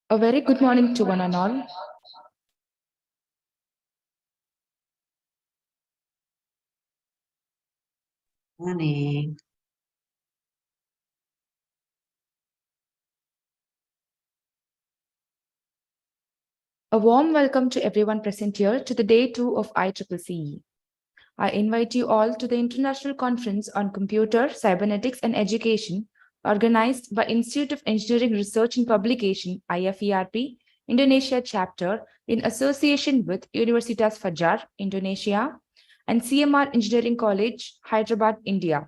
A very good morning to one and all. Morning. A warm welcome to everyone present here to the day 2 of ICCCE. I invite you all to the International Conference on Computer, Cybernetics and Education organized by Institute of Engineering Research and Publication IFERP Indonesia chapter in association with Universitas Fajar, Indonesia and CMR Engineering College, Hyderabad, India.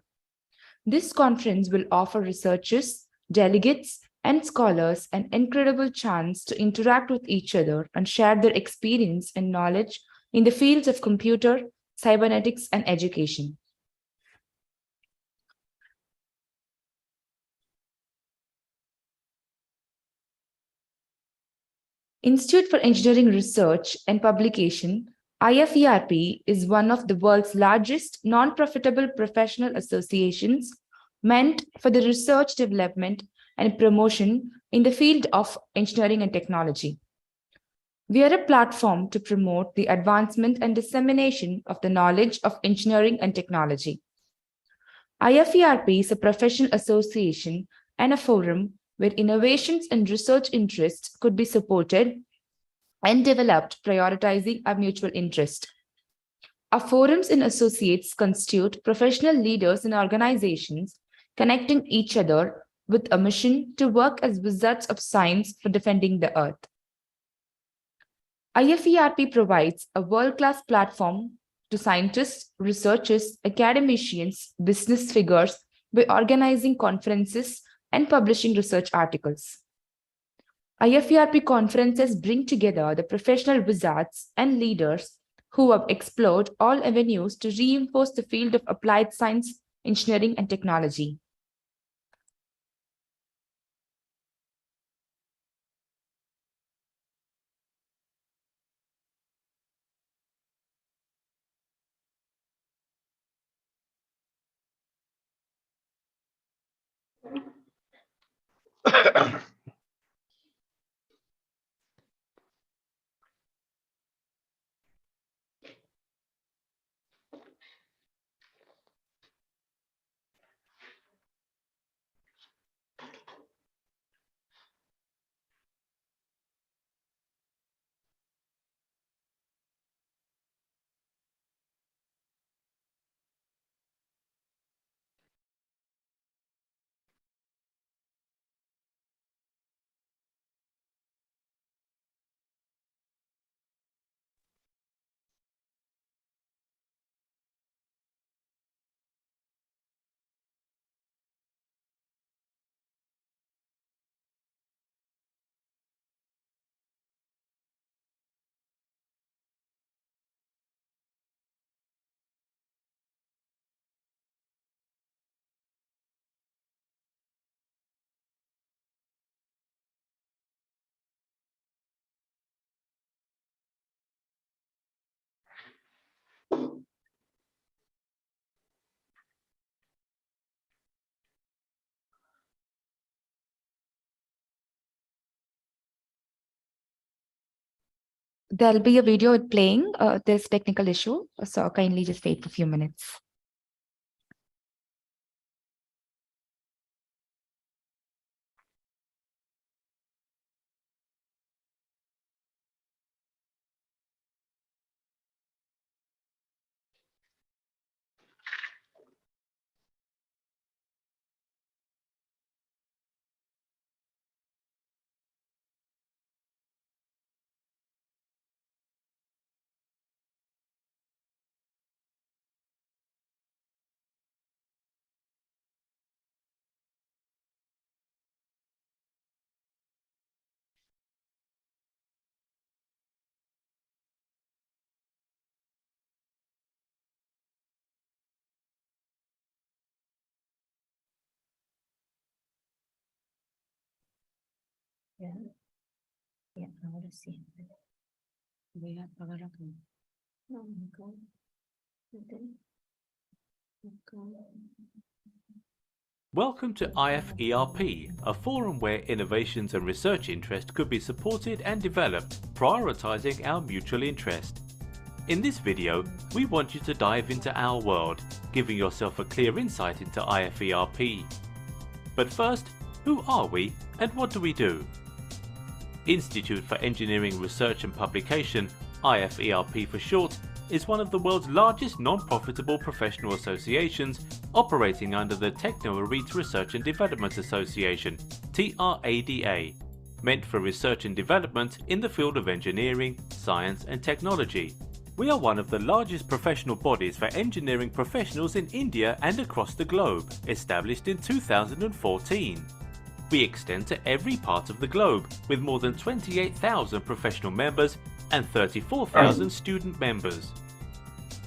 This conference will offer researchers, delegates, and scholars an incredible chance to interact with each other and share their experience and knowledge in the fields of computer, cybernetics, and education. Institute for Engineering Research and Publication, IFERP, is one of the world's largest non-profitable professional associations meant for the research, development, and promotion in the field of engineering and technology. We are a platform to promote the advancement and dissemination of the knowledge of engineering and technology. IFERP is a professional association and a forum where innovations and research interests could be supported and developed, prioritizing our mutual interest. Our forums and associates constitute professional leaders in organizations connecting each other with a mission to work as wizards of science for defending the earth. IFERP provides a world-class platform to scientists, researchers, academicians, business figures by organizing conferences and publishing research articles. IFERP conferences bring together the professional wizards and leaders who have explored all avenues to reinforce the field of applied science, engineering, and technology. There'll be a video playing. There's technical issue, so kindly just wait for a few minutes. Ya, ahora sí. Voy a apagar acá. No, acá. Acá. Welcome to IFERP, a forum where innovations and research interest could be supported and developed, prioritizing our mutual interest. In this video, we want you to dive into our world, giving yourself a clear insight into IFERP. But first, who are we and what do we do? Institute for Engineering Research and Publication, IFERP for short, is one of the world's largest non-profitable professional associations operating under the Techno-Elite Research and Development Association, TRADA, meant for research and development in the field of engineering, science and technology. We are one of the largest professional bodies for engineering professionals in India and across the globe, established in 2014. We extend to every part of the globe, with more than 28,000 professional members and 34,000 student members.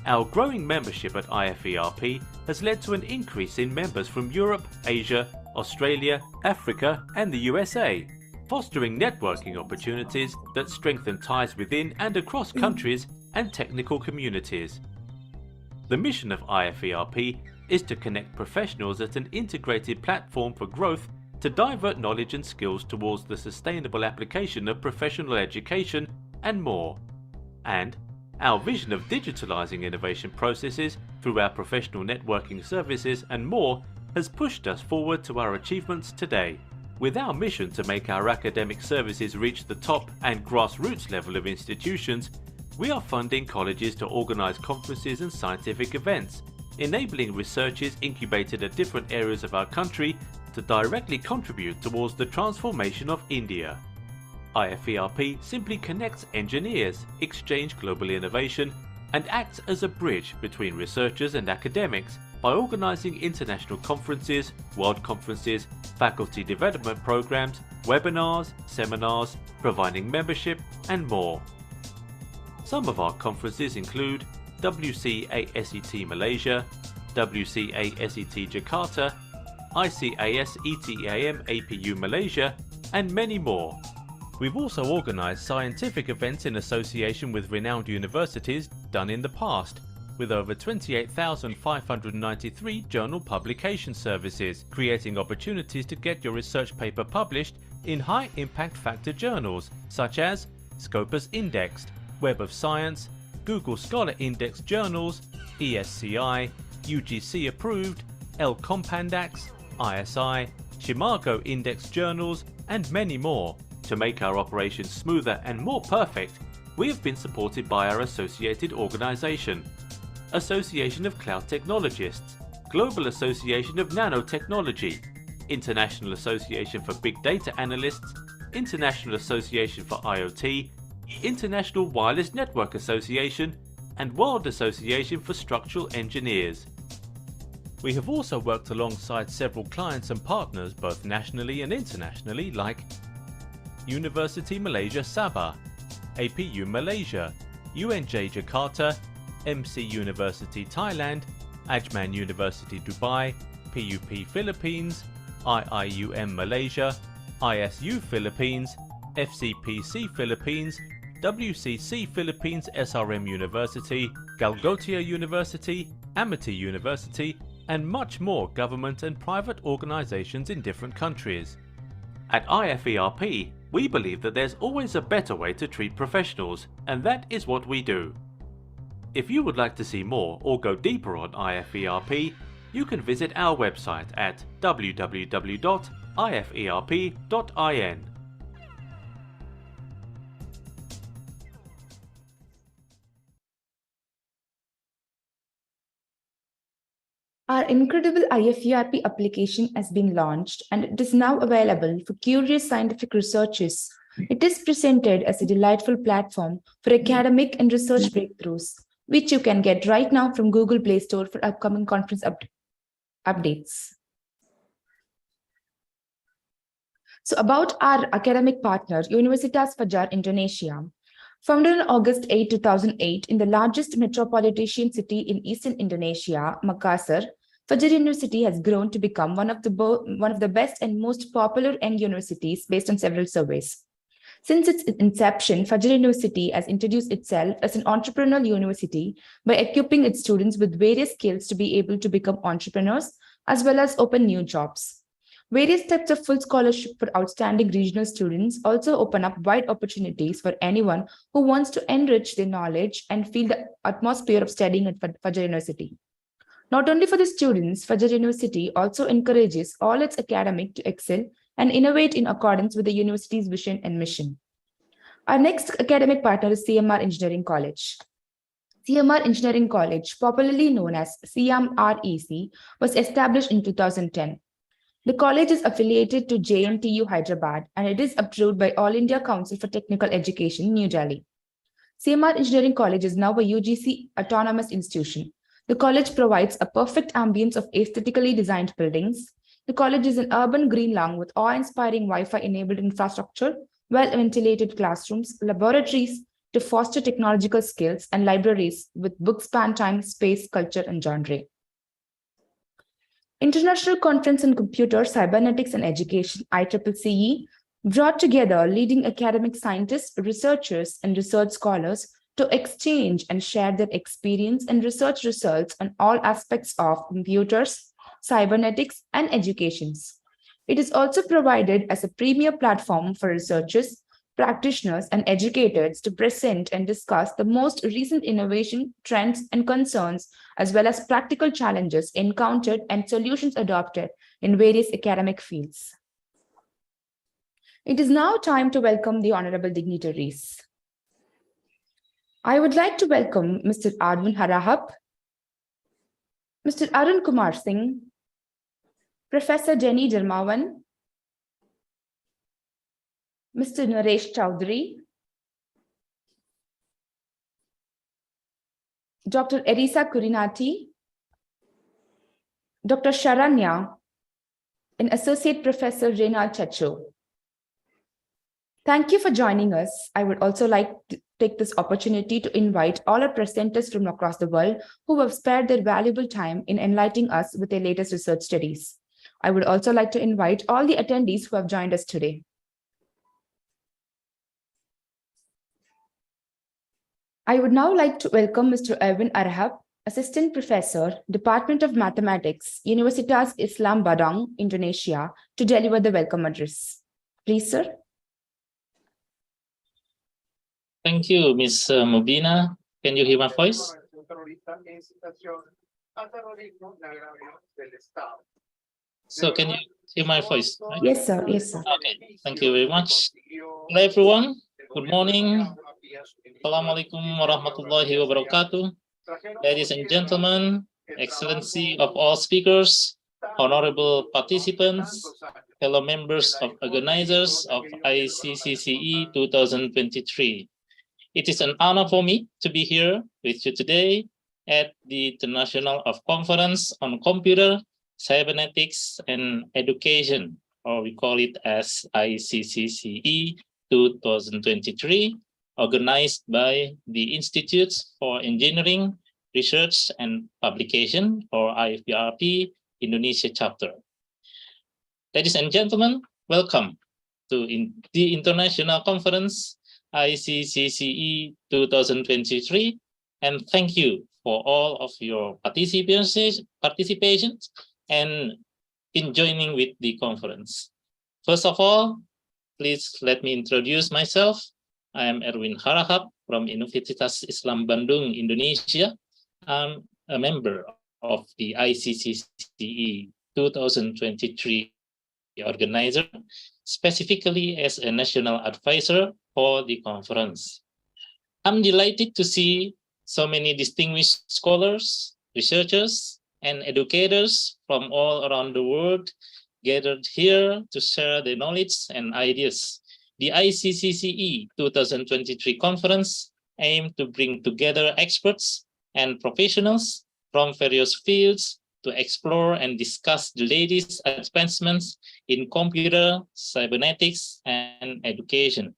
Our growing membership at IFERP has led to an increase in members from Europe, Asia, Australia, Africa and the USA, fostering networking opportunities that strengthen ties within and across countries and technical communities. The mission of IFERP is to connect professionals at an integrated platform for growth to divert knowledge and skills towards the sustainable application of professional education and more. And our vision of digitalizing innovation processes through our professional networking services and more has pushed us forward to our achievements today. With our mission to make our academic services reach the top and grassroots level of institutions, we are funding colleges to organize conferences and scientific events, enabling researchers incubated at different areas of our country to directly contribute towards the transformation of India. IFERP simply connects engineers, exchange global innovation, and acts as a bridge between researchers and academics by organizing international conferences, world conferences, faculty development programs, webinars, seminars, providing membership, and more. Some of our conferences include WCASET Malaysia, WCASET Jakarta, ICASETAM APU Malaysia, and many more. We've also organised scientific events in association with renowned universities done in the past, with over 28,593 journal publication services, creating opportunities to get your research paper published in high impact factor journals such as Scopus Indexed, Web of Science, Google Scholar Index journals, ESCI, UGC approved, L Compandax, ISI, Shimago Index journals, and many more. To make our operations smoother and more perfect, we have been supported by our associated organisation, Association of Cloud Technologists, Global Association of Nanotechnology, International Association for Big Data Analysts, International Association for IoT, International Wireless Network Association, and World Association for Structural Engineers. We have also worked alongside several clients and partners both nationally and internationally like University Malaysia Sabah, APU Malaysia, UNJ Jakarta, MC University Thailand, Ajman University Dubai, PUP Philippines, IIUM Malaysia, ISU Philippines, FCPC Philippines, WCC Philippines SRM University, Galgotia University, Amity University, and much more government and private organisations in different countries. At IFERP, we believe that there's always a better way to treat professionals, and that is what we do. If you would like to see more or go deeper on IFERP, you can visit our website at www.iferp.in. Our incredible IFERP application has been launched and it is now available for curious scientific researchers. It is presented as a delightful platform for academic and research breakthroughs, which you can get right now from Google Play Store for upcoming conference updates. So about our academic partner, Universitas Fajar Indonesia. Founded on August 8, 2008 in the largest metropolitan city in eastern Indonesia, Makassar, Fajar University has grown to become one of the best and most popular young universities based on several surveys. Since its inception, Fajar University has introduced itself as an entrepreneurial university by equipping its students with various skills to be able to become entrepreneurs, as well as open new jobs. Various types of full scholarship for outstanding regional students also open up wide opportunities for anyone who wants to enrich their knowledge and feel the atmosphere of studying at Fajr University. Not only for the students, Fajr University also encourages all its academic to excel and innovate in accordance with the university's vision and mission. Our next academic partner is CMR Engineering College. CMR Engineering College, popularly known as CMREC, was established in 2010. The college is affiliated to JNTU Hyderabad and it is approved by All India Council for Technical Education, New Delhi. CMR Engineering College is now a UGC autonomous institution. The college provides a perfect ambience of aesthetically designed buildings. The college is an urban green lung with awe-inspiring Wi-Fi enabled infrastructure, well-ventilated classrooms, laboratories to foster technological skills, and libraries with books span time, space, culture, and genre. International Conference on Computer, Cybernetics, and Education, ICCCE, brought together leading academic scientists, researchers, and research scholars to exchange and share their experience and research results on all aspects of computers, cybernetics, and educations. It is also provided as a premier platform for researchers, practitioners, and educators to present and discuss the most recent innovation, trends, and concerns, as well as practical challenges encountered and solutions adopted in various academic fields. It is now time to welcome the honorable dignitaries. I would like to welcome Mr. Arvind Harahap, Mr. Arun Kumar Singh, Professor Jenny Dermawan, Mr. Naresh Chowdhury, Dr. Erisa Kurinati, Dr. Sharanya, and Associate Professor Reynal Chacho. Thank you for joining us. I would also like to take this opportunity to invite all our presenters from across the world who have spared their valuable time in enlightening us with their latest research studies. I would also like to invite all the attendees who have joined us today. I would now like to welcome Mr. Arvind Arhab, Assistant Professor, Department of Mathematics, Universitas Islam Badang, Indonesia, to deliver the welcome address. Please, sir. Thank you, Ms. Mubina. Can you hear my voice? So can you hear my voice? Right? Yes, sir. Yes, sir. Okay, thank you very much. Hello, everyone. Good morning. Assalamualaikum warahmatullahi wabarakatuh. Ladies and gentlemen, Excellency of all speakers, honorable participants, fellow members of organizers of ICCCE 2023. It is an honor for me to be here with you today at the International Conference on Computer, Cybernetics, and Education, or we call it as ICCCE 2023, organized by the Institutes for Engineering, Research, and Publication, or IFERP, Indonesia chapter. Ladies and gentlemen, welcome to the International Conference ICCCE 2023, and thank you for all of your participation and in joining with the conference. First of all, please let me introduce myself. I am Erwin Harahap from Universitas Islam Bandung, Indonesia. I'm a member of the ICCCE 2023 organizer, specifically as a national advisor for the conference. I'm delighted to see so many distinguished scholars, researchers, and educators from all around the world gathered here to share their knowledge and ideas. The ICCCE 2023 conference aimed to bring together experts and professionals from various fields to explore and discuss the latest advancements in computer, cybernetics, and education.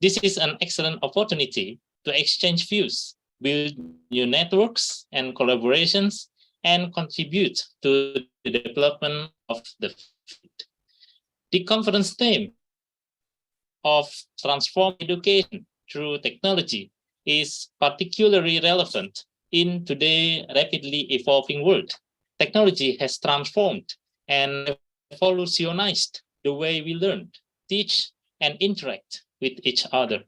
This is an excellent opportunity to exchange views, build new networks and collaborations, and contribute to the development of the field. The conference theme of transform education through technology is particularly relevant in today's rapidly evolving world. Technology has transformed and evolutionized the way we learn, teach, and interact with each other.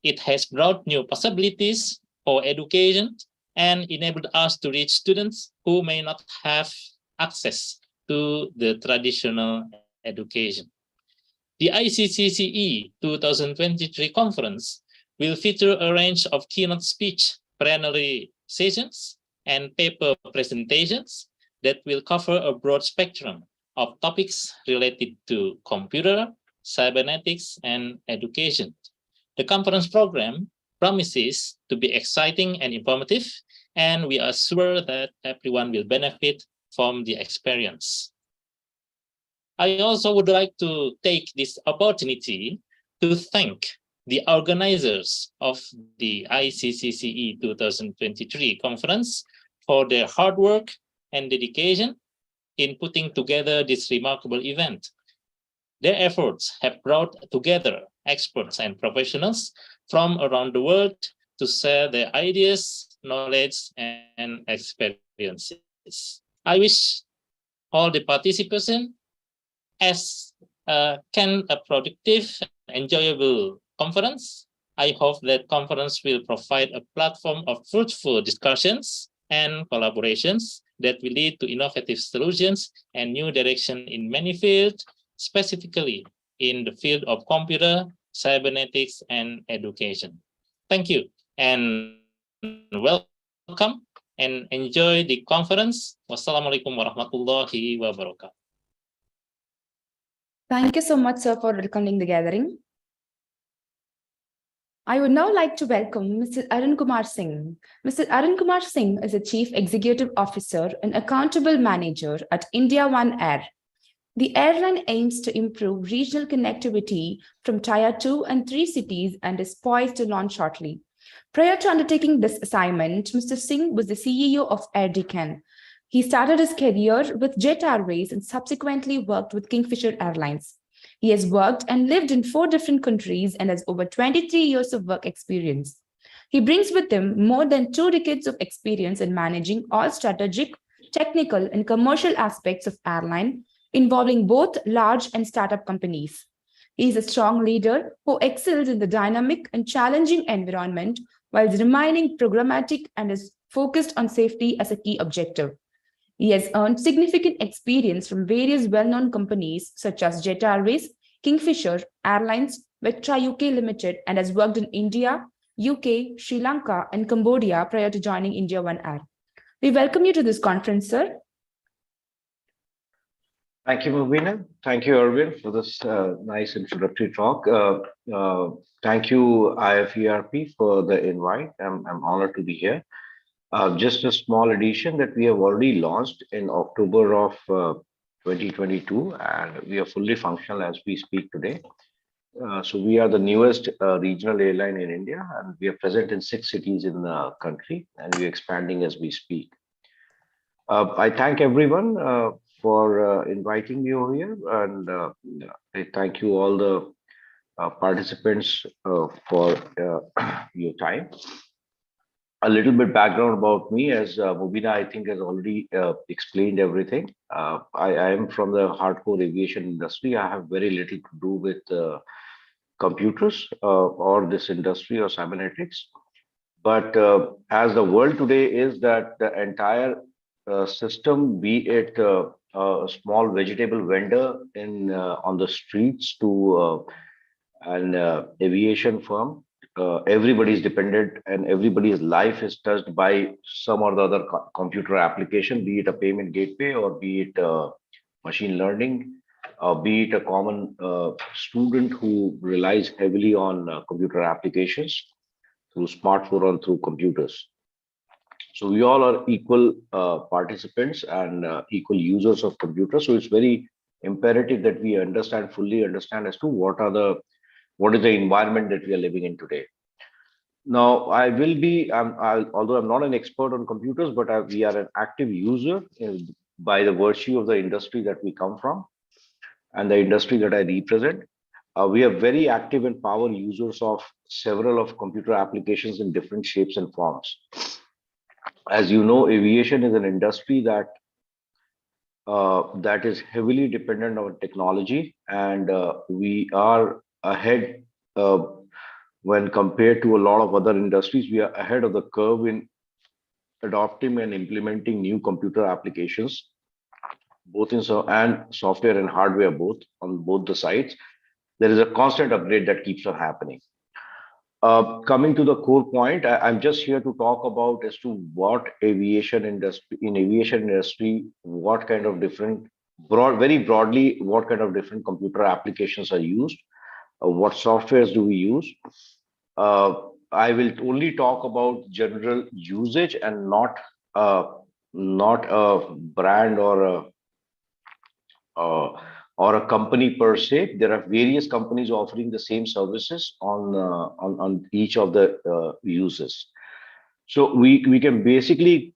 It has brought new possibilities for education and enabled us to reach students who may not have access to the traditional education. The ICCCE 2023 conference will feature a range of keynote speech, plenary sessions, and paper presentations that will cover a broad spectrum of topics related to computer, cybernetics, and education. The conference program promises to be exciting and informative, and we are sure that everyone will benefit from the experience. I also would like to take this opportunity to thank the organizers of the ICCCE 2023 conference for their hard work and dedication in putting together this remarkable event. Their efforts have brought together experts and professionals from around the world to share their ideas, knowledge, and experiences. I wish all the participants as can a productive, enjoyable conference. I hope that conference will provide a platform of fruitful discussions and collaborations that will lead to innovative solutions and new direction in many fields, specifically in the field of computer, cybernetics, and education. Thank you and welcome and enjoy the conference. Wassalamualaikum warahmatullahi wabarakatuh. Thank you so much, sir, for welcoming the gathering. I would now like to welcome Mr. Arun Kumar Singh. Mr. Arun Kumar Singh is a Chief Executive Officer and Accountable Manager at India One Air. The airline aims to improve regional connectivity from Tier 2 and 3 cities and is poised to launch shortly. Prior to undertaking this assignment, Mr. Singh was the CEO of Air Deccan. He started his career with Jet Airways and subsequently worked with Kingfisher Airlines. He has worked and lived in 4 different countries and has over 23 years of work experience. He brings with him more than 2 decades of experience in managing all strategic, technical, and commercial aspects of airline, involving both large and startup companies. He is a strong leader who excels in the dynamic and challenging environment while remaining programmatic and is focused on safety as a key objective. He has earned significant experience from various well-known companies such as Jet Airways, Kingfisher Airlines, Vectra UK Limited, and has worked in India, UK, Sri Lanka, and Cambodia prior to joining India One Air. We welcome you to this conference, sir. Thank you, Mubina. Thank you, Arvind, for this nice introductory talk. Thank you, IFERP, for the invite. I'm honored to be here. Just a small addition that we have already launched in October of 2022, and we are fully functional as we speak today. So we are the newest regional airline in India, and we are present in 6 cities in the country, and we are expanding as we speak. I thank everyone for inviting me over here, and I thank you all the participants for your time. A little bit background about me, as Mubina, I think, has already explained everything. I am from the hardcore aviation industry. I have very little to do with computers or this industry or cybernetics. But as the world today is that the entire system, be it a small vegetable vendor in on the streets to an aviation firm, everybody is dependent and everybody's life is touched by some or the other computer application, be it a payment gateway or be it machine learning, or be it a common student who relies heavily on computer applications through smartphone and through computers. So we all are equal participants and equal users of computers. So it's very imperative that we fully understand as to what is the environment that we are living in today. Now, I will be, although I'm not an expert on computers, but we are an active user by the virtue of the industry that we come from and the industry that I represent. We are very active and power users of several of computer applications in different shapes and forms. As you know, aviation is an industry that that is heavily dependent on technology, and we are ahead when compared to a lot of other industries. We are ahead of the curve in adopting and implementing new computer applications, both in and software and hardware, both on both the sides. There is a constant upgrade that keeps on happening. Coming to the core point, I'm just here to talk about as to what aviation industry, in aviation industry, what kind of different, very broadly, what kind of different computer applications are used, what softwares do we use. I will only talk about general usage and not a brand uh, or a company per se. There are various companies offering the same services on each of the uses. So we can basically,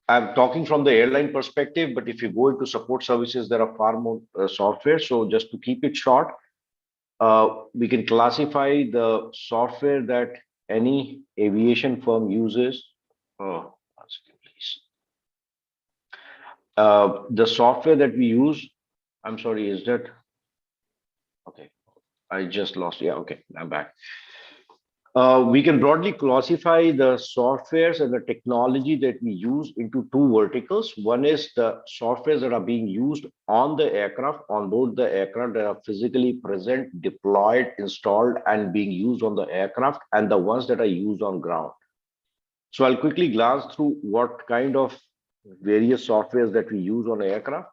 I'm talking from the airline perspective, but if you go into support services, there are far more software. So just to keep it short, we can classify the software that any aviation firm uses. Oh, one second, please. The software that we use, I'm sorry, is that okay? I just lost. Yeah, okay, I'm back. We can broadly classify the softwares and the technology that we use into two verticals. One is the softwares that are being used on the aircraft, on board the aircraft, that are physically present, deployed, installed, and being used on the aircraft, and the ones that are used on ground. So I'll quickly glance through what kind of various softwares that we use on aircraft.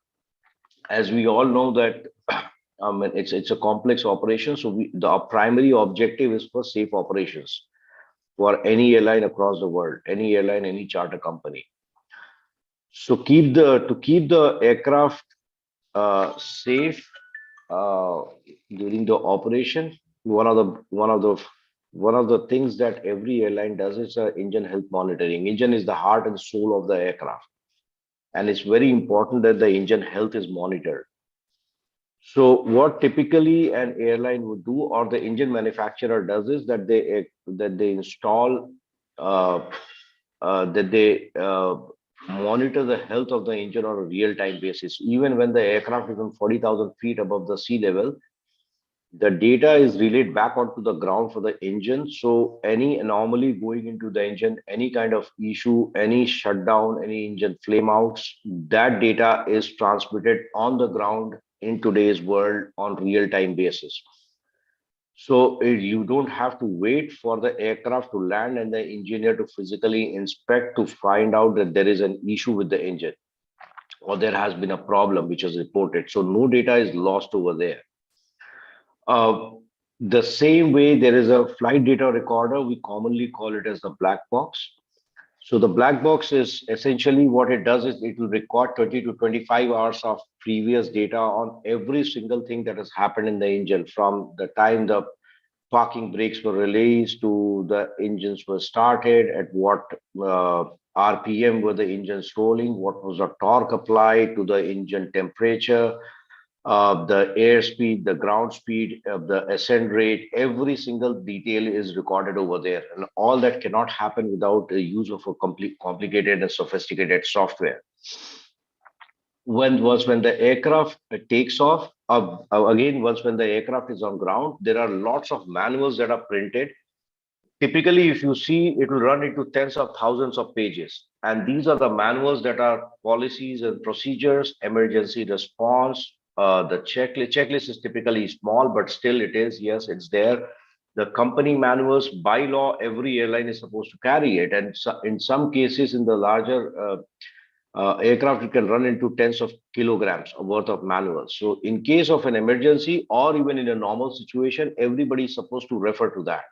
As we all know that it's a complex operation, so our primary objective is for safe operations for any airline across the world, any airline, any charter company. So to keep the aircraft safe during the operation, one of the things that every airline does is engine health monitoring. Engine is the heart and soul of the aircraft, and it's very important that the engine health is monitored. So what typically an airline would do, or the engine manufacturer does, is that they install that they monitor the health of the engine on a real-time basis. Even when the aircraft is on 40,000 feet above the sea level, the data is relayed back onto the ground for the engine. So any anomaly going into the engine, any kind of issue, any shutdown, any engine flameouts, that data is transmitted on the ground in today's world on real-time basis. So you don't have to wait for the aircraft to land and the engineer to physically inspect to find out that there is an issue with the engine or there has been a problem which is reported. So no data is lost over there. The same way, there is a flight data recorder. We commonly call it as the black box. So the black box is essentially what it does is it will record 30 to 25 hours of previous data on every single thing that has happened in the engine, from the time the parking brakes were released to the engines were started, at what RPM were the engines rolling, what was the torque applied to the engine temperature, the airspeed, the ground speed, the ascent rate, every single detail is recorded over there. And all that cannot happen without the use of a complicated and sophisticated software. When the aircraft takes off, again, when the aircraft is on ground, there are lots of manuals that are printed. Typically, if you see, it will run into tens of thousands of pages. And these are the manuals that are policies and procedures, emergency response. The checklist is typically small, but still it is, yes, it's there. The company manuals, by law, every airline is supposed to carry it. And so in some cases, in the larger aircraft, it can run into tens of kilograms worth of manuals. So in case of an emergency or even in a normal situation, everybody is supposed to refer to that.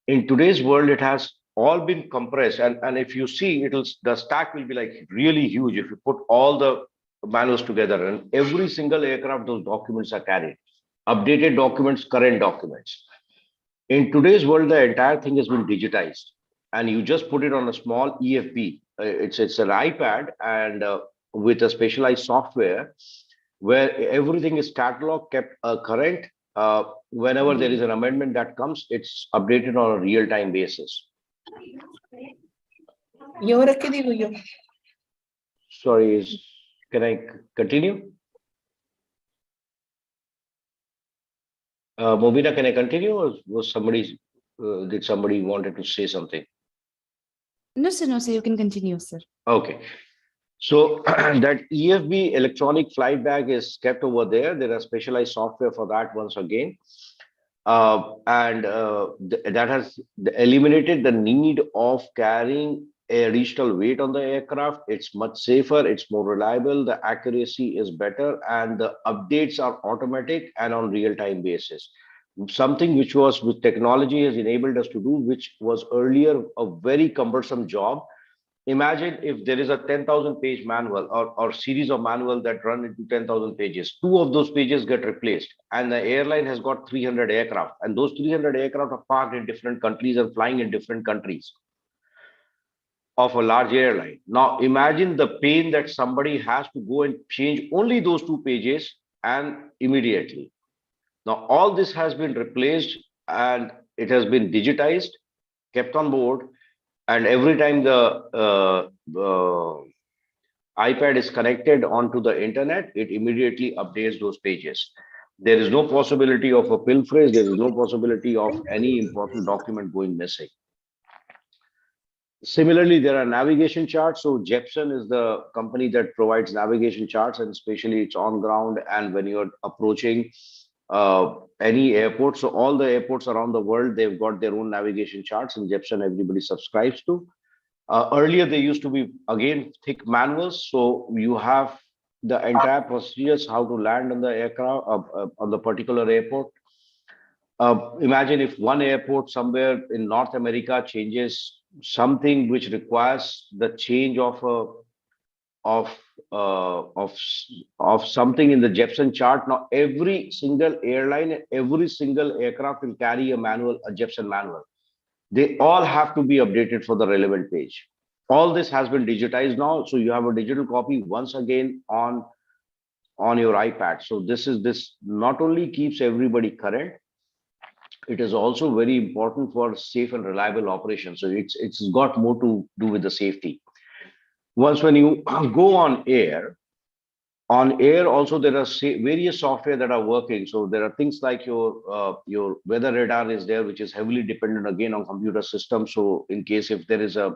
In today's world, it has all been compressed. And if you see, the stack will be like really huge if you put all the manuals together, and every single aircraft, those documents are carried. Updated documents, current documents. In today's world, the entire thing has been digitized, and you just put it on a small EFB. It's an iPad, and with a specialized software where everything is cataloged, kept current. Whenever there is an amendment that comes, it's updated on a real-time basis. Sorry, Can I continue? Mobina, can I continue, or was somebody did somebody wanted to say something? No, sir, you can continue, sir. Okay. So that EFB electronic flight bag is kept over there. There are specialized software for that once again. That has eliminated the need of carrying additional weight on the aircraft. It's much safer, it's more reliable, the accuracy is better, and the updates are automatic and on real-time basis. Something which technology has enabled us to do, which was earlier a very cumbersome job. Imagine if there is a 10,000 page manual or series of manual that run into 10,000 pages. Two of those pages get replaced, and the airline has got 300 aircraft, and those 300 aircraft are parked in different countries and flying in different countries of a large airline. Now, imagine the pain that somebody has to go and change only those two pages and immediately. Now, all this has been replaced and it has been digitized, kept on board, and every time the iPad is connected onto the internet, it immediately updates those pages. There is no possibility of a pilferage. There is no possibility of any important document going missing. Similarly, there are navigation charts. So Jepson is the company that provides navigation charts, and especially it's on ground and when you're approaching any airport. So all the airports around the world, they've got their own navigation charts, and Jepson everybody subscribes to. Earlier, they used to be, again, thick manuals. So you have the entire procedures, how to land on the aircraft, on the particular airport. Imagine if one airport somewhere in North America changes something which requires the change of a of something in the Jepson chart. Now, every single airline, every single aircraft will carry a manual, a Jepson manual. They all have to be updated for the relevant page. All this has been digitized now, so you have a digital copy once again on your iPad. So this not only keeps everybody current, it is also very important for safe and reliable operation. So it's got more to do with the safety. Once when you go on air also there are various software that are working. So there are things like your weather radar is there, which is heavily dependent again on computer systems. So in case if there is a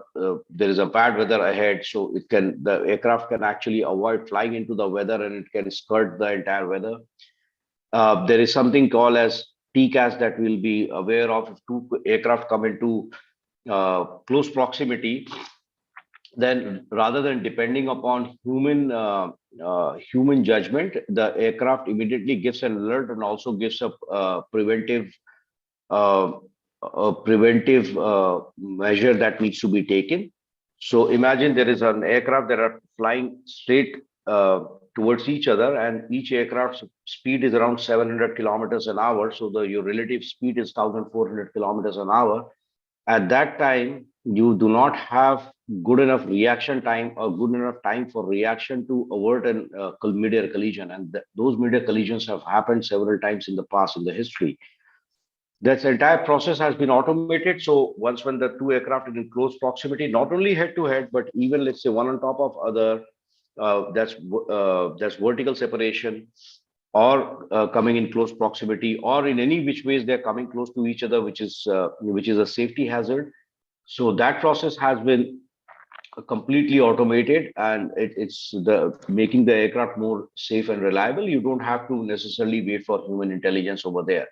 bad weather ahead, so the aircraft can actually avoid flying into the weather and it can skirt the entire weather. There is something called as TCAS that we'll be aware of. If two aircraft come into close proximity, then rather than depending upon human judgment, the aircraft immediately gives an alert and also gives a preventive measure that needs to be taken. So imagine there is an aircraft that are flying straight towards each other, and each aircraft's speed is around 700 kilometers an hour. So your relative speed is 1,400 kilometers an hour. At that time, you do not have good enough reaction time or good enough time for reaction to avert a mid-air collision. And those mid-air collisions have happened several times in the past, in the history. That entire process has been automated. So once when the two aircraft are in close proximity, not only head-to-head, but even let's say one on top of other, that's vertical separation, or coming in close proximity, or in any which ways they're coming close to each other, which is a safety hazard. So that process has been completely automated, and it's making the aircraft more safe and reliable. You don't have to necessarily wait for human intelligence over there.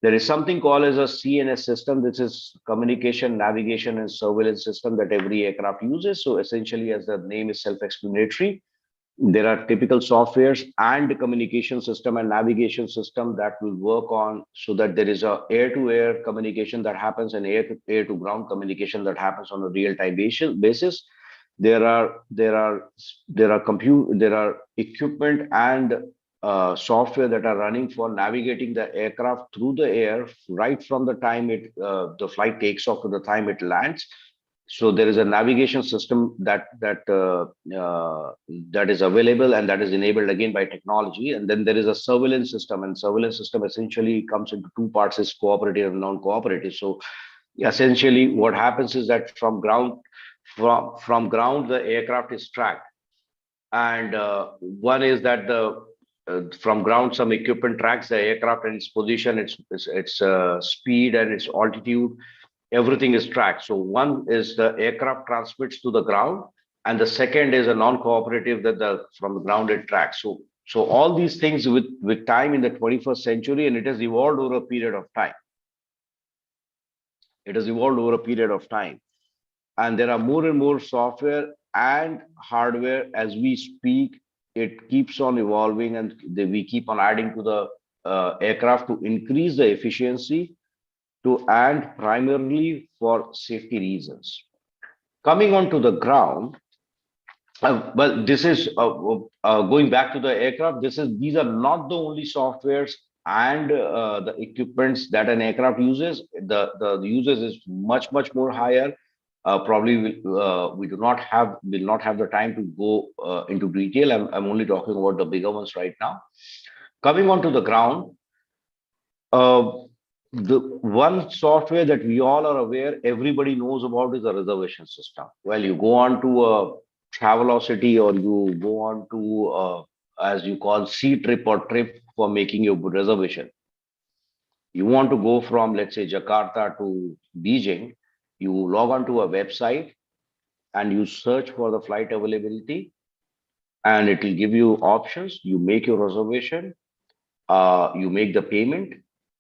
There is something called as a CNS system. This is communication, navigation, and surveillance system that every aircraft uses. So essentially, as the name is self-explanatory, there are typical softwares and communication system and navigation system that will work on, so that there is a air-to-air communication that happens and air-to-ground communication that happens on a real-time basis. There are equipment and software that are running for navigating the aircraft through the air, right from the time the flight takes off to the time it lands. So there is a navigation system that is available, and that is enabled again by technology. And then there is a surveillance system, and surveillance system essentially comes into two parts: is cooperative and non-cooperative. So essentially, what happens is that from ground, the aircraft is tracked. And one is that the from ground some equipment tracks the aircraft and its position, its speed and its altitude. Everything is tracked. So one is the aircraft transmits to the ground, and the second is a non-cooperative that the from the ground it tracks. So all these things with time in the 21st century, and it has evolved over a period of time. It has evolved over a period of time, and there are more and more software and hardware as we speak. It keeps on evolving, and we keep on adding to the aircraft to increase the efficiency to and primarily for safety reasons. Coming onto the ground, well, this is going back to the aircraft. These are not the only softwares and the equipments that an aircraft uses. The usage is much more higher. Probably we will not have the time to go into detail. I'm only talking about the bigger ones right now. Coming onto the ground, the one software that we all are aware, everybody knows about, is the reservation system. Well, you go on to a Travelocity, or you go on to as you call C trip or trip for making your reservation. You want to go from, let's say, Jakarta to Beijing, you log on to a website and you search for the flight availability, and it will give you options. You make your reservation, you make the payment,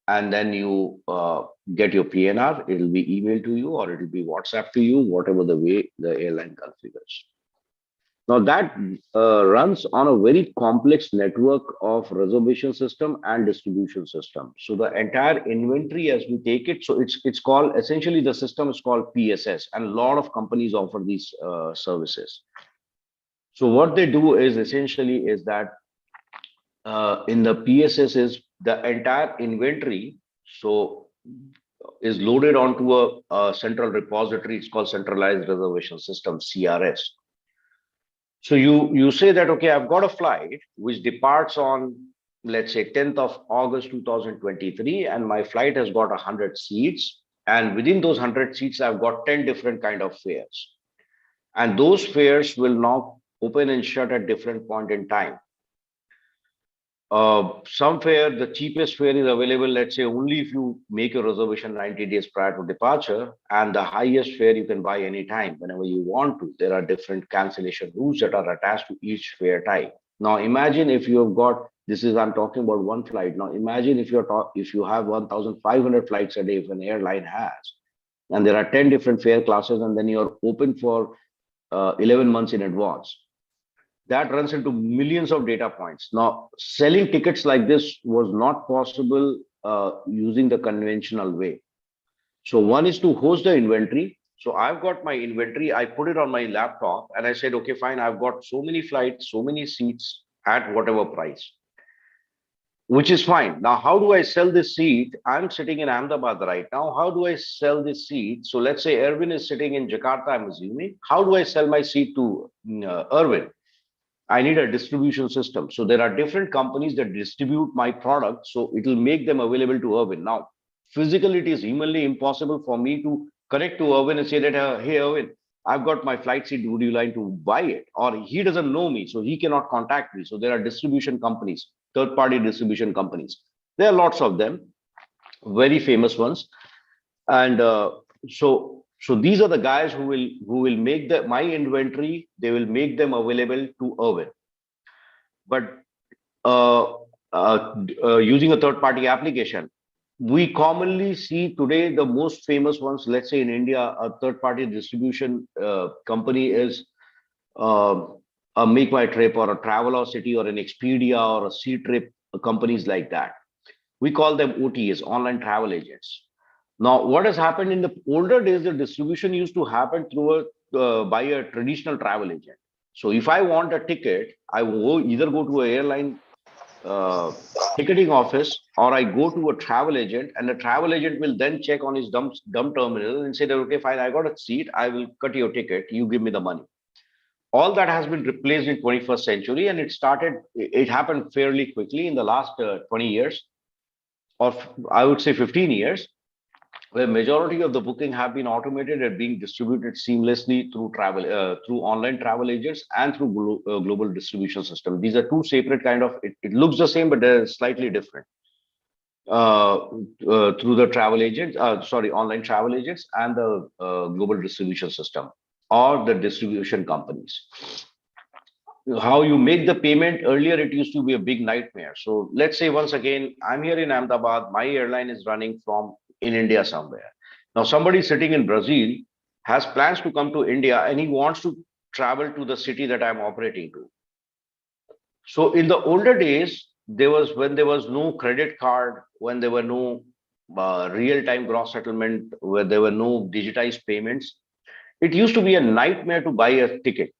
and then you get your PNR. It will be emailed to you, or it will be WhatsApp to you, whatever the way the airline configures. Now that runs on a very complex network of reservation system and distribution system. So the entire inventory, as we take it, so it's called, essentially the system is called PSS, and a lot of companies offer these services. So what they do is essentially is that in the PSS is the entire inventory, so is loaded onto a central repository. It's called centralized reservation system, CRS. So you say that, okay, I've got a flight which departs on, let's say, 10th of August 2023, and my flight has got 100 seats, and within those 100 seats I've got 10 different kind of fares, and those fares will now open and shut at different point in time. Some fare, the cheapest fare is available, let's say, only if you make your reservation 90 days prior to departure, and the highest fare you can buy anytime, whenever you want to. There are different cancellation rules that are attached to each fare type. Now, imagine if you have got, I'm talking about one flight. Now, imagine if you have 1,500 flights a day, if an airline has, and there are 10 different fare classes, and then you're open for 11 months in advance. That runs into millions of data points. Now, selling tickets like this was not possible using the conventional way. So one is to host the inventory. So I've got my inventory, I put it on my laptop, and I said, okay, fine, I've got so many flights, so many seats at whatever price, which is fine. Now, how do I sell this seat? I'm sitting in Ahmedabad right now. How do I sell this seat? So let's say Erwin is sitting in Jakarta, I'm assuming. How do I sell my seat to Erwin? I need a distribution system. So there are different companies that distribute my product. So it will make them available to Erwin. Now, physically, it is humanly impossible for me to connect to Erwin and say that, hey, Erwin, I've got my flight seat. Would you like to buy it? Or he doesn't know me, so he cannot contact me. So there are distribution companies, third-party distribution companies. There are lots of them, very famous ones. And so these are the guys who will make my inventory. They will make them available to Erwin. But using a third-party application, we commonly see today the most famous ones. Let's say in India, a third-party distribution company is a Make My Trip or a Travelocity or an Expedia or a C Trip, companies like that. We call them OTAs, online travel agents. Now, what has happened in the older days, the distribution used to happen through by a traditional travel agent. So if I want a ticket, I will either go to an airline ticketing office, or I go to a travel agent, and the travel agent will then check on his dumb terminal and say that, okay, fine, I got a seat, I will cut your ticket, you give me the money. All that has been replaced in 21st century, and it happened fairly quickly in the last 20 years, or I would say 15 years. where majority of the booking have been automated and being distributed seamlessly through through online travel agents and through global distribution system. These are two separate kind of. It looks the same, but they're slightly different. Through the travel agents, online travel agents and the global distribution system or the distribution companies. How you make the payment earlier, it used to be a big nightmare. So let's say once again, I'm here in Ahmedabad, my airline is running from in India somewhere. Now somebody sitting in Brazil has plans to come to India and he wants to travel to the city that I'm operating to. So in the older days, when there was no credit card, when there were no real-time gross settlement, where there were no digitized payments, it used to be a nightmare to buy a ticket.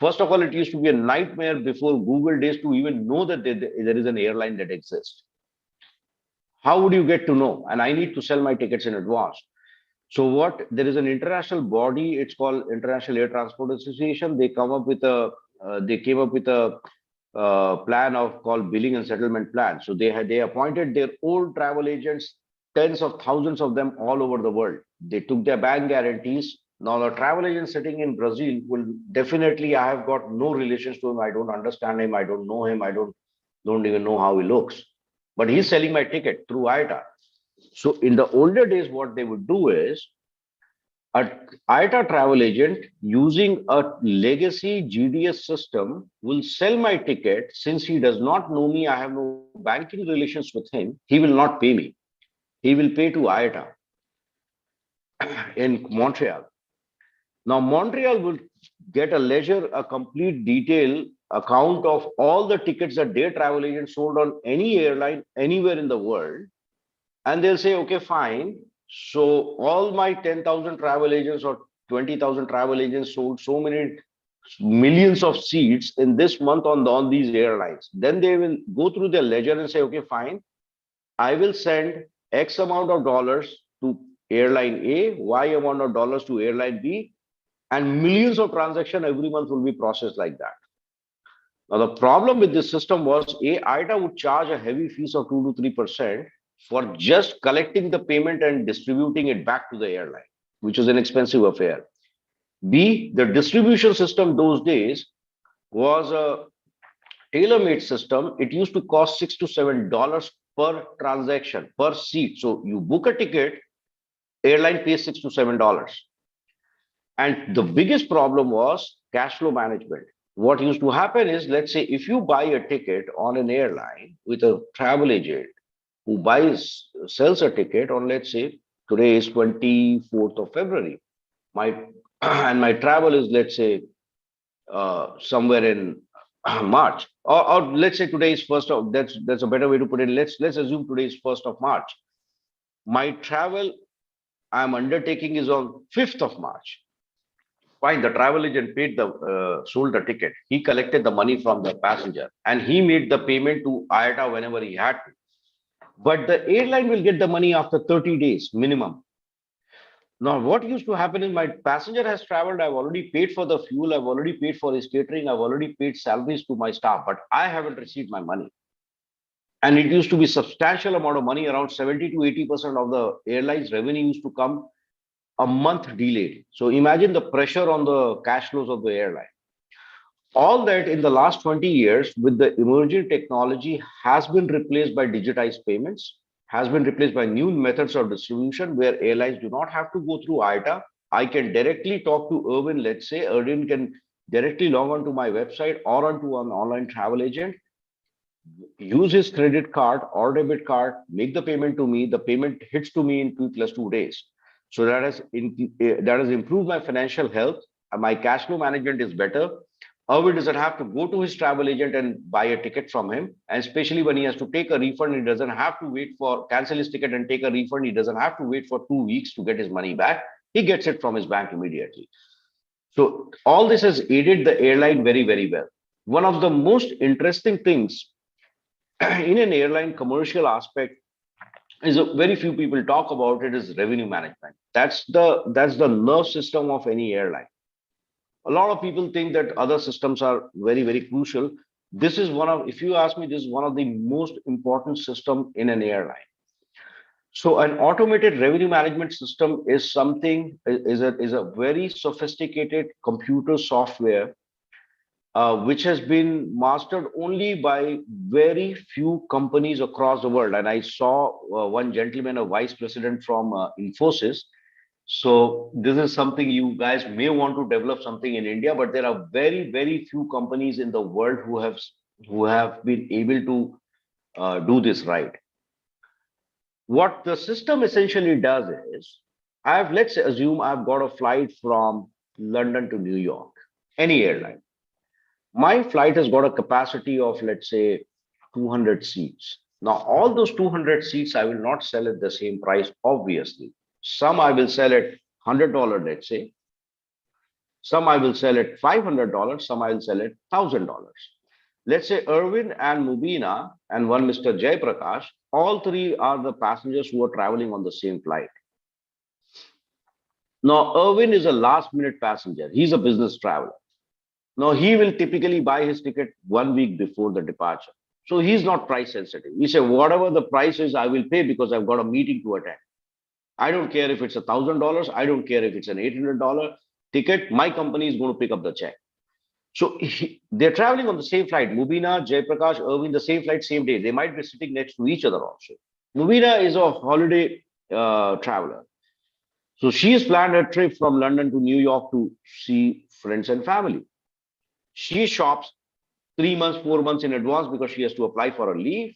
First of all, it used to be a nightmare before Google days to even know that there is an airline that exists. How would you get to know? And I need to sell my tickets in advance. So there is an international body, it's called International Air Transport Association. They came up with a plan of called billing and settlement plan. So they appointed their own travel agents, tens of thousands of them all over the world. They took their bank guarantees. Now the travel agent sitting in Brazil will definitely, I have got no relations to him. I don't understand him. I don't know him. I don't even know how he looks. But he's selling my ticket through IATA. So in the older days, what they would do is a IATA travel agent using a legacy GDS system will sell my ticket. Since he does not know me, I have no banking relations with him, he will not pay me. He will pay to IATA in Montreal. Now, Montreal will get a complete detail account of all the tickets that their travel agent sold on any airline anywhere in the world. And they'll say, okay, fine. So all my 10,000 travel agents or 20,000 travel agents sold so many millions of seats in this month on these airlines. Then they will go through their ledger and say, okay, fine. I will send X amount of dollars to airline A, Y amount of dollars to airline B, and millions of transactions every month will be processed like that. Now, the problem with this system was IATA would charge a heavy fees of 2 to 3% for just collecting the payment and distributing it back to the airline, which is an expensive affair. B, the distribution system those days was a tailor-made system. It used to cost $6 to $7 per transaction, per seat. So you book a ticket, airline pays $6 to $7. And the biggest problem was cash flow management. What used to happen is, let's say, if you buy a ticket on an airline with a travel agent who sells a ticket on, let's say, today is 24th of February. And my travel is, let's say, somewhere in March, or let's say today is first of. That's a better way to put it. Let's assume today is 1st of March. My travel I'm undertaking is on 5th of March. Fine, the travel agent sold the ticket. He collected the money from the passenger and he made the payment to IATA whenever he had to. But the airline will get the money after 30 days minimum. Now, what used to happen is my passenger has traveled. I've already paid for the fuel. I've already paid for his catering. I've already paid salaries to my staff, but I haven't received my money. And it used to be substantial amount of money, around 70 to 80% of the airline's revenue used to come a month delayed. So imagine the pressure on the cash flows of the airline. All that in the last 20 years with the emerging technology has been replaced by digitized payments, has been replaced by new methods of distribution where airlines do not have to go through IATA. I can directly talk to Irwin, let's say. Irwin can directly log on to my website or onto an online travel agent, use his credit card or debit card, make the payment to me. The payment hits to me in 2 days. So that has improved my financial health. My cash flow management is better. Irwin doesn't have to go to his travel agent and buy a ticket from him. And especially when he has to take a refund, he doesn't have to cancel his ticket and take a refund. He doesn't have to wait for 2 weeks to get his money back. He gets it from his bank immediately. So all this has aided the airline very, very well. One of the most interesting things in an airline commercial aspect is very few people talk about it is revenue management. That's the nerve system of any airline. A lot of people think that other systems are very, very crucial. If you ask me, this is one of the most important system in an airline. So an automated revenue management system is something is a very sophisticated computer software which has been mastered only by very few companies across the world. And I saw one gentleman, a vice president from Infosys. So this is something you guys may want to develop something in India, but there are very, very few companies in the world who have been able to do this right. What the system essentially does is, let's assume I've got a flight from London to New York, any airline. My flight has got a capacity of, let's say, 200 seats. Now, all those 200 seats, I will not sell at the same price, obviously. Some I will sell at $100, let's say. Some I will sell at $500. Some I will sell at $1,000. Let's say Irwin and Mubina and one Mr. Jay Prakash, all three are the passengers who are traveling on the same flight. Now, Irwin is a last minute passenger. He's a business traveler. Now, he will typically buy his ticket 1 week before the departure. So he's not price sensitive. He say, whatever the price is, I will pay because I've got a meeting to attend. I don't care if it's $1,000. I don't care if it's an $800 ticket. My company is going to pick up the check. So they're traveling on the same flight. Mubina, Jayprakash, Irwin, the same flight, same day. They might be sitting next to each other also. Mubina is a holiday traveler. So she has planned a trip from London to New York to see friends and family. She shops 3 months, 4 months in advance because she has to apply for a leave,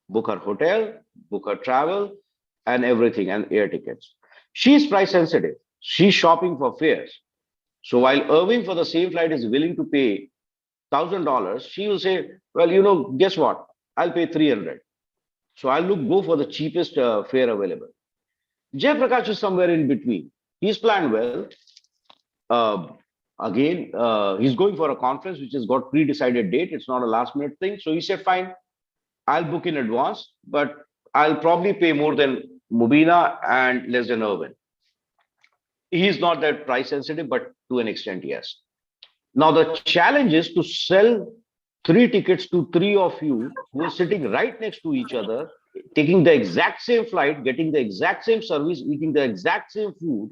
book her hotel, book her travel, and everything, and air tickets. She's price sensitive. She's shopping for fares. So while Irving for the same flight is willing to pay $1,000, she will say, well, guess what? I'll pay 300. So I'll go for the cheapest fare available. Jay Prakash is somewhere in between. He's planned well. He's going for a conference which has got pre-decided date. It's not a last minute thing. So he said, fine, I'll book in advance, but I'll probably pay more than Mubina and less than Irwin. He's not that price sensitive, but to an extent, yes. Now, the challenge is to sell 3 tickets to 3 of you who are sitting right next to each other, taking the exact same flight, getting the exact same service, eating the exact same food,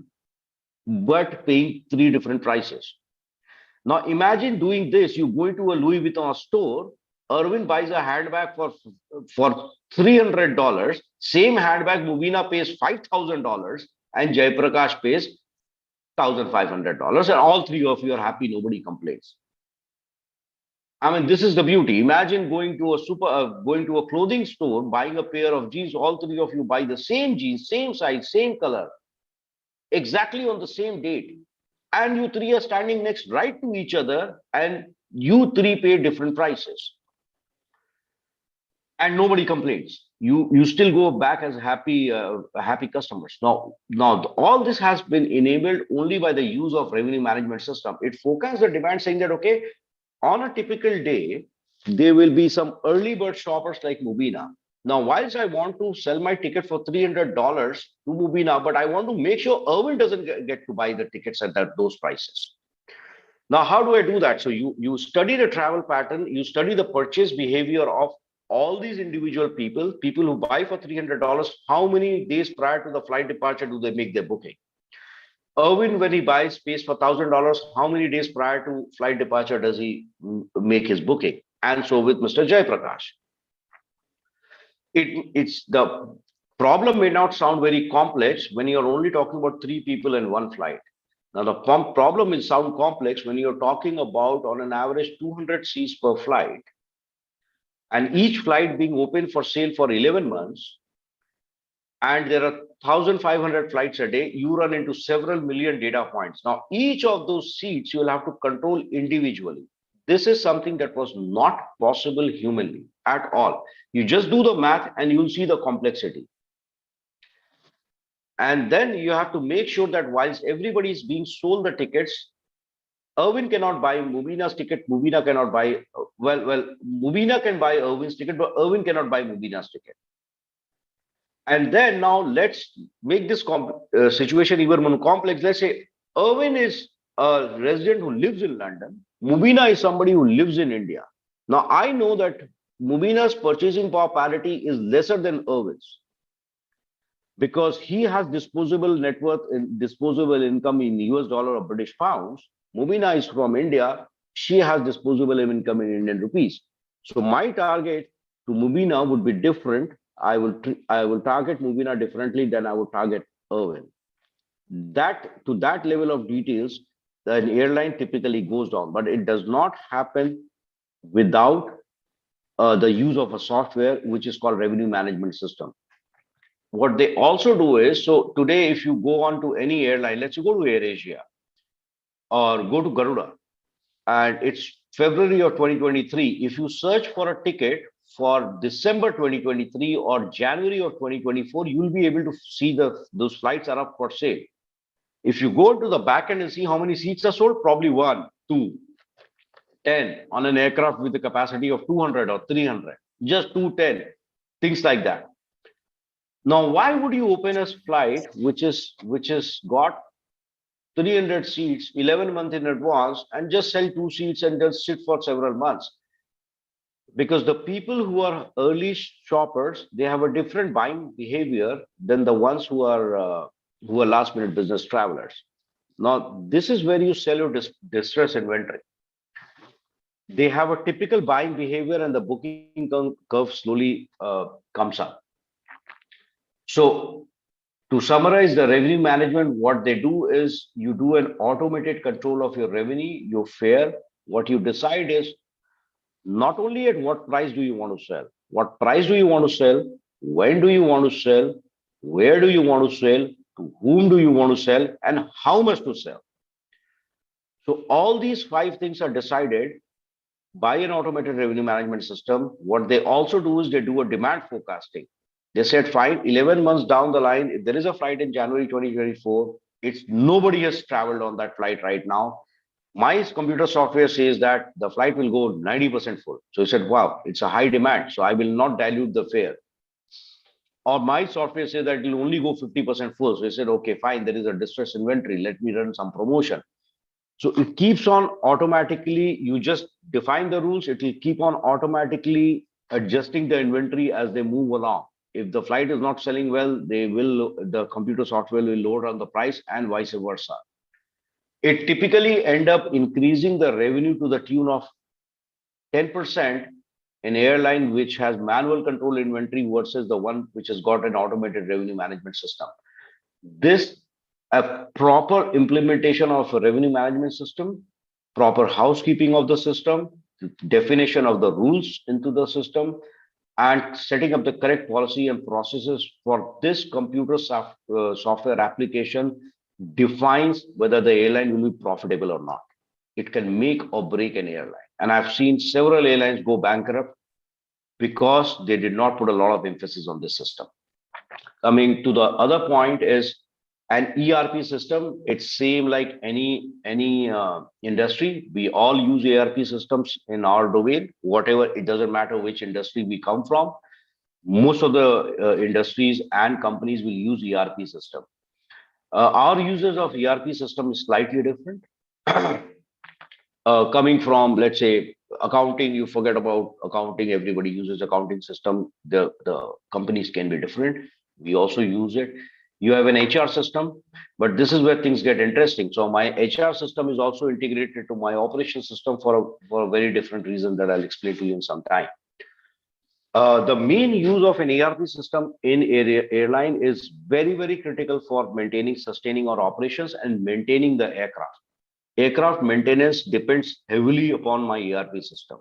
but paying 3 different prices. Now, imagine doing this. You go into a Louis Vuitton store, Irwin buys a handbag for $300. Same handbag, Mubina pays $5,000 and Jayprakash pays $1,500. And all 3 of you are happy, nobody complains. I mean, this is the beauty. Imagine going to a clothing store, buying a pair of jeans. All 3 of you buy the same jeans, same size, same color, exactly on the same date. And you 3 are standing right to each other, and you 3 pay different prices. And nobody complains. You still go back as happy customers. Now, all this has been enabled only by the use of revenue management system. It forecasts the demand, saying that, okay, on a typical day, there will be some early bird shoppers like Mubina. Now, whilst I want to sell my ticket for $300 to Mubina, but I want to make sure Irwin doesn't get to buy the tickets at those prices. Now, how do I do that? So you study the travel pattern, you study the purchase behavior of all these individual people who buy for $300, how many days prior to the flight departure do they make their booking? Irwin, when he pays for $1,000, how many days prior to flight departure does he make his booking? And so with Mr. Jay Prakash. It's the problem may not sound very complex when you're only talking about 3 people in one flight. Now, the problem will sound complex when you're talking about, on an average, 200 seats per flight, and each flight being open for sale for 11 months, and there are 1,500 flights a day, you run into several million data points. Now, each of those seats you'll have to control individually. This is something that was not possible humanly at all. You just do the math and you'll see the complexity. And then you have to make sure that whilst everybody is being sold the tickets, Irwin cannot buy Mubina's ticket, Mubina cannot buy, Mubina can buy Irwin's ticket, but Irwin cannot buy Mubina's ticket. And then now let's make this situation even more complex. Let's say Irwin is a resident who lives in London. Mubina is somebody who lives in India. Now, I know that Mubina's purchasing power parity is lesser than Irwin's. because he has disposable net worth and disposable income in US dollar or British pounds. Mubina is from India. She has disposable income in Indian rupees. So my target to Mubina would be different. I will target Mubina differently than I would target Irwin. That to that level of details, an airline typically goes down, but it does not happen without the use of a software which is called revenue management system. What they also do is, so today, if you go on to any airline, let's go to AirAsia or go to Garuda, and it's February of 2023. If you search for a ticket for December 2023 or January of 2024, you'll be able to see those flights are up for sale. If you go to the back end and see how many seats are sold, probably 1, 2, 10 on an aircraft with a capacity of 200 or 300, just 210, things like that. Now, why would you open a flight which is got 300 seats 11 months in advance and just sell 2 seats and just sit for several months? Because the people who are early shoppers, they have a different buying behavior than the ones who are last minute business travelers. Now, this is where you sell your distress inventory. They have a typical buying behavior and the booking curve slowly comes up. So to summarize the revenue management, what they do is you do an automated control of your revenue, your fare. What you decide is not only at what price do you want to sell, what price do you want to sell, when do you want to sell, where do you want to sell, to whom do you want to sell, and how much to sell. So all these 5 things are decided by an automated revenue management system. What they also do is they do a demand forecasting. They said, fine, 11 months down the line, if there is a flight in January 2024, it's nobody has traveled on that flight right now. My computer software says that the flight will go 90% full. So he said, wow, it's a high demand, so I will not dilute the fare. Or my software says that it will only go 50% full. So he said, okay, fine, there is a distress inventory. Let me run some promotion. So it keeps on automatically, you just define the rules, it will keep on automatically adjusting the inventory as they move along. If the flight is not selling well, the computer software will lower down the price and vice versa. It typically end up increasing the revenue to the tune of 10% in airline which has manual control inventory versus the one which has got an automated revenue management system. This a proper implementation of a revenue management system, proper housekeeping of the system, definition of the rules into the system, and setting up the correct policy and processes for this computer software application defines whether the airline will be profitable or not. It can make or break an airline. And I've seen several airlines go bankrupt because they did not put a lot of emphasis on this system. Coming to the other point is an ERP system. It's same like any industry. We all use ERP systems in our domain, whatever, it doesn't matter which industry we come from. Most of the industries and companies will use ERP system. Our users of ERP system is slightly different. Coming from, let's say, accounting, you forget about accounting. Everybody uses accounting system. The companies can be different. We also use it. You have an HR system, but this is where things get interesting. So my HR system is also integrated to my operation system for a very different reason that I'll explain to you in some time. The main use of an ERP system in airline is very, very critical for maintaining, sustaining our operations and maintaining the aircraft. Aircraft maintenance depends heavily upon my ERP system.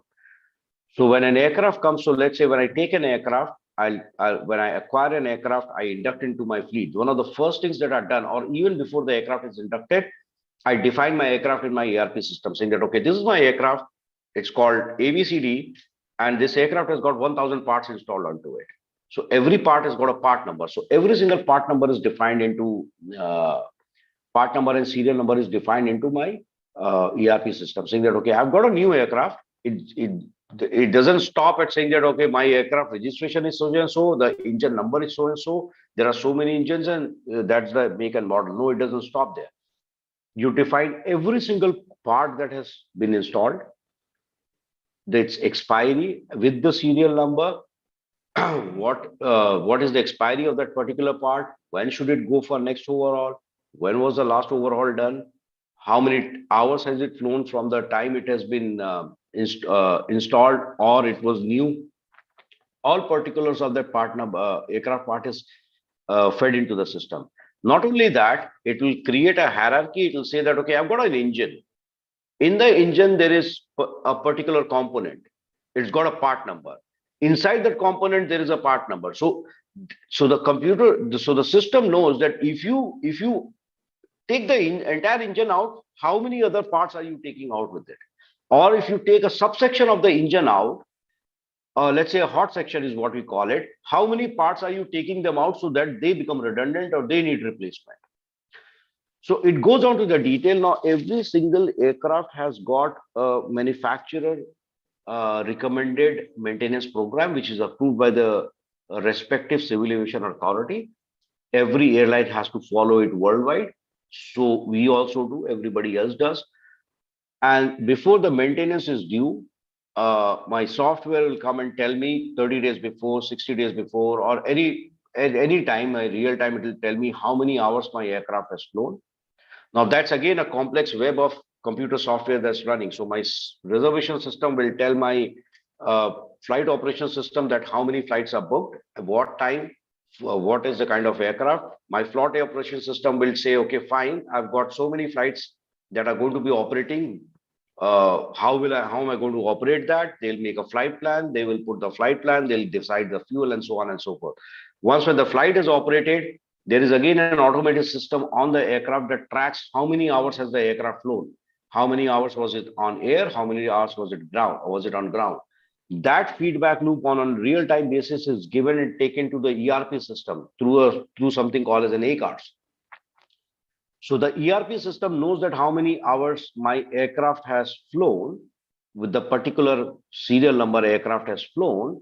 So when an aircraft comes, so let's say when I take an aircraft, when I acquire an aircraft, I induct into my fleet. One of the first things that are done, or even before the aircraft is inducted, I define my aircraft in my ERP system, saying that, okay, this is my aircraft. It's called ABCD, and this aircraft has got 1,000 parts installed onto it. So every part has got a part number. So every single part number is defined into part number and serial number is defined into my ERP system, saying that, okay, I've got a new aircraft. It doesn't stop at saying that, okay, my aircraft registration is so and so, the engine number is so and so, there are so many engines and that's the make and model. No, it doesn't stop there. You define every single part that has been installed, its expiry with the serial number, what is the expiry of that particular part? When should it go for next overhaul? When was the last overhaul done? How many hours has it flown from the time it has been installed or it was new? All particulars of that part number, aircraft part is fed into the system. Not only that, it will create a hierarchy. It will say that, okay, I've got an engine. In the engine, there is a particular component. It's got a part number. Inside that component, there is a part number. So the system knows that if you take the entire engine out, how many other parts are you taking out with it? Or if you take a subsection of the engine out, let's say a hot section is what we call it, how many parts are you taking them out so that they become redundant or they need replacement? So it goes on to the detail. Now, every single aircraft has got a manufacturer recommended maintenance program, which is approved by the respective civil aviation authority. Every airline has to follow it worldwide. So we also do, everybody else does. And before the maintenance is due, my software will come and tell me 30 days before, 60 days before, or at any time, my real time, it will tell me how many hours my aircraft has flown. Now that's again a complex web of computer software that's running. So my reservation system will tell my flight operation system that how many flights are booked, at what time, what is the kind of aircraft. My flight operation system will say, okay, fine, I've got so many flights that are going to be operating. How am I going to operate that? They'll make a flight plan, they will put the flight plan, they'll decide the fuel and so on and so forth. Once when the flight is operated, there is again an automated system on the aircraft that tracks how many hours has the aircraft flown, how many hours was it on air, how many hours was it on ground. That feedback loop on a real-time basis is given and taken to the ERP system through something called as an ACARS. So the ERP system knows that how many hours my aircraft has flown with the particular serial number aircraft has flown,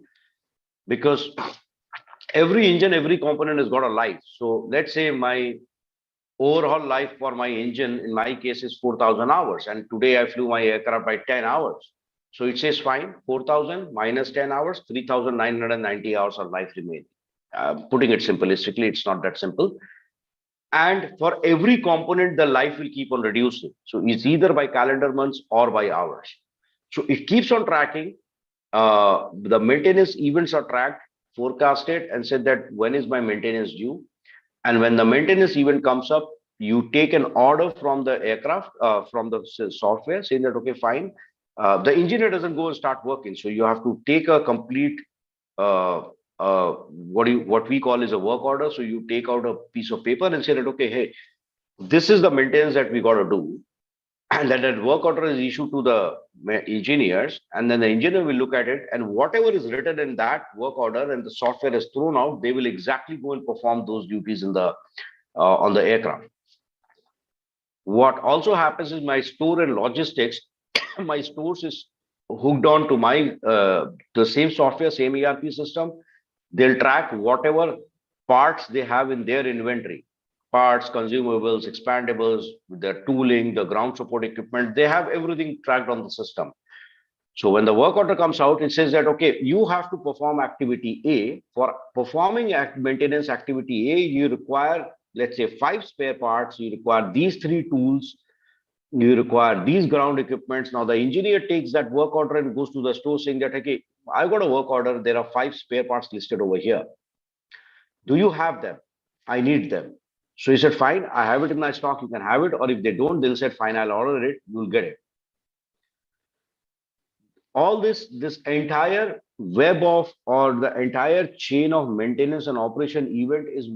because every engine, every component has got a life. So let's say my overall life for my engine, in my case, is 4,000 hours. And today I flew my aircraft by 10 hours. So it says fine, 4,000 minus 10 hours, 3,990 hours of life remaining. Putting it simplistically, it's not that simple. And for every component, the life will keep on reducing. So it's either by calendar months or by hours. So it keeps on tracking. The maintenance events are tracked, forecasted, and said that when is my maintenance due. And when the maintenance event comes up, you take an order from the aircraft, from the software, saying that, okay, fine. The engineer doesn't go and start working. So you have to take a complete what we call is a work order. So you take out a piece of paper and say that, okay, hey, this is the maintenance that we got to do. And then that work order is issued to the engineers, and then the engineer will look at it, and whatever is written in that work order and the software is thrown out, they will exactly go and perform those duties in the on the aircraft. What also happens is my store and logistics, my stores is hooked on to my the same software, same ERP system. They'll track whatever parts they have in their inventory, parts, consumables, expandables, the tooling, the ground support equipment, they have everything tracked on the system. So when the work order comes out, it says that, okay, you have to perform activity A. For performing maintenance activity A, you require, let's say, 5 spare parts, you require these 3 tools, you require these ground equipments. Now the engineer takes that work order and goes to the store saying that, okay, I got a work order, there are 5 spare parts listed over here. Do you have them? I need them. So he said, fine, I have it in my stock, you can have it. Or if they don't, they'll say, fine, I'll order it, you'll get it. All this entire web of, or the entire chain of maintenance and operation event is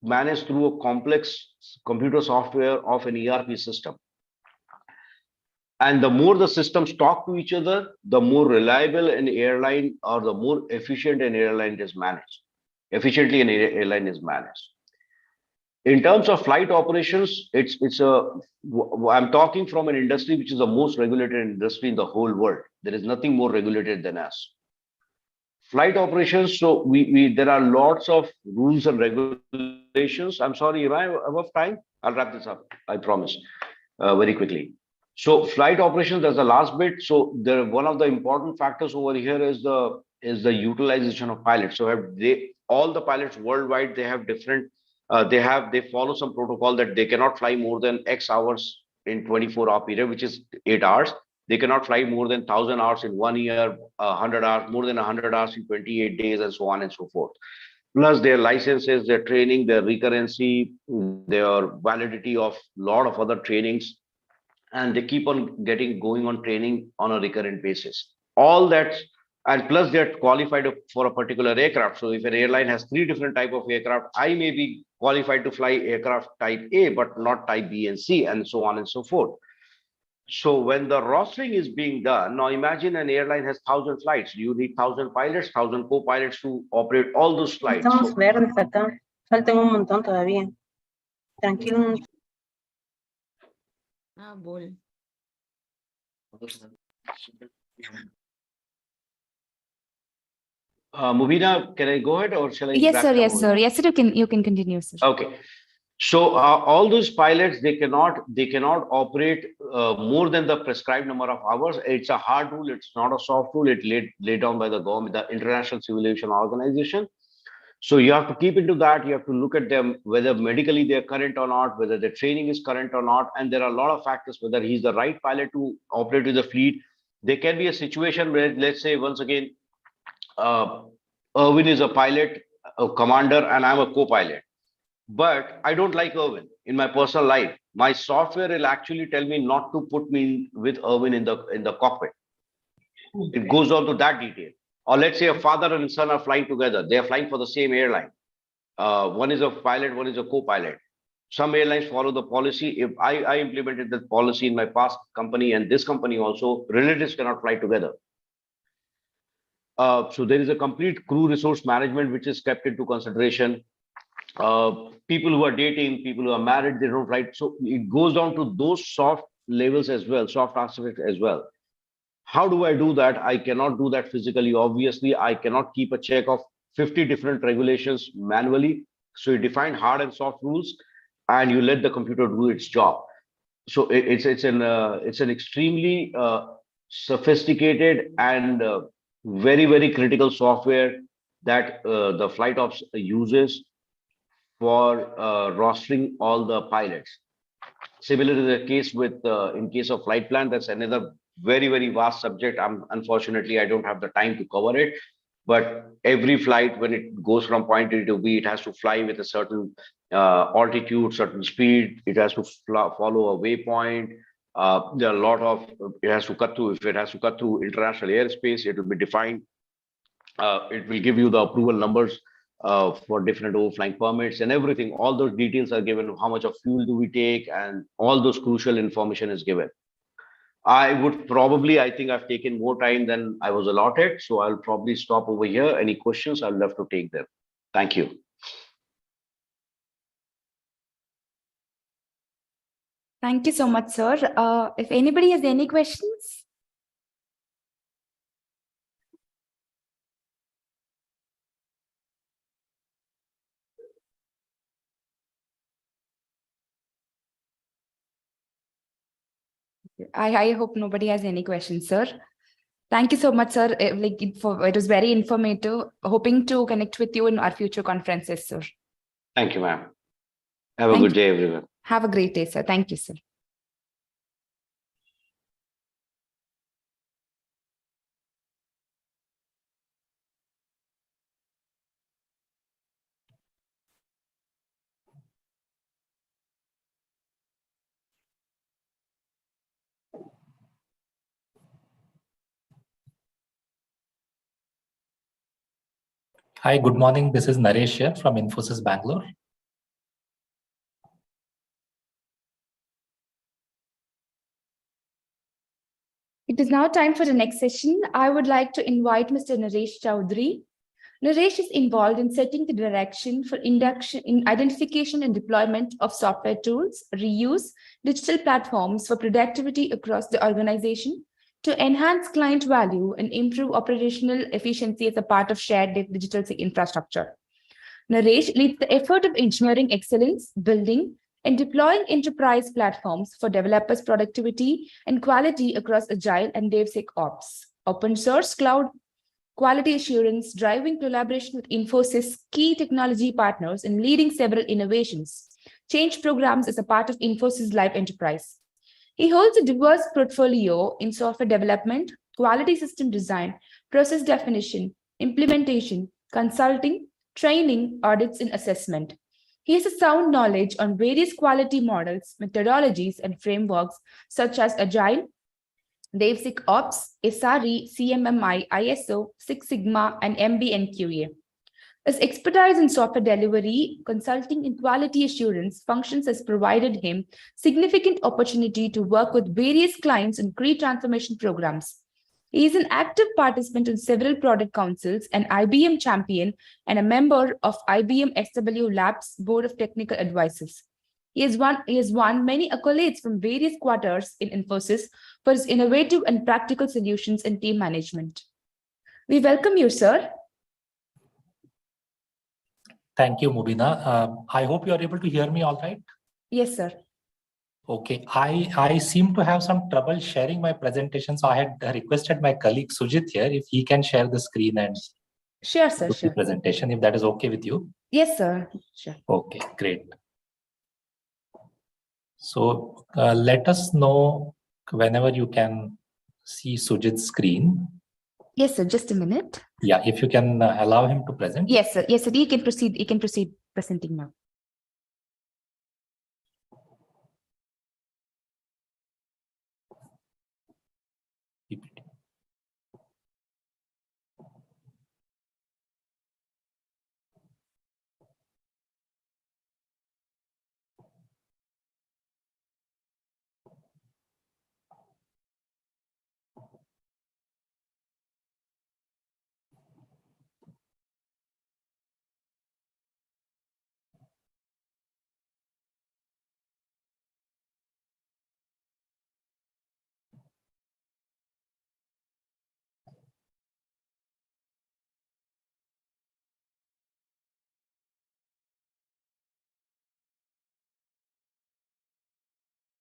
managed through a complex computer software of an ERP system. And the more the systems talk to each other, the more reliable an airline, or the more efficient an airline is managed. Efficiently an airline is managed. In terms of flight operations, I'm talking from an industry which is the most regulated industry in the whole world. There is nothing more regulated than us. Flight operations, so there are lots of rules and regulations. I'm sorry, am I above time? I'll wrap this up, I promise, very quickly. So flight operations, that's the last bit. So one of the important factors over here is the is the utilization of pilots. So all the pilots worldwide, they have different, they follow some protocol that they cannot fly more than X hours in 24-hour period, which is 8 hours. They cannot fly more than 1,000 hours in 1 year, 100 hours, more than 100 hours in 28 days, and so on and so forth. Plus their licenses, their training, their recurrency, their validity of lot of other trainings, and they keep on going on training on a recurrent basis. All that, and plus they're qualified for a particular aircraft. So if an airline has 3 different type of aircraft, I may be qualified to fly aircraft type A, but not type B and C, and so on and so forth. So when the rostering is being done, now imagine an airline has 1,000 flights. You need 1,000 pilots, 1,000 co-pilots to operate all those flights. Estamos verdes acá. Faltan un montón todavía. Tranquilo. Ah, bol. Mubina, can I go ahead or shall I? Yes, sir. Yes, sir. Yes, sir. You can continue, sir. Okay. So all those pilots, they cannot operate more than the prescribed number of hours. It's a hard rule. It's not a soft rule. It's laid down by the government, the International Civil Aviation Organization. So you have to keep into that. You have to look at them, whether medically they're current or not, whether their training is current or not. And there are a lot of factors, whether he's the right pilot to operate with the fleet. There can be a situation where, let's say, once again, Irwin is a pilot, a commander, and I'm a co-pilot. But I don't like Irwin in my personal life. My software will actually tell me not to put me with Irwin in the cockpit. It goes on to that detail. Or let's say a father and son are flying together. They are flying for the same airline. One is a pilot, one is a co-pilot. Some airlines follow the policy. If I implemented that policy in my past company and this company also, relatives cannot fly together. So there is a complete crew resource management which is kept into consideration. People who are dating, people who are married, they don't fly. So it goes down to those soft levels as well, soft aspects as well. How do I do that? I cannot do that physically. Obviously, I cannot keep a check of 50 different regulations manually. So you define hard and soft rules, and you let the computer do its job. So it's an extremely sophisticated and very critical software that the flight ops uses for rostering all the pilots. Similarly, the case with in case of flight plan, that's another very vast subject. Unfortunately, I don't have the time to cover it. But every flight, when it goes from point A to B, it has to fly with a certain altitude, certain speed. It has to follow a waypoint. There are a lot of, it has to cut through, if it has to cut through international airspace, it will be defined. It will give you the approval numbers for different overflying permits and everything. All those details are given. How much of fuel do we take? And all those crucial information is given. I think I've taken more time than I was allotted. So I'll probably stop over here. Any questions? I'd love to take them. Thank you. Thank you so much, sir. If anybody has any questions. I hope nobody has any questions, sir. Thank you so much, sir. It was very informative. Hoping to connect with you in our future conferences, sir. Thank you, ma'am. Have a good day, everyone. Have a great day, sir. Thank you, sir. Hi, good morning. This is Naresh here from Infosys Bangalore. It is now time for the next session. I would like to invite Mr. Naresh Chowdhury. Naresh is involved in setting the direction for induction in identification and deployment of software tools, reuse, digital platforms for productivity across the organization to enhance client value and improve operational efficiency as a part of shared digital infrastructure. Naresh leads the effort of engineering excellence, building, and deploying enterprise platforms for developers' productivity and quality across Agile and DevSecOps, open source cloud, quality assurance, driving collaboration with Infosys key technology partners, and leading several innovations. Change programs is a part of Infosys Live Enterprise. He holds a diverse portfolio in software development, quality system design, process definition, implementation, consulting, training, audits, and assessment. He has a sound knowledge on various quality models, methodologies, and frameworks such as Agile, DevSecOps, SRE, CMMI, ISO, Six Sigma, and MB and QA. His expertise in software delivery, consulting, and quality assurance functions has provided him significant opportunity to work with various clients in career transformation programs. He is an active participant in several product councils, an IBM champion, and a member of IBM SW Labs Board of Technical Advisors. He has won many accolades from various quarters in Infosys for his innovative and practical solutions in team management. We welcome you, sir. Thank you, Mubina. I hope you are able to hear me all right. Yes, sir. Okay, I seem to have some trouble sharing my presentation, so I had requested my colleague Sujit here if he can share the screen and Sure, sir. do Sure. the presentation, if that is okay with you. Yes, sir. Sure. Okay, great. So let us know whenever you can see Sujit's screen. Yes, sir. Just a minute. Yeah, if you can allow him to present. Yes, sir. Yes, sir. You can proceed. You can proceed presenting now. PPT.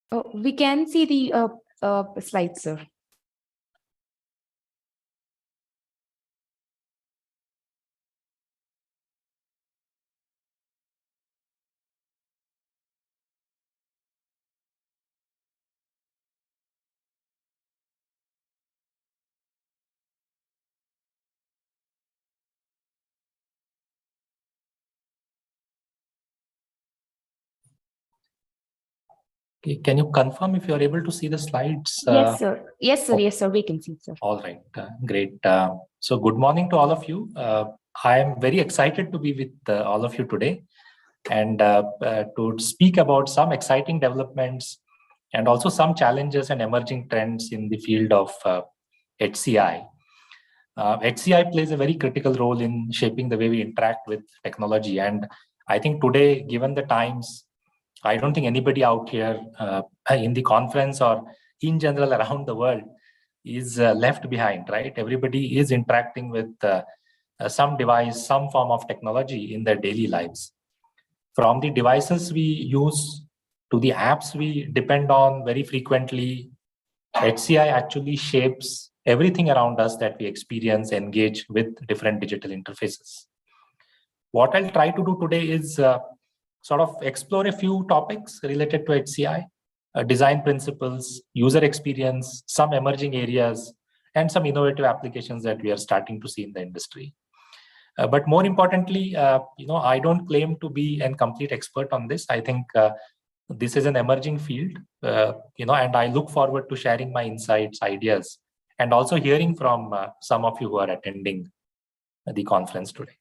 Oh, we can see the slides, sir. Okay, can you confirm if you are able to see the slides? Yes, sir. Yes, sir. Okay. Yes, sir. We can see, sir. All right, great. So good morning to all of you. I am very excited to be with all of you today and to speak about some exciting developments and also some challenges and emerging trends in the field of HCI. HCI plays a very critical role in shaping the way we interact with technology. And I think today, given the times, I don't think anybody out here in the conference or in general around the world is left behind, right? Everybody is interacting with some device, some form of technology in their daily lives. From the devices we use to the apps we depend on very frequently, HCI actually shapes everything around us that we experience, engage with different digital interfaces. What I'll try to do today is sort of explore a few topics related to HCI, design principles, user experience, some emerging areas, and some innovative applications that we are starting to see in the industry. But more importantly, I don't claim to be a complete expert on this. I think this is an emerging field, and I look forward to sharing my insights, ideas, and also hearing from some of you who are attending the conference today.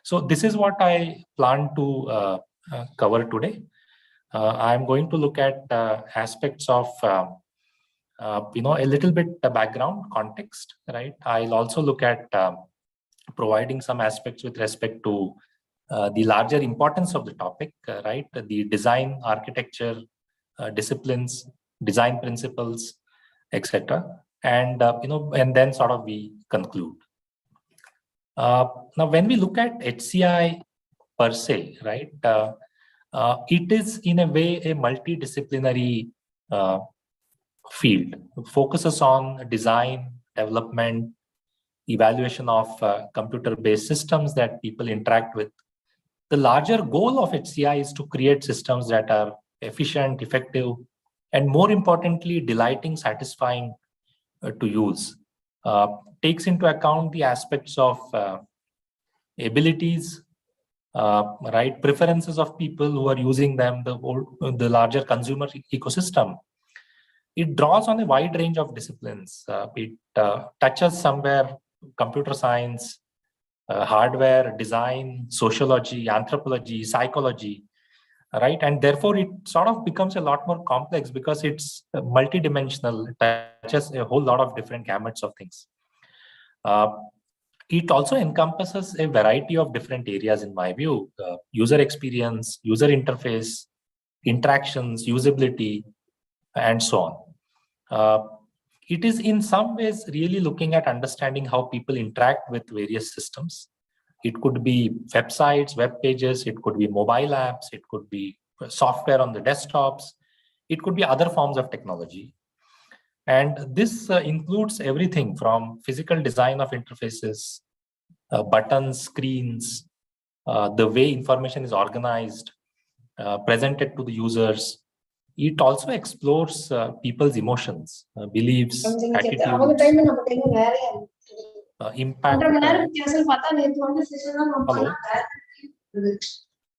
So this is what I plan to cover today. I'm going to look at aspects of, a little bit the background context, right? I'll also look at providing some aspects with respect to the larger importance of the topic, right? The design, architecture, disciplines, design principles, etc. And and then sort of we conclude. Now, when we look at HCI per se, right? It is in a way a multidisciplinary field. It focuses on design, development, evaluation of computer-based systems that people interact with. The larger goal of HCI is to create systems that are efficient, effective, and more importantly, delighting, satisfying to use. Takes into account the aspects of abilities, right, preferences of people who are using them, the larger consumer ecosystem. It draws on a wide range of disciplines. It touches somewhere computer science, hardware, design, sociology, anthropology, psychology, right? And therefore, it sort of becomes a lot more complex because it's multidimensional. It touches a whole lot of different gamuts of things. It also encompasses a variety of different areas, in my view: user experience, user interface, interactions, usability, and so on. It is in some ways really looking at understanding how people interact with various systems. It could be websites, web pages, it could be mobile apps, it could be software on the desktops, it could be other forms of technology. And this includes everything from physical design of interfaces, buttons, screens, the way information is organized, presented to the users. It also explores people's emotions, beliefs, attitudes, impact.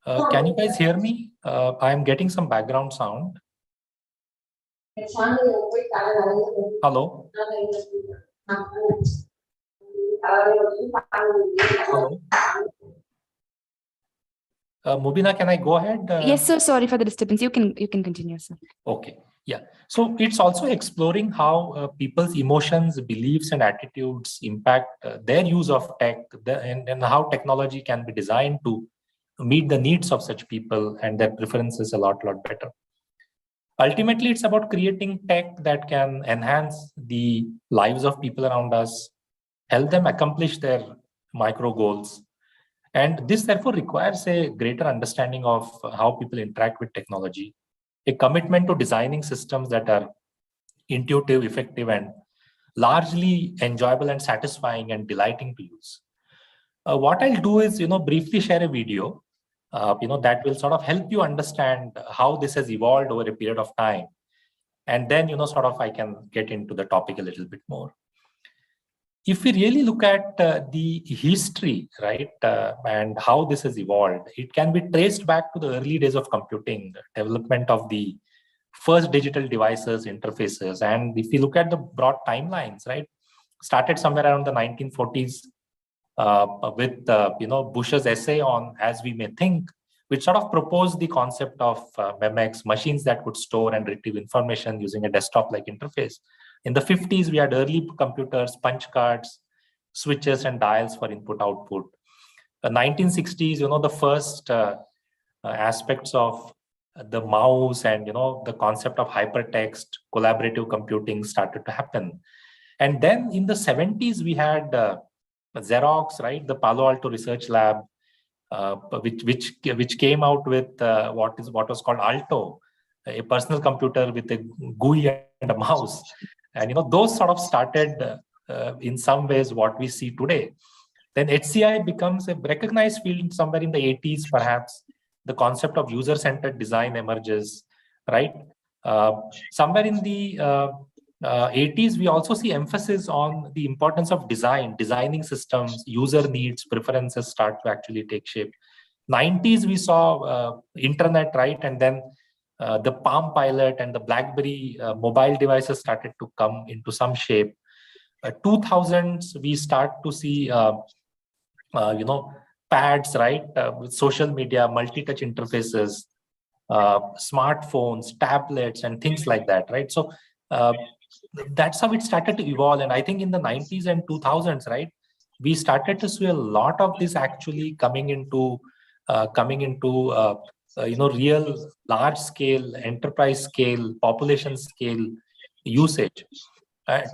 Hello. Can you guys hear me? I am getting some background sound. Hello. Hello. Mubina, can I go ahead? Yes, sir. Sorry for the disturbance. You can continue, sir. Okay. Yeah. So it's also exploring how people's emotions, beliefs, and attitudes impact their use of tech, and how technology can be designed to meet the needs of such people and their preferences a lot better. Ultimately, it's about creating tech that can enhance the lives of people around us, help them accomplish their micro goals. And this therefore requires a greater understanding of how people interact with technology, a commitment to designing systems that are intuitive, effective, and largely enjoyable and satisfying and delighting to use. What I'll do is, briefly share a video, that will sort of help you understand how this has evolved over a period of time. And then, I can get into the topic a little bit more. If we really look at the history, right, and how this has evolved, it can be traced back to the early days of computing, the development of the first digital devices, interfaces. And if you look at the broad timelines, right, started somewhere around the 1940s with, Bush's essay on As We May Think, which sort of proposed the concept of MEMX, machines that could store and retrieve information using a desktop-like interface. In the 50s, we had early computers, punch cards, switches, and dials for input-output. The 1960s, the first aspects of the mouse and, the concept of hypertext, collaborative computing started to happen. And then in the 70s, we had Xerox, right, the Palo Alto Research Lab, which came out with what was called Alto, a personal computer with a GUI and a mouse. And those sort of started in some ways what we see today. Then HCI becomes a recognized field somewhere in the 80s, perhaps. The concept of user-centered design emerges, right? Somewhere in the 80s, we also see emphasis on the importance of designing systems, user needs, preferences start to actually take shape. 90s, we saw internet, right? And then the Palm Pilot and the BlackBerry mobile devices started to come into some shape. 2000s, we start to see, pads, right? With social media, multi-touch interfaces, smartphones, tablets, and things like that, right? So that's how it started to evolve. And I think in the 90s and 2000s, right, we started to see a lot of this actually coming into real large scale, enterprise scale, population scale usage.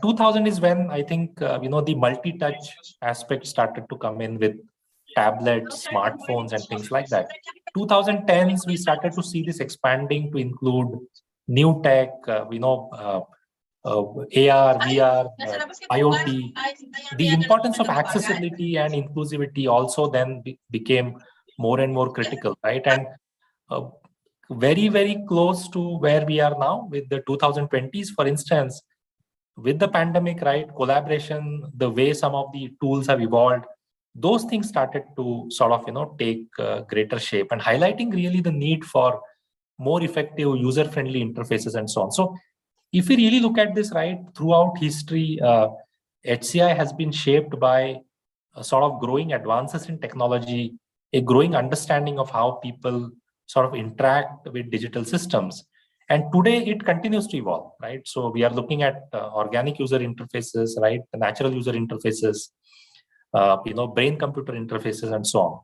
2000 is when I think, the multi-touch aspect started to come in with tablets, smartphones, and things like that. 2010s, we started to see this expanding to include new tech, AR, VR, IoT, the importance of accessibility and inclusivity also then became more and more critical, right? And very, very close to where we are now with the 2020s, for instance, with the pandemic, right? Collaboration, the way some of the tools have evolved, those things started to sort of, take greater shape and highlighting really the need for more effective user-friendly interfaces and so on. So if we really look at this, right, throughout history, HCI has been shaped by sort of growing advances in technology, a growing understanding of how people sort of interact with digital systems. And today it continues to evolve, right? So we are looking at organic user interfaces, right? The natural user interfaces, brain-computer interfaces and so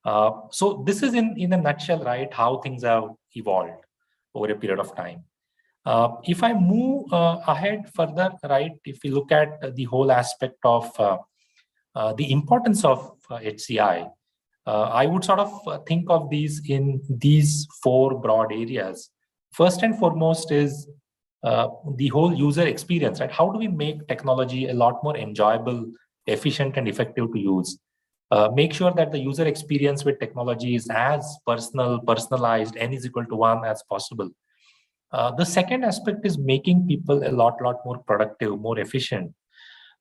on. So this is in a nutshell, right, how things have evolved over a period of time. If I move ahead further, right, if we look at the whole aspect of the importance of HCI, I would sort of think of these in these four broad areas. First and foremost is the whole user experience, right? How do we make technology a lot more enjoyable, efficient, and effective to use? Make sure that the user experience with technology is as personalized, n is equal to 1 as possible. The second aspect is making people a lot more productive, more efficient.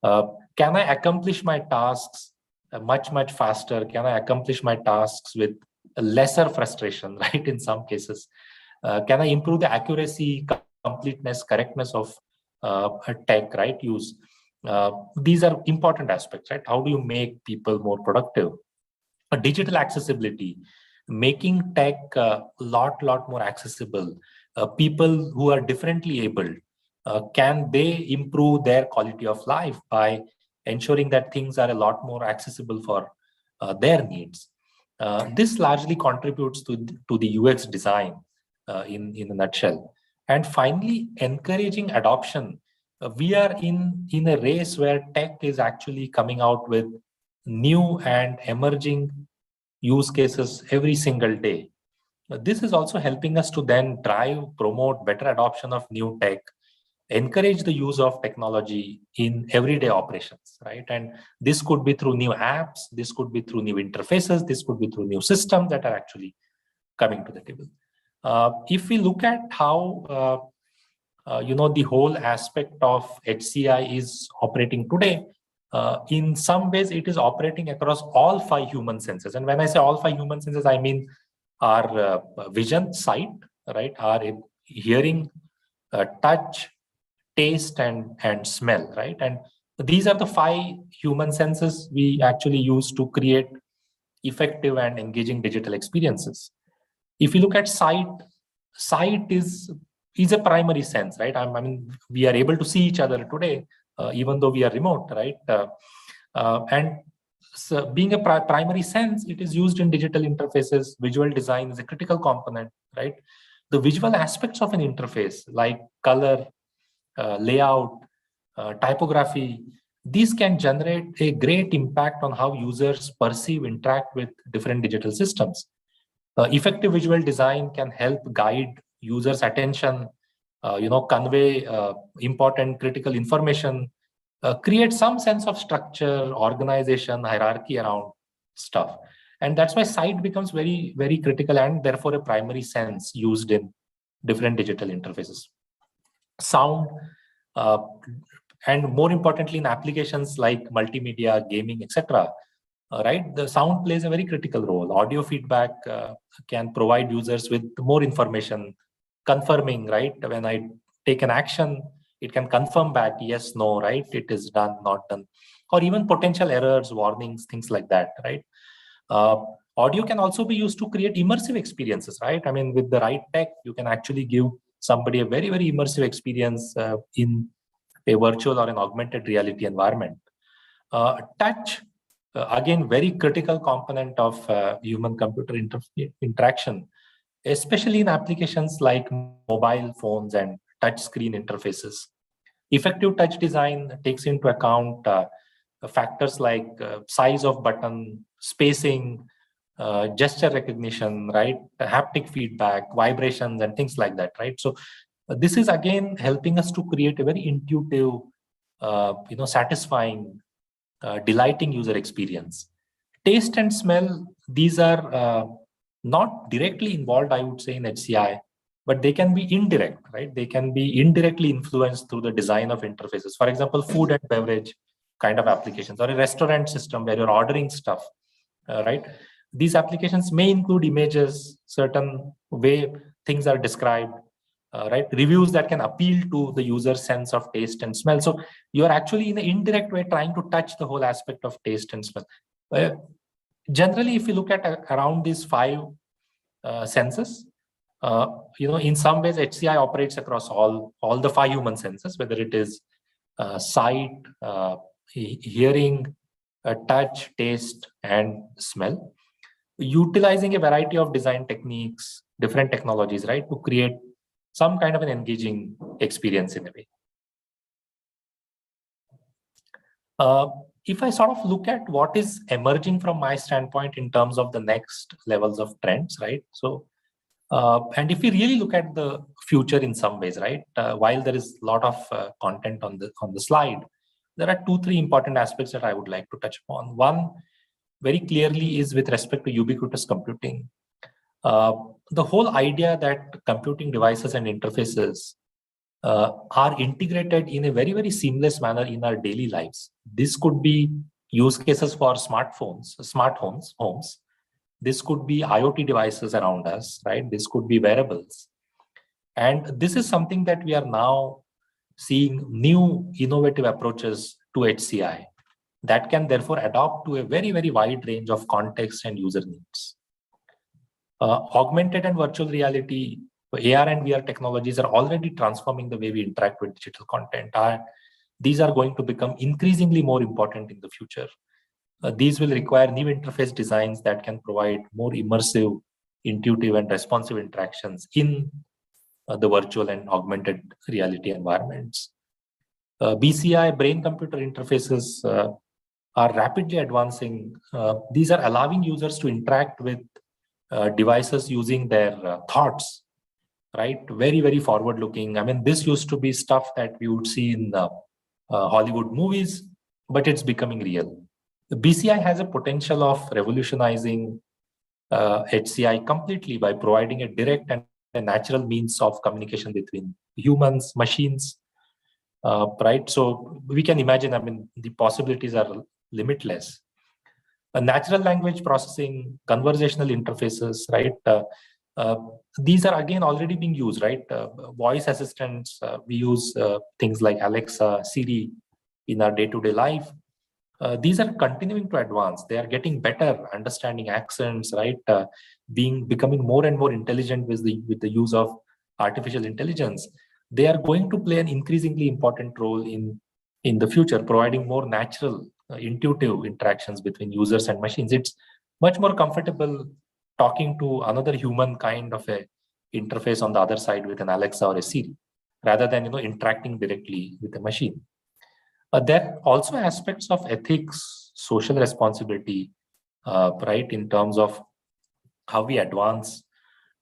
Can I accomplish my tasks much faster? Can I accomplish my tasks with lesser frustration, right? In some cases, can I improve the accuracy, completeness, correctness of tech, right? Use. These are important aspects, right? How do you make people more productive? Digital accessibility, making tech a lot more accessible. People who are differently abled, can they improve their quality of life by ensuring that things are a lot more accessible for their needs? This largely contributes to the UX design in a nutshell. And finally, encouraging adoption. We are in a race where tech is actually coming out with new and emerging use cases every single day. This is also helping us to then promote better adoption of new tech, encourage the use of technology in everyday operations, right? And this could be through new apps, this could be through new interfaces, this could be through new systems that are actually coming to the table. If we look at how the whole aspect of HCI is operating today, in some ways it is operating across all 5 human senses. And when I say all 5 human senses, I mean our vision, sight, right? Our hearing, touch, taste, and smell, right? And these are the 5 human senses we actually use to create effective and engaging digital experiences. If you look at sight is a primary sense, right? I mean, we are able to see each other today, even though we are remote, right? And so being a primary sense, it is used in digital interfaces. Visual design is a critical component, right? The visual aspects of an interface like color, layout, typography, these can generate a great impact on how users perceive, interact with different digital systems. Effective visual design can help guide users' attention, convey important critical information, create some sense of structure, organization, hierarchy around stuff. And that's why sight becomes very, very critical and therefore a primary sense used in different digital interfaces. Sound, and more importantly in applications like multimedia, gaming, etc., right? The sound plays a very critical role. Audio feedback can provide users with more information, confirming, right? When I take an action, it can confirm back, yes, no, right? It is done, not done, or even potential errors, warnings, things like that, right? Audio can also be used to create immersive experiences, right? I mean, with the right tech, you can actually give somebody a very, very immersive experience in a virtual or an augmented reality environment. Touch, again, very critical component of human-computer interaction, especially in applications like mobile phones and touch screen interfaces. Effective touch design takes into account factors like size of button, spacing, gesture recognition, right? Haptic feedback, vibrations, and things like that, right? So This is again helping us to create a very intuitive, satisfying, delighting user experience. Taste and smell, these are not directly involved, I would say, in HCI, but they can be indirect, right? They can be indirectly influenced through the design of interfaces. For example, food and beverage kind of applications, or a restaurant system where you're ordering stuff, right? These applications may include images, certain way things are described, right? Reviews that can appeal to the user's sense of taste and smell. So you're actually in an indirect way trying to touch the whole aspect of taste and smell. Generally, if you look at around these 5 senses, in some ways HCI operates across all the 5 human senses, whether it is sight, hearing, touch, taste, and smell, utilizing a variety of design techniques, different technologies, right, to create some kind of an engaging experience in a way. If I sort of look at what is emerging from my standpoint in terms of the next levels of trends, right? So, and if we really look at the future in some ways, right? While there is a lot of content on the slide, there are 2-3 important aspects that I would like to touch upon. One, very clearly, is with respect to ubiquitous computing. The whole idea that computing devices and interfaces are integrated in a very, very seamless manner in our daily lives. This could be use cases for smartphones, smart homes. This could be IoT devices around us, right? This could be wearables. And this is something that we are now seeing new innovative approaches to HCI that can therefore adapt to a very, very wide range of context and user needs. Augmented and virtual reality, AR and VR technologies are already transforming the way we interact with digital content. These are going to become increasingly more important in the future. These will require new interface designs that can provide more immersive, intuitive, and responsive interactions in the virtual and augmented reality environments. BCI, brain-computer interfaces, are rapidly advancing. These are allowing users to interact with devices using their thoughts, right? Very, very forward-looking. I mean, this used to be stuff that we would see in the Hollywood movies, but it's becoming real. The BCI has a potential of revolutionizing HCI completely by providing a direct and a natural means of communication between humans, machines, right? So we can imagine, I mean, the possibilities are limitless. Natural language processing, conversational interfaces, right? These are again already being used, right? Voice assistants, we use things like Alexa, Siri in our day-to-day life. These are continuing to advance. They are getting better, understanding accents, right? Becoming more and more intelligent with the use of artificial intelligence. They are going to play an increasingly important role in the future, providing more natural, intuitive interactions between users and machines. It's much more comfortable talking to another human kind of a interface on the other side with an Alexa or a Siri, rather than interacting directly with a machine. There are also aspects of ethics, social responsibility, right, in terms of how we advance,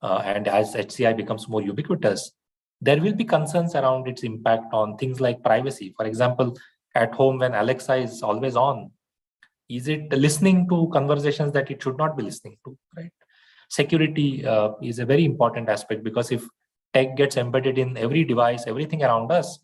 and as HCI becomes more ubiquitous, there will be concerns around its impact on things like privacy. For example, at home, when Alexa is always on, is it listening to conversations that it should not be listening to, right? Security is a very important aspect, because if tech gets embedded in every device, everything around us,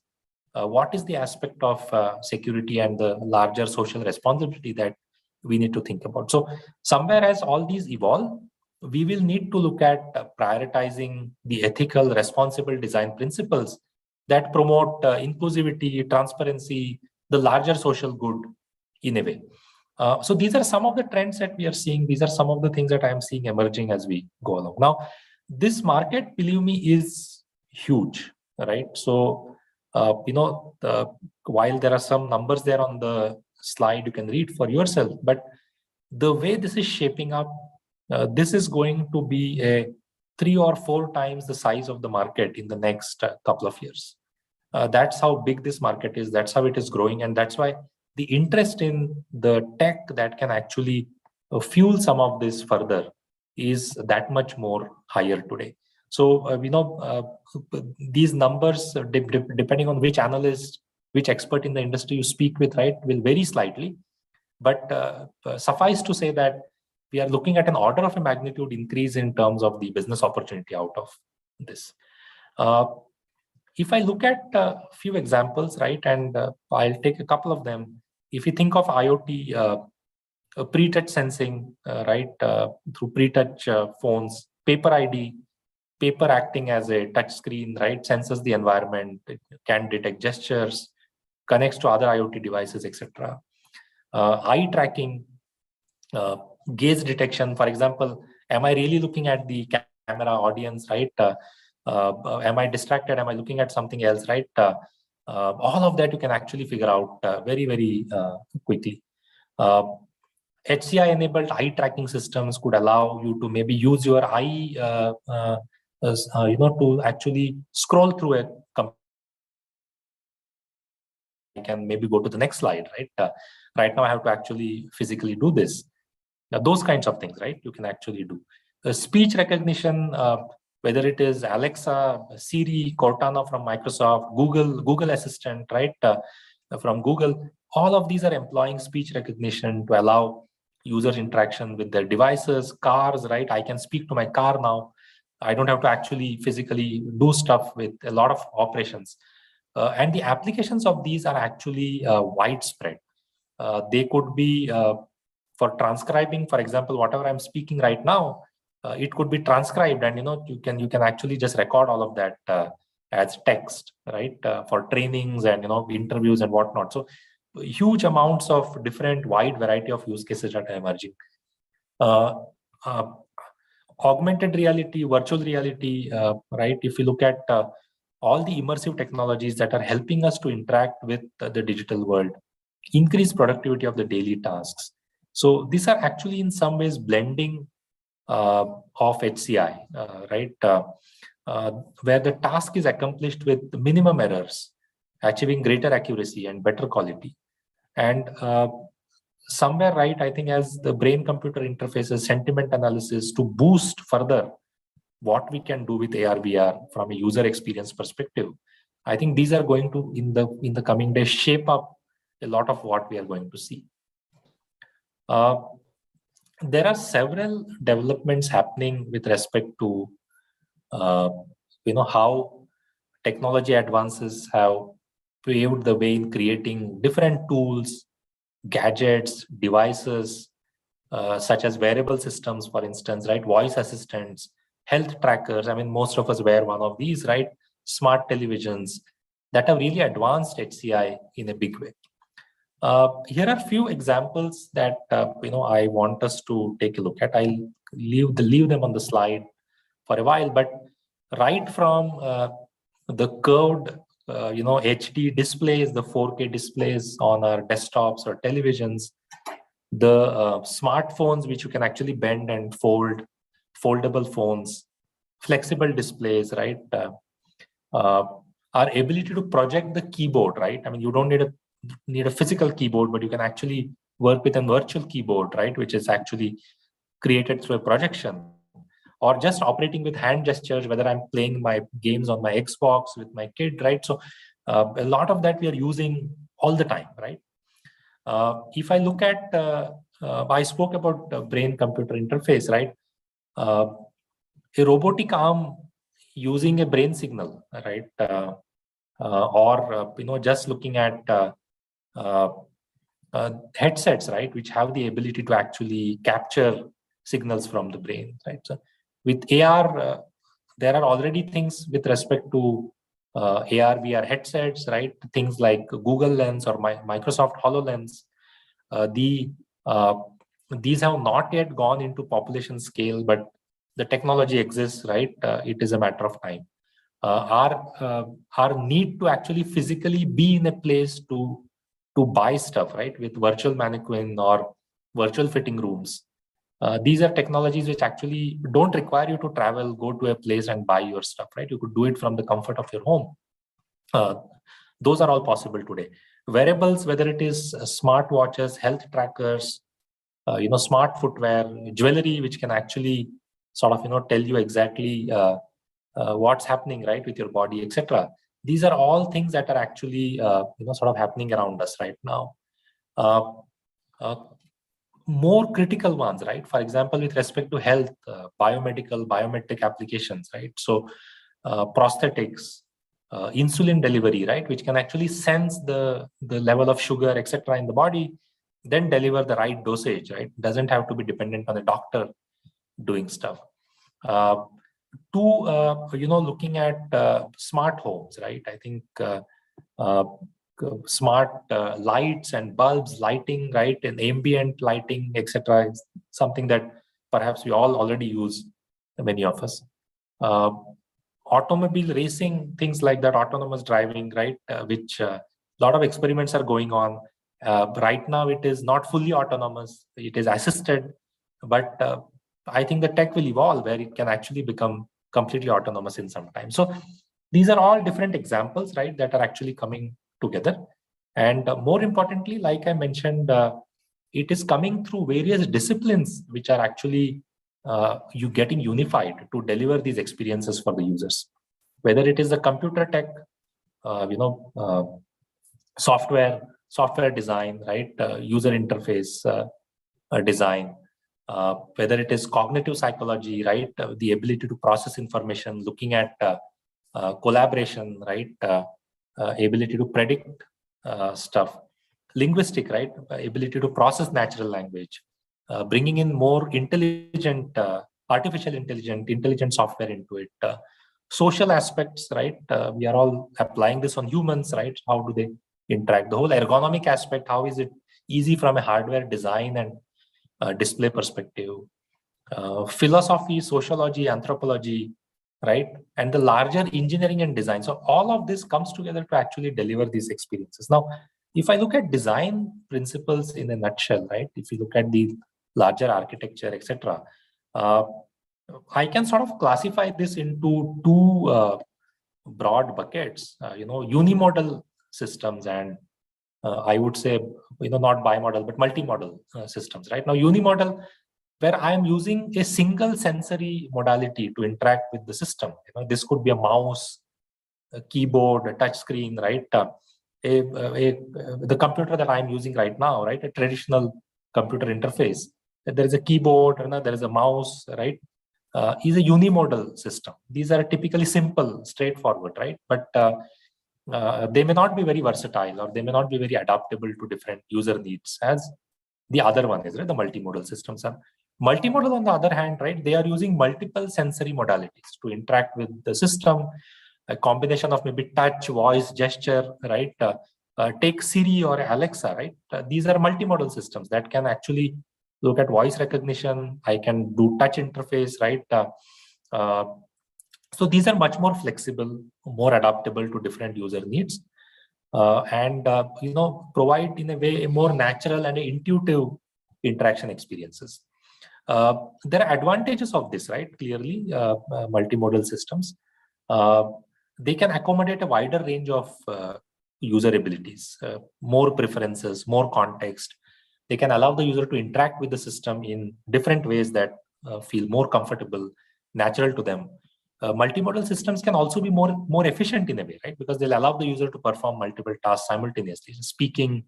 what is the aspect of security and the larger social responsibility that we need to think about? So somewhere as all these evolve, we will need to look at prioritizing the ethical, responsible design principles that promote inclusivity, transparency, the larger social good in a way. So these are some of the trends that we are seeing. These are some of the things that I am seeing emerging as we go along. Now, this market, believe me, is huge, right? So, while there are some numbers there on the slide, you can read for yourself, but the way this is shaping up, this is going to be a 3 or 4 times the size of the market in the next couple of years. That's how big this market is. That's how it is growing. And that's why the interest in the tech that can actually fuel some of this further is that much more higher today. So these numbers, depending on which analyst, which expert in the industry you speak with, right, will vary slightly. But suffice to say that we are looking at an order of a magnitude increase in terms of the business opportunity out of this. If I look at a few examples, right, and I'll take a couple of them. If you think of IoT, pre-touch sensing, right, through pre-touch phones, paper ID, paper acting as a touch screen, right, senses the environment, it can detect gestures, connects to other IoT devices, etc. Eye tracking, gaze detection, for example, am I really looking at the camera audience, right? Am I distracted? Am I looking at something else, right? All of that you can actually figure out very, very quickly. HCI-enabled eye tracking systems could allow you to maybe use your eye, to actually scroll through a company. I can maybe go to the next slide, right? Right now I have to actually physically do this. Now, those kinds of things, right? You can actually do. Speech recognition, whether it is Alexa, Siri, Cortana from Microsoft, Google Assistant, right? From Google, all of these are employing speech recognition to allow user interaction with their devices, cars, right? I can speak to my car now. I don't have to actually physically do stuff with a lot of operations. And the applications of these are actually widespread. They could be for transcribing, for example, whatever I'm speaking right now, it could be transcribed, and you can actually just record all of that as text, right? For trainings and interviews and whatnot. So huge amounts of different wide variety of use cases that are emerging. Augmented reality, virtual reality, right? If you look at all the immersive technologies that are helping us to interact with the digital world, increase productivity of the daily tasks. So these are actually in some ways blending of HCI, right? Where the task is accomplished with minimum errors, achieving greater accuracy and better quality. And somewhere, right, I think as the brain-computer interfaces, sentiment analysis to boost further what we can do with AR/VR from a user experience perspective, I think these are going to, in the coming days, shape up a lot of what we are going to see. There are several developments happening with respect to how technology advances have paved the way in creating different tools, gadgets, devices, such as wearable systems, for instance, right? Voice assistants, health trackers. I mean, most of us wear one of these, right? Smart televisions that have really advanced HCI in a big way. Here are a few examples that I want us to take a look at. I'll leave them on the slide for a while, but right from the curved HD displays, the 4K displays on our desktops or televisions, the smartphones which you can actually bend and fold, foldable phones, flexible displays, right? Our ability to project the keyboard, right? I mean, you don't need a physical keyboard, but you can actually work with a virtual keyboard, right? Which is actually created through a projection, or just operating with hand gestures, whether I'm playing my games on my Xbox with my kid, right? So a lot of that we are using all the time, right? If I look at, I spoke about brain-computer interface, right? A robotic arm using a brain signal, right? Or just looking at headsets, right, which have the ability to actually capture signals from the brain, right? So with AR, there are already things with respect to AR/VR headsets, right? Things like Google Lens or Microsoft HoloLens. These have not yet gone into population scale, but the technology exists, right? It is a matter of time. Our need to actually physically be in a place to buy stuff, right, with virtual mannequin or virtual fitting rooms. These are technologies which actually don't require you to travel, go to a place and buy your stuff, right? You could do it from the comfort of your home. Those are all possible today. Wearables, whether it is smart watches, health trackers, smart footwear, jewelry, which can actually sort of tell you exactly what's happening, right, with your body, etc. These are all things that are actually, sort of happening around us right now. More critical ones, right? For example, with respect to health, biomedical, biometric applications, right? So prosthetics, insulin delivery, right, which can actually sense the level of sugar, etc. in the body, then deliver the right dosage, right? Doesn't have to be dependent on the doctor doing stuff. Looking at smart homes, right? I think smart lights and bulbs, lighting, right, and ambient lighting, etc. is something that perhaps we all already use, many of us. Automobile racing, things like that, autonomous driving, right, which a lot of experiments are going on. Right now, it is not fully autonomous, it is assisted, but I think the tech will evolve where it can actually become completely autonomous in some time. So these are all different examples, right, that are actually coming together. And more importantly, like I mentioned, it is coming through various disciplines which are actually you getting unified to deliver these experiences for the users. Whether it is the computer tech, software design, right, user interface design, whether it is cognitive psychology, right, the ability to process information, looking at collaboration, right, ability to predict stuff, linguistic, right, ability to process natural language, bringing in more intelligent, artificial intelligent software into it, social aspects, right, we are all applying this on humans, right, how do they interact, the whole ergonomic aspect, how is it easy from a hardware design and display perspective, philosophy, sociology, anthropology, right, and the larger engineering and design. So all of this comes together to actually deliver these experiences. Now, if I look at design principles in a nutshell, right, if you look at the larger architecture, etc., I can sort of classify this into two broad buckets, unimodal systems and I would say, not bimodal, but multimodal systems, right? Now, unimodal, where I am using a single sensory modality to interact with the system. This could be a mouse, a keyboard, a touch screen, right? The computer that I'm using right now, right? A traditional computer interface. There is a keyboard, there is a mouse, right? Is a unimodal system. These are typically simple, straightforward, right? But they may not be very versatile or they may not be very adaptable to different user needs as the other one is, right? The multimodal systems are. Multimodal, on the other hand, right, they are using multiple sensory modalities to interact with the system, a combination of maybe touch, voice, gesture, right? Take Siri or Alexa, right? These are multimodal systems that can actually look at voice recognition. I can do touch interface, right? So these are much more flexible, more adaptable to different user needs, and provide in a way a more natural and intuitive interaction experiences. There are advantages of this, right? Clearly, multimodal systems, they can accommodate a wider range of user abilities, more preferences, more context. They can allow the user to interact with the system in different ways that feel more comfortable, natural to them. Multimodal systems can also be more efficient in a way, right? Because they'll allow the user to perform multiple tasks simultaneously, speaking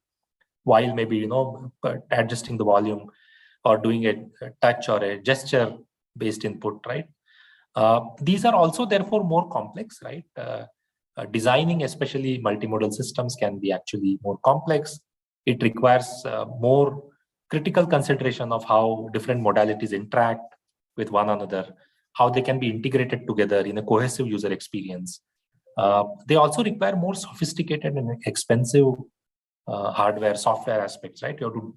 while maybe adjusting the volume or doing a touch or a gesture based input, right? These are also therefore more complex, right? Designing especially multimodal systems can be actually more complex. It requires more critical consideration of how different modalities interact with one another, how they can be integrated together in a cohesive user experience. They also require more sophisticated and expensive hardware, software aspects, right? You have to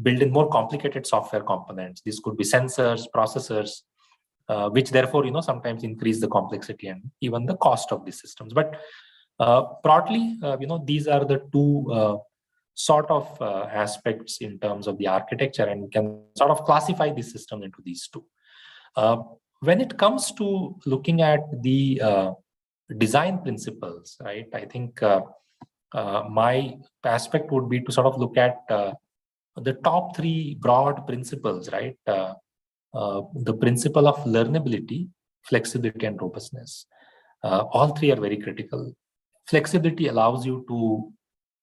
build in more complicated software components. These could be sensors, processors, which therefore, sometimes increase the complexity and even the cost of these systems. But broadly, these are the two sort of aspects in terms of the architecture, and we can sort of classify the system into these two. When it comes to looking at the design principles, right, I think my aspect would be to sort of look at the top three broad principles, right? The principle of learnability, flexibility, and robustness. All three are very critical. Flexibility allows you to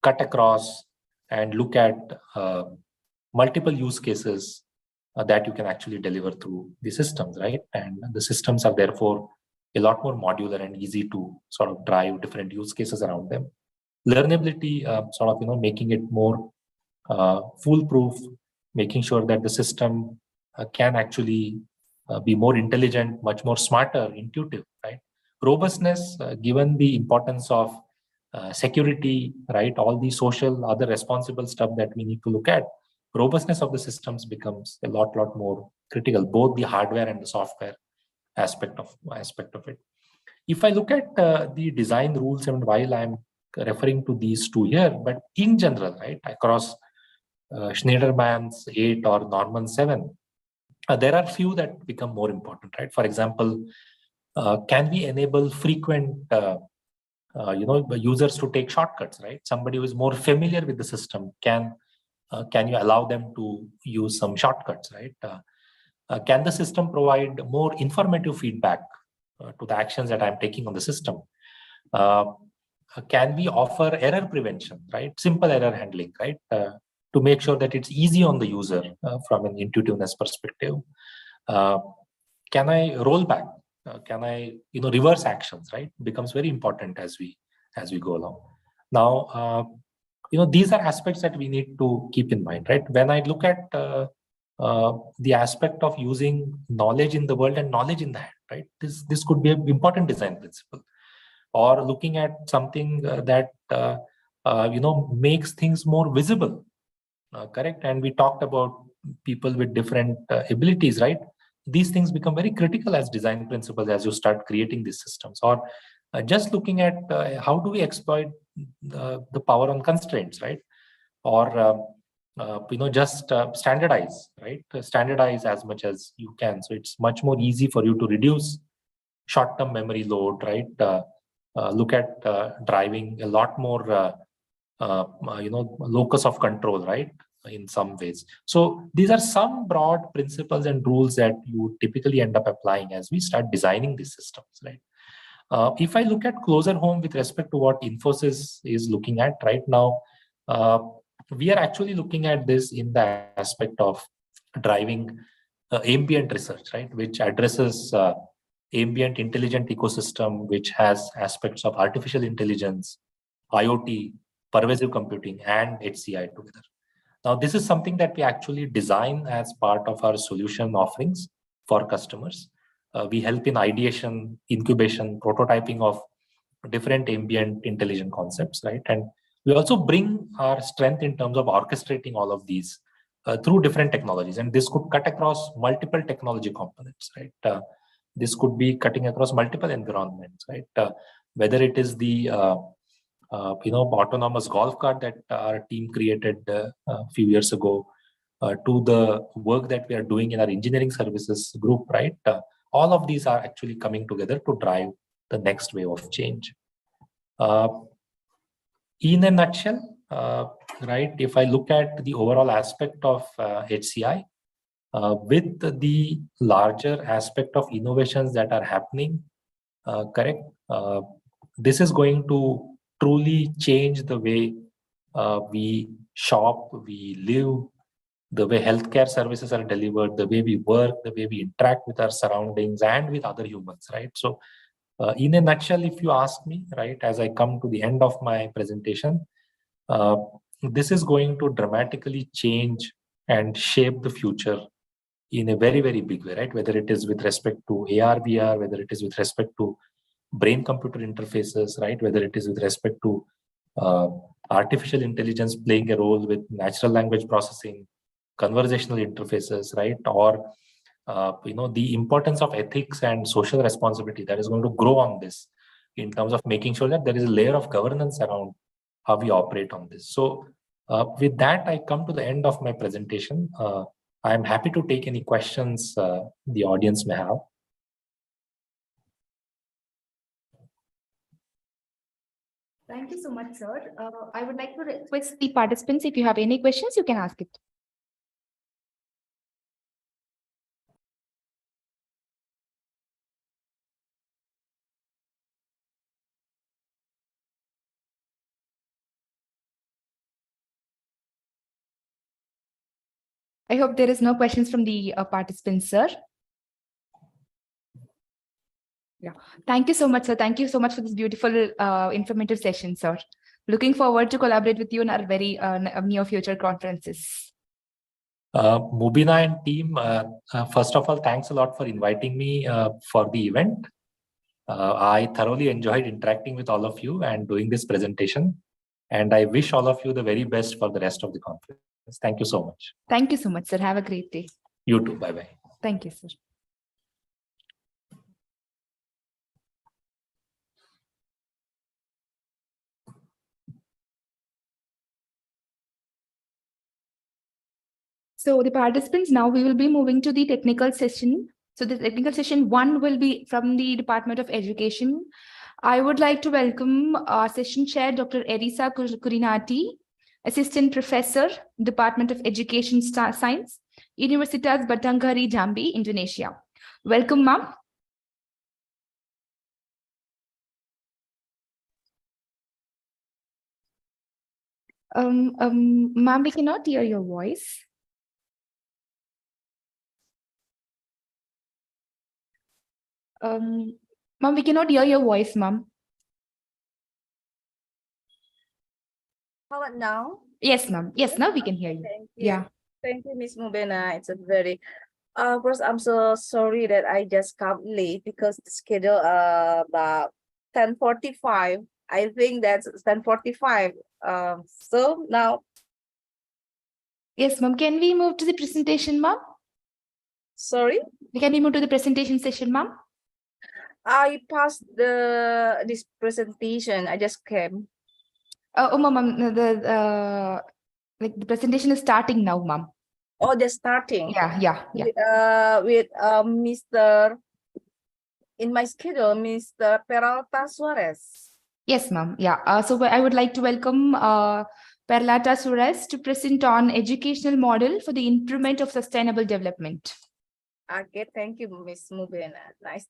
cut across and look at multiple use cases that you can actually deliver through the systems, right? And the systems are therefore a lot more modular and easy to sort of drive different use cases around them. Learnability, sort of, making it more foolproof, making sure that the system can actually be more intelligent, much more smarter, intuitive, right? Robustness, given the importance of security, right? All the social, other responsible stuff that we need to look at, robustness of the systems becomes a lot more critical, both the hardware and the software aspect of it. If I look at the design rules, and while I'm referring to these two here, but in general, right, across Schneiderman's 8 or Norman 7, there are few that become more important, right? For example, can we enable frequent users to take shortcuts, right? Somebody who is more familiar with the system, can you allow them to use some shortcuts, right? Can the system provide more informative feedback to the actions that I'm taking on the system? Can we offer error prevention, right? Simple error handling, right? To make sure that it's easy on the user from an intuitiveness perspective. Can I roll back? Can I, reverse actions, right? Becomes very important as we go along. Now, these are aspects that we need to keep in mind, right? When I look at the aspect of using knowledge in the world and knowledge in the hand, right? This could be an important design principle. Or looking at something that makes things more visible, correct? And we talked about people with different abilities, right? These things become very critical as design principles as you start creating these systems. Or just looking at how do we exploit the power on constraints, right? Or just standardize, right? Standardize as much as you can. So it's much more easy for you to reduce short-term memory load, right? Look at driving a lot more, locus of control, right? In some ways. So these are some broad principles and rules that you typically end up applying as we start designing these systems, right? If I look at closer home with respect to what Infosys is looking at right now, we are actually looking at this in the aspect of driving ambient research, right? Which addresses ambient intelligent ecosystem, which has aspects of artificial intelligence, IoT, pervasive computing, and HCI together. Now, this is something that we actually design as part of our solution offerings for customers. We help in ideation, incubation, prototyping of different ambient intelligent concepts, right? And we also bring our strength in terms of orchestrating all of these through different technologies. And this could cut across multiple technology components, right? This could be cutting across multiple environments, right? Whether it is the autonomous golf cart that our team created a few years ago, to the work that we are doing in our engineering services group, right? All of these are actually coming together to drive the next wave of change. In a nutshell, right, if I look at the overall aspect of HCI, with the larger aspect of innovations that are happening, correct, this is going to truly change the way we shop, we live, the way healthcare services are delivered, the way we work, the way we interact with our surroundings and with other humans, right? So in a nutshell, if you ask me, right, as I come to the end of my presentation, this is going to dramatically change and shape the future in a very, very big way, right? Whether it is with respect to AR, VR, whether it is with respect to brain-computer interfaces, right? Whether it is with respect to artificial intelligence playing a role with natural language processing, conversational interfaces, right? Or the importance of ethics and social responsibility that is going to grow on this in terms of making sure that there is a layer of governance around how we operate on this. So with that, I come to the end of my presentation. I'm happy to take any questions the audience may have. Thank you so much, sir. I would like to request the participants, if you have any questions, you can ask it. I hope there is no questions from the participants, sir. Yeah, thank you so much, sir. Thank you so much for this beautiful, informative session, sir. Looking forward to collaborate with you in our very near future conferences. Mubina and team, first of all, thanks a lot for inviting me for the event. I thoroughly enjoyed interacting with all of you and doing this presentation. And I wish all of you the very best for the rest of the conference. Thank you so much. Thank you so much, sir. Have a great day. You too. Bye-bye. Thank you, sir. So the participants, now we will be moving to the technical session. So the technical session 1 will be from the Department of Education. I would like to welcome our session chair, Dr. Erisa Kurinati, Assistant Professor, Department of Education Science, Universitas Batanghari, Jambi, Indonesia. Welcome, ma'am. Ma'am, we cannot hear your voice. Ma'am, we cannot hear your voice, ma'am. How about now? Yes, ma'am. Yes, now we can hear you. Thank you. Yeah. Thank you, Miss Mubena. It's a very first, I'm so sorry that I just come late because the schedule about 10:45. I think that's 10:45. So now. Yes, ma'am. Can we move to the presentation, ma'am? Sorry? Can we move to the presentation session, ma'am? I passed this presentation. I just came. Oh, ma'am, like the presentation is starting now, ma'am. Oh, they're starting. Yeah. With Mr. In my schedule, Mr. Peralta Suarez. Yes, ma'am. Yeah. So I would like to welcome Peralta Suarez to present on educational model for the improvement of sustainable development. Okay, thank you, Miss Mubena. Nice.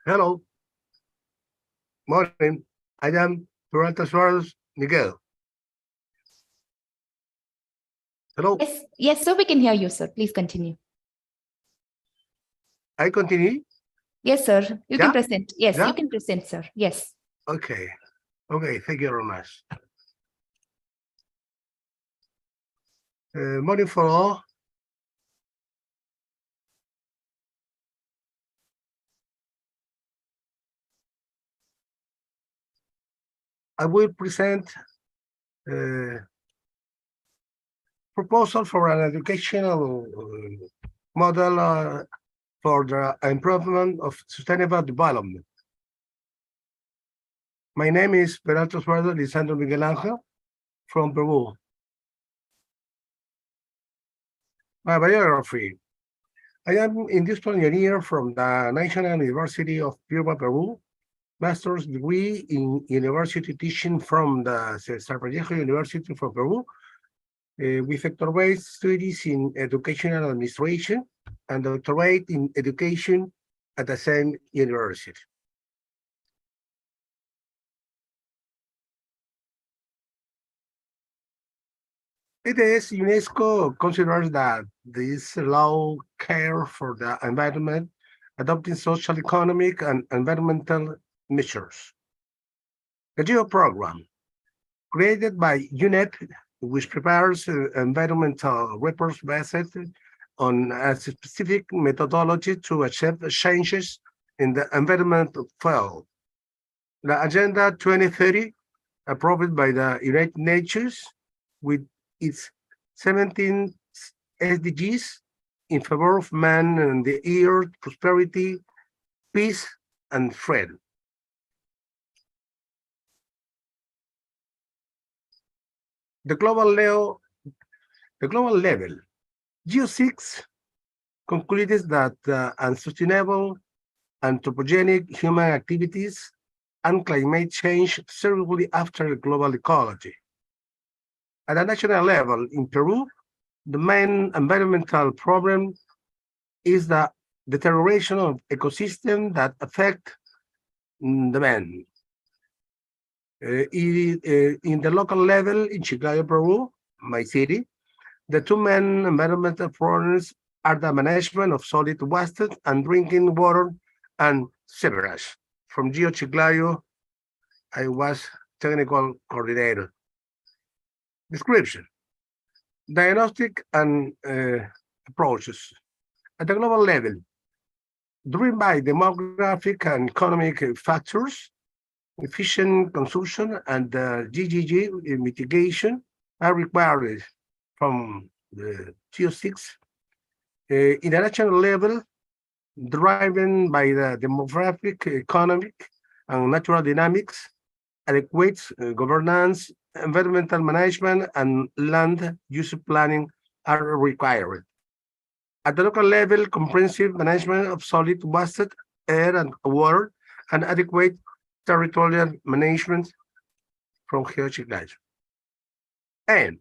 Hello. Morning. I am Peralta Suarez Miguel. Hello. Yes, so we can hear you, sir. Please continue. I continue. Yes, sir. You can present. Yes, Yeah? you can present, sir. Yes. Okay. Okay. Thank you very much. Morning for all. I will present proposal for an educational model for the improvement of sustainable development. My name is Peralta Suarez Lisandro Miguel Angel from Peru. My biography. I am industrial engineer from the National University of Piura, Peru. Master's degree in university teaching from the Cesar Vallejo University from Peru, with doctorate studies in educational administration and doctorate in education at the same university. It is UNESCO considers that this law care for the environment, adopting social, economic, and environmental measures. The GEO program, created by UNEP, which prepares environmental reports based on a specific methodology to achieve changes in the environmental field. The Agenda 2030, approved by the United Nations, with its 17 SDGs in favor of man and the earth, prosperity, peace, and freedom. The global level, GEO6 concluded that unsustainable anthropogenic human activities and climate change seriously after global ecology. At a national level in Peru, the main environmental problem is the deterioration of ecosystems that affect the man. In the local level in Chiclayo, Peru, my city, The two main environmental problems are the management of solid waste and drinking water and sewerage. From Gio Chiclayo, I was technical coordinator. Description. Diagnostic and approaches. At the global level, driven by demographic and economic factors, efficient consumption and GGG mitigation are required from the TO6. International level, driven by the demographic, economic, and natural dynamics, adequate governance, environmental management, and land use planning are required. At the local level, comprehensive management of solid waste, air, and water, and adequate territorial management from geological. And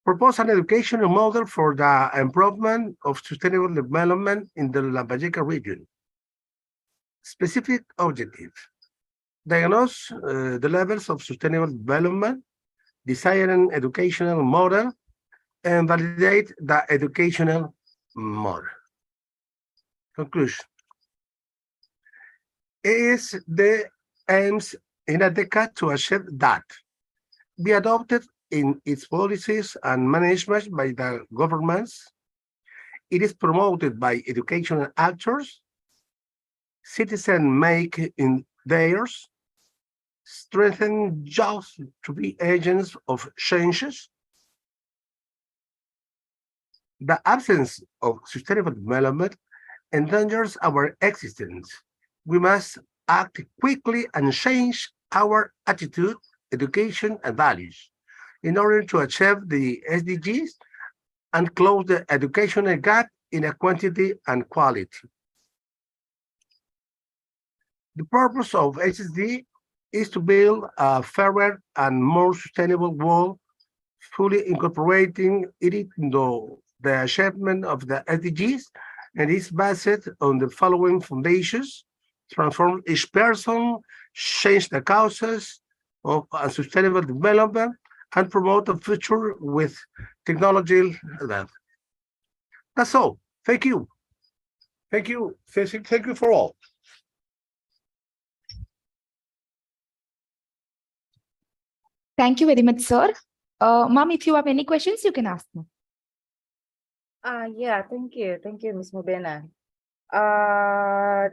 propose an educational model for the improvement of sustainable development in the Lambayeque region. Specific objectives. Diagnose the levels of sustainable development, design an educational model, and validate the educational model. Conclusion. The aims in a decade to achieve that be adopted in its policies and management by the governments. It is promoted by educational actors, citizens make in theirs, strengthen jobs to be agents of changes. The absence of sustainable development endangers our existence. We must act quickly and change our attitude, education, and values in order to achieve the SDGs and close the educational gap in a quantity and quality. The purpose of SSD is to build a fairer and more sustainable world, fully incorporating it into the achievement of the SDGs, and is based on the following foundations: transform each person, change the causes of sustainable development, and promote a future with technology. That's all. Thank you. Thank you. Thank you for all. Thank you very much, sir. Ma'am, if you have any questions, you can ask me. Yeah, thank you. Thank you, Ms. Mubena.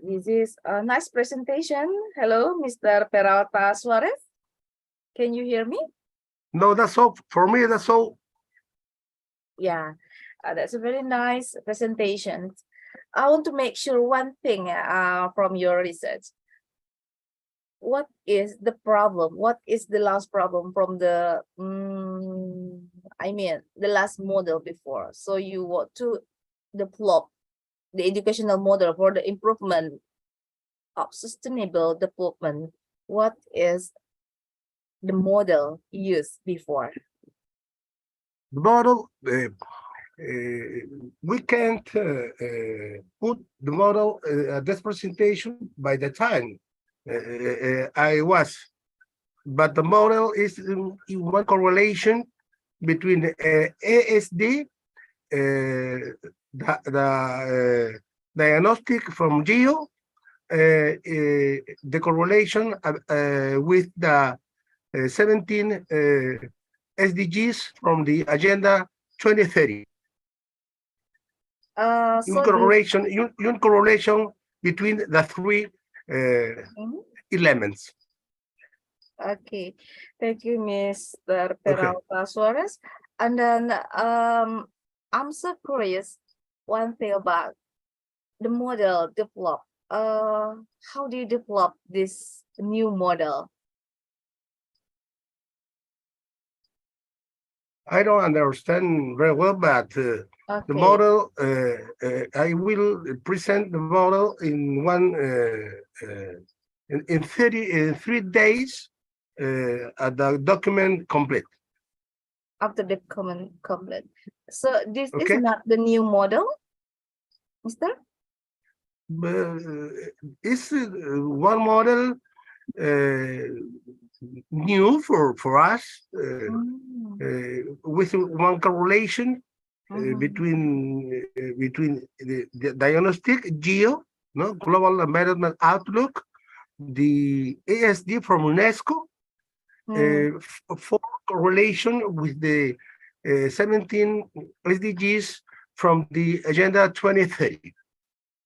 This is a nice presentation. Hello, Mr. Peralta Suarez. Can you hear me? No, that's all. For me, that's all. Yeah, that's a very nice presentation. I want to make sure one thing from your research. What is the problem? What is the last problem from the, the last model before? So you want to develop the educational model for the improvement of sustainable development. What is the model used before? The model, we can't put the model at this presentation by the time I was, but the model is in one correlation between the ASD, the diagnostic from Geo, the correlation with the 17 SDGs from the Agenda 2030. In correlation between the three elements. Okay, thank you, Mr. Peralta Suarez. And then I'm so curious one thing about the model developed. How do you develop this new model? I don't understand very well, but the model, I will present the model in in 3 days at the document complete. After the document complete. So this is not the new model, Mr.? It's one model new for us, with one correlation between the diagnostic global environment outlook, the ASD from UNESCO, for correlation with the 17 SDGs from the Agenda 2030.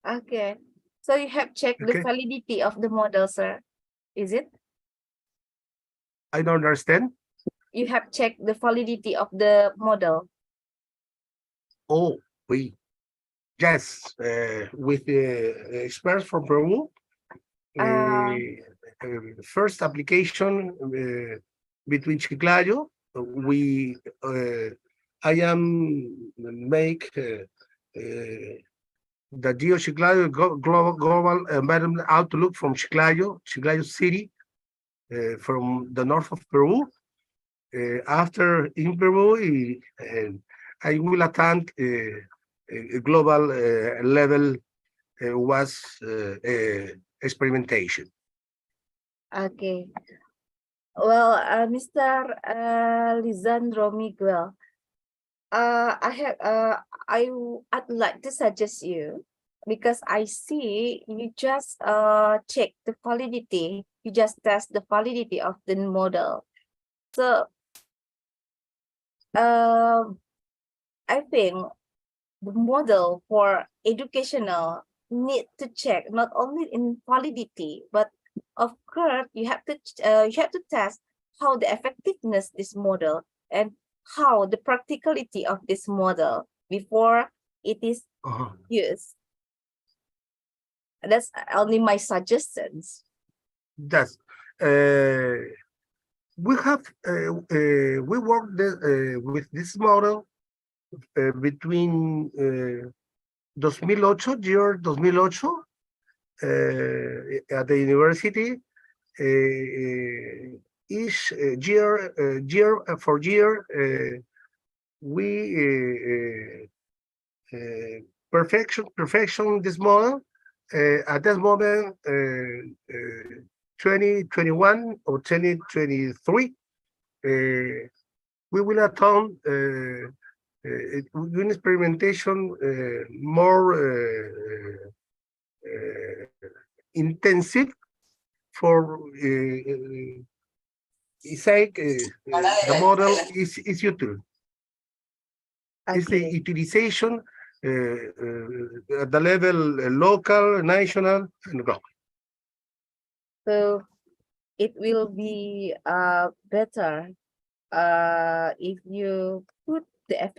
Okay. So you have checked the Okay. validity of the model, sir. Is it? I don't understand. You have checked the validity of the model. Oh, yes, with the experts from Peru, first application between Chiclayo, I am make the Geo Chiclayo global environment outlook from Chiclayo city, from the north of Peru. After in Peru, I will attend a global level was experimentation. Okay. Well, Mr. Lisandro Miguel, I'd like to suggest you, because I see you just check the validity, you just test the validity of the model. So I think the model for educational need to check not only in validity, but of course you have to test how the effectiveness this model and how the practicality of this model before it is used. That's only my suggestions. That's we have we worked with this model between 2008, year 2008, at the university. Each year for year, we perfection this model. At this moment, 2021 or 2023, we will attend an experimentation more intensive for the model is useful. It's the utilization at the level local, national, and global. So it will be better if you put the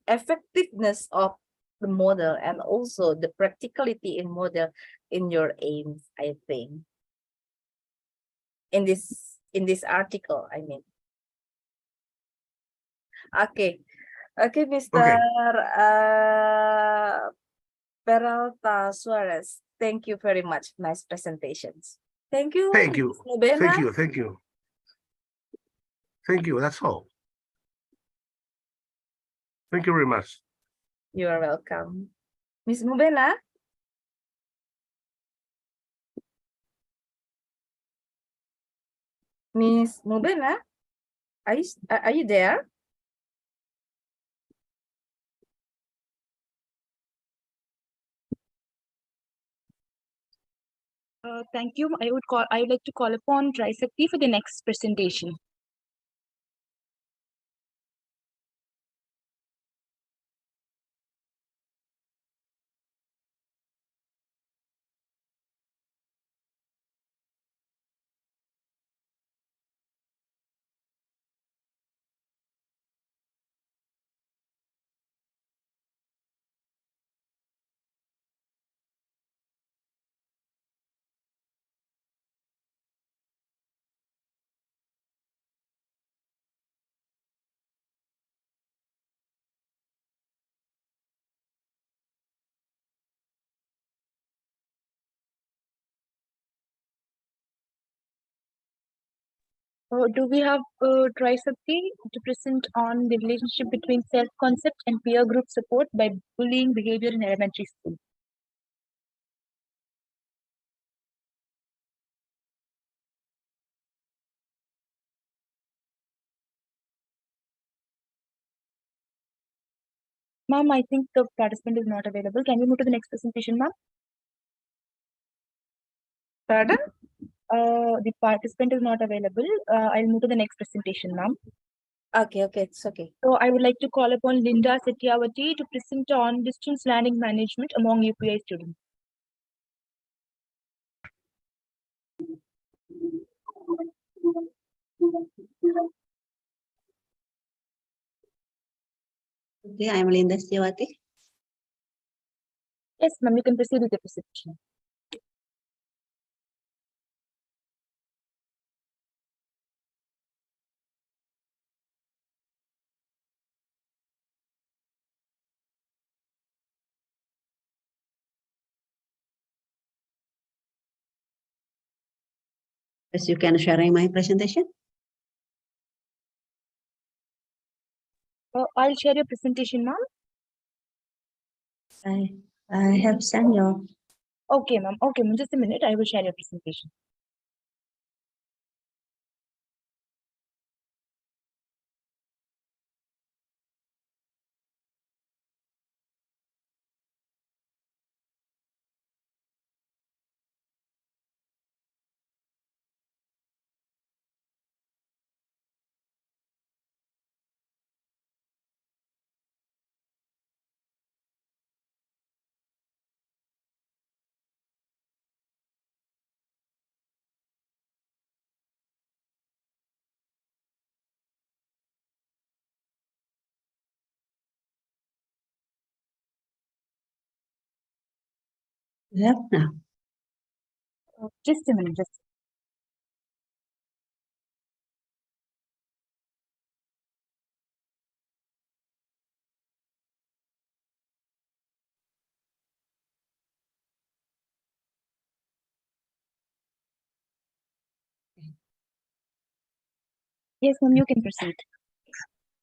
effectiveness of the model and also the practicality in model in your aims, I think. In this article, I mean. Okay, Mr. Peralta Suarez, thank you very much. Nice presentations. Thank you. Thank you. Ms. Nubena. Thank you. Thank you. Thank you. That's all. Thank you very much. You are welcome. Ms. Nubena? Ms. Nubena? Are you there? Thank you. I would like to call upon Trisakti for the next presentation. Do we have Trisakti to present on the relationship between self-concept and peer group support by bullying behavior in elementary school? Ma'am, I think the participant is not available. Can we move to the next presentation, ma'am? Pardon? The participant is not available. I'll move to the next presentation, ma'am. Okay, it's okay. So I would like to call upon Linda Setiawati to present on distance learning management among UPI students. Okay, I'm Linda Setiawati. Yes, ma'am, you can proceed with the presentation. Yes, you can share my presentation. I'll share your presentation, ma'am. I have sent your. Okay, ma'am. Okay, ma'am. Just a minute. I will share your presentation. Yeah, now. Just a minute. Yes, ma'am, you can proceed.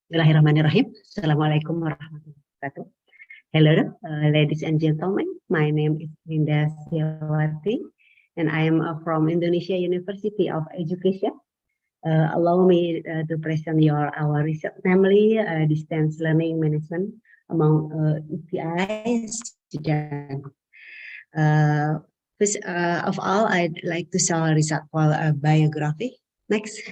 Bismillahirrahmanirrahim. Assalamualaikum warahmatullahi wabarakatuh. Hello, ladies and gentlemen. My name is Linda Setiawati, and I am from Indonesia University of Education. Allow me to present our research, namely distance learning management among UPI students. First of all, I'd like to share a result for a biography. Next.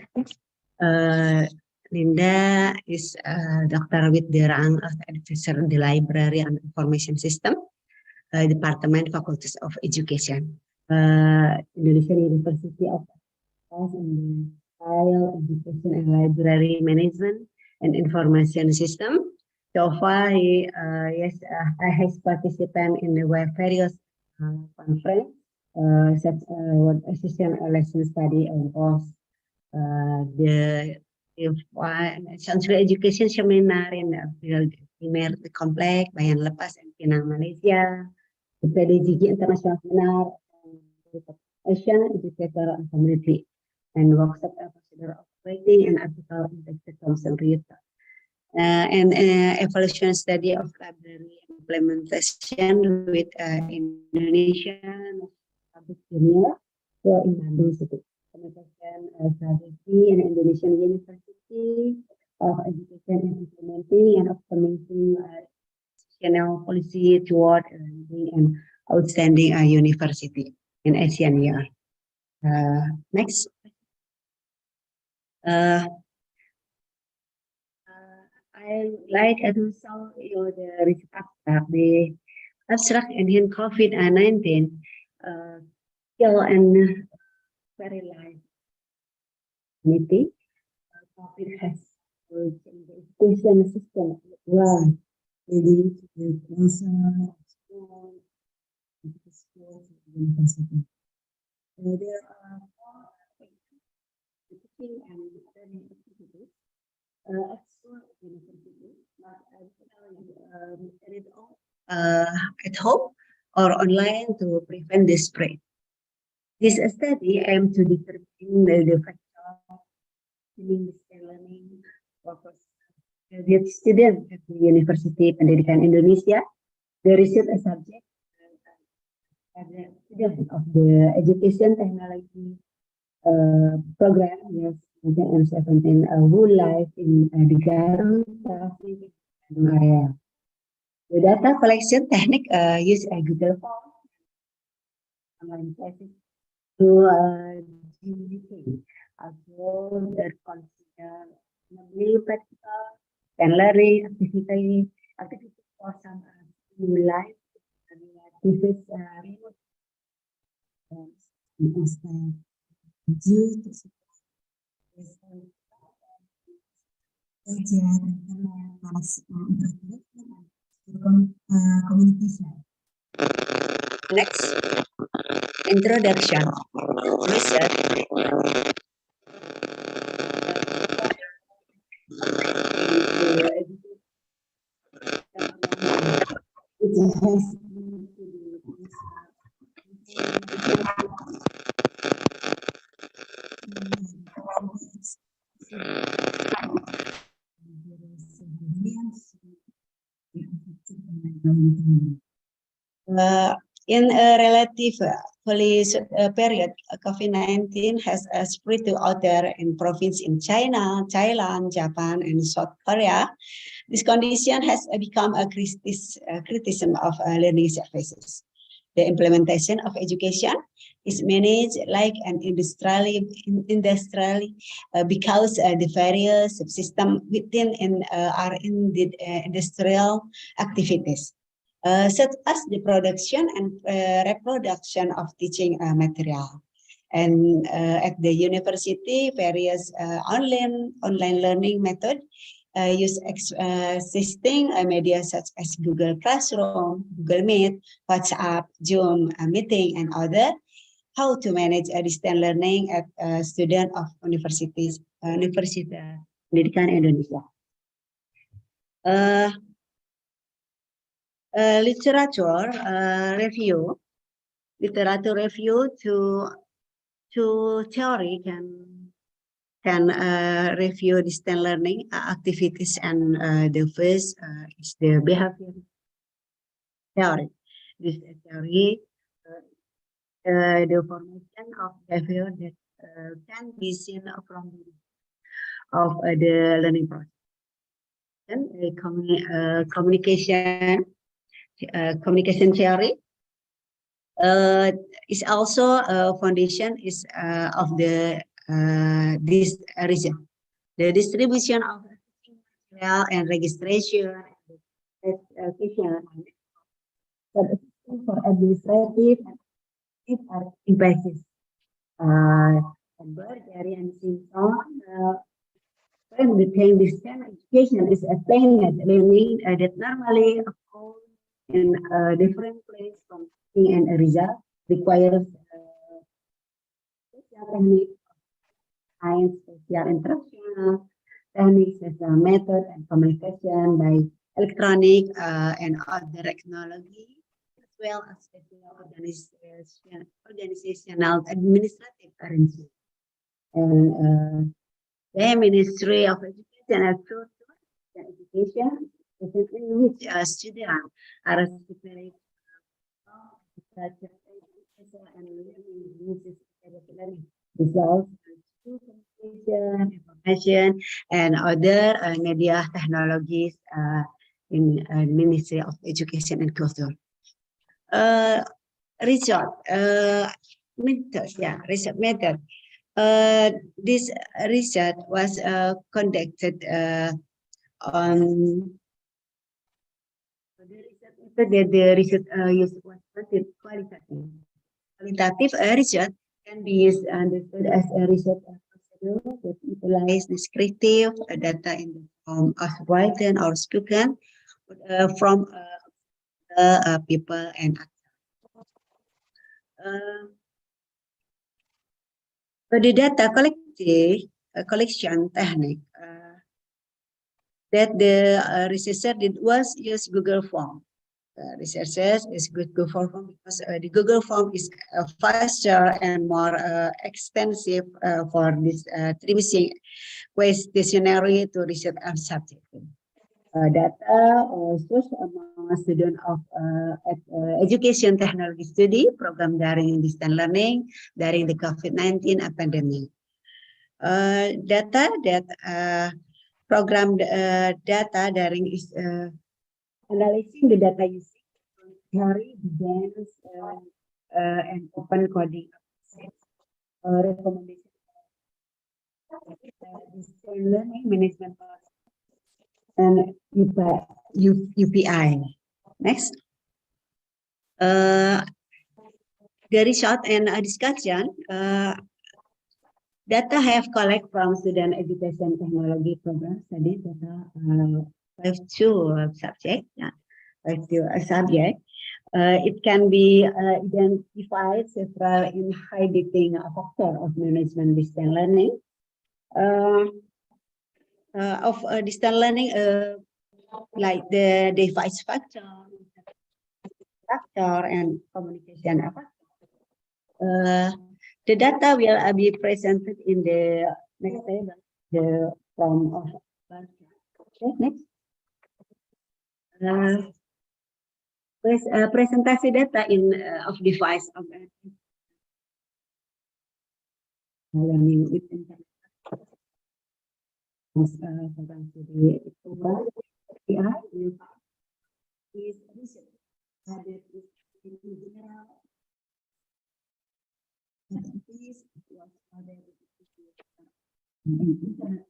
Linda is a doctor with the rank of advisor in the Library and Information System, Department Faculty of Education, Indonesian University of in the Higher Education and Library Management and Information System. So far, I has participated in the various conference, such as assistant lesson study and course, the Central Education Seminar in the Primer Complex, Bayan Lepas, and Pinang, Malaysia, the PDGG International Seminar, Asian Educator and Community, and workshop procedure operating and article impacted Thomson Reed. And evaluation study of library implementation with Indonesian public junior in Bandung City. Communication strategy in Indonesian University of Education and implementing and optimizing national policy toward being an outstanding university in Asian year. Next. I like to show you the abstract. The abstract Indian COVID-19 kill and paralyze humanity. COVID has changed the education system. Well, maybe the closer school, university. There are teaching and learning activities. At home or online to prevent the spread. This study aims to determine the factor in learning purpose. The student at the University Pendidikan Indonesia, the research subject as a student of the education technology program, yes, and 17 who live in the Garut area. The data collection technique use a Google Form, online classes to GDP. Also, that consider namely practical and learning activity for some life activities remote due to communication. Next, introduction. Research. In a relatively period, COVID-19 has spread to other provinces in China, Thailand, Japan, and South Korea. This condition has become a criticism of learning services. The implementation of education is managed like an industrially because the various subsystems within are in the industrial activities. Such as the production and reproduction of teaching material. And at the university, various online learning methods use existing media such as Google Classroom, Google Meet, WhatsApp, Zoom meeting, and other. How to manage distance learning at student of universities, Pendidikan Indonesia. Literature review to theory can review distance learning activities, and the first is the behavior theory. This theory, the formation of behavior that can be seen from of the learning process. Then communication theory is also a foundation of this region. The distribution of material and registration for administrative and basis. Burberry and Simpson when the thing distance education is a planned learning that normally occurs in a different place from and a result requires special technique, science, special instructional techniques as a method and communication by electronic and other technology, as well as special organizational administrative arrangements. And the Ministry of Education and Culture and Education, in which students are separate and learning results, information, and other media technologies in Ministry of Education and Culture. Research method. This research was conducted on the research use was qualitative. Qualitative research can be used understood as a research procedure that utilize descriptive data in the form of written or spoken from people and the data collection technique that the researcher did was use Google Form. Researchers is Google Form because the Google Form is faster and more extensive for this distributing questionnaire to research subject. Data source among students of education technology study program during distance learning during the COVID-19 pandemic. Data that program data during is analyzing the data using theory, begins and open coding recommendation. Distance learning management and UPI. Next. The result and discussion. Data have collected from student education technology program study data have two subjects. Yeah, have two subject. It can be identified several inhibiting factor of management distance learning. Of distance learning, like the device factor, and communication factor. The data will be presented in the next table, the form of okay, next. Presentasi data in of device of learning with internet. Program studi is research added in general. This was added in internet.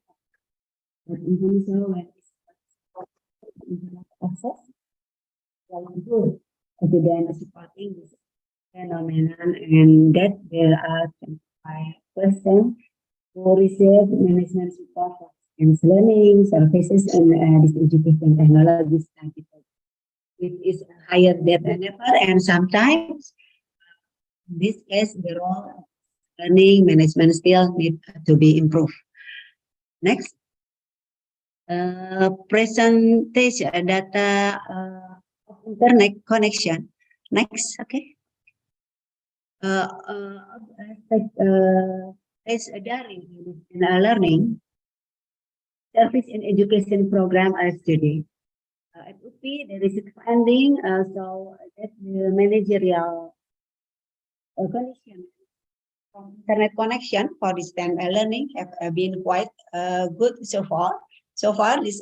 But even so, when internet access, well, good evidence supporting this phenomenon, and that there are 25% who receive management support for distance learning services and this education technology study. It is higher than ever, and sometimes in this case the role of learning management still need to be improved. Next. Presentation data of internet connection. Next, okay. As daring in learning service and education program study. At UP, there is a funding, so that the managerial condition internet connection for distance learning have been quite good so far. So far, this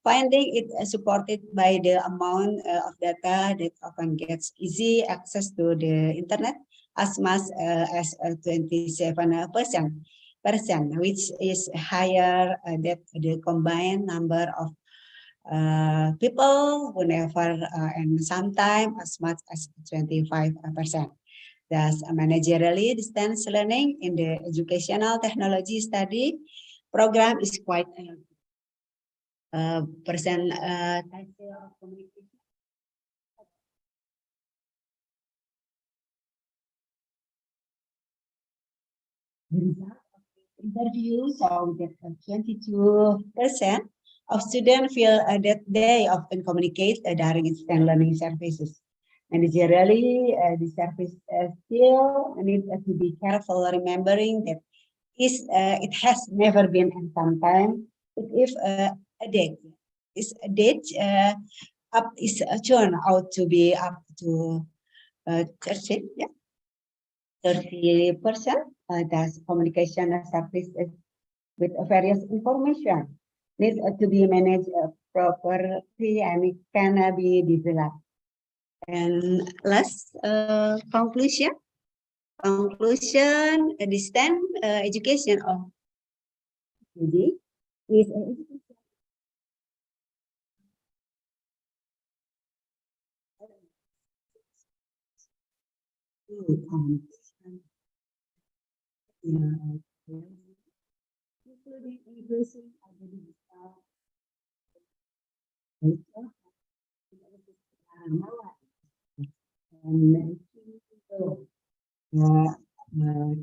finding it supported by the amount of data that often gets easy access to the internet as much as 27%, which is higher than the combined number of people who never and sometimes as much as 25%. Thus, managerially distance learning in the educational technology study program is quite percentage of communication. The result of the interview showed that 22% of students feel that they often communicate during distance learning services. Managerially, the service still need to be careful, remembering that it has never been in some time. If a date is up is turned out to be up to 30%. That's communication services with various information needs to be managed properly and it can be developed. And last conclusion, distance education of PD is including inclusive identity and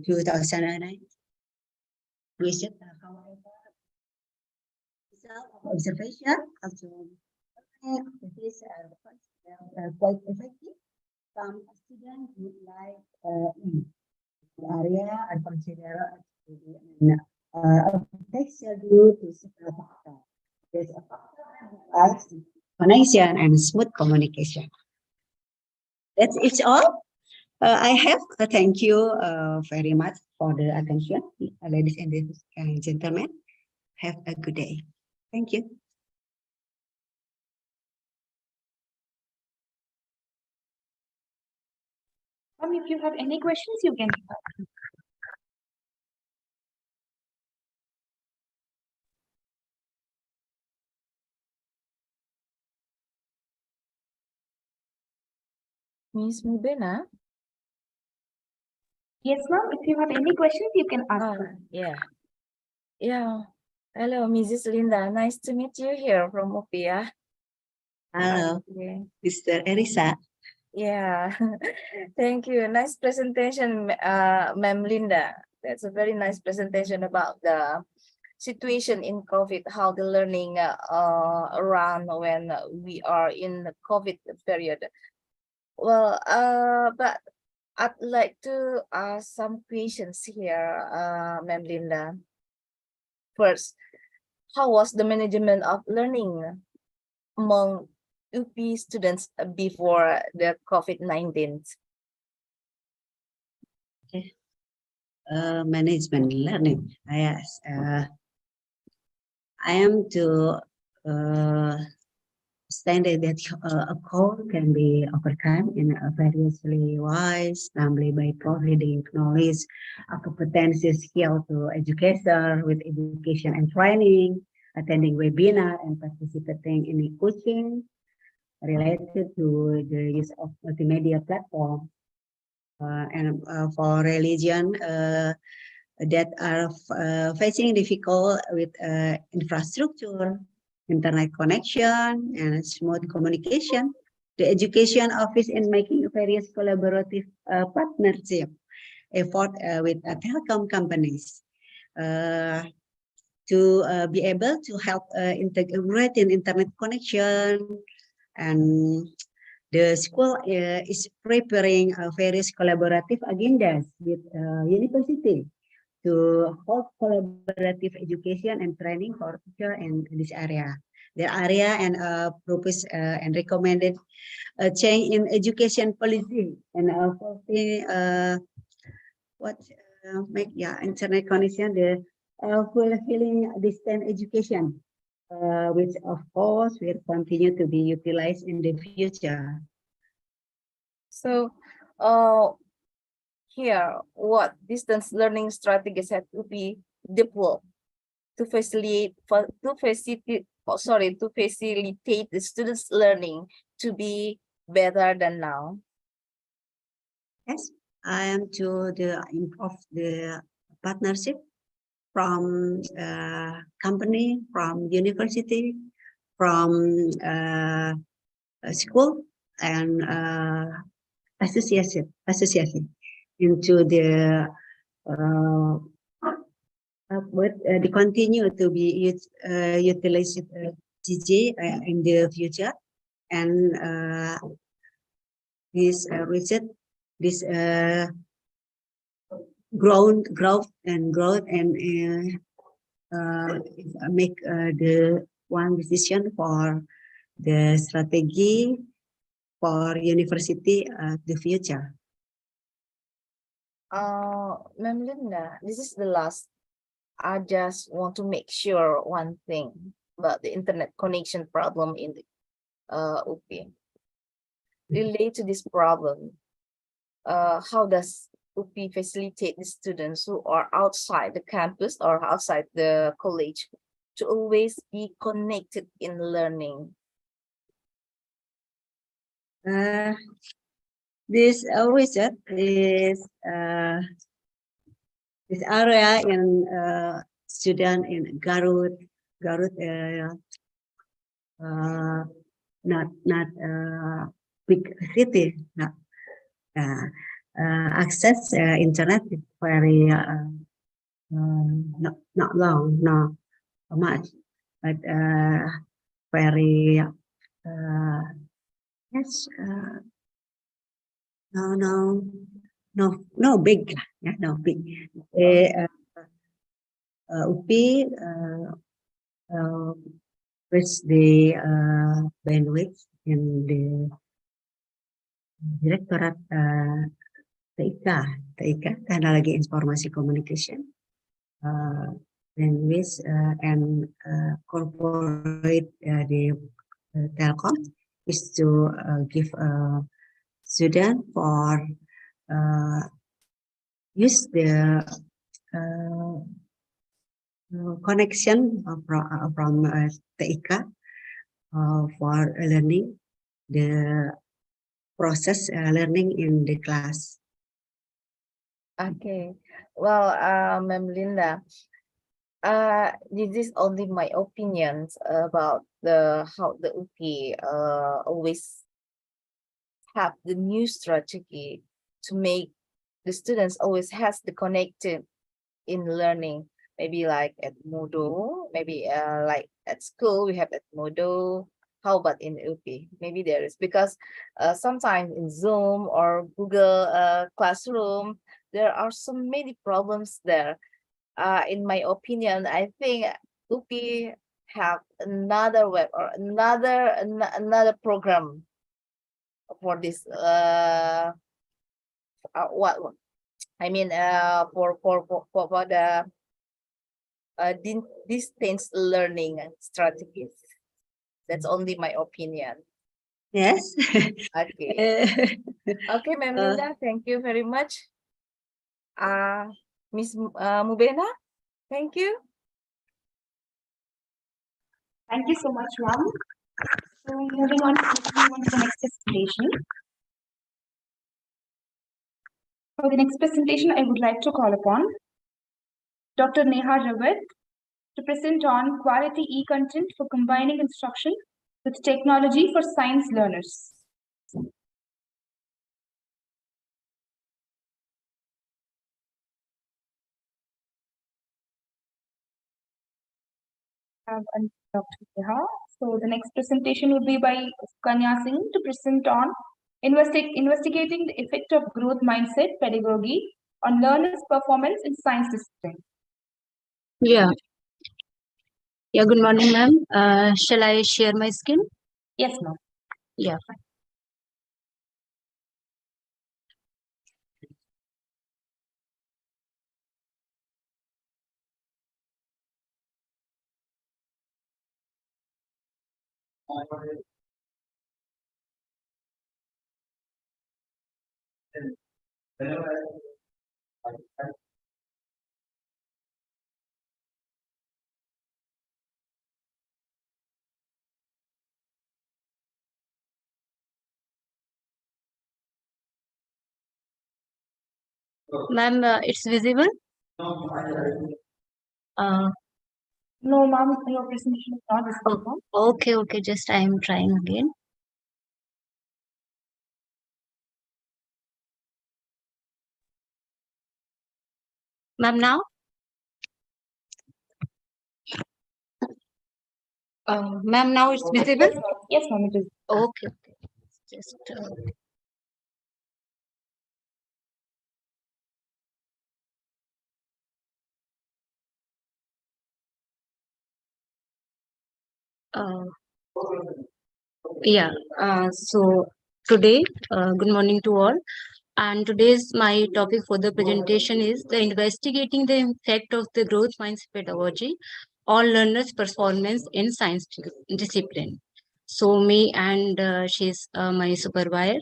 2009. We should, however, result of observation of this quite effective. Some students would like in the area and consider architecture due to several factors. There's a factor connection and smooth communication. That's it all. I have thank you very much for the attention, ladies and gentlemen. Have a good day. Thank you. If you have any questions, you can. Miss Mubena? Yes, ma'am. If you have any questions, you can ask. Yeah. Yeah. Hello, Mrs. Linda. Nice to meet you here from Upia. Hello, Okay. Mr. Erisa. Yeah. Thank you. Nice presentation, Ma'am Linda. That's a very nice presentation about the situation in COVID, how the learning run when we are in the COVID period. Well, but I'd like to ask some questions here, Ma'am Linda. First, how was the management of learning among UP students before the COVID-19? Management learning. Yes, I am to standard that a code can be overcome in a variously ways, namely by providing knowledge, competency, skill to educator with education and training, attending webinar and participating in coaching related to the use of multimedia platform. And for religion that are facing difficult with infrastructure, internet connection, and smooth communication. The education office in making various collaborative partnership effort with telecom companies to be able to help integrate in internet connection. And the school is preparing various collaborative agendas with university to hold collaborative education and training for teacher in this area. The area and propose and recommended a change in education policy and make internet connection the fulfilling distance education, which of course will continue to be utilized in the future. So, here, what distance learning strategies have to be deployed to facilitate the students' learning to be better than now? Yes, I am to improve the partnership from company, from university, from school, and association into the they continue to be utilized GG in the future, and this research, this growth and make the one decision for the strategy for university the future. Ma'am Linda, this is the last. I just want to make sure one thing about the internet connection problem in the UP. Relate to this problem, how does UP facilitate the students who are outside the campus or outside the college to always be connected in learning? This research is this area in student in Garut, not big city, not access internet is very not long, not much, but very yes, no big, yeah, no big. UP with the bandwidth in the Direktorat TIK, Teknologi Informasi Communication, bandwidth and corporate the Telkom is to give student for use the connection from TIK for learning the process learning in the class. Okay. Well, Ma'am Linda, this is only my opinions about how the UP always have the new strategy to make the students always has the connected in learning. Maybe like at Moodle, maybe like at school we have at Moodle. How about in UP? Maybe there is, because sometimes in Zoom or Google Classroom, there are so many problems there. In my opinion, I think UP have another web or another program for this. What I mean, for the distance learning strategies. That's only my opinion. Yes. Okay. Okay, Ma'am Linda, thank you very much. Miss Mubena, thank you. Thank you so much, ma'am. So moving on to the next presentation. For the next presentation, I would like to call upon Dr. Neha Rawat to present on quality e-content for combining instruction with technology for science learners. And Dr. Neha. So the next presentation would be by Kanya Singh to present on investigating the effect of growth mindset pedagogy on learners' performance in science discipline. Yeah. Yeah, good morning, ma'am. Shall I share my screen? Yes, ma'am. Yeah. Ma'am, it's visible? No, ma'am, your presentation is not visible, ma'am. Okay, just I am trying again. Ma'am, now? Ma'am, now it's visible? Yes, ma'am, it is. Okay. Just yeah. So today, good morning to all. And today's my topic for the presentation is the investigating the effect of the growth mindset pedagogy on learners' performance in science discipline. So me and she's my supervisor.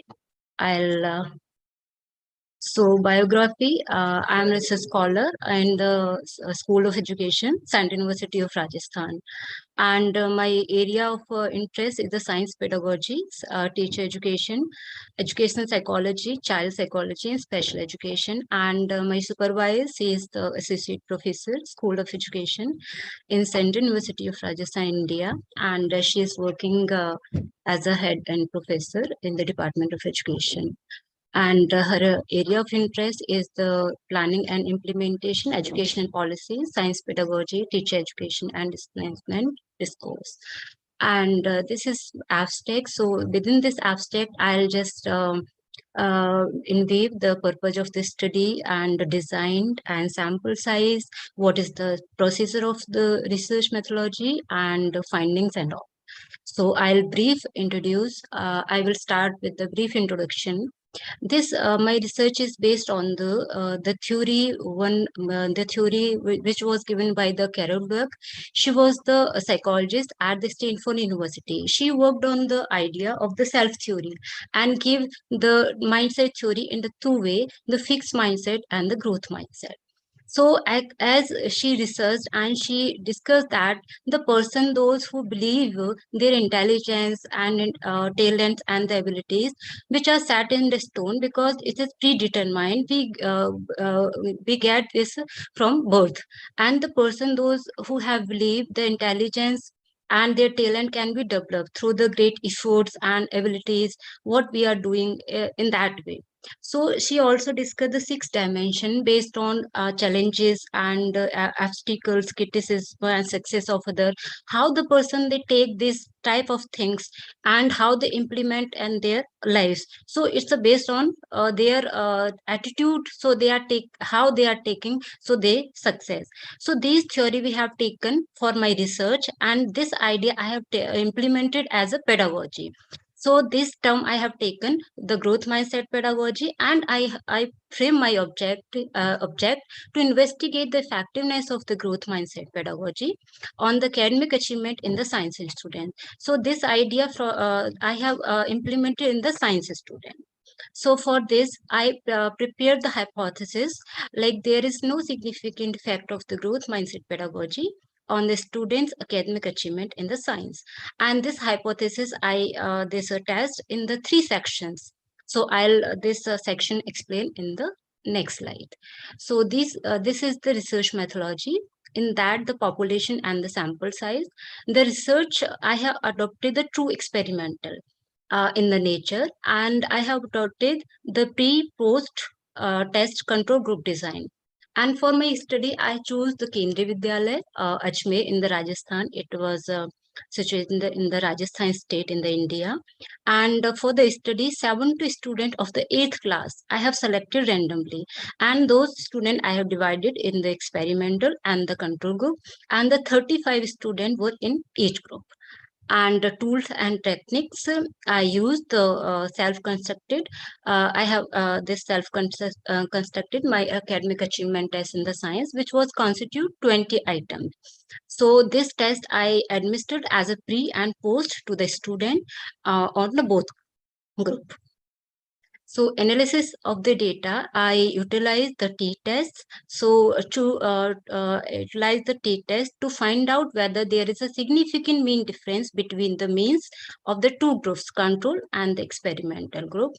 So biography, I am a research scholar in the School of Education, Central University of Rajasthan. And my area of interest is the science pedagogy, teacher education, educational psychology, child psychology, and special education. And my supervisor is the associate professor, School of Education in Central University of Rajasthan, India. And she is working as a head and professor in the Department of Education. And her area of interest is the planning and implementation, educational policy, science pedagogy, teacher education, and displacement discourse. And this is abstract. So within this abstract, I'll just enwave the purpose of the study and design and sample size, what is the procedure of the research methodology and findings and all. So I'll brief introduce, I will start with the brief introduction This my research is based on the theory which was given by the Carol Dweck. She was the psychologist at the Stanford University. She worked on the idea of the self theory and gave the mindset theory in the two way: the fixed mindset and the growth mindset. So as she researched and she discussed that the person, those who believe their intelligence and talents and the abilities which are set in the stone because it is predetermined, we get this from birth. And the person, those who have believed the intelligence and their talent can be developed through the great efforts and abilities what we are doing in that way. So she also discussed the sixth dimension based on challenges and obstacles, criticism and success of other, how the person they take this type of things and how they implement in their lives. So it's based on their attitude, so they are take how they are taking, so they success. So these theory we have taken for my research, and this idea I have implemented as a pedagogy. So this term I have taken the growth mindset pedagogy, and I frame my object to investigate the effectiveness of the growth mindset pedagogy on the academic achievement in the science student. So this idea I have implemented in the science student. So for this, I prepared the hypothesis like there is no significant effect of the growth mindset pedagogy on the students' academic achievement in the science. And this hypothesis, this test in the three sections. So I'll this section explain in the next slide. So this is the research methodology. In that, the population and the sample size. The research I have adopted the true experimental in the nature, and I have adopted the pre-post test control group design. And for my study, I chose the Kendriya Vidyalaya, Ajmer in the Rajasthan. It was situated in the Rajasthan state in the India. And for the study, 70 students of the 8th class, I have selected randomly. And those students I have divided in the experimental and the control group. And the 35 students were in each group. And the tools and techniques I use the self-constructed. I have this self-constructed my academic achievement test in the science, which was constitute 20 items. So this test I administered as a pre and post to the student on the both group. So analysis of the data, I utilize the t-tests. So to utilize the t-test to find out whether there is a significant mean difference between the means of the two groups, control and the experimental group,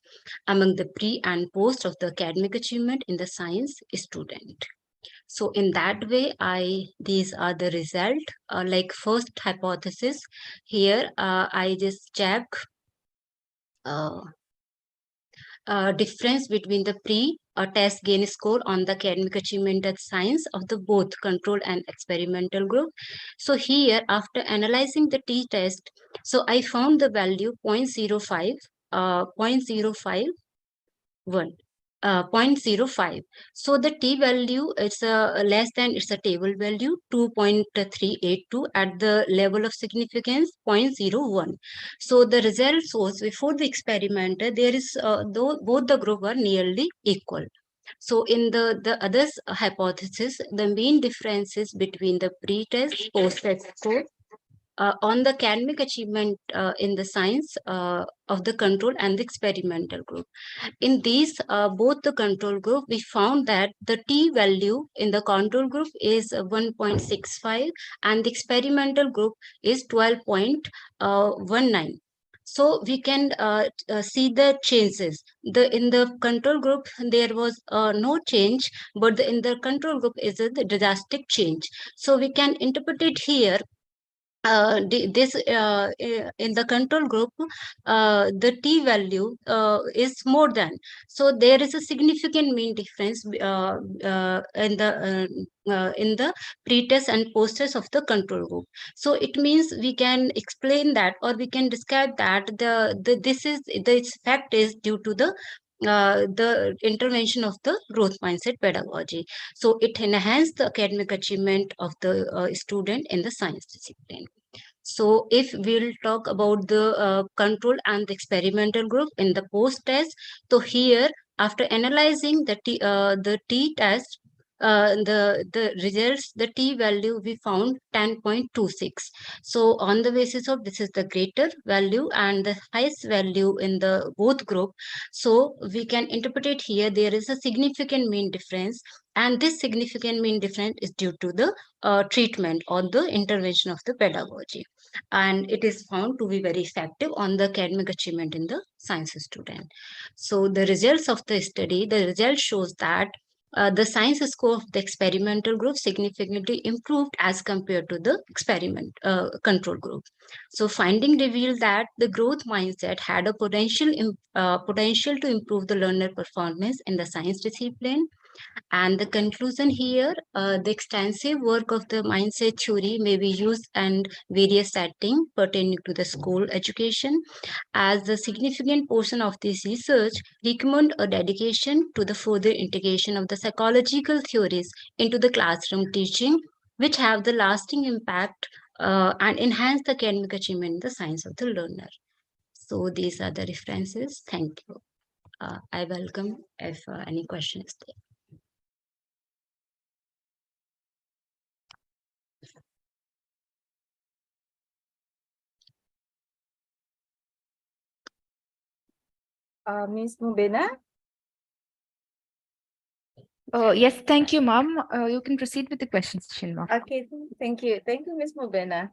among the pre and post of the academic achievement in the science student. So in that way, these are the result. Like first hypothesis here, I just check difference between the pre-test gain score on the academic achievement of science of the both control and experimental group. So here, after analyzing the t-test, so I found the value 0.05, 0.05. So the t value is less than, it's a table value 2.382 at the level of significance 0.01. So the result shows before the experiment there is both the group are nearly equal. So in the other hypothesis, the main differences between the pre-test post-test score on the academic achievement in the science of the control and the experimental group. In these, both the control group, we found that the t value in the control group is 1.65 and the experimental group is 12.19. So we can see the changes. In the control group, there was no change, but in the control group is a drastic change. So we can interpret it here. In the control group, the t value is more than. So there is a significant mean difference in the pre-test and post-test of the control group. So it means we can explain that, or we can describe that this fact is due to the intervention of the growth mindset pedagogy. So it enhanced the academic achievement of the student in the science discipline. So if we'll talk about the control and the experimental group in the post-test, so here after analyzing the t-test, the results, the t-value we found 10.26. So on the basis of this is the greater value and the highest value in the both group, so we can interpret it here there is a significant mean difference, and this significant mean difference is due to the treatment or the intervention of the pedagogy, and it is found to be very effective on the academic achievement in the science student. So the results of the study, the result shows that the science score of the experimental group significantly improved as compared to the experiment control group. So finding revealed that the growth mindset had a potential to improve the learner performance in the science discipline. And the conclusion here, the extensive work of the mindset theory may be used in various settings pertaining to the school education, as the significant portion of this research recommend a dedication to the further integration of the psychological theories into the classroom teaching, which have the lasting impact and enhance the academic achievement in the science of the learner. So these are the references. Thank you. I welcome if any questions there. Ms. Mubena? Yes, thank you, ma'am. You can proceed with the questions, Shinma. Okay, thank you. Thank you, Ms. Mubena.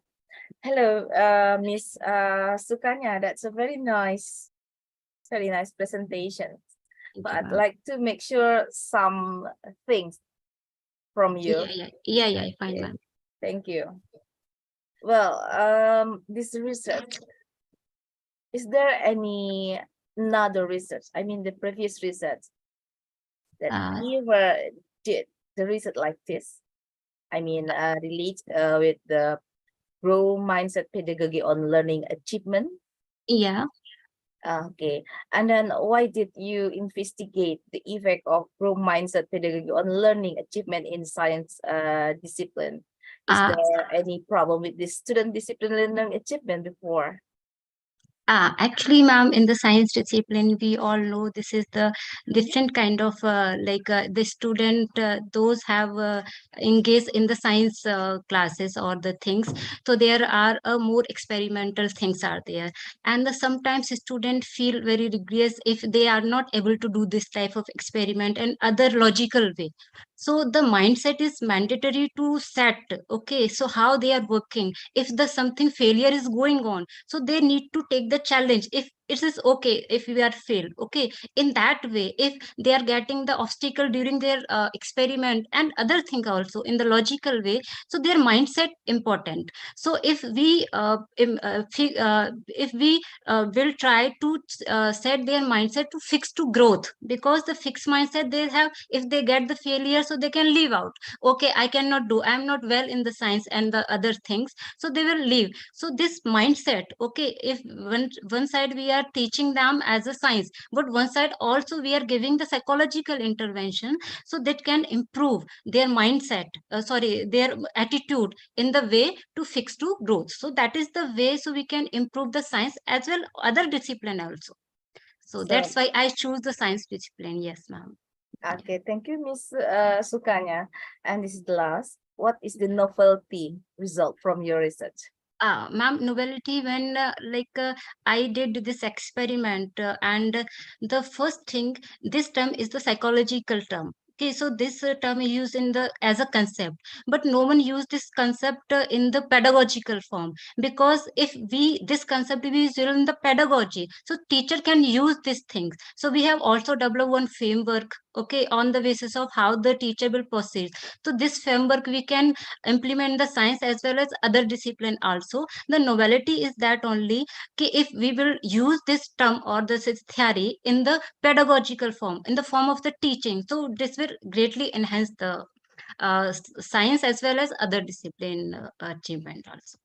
Hello, Ms. Sukanya. That's a very nice presentation. But I'd like to make sure some things from you. Yeah, fine, ma'am. Thank you. Well, this research, is there any another research? I mean, the previous research that you did the research like this? I mean, relate with the growth mindset pedagogy on learning achievement. Yeah. Okay, and then why did you investigate the effect of growth mindset pedagogy on learning achievement in science discipline? Is there any problem with this student discipline learning achievement before? Actually, ma'am, in the science discipline, we all know this is the different kind of the student, those have engaged in the science classes or the things. So there are more experimental things are there. And sometimes students feel very regret if they are not able to do this type of experiment and other logical way. So the mindset is mandatory to set, okay, so how they are working. If the something failure is going on, so they need to take the challenge. If it is okay if we are failed, okay, in that way, if they are getting the obstacle during their experiment and other thing also in the logical way, so their mindset important. So if we will try to set their mindset to fix to growth, because the fixed mindset they have, if they get the failure, so they can leave out. Okay, I cannot do, I'm not well in the science and the other things, so they will leave. So this mindset, okay, if one side we are teaching them as a science, but one side also we are giving the psychological intervention, so that can improve their mindset, their attitude in the way to fix to growth. So that is the way, so we can improve the science as well other discipline also. So that's why I choose the science discipline. Yes, ma'am. Okay, thank you, Ms. Sukanya. And this is the last. What is the novelty result from your research? Ma'am, novelty when I did this experiment and the first thing, this term is the psychological term. Okay, so this term is used in the as a concept, but no one used this concept in the pedagogical form, because if this concept is used in the pedagogy, so teacher can use these things. So we have also developed one framework, okay, on the basis of how the teacher will proceed. So this framework we can implement the science as well as other discipline also. The novelty is that only if we will use this term or this theory in the pedagogical form, in the form of the teaching, so this will greatly enhance the science as well as other discipline achievement also.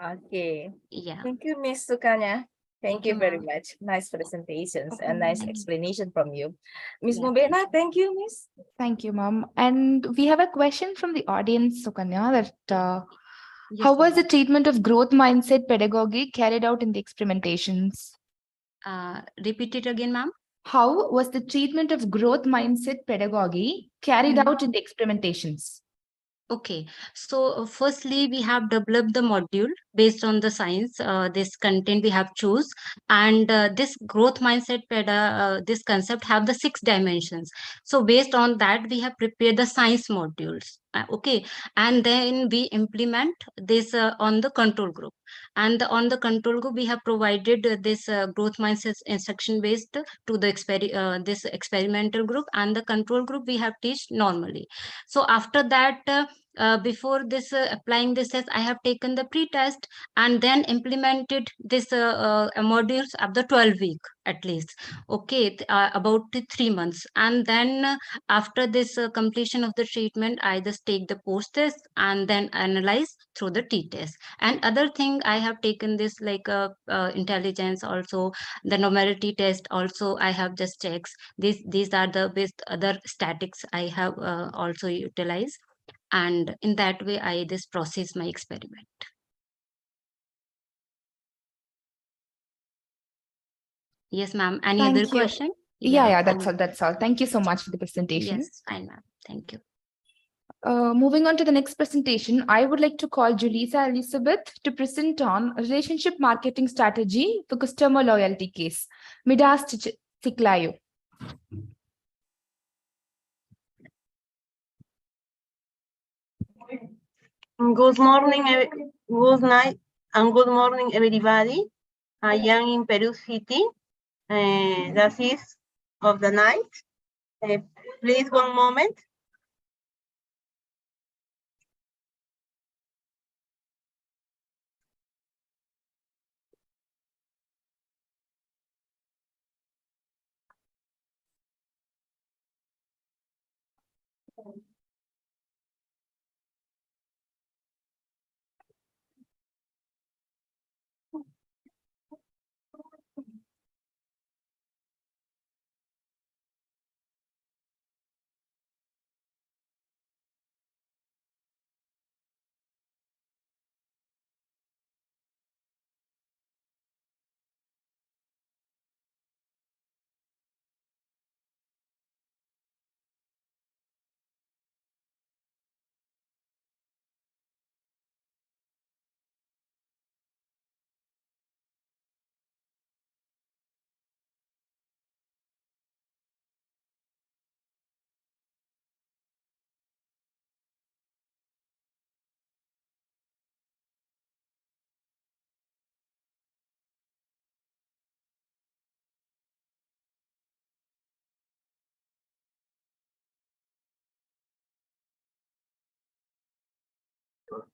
Okay. Yeah. Thank you, Ms. Sukanya. Thank you very much. Nice presentations and nice explanation from you. Ms. Mubena, thank you, Miss. Thank you, ma'am. And we have a question from the audience, Sukanya, that Yes, How was ma'am. the treatment of growth mindset pedagogy carried out in the experimentations? Repeat it again, ma'am. How was the treatment of growth mindset pedagogy carried out in the experimentations? Okay, so firstly, we have developed the module based on the science, this content we have choose, and this growth mindset this concept have the 6 dimensions. So based on that, we have prepared the science modules. Okay, and then we implement this on the control group, and on the control group we have provided this growth mindset instruction based to the this experimental group, and the control group we have teach normally. So after that, before this applying this test, I have taken the pre-test and then implemented this modules of the 12 week at least. Okay, about 3 months, and then after this completion of the treatment, I just take the post test and then analyze through the t-test. And other thing, I have taken this like intelligence also, the normality test also I have just checks. These are the best other statics I have also utilized, and in that way I this process my experiment. Yes, ma'am. Any Thank other you. question? Yeah, that's all. That's all. Thank you so much for the presentation. Yes, fine, ma'am. Thank you. Moving on to the next presentation, I would like to call Julissa Elizabeth to present on relationship marketing strategy for customer loyalty case. Midas Chiclayo. Good morning, good night, and good morning, everybody. I am in Peru City. That is of the night. Please, one moment.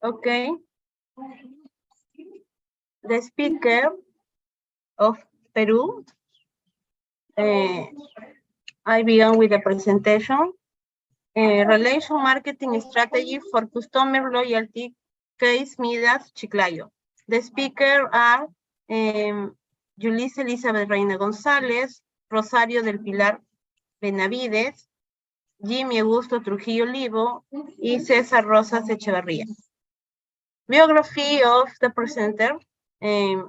Okay. The speaker of Peru. I began with the presentation. Relation marketing strategy for customer loyalty case Midas Chiclayo. The speaker are Julissa Elizabeth Reina González, Rosario del Pilar Benavides, Jimmy Augusto Trujillo Olivo, y César Rosas Echeverría. Biography of the presenter,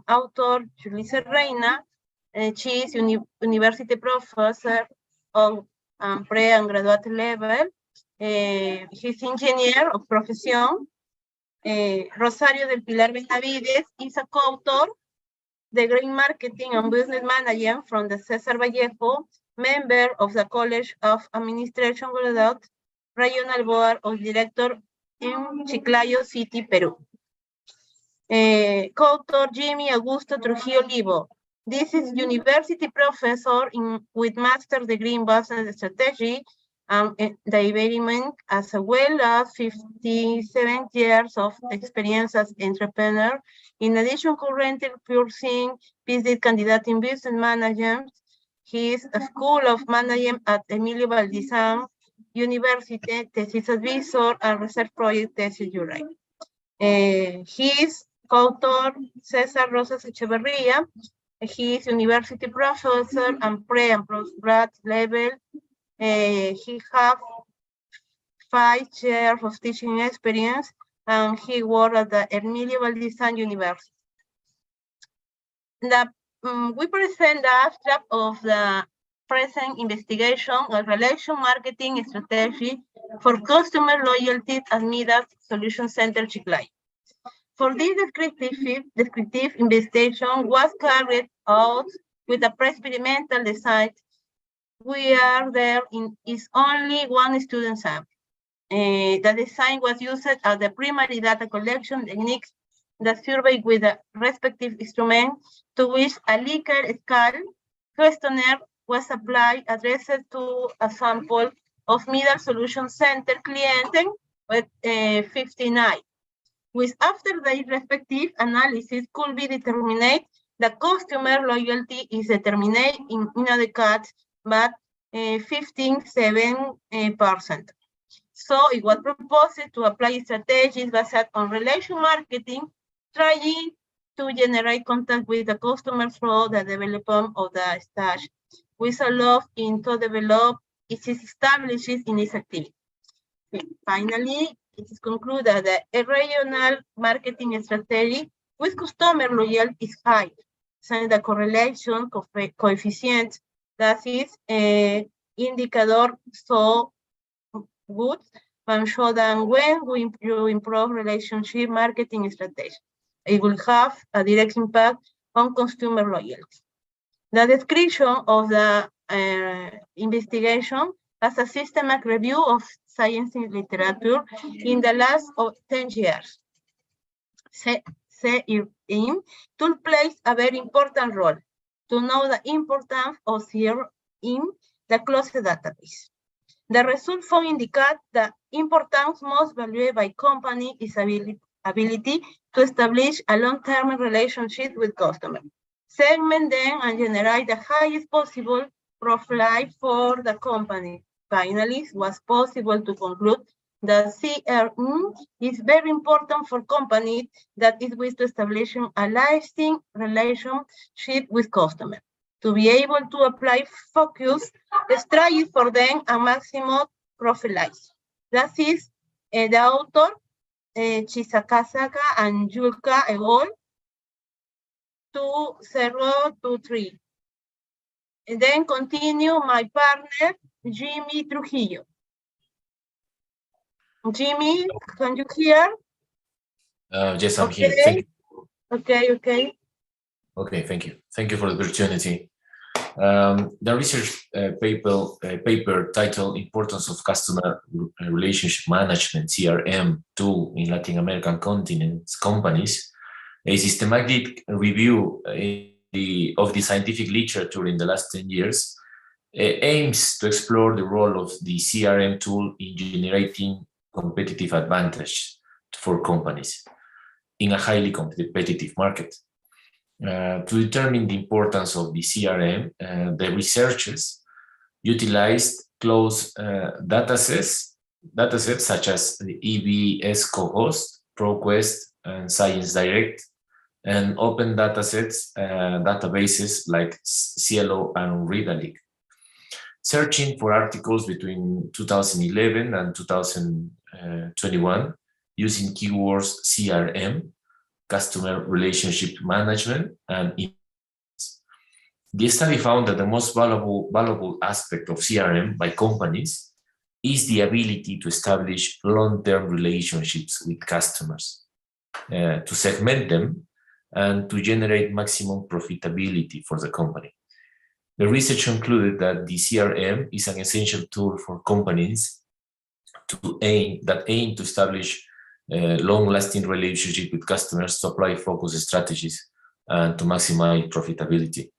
author Julissa Reina, she is university professor on pre and graduate level. He's engineer of profession. Rosario del Pilar Benavides is a co-author, the Green Marketing and Business Manager from the César Vallejo, member of the College of Administration Graduate, Regional Board of Director in Chiclayo City, Peru. Co-author Jimmy Augusto Trujillo Olivo. This is university professor with master's degree in business strategy and development, as well as 57 years of experience as entrepreneur. In addition, currently pursuing PhD candidate in business management. He is a School of Management at Emilio Valdizán University, thesis advisor and research project thesis juror. He is co-author César Rosas Echeverría. He is university professor and pre and postgrad level. He has 5 years of teaching experience and he worked at the Emilio Valdisan University. We present the abstract of the present investigation of relation marketing strategy for customer loyalty at Midas Solution Center Chiclayo. For this descriptive investigation was carried out with a pre-experimental design. We are there is only one student sample. The design was used as the primary data collection techniques, the survey with the respective instrument to which a Likert scale questionnaire was applied, addressed to a sample of Middle Solution Center clients with 59, which after the respective analysis could be determined the customer loyalty is determined in inadequate but 15.7%. So it was proposed to apply strategies based on relation marketing, trying to generate contact with the customer through the development of the stage, which allows him to develop its established in its activity. Finally, it is concluded that a regional marketing strategy with customer loyalty is high, since the correlation coefficient, that is indicator so good and show that when you improve relationship marketing strategy, it will have a direct impact on consumer loyalty. The description of the investigation as a systematic review of science literature in the last 10 years. CRM tool plays a very important role to know the importance of CRM in the closed database. The results found indicate the importance most valued by company is ability to establish a long-term relationship with customers, segment them and generate the highest possible profile for the company. Finally, it was possible to conclude that CRM is very important for companies that is wish to establish a lasting relationship with customers, to be able to apply focus strategy for them and maximum profilize. That is the author, Chisakasaka and Julka et al. 2023. And then continue my partner, Jimmy Trujillo. Jimmy, can you hear? Yes, I'm Okay. here. Thank you. Okay. Okay, thank you. Thank you for the opportunity. The research paper titled Importance of Customer Relationship Management, CRM tool in Latin American continents companies, a systematic review of the scientific literature in the last 10 years, aims to explore the role of the CRM tool in generating competitive advantage for companies in a highly competitive market. To determine the importance of the CRM, the researchers utilized closed datasets such as the EBS Co-host, ProQuest, and Science Direct, and open datasets, databases like Cielo and Redalyc. Searching for articles between 2011 and 2021 using keywords CRM, customer relationship management, and the study found that the most valuable aspect of CRM by companies is the ability to establish long-term relationships with customers, to segment them, and to generate maximum profitability for the company. The research concluded that the CRM is an essential tool for companies that aim to establish long-lasting relationship with customers, to apply focus strategies, and to maximize profitability.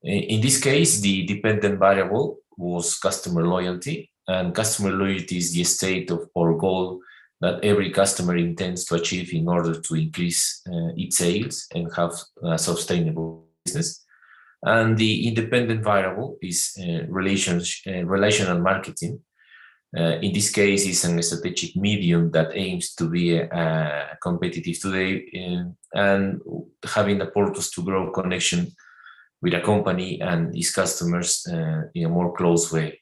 In this case, the dependent variable was customer loyalty, and customer loyalty is the state of or goal that every customer intends to achieve in order to increase its sales and have a sustainable business. And the independent variable is relational marketing. In this case, it's a strategic medium that aims to be competitive today and having the purpose to grow connection with a company and its customers in a more close way.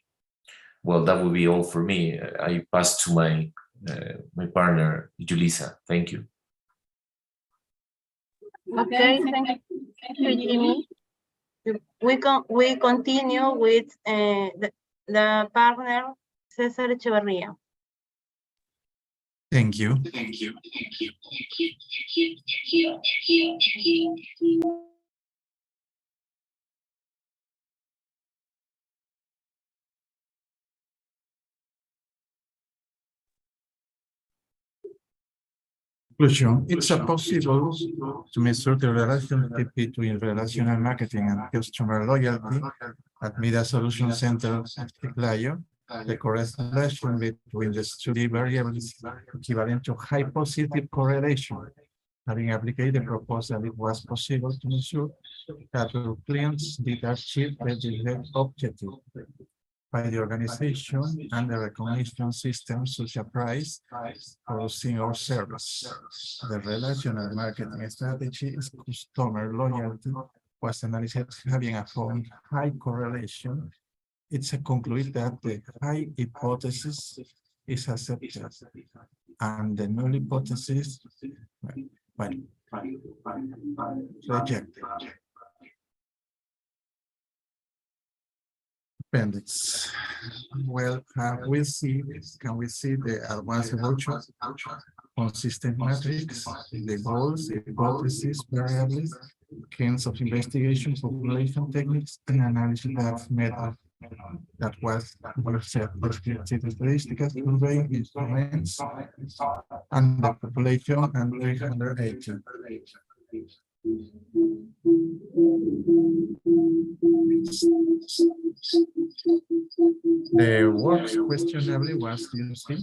Well, that would be all for me. I pass to my my partner, Julissa. Thank you. Okay, thank you, Jimmy. We continue with the partner, César Echeverría. Thank you. Conclusion. It's possible to measure the relationship between relational marketing and customer loyalty at Mida Solution Center at Chiclayo. The correct relation between the study variables equivalent to high positive correlation. Having applied the proposal, it was possible to measure that our clients did achieve the desired objective by the organization and the recognition system such a price for using our service. The relational marketing strategy is customer loyalty was analyzed having a found high correlation. It's a conclude that the high hypothesis is accepted and the null hypothesis rejected. Appendix. Well, can we see the advanced evolution, consistent matrix, the goals, hypotheses, variables, kinds of investigation, population techniques, and analysis that method that was statistical survey instruments and the population and 380. The works questionably was using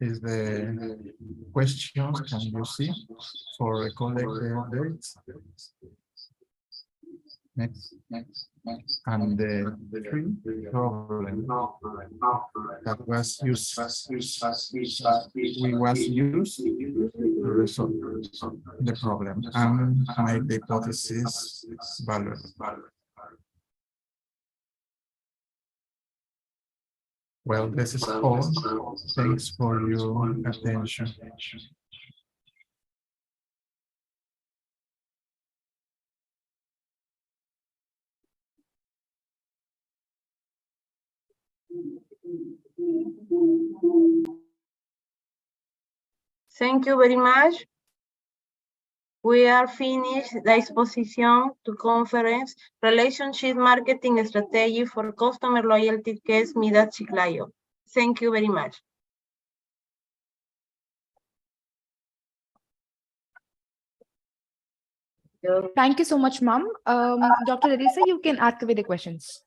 is the questions can you see for collect the dates. Next. And the three problem that was used we was used to resolve the problem and make the hypothesis valid. Well, this is all. Thanks for your attention. Thank you very much. We are finished the exposition to conference Relationship Marketing Strategy for Customer Loyalty Case Mida Chiclayo. Thank you very much. Thank you so much, Ma'am. Dr. Larissa, you can ask away the questions.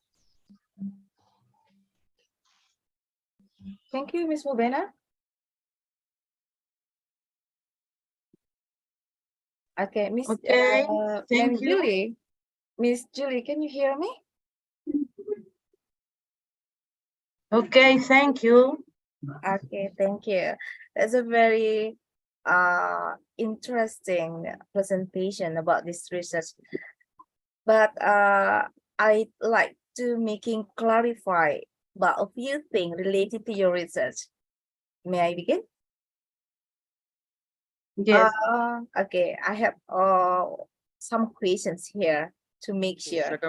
Thank you, Ms. Mubena. Okay, Miss thank you. Julie. Miss Julie, can you hear me? Okay, thank you. Okay, thank you. That's a very interesting presentation about this research. But I'd like to clarify about a few things related to your research. May I begin? Yes. Okay, I have some questions here to make sure.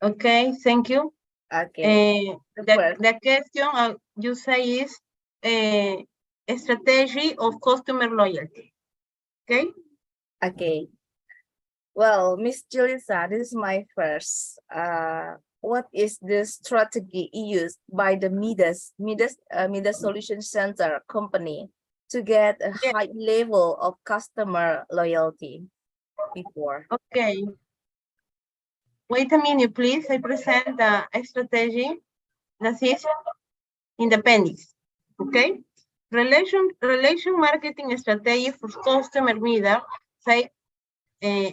Okay, thank you. Okay. The question you say is a strategy of customer loyalty. Okay. Okay. Well, Miss Julissa, this is my first. What is the strategy used by the Mida Solution Center company to get a high level of customer loyalty before? Okay. Wait a minute, please. I present the strategy that is in the appendix. Okay. Relation marketing strategy for customer Mida say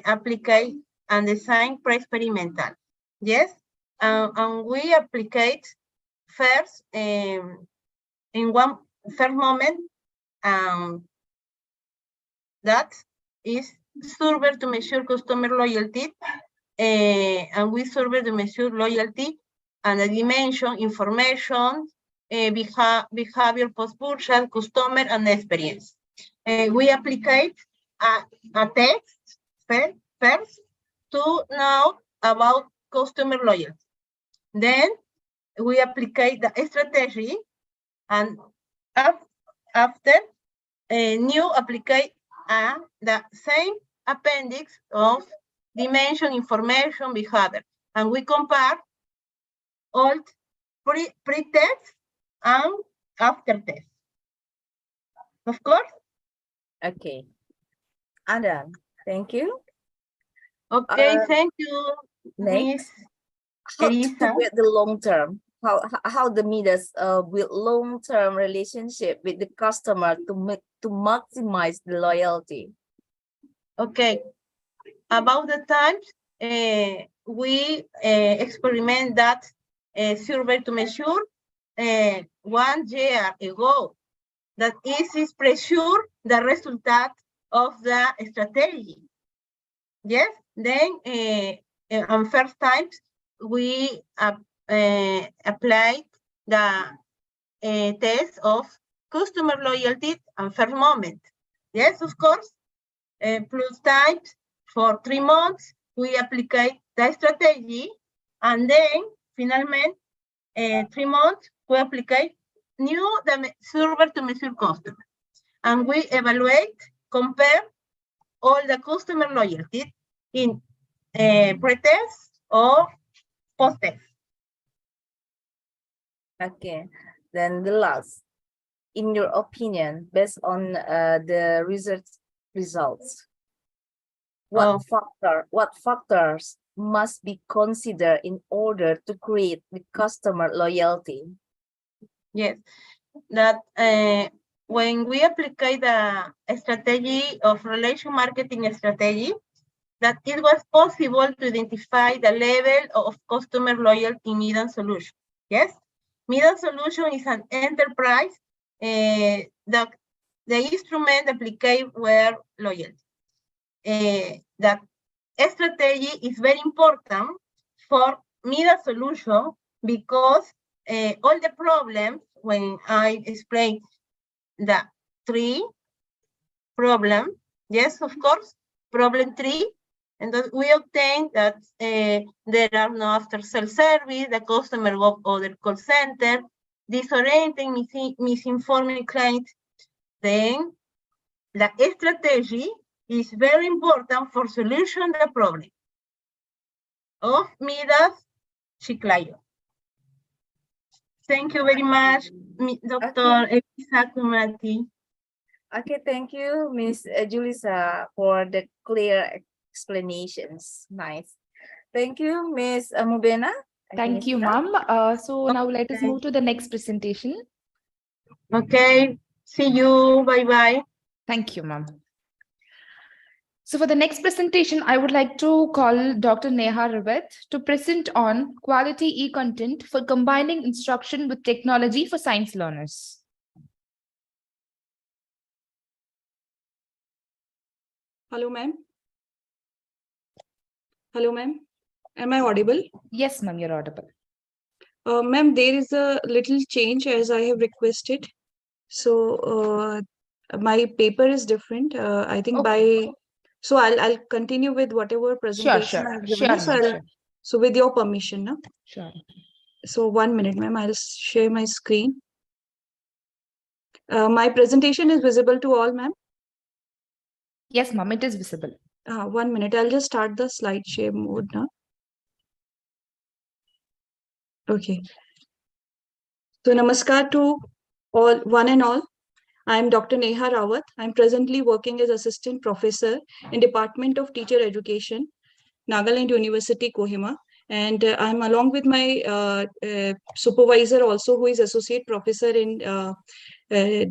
apply and design pre-experimental. Yes. And we apply first in one first moment. That is survey to measure customer loyalty, and we survey to measure loyalty and the dimension, information, behavior post-purchase, customer, and experience. We apply a test first to know about customer loyalty. Then we apply the strategy, and after new apply the same appendix of dimension, information, behavior, and we compare all pre-test and after test. Of course. Okay. Adam, thank you. Okay, thank you, Next, Miss how to Teresa. build the long term? How the Midas build long-term relationship with the customer to maximize the loyalty? Okay, about the times we experiment that survey to measure 1 year ago. That is pressure the result of the strategy. Yes, then on first times we applied the test of customer loyalty on first moment. Yes, of course. Plus times for 3 months we apply the strategy, and then finally 3 months we apply new survey to measure customer, and we evaluate, compare all the customer loyalty in pre-test or post-test. Okay, then the last, in your opinion, based on the research results, what factors must be considered in order to create the customer loyalty? Yes, that when we apply the strategy of relation marketing strategy, that it was possible to identify the level of customer loyalty Midas solution. Yes, Midas solution is an enterprise. The instrument applied were loyalty. That strategy is very important for Midas solution because all the problems, when I explain the 3 problems, yes, of course, problem 3, and that we obtain that there are no after-sale service, the customer go other call center, disorienting, misinforming client. Then the strategy is very important for solution the problem of Midas Chiclayo. Thank you very much, Dr. Elisa Kumati. Okay, thank you, Ms. Julissa, for the clear explanations. Nice. Thank you, Ms. Mubena. Thank you, ma'am. So now let us move to the next presentation. Okay, see you. Bye-bye. Thank you, ma'am. So for the next presentation, I would like to call Dr. Neha Rawat to present on quality e-content for combining instruction with technology for science learners. Hello, ma'am. Hello, ma'am. Am I audible? Yes, ma'am, you're audible. Ma'am, there is a little change as I have requested. So my paper is different. I think so I'll continue with whatever presentation I've given. So with your permission, no? Sure. So 1 minute, ma'am. I'll share my screen. My presentation is visible to all, ma'am. Yes, ma'am, it is visible. 1 minute. I'll just start the slide share mode now. Okay. So namaskar to all, one and all. I'm Dr. Neha Rawat. I'm presently working as assistant professor in Department of Teacher Education, Nagaland University, Kohima. And I'm along with my supervisor also, who is associate professor in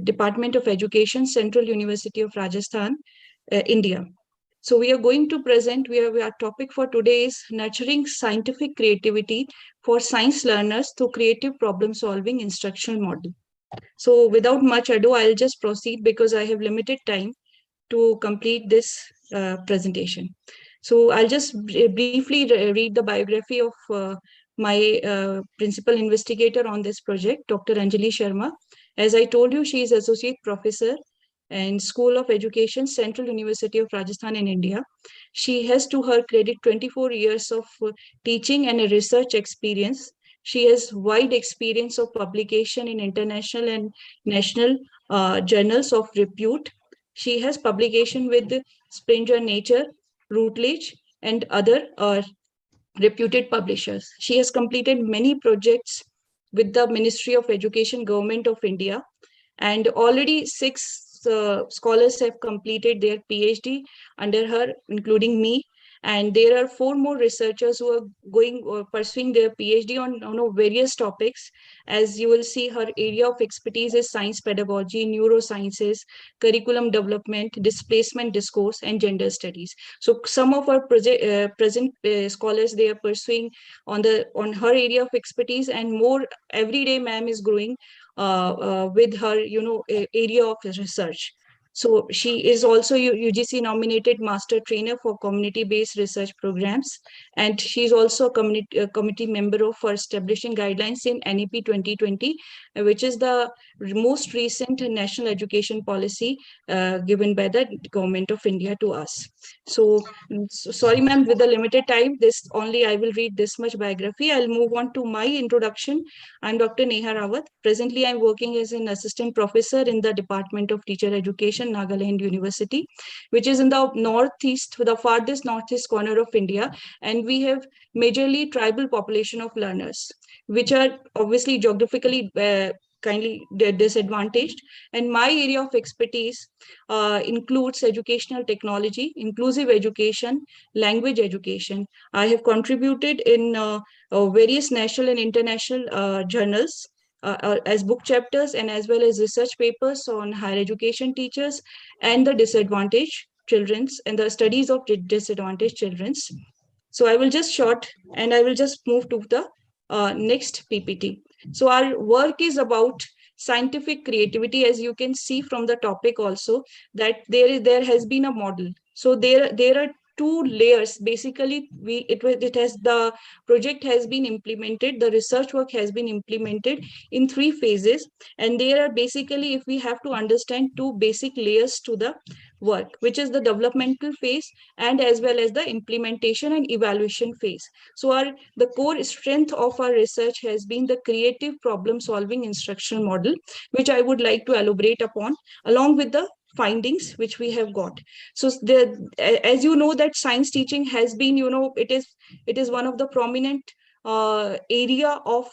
Department of Education, Central University of Rajasthan, India. So we are going to present, our topic for today is nurturing scientific creativity for science learners through creative problem solving instructional model. So without much ado, I'll just proceed because I have limited time to complete this presentation. So I'll just briefly read the biography of my principal investigator on this project, Dr. Anjali Sharma. As I told you, she is Associate Professor in School of Education, Central University of Rajasthan in India. She has to her credit 24 years of teaching and a research experience. She has wide experience of publication in international and national journals of repute. She has publication with Springer Nature, Routledge, and other reputed publishers. She has completed many projects with the Ministry of Education, Government of India, and already 6 scholars have completed their PhD under her, including me. And there are 4 more researchers who are going or pursuing their PhD on various topics. As you will see, her area of expertise is science pedagogy, neurosciences, curriculum development, displacement discourse, and gender studies. So some of our present scholars, they are pursuing on her area of expertise, and more every day ma'am is growing with her area of research. So she is also UGC nominated master trainer for community-based research programs, and she's also a committee member of for establishing guidelines in NEP 2020, which is the most recent national education policy given by the government of India to us. So sorry ma'am, with the limited time, I will read this much biography. I'll move on to my introduction. I'm Dr. Neha Rawat. Presently, I'm working as an assistant professor in the Department of Teacher Education, Nagaland University, which is in the northeast, the farthest northeast corner of India. And we have majorly tribal population of learners, which are obviously geographically kindly disadvantaged. And my area of expertise includes educational technology, inclusive education, language education. I have contributed in various national and international journals as book chapters and as well as research papers on higher education teachers and the disadvantaged children's and the studies of disadvantaged children's. So I will just move to the next PPT. So our work is about scientific creativity, as you can see from the topic also, that there has been a model. So there are 2 layers. Basically, the project has been implemented, the research work has been implemented in 3 phases, and there are basically, if we have to understand 2 basic layers to the work, which is the developmental phase and as well as the implementation and evaluation phase. So the core strength of our research has been the creative problem solving instructional model, which I would like to elaborate upon along with the findings which we have got. So as you know, that science teaching has been, it is one of the prominent area of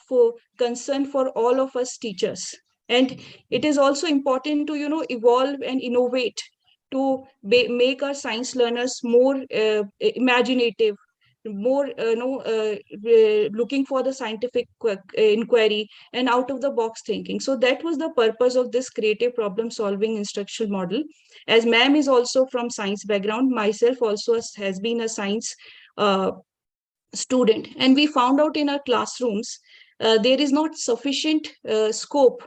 concern for all of us teachers, and it is also important to evolve and innovate to make our science learners more imaginative, more looking for the scientific inquiry and out of the box thinking. So that was the purpose of this creative problem solving instructional model. As ma'am is also from science background, myself also has been a science student, and we found out in our classrooms there is not sufficient scope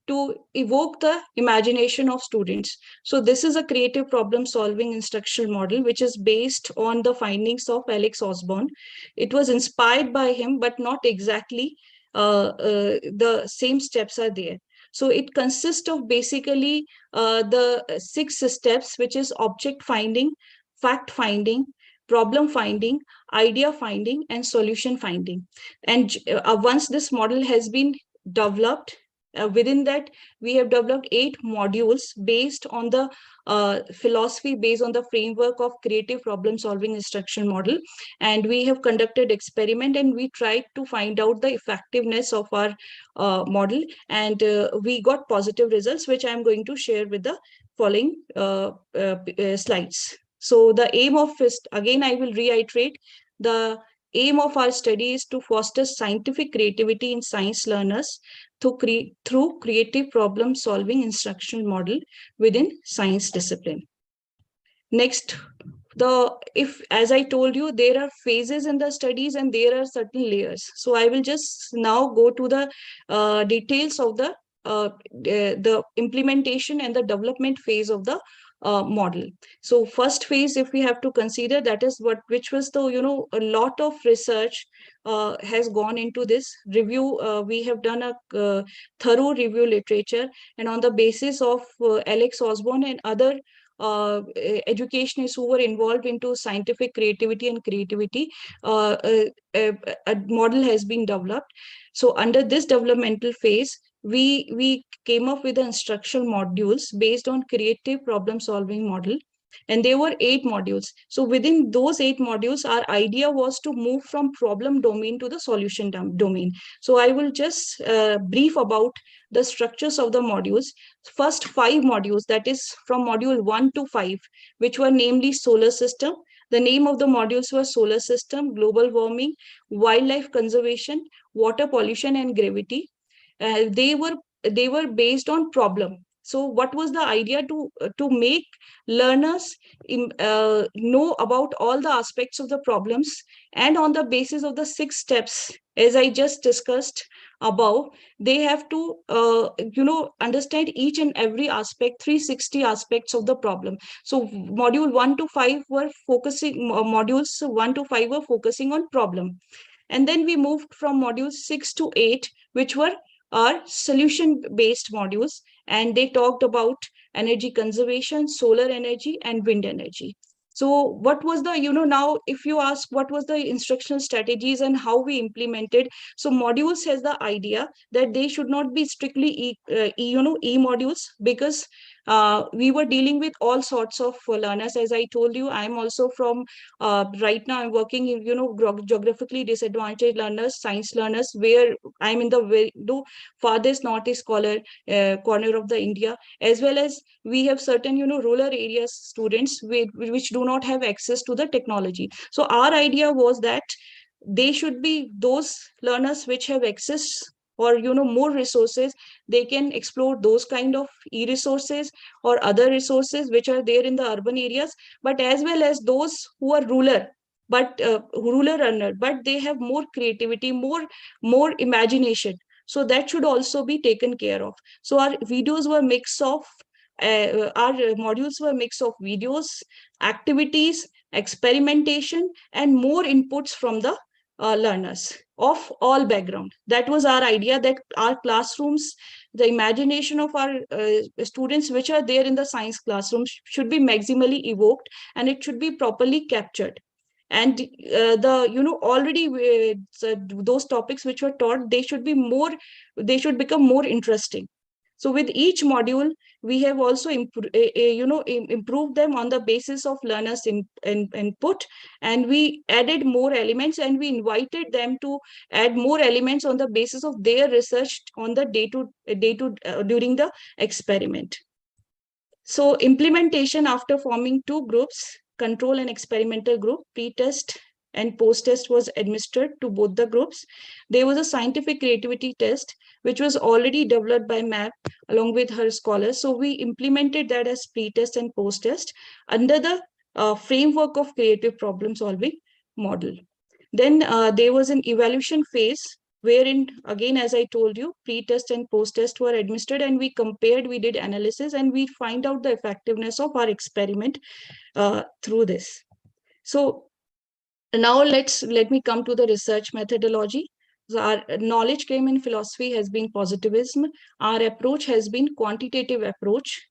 to evoke the imagination of students. So this is a creative problem solving instructional model, which is based on the findings of Alex Osborne. It was inspired by him, but not exactly the same steps are there. So it consists of basically the 6 steps, which is object finding, fact finding, problem finding, idea finding, and solution finding. And once this model has been developed, within that, we have developed 8 modules based on the philosophy, based on the framework of creative problem solving instruction model. And we have conducted experiment, and we tried to find out the effectiveness of our model. And we got positive results, which I'm going to share with the following slides. So the aim of this, again, I will reiterate, the aim of our study is to foster scientific creativity in science learners through creative problem solving instructional model within science discipline. Next, as I told you, there are phases in the studies and there are certain layers. So I will just now go to the details of the implementation and the development phase of the model. So first phase, if we have to consider, that is which was the, a lot of research has gone into this review. We have done a thorough review literature, and on the basis of Alex Osborne and other educationists who were involved into scientific creativity and creativity, a model has been developed. So under this developmental phase, we came up with the instructional modules based on creative problem solving model, and there were 8 modules. So within those 8 modules, our idea was to move from problem domain to the solution domain. So I will just brief about the structures of the modules. First 5 modules, that is from module 1 to 5, which were namely solar system. The name of the modules were solar system, global warming, wildlife conservation, water pollution, and gravity. They were based on problem. So what was the idea? To make learners know about all the aspects of the problems, and on the basis of the 6 steps, as I just discussed above, they have to understand each and every aspect, 360 aspects of the problem. So module 1 to 5 were focusing, modules 1 to 5 were focusing on problem. And then we moved from modules 6 to 8, which were our solution-based modules, and they talked about energy conservation, solar energy, and wind energy. So what was the, now if you ask what was the instructional strategies and how we implemented, so modules has the idea that they should not be strictly E modules, because we were dealing with all sorts of learners. As I told you, I'm also from, right now I'm working in, geographically disadvantaged learners, science learners, where I'm in the farthest northeast corner of the India, as well as we have certain, rural areas students which do not have access to the technology. So our idea was that they should be those learners which have access, or more resources. They can explore those kind of e-resources or other resources which are there in the urban areas, but as well as those who are rural learner, but they have more creativity, more imagination. So that should also be taken care of. So our videos were mix of our modules were mix of videos, activities, experimentation, and more inputs from the learners of all background. That was our idea, that our classrooms, the imagination of our students which are there in the science classrooms should be maximally evoked, and it should be properly captured. And already those topics which were taught, they should become more interesting. So with each module, we have also improved them on the basis of learners' input, and we added more elements, and we invited them to add more elements on the basis of their research on the during the experiment. So implementation, after forming 2 groups, control and experimental group, pre-test and post-test was administered to both the groups. There was a scientific creativity test, which was already developed by MAP along with her scholars. So we implemented that as pre-test and post-test under the framework of creative problem solving model. Then there was an evaluation phase, wherein, again, as I told you, pre-test and post-test were administered, and we compared, we did analysis, and we find out the effectiveness of our experiment through this. So now let me come to the research methodology. So our knowledge claim in philosophy has been positivism. Our approach has been quantitative approach.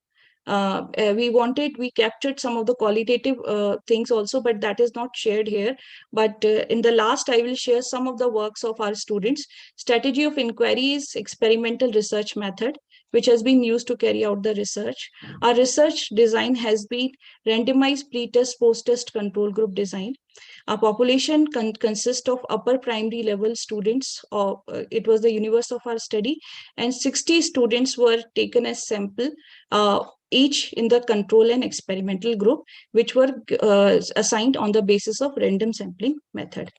We captured some of the qualitative things also, but that is not shared here. But in the last, I will share some of the works of our students. Strategy of inquiry is experimental research method, which has been used to carry out the research. Our research design has been randomized pre-test, post-test control group design. Our population consists of upper primary level students. It was the universe of our study, and 60 students were taken as sample, each in the control and experimental group, which were assigned on the basis of random sampling method.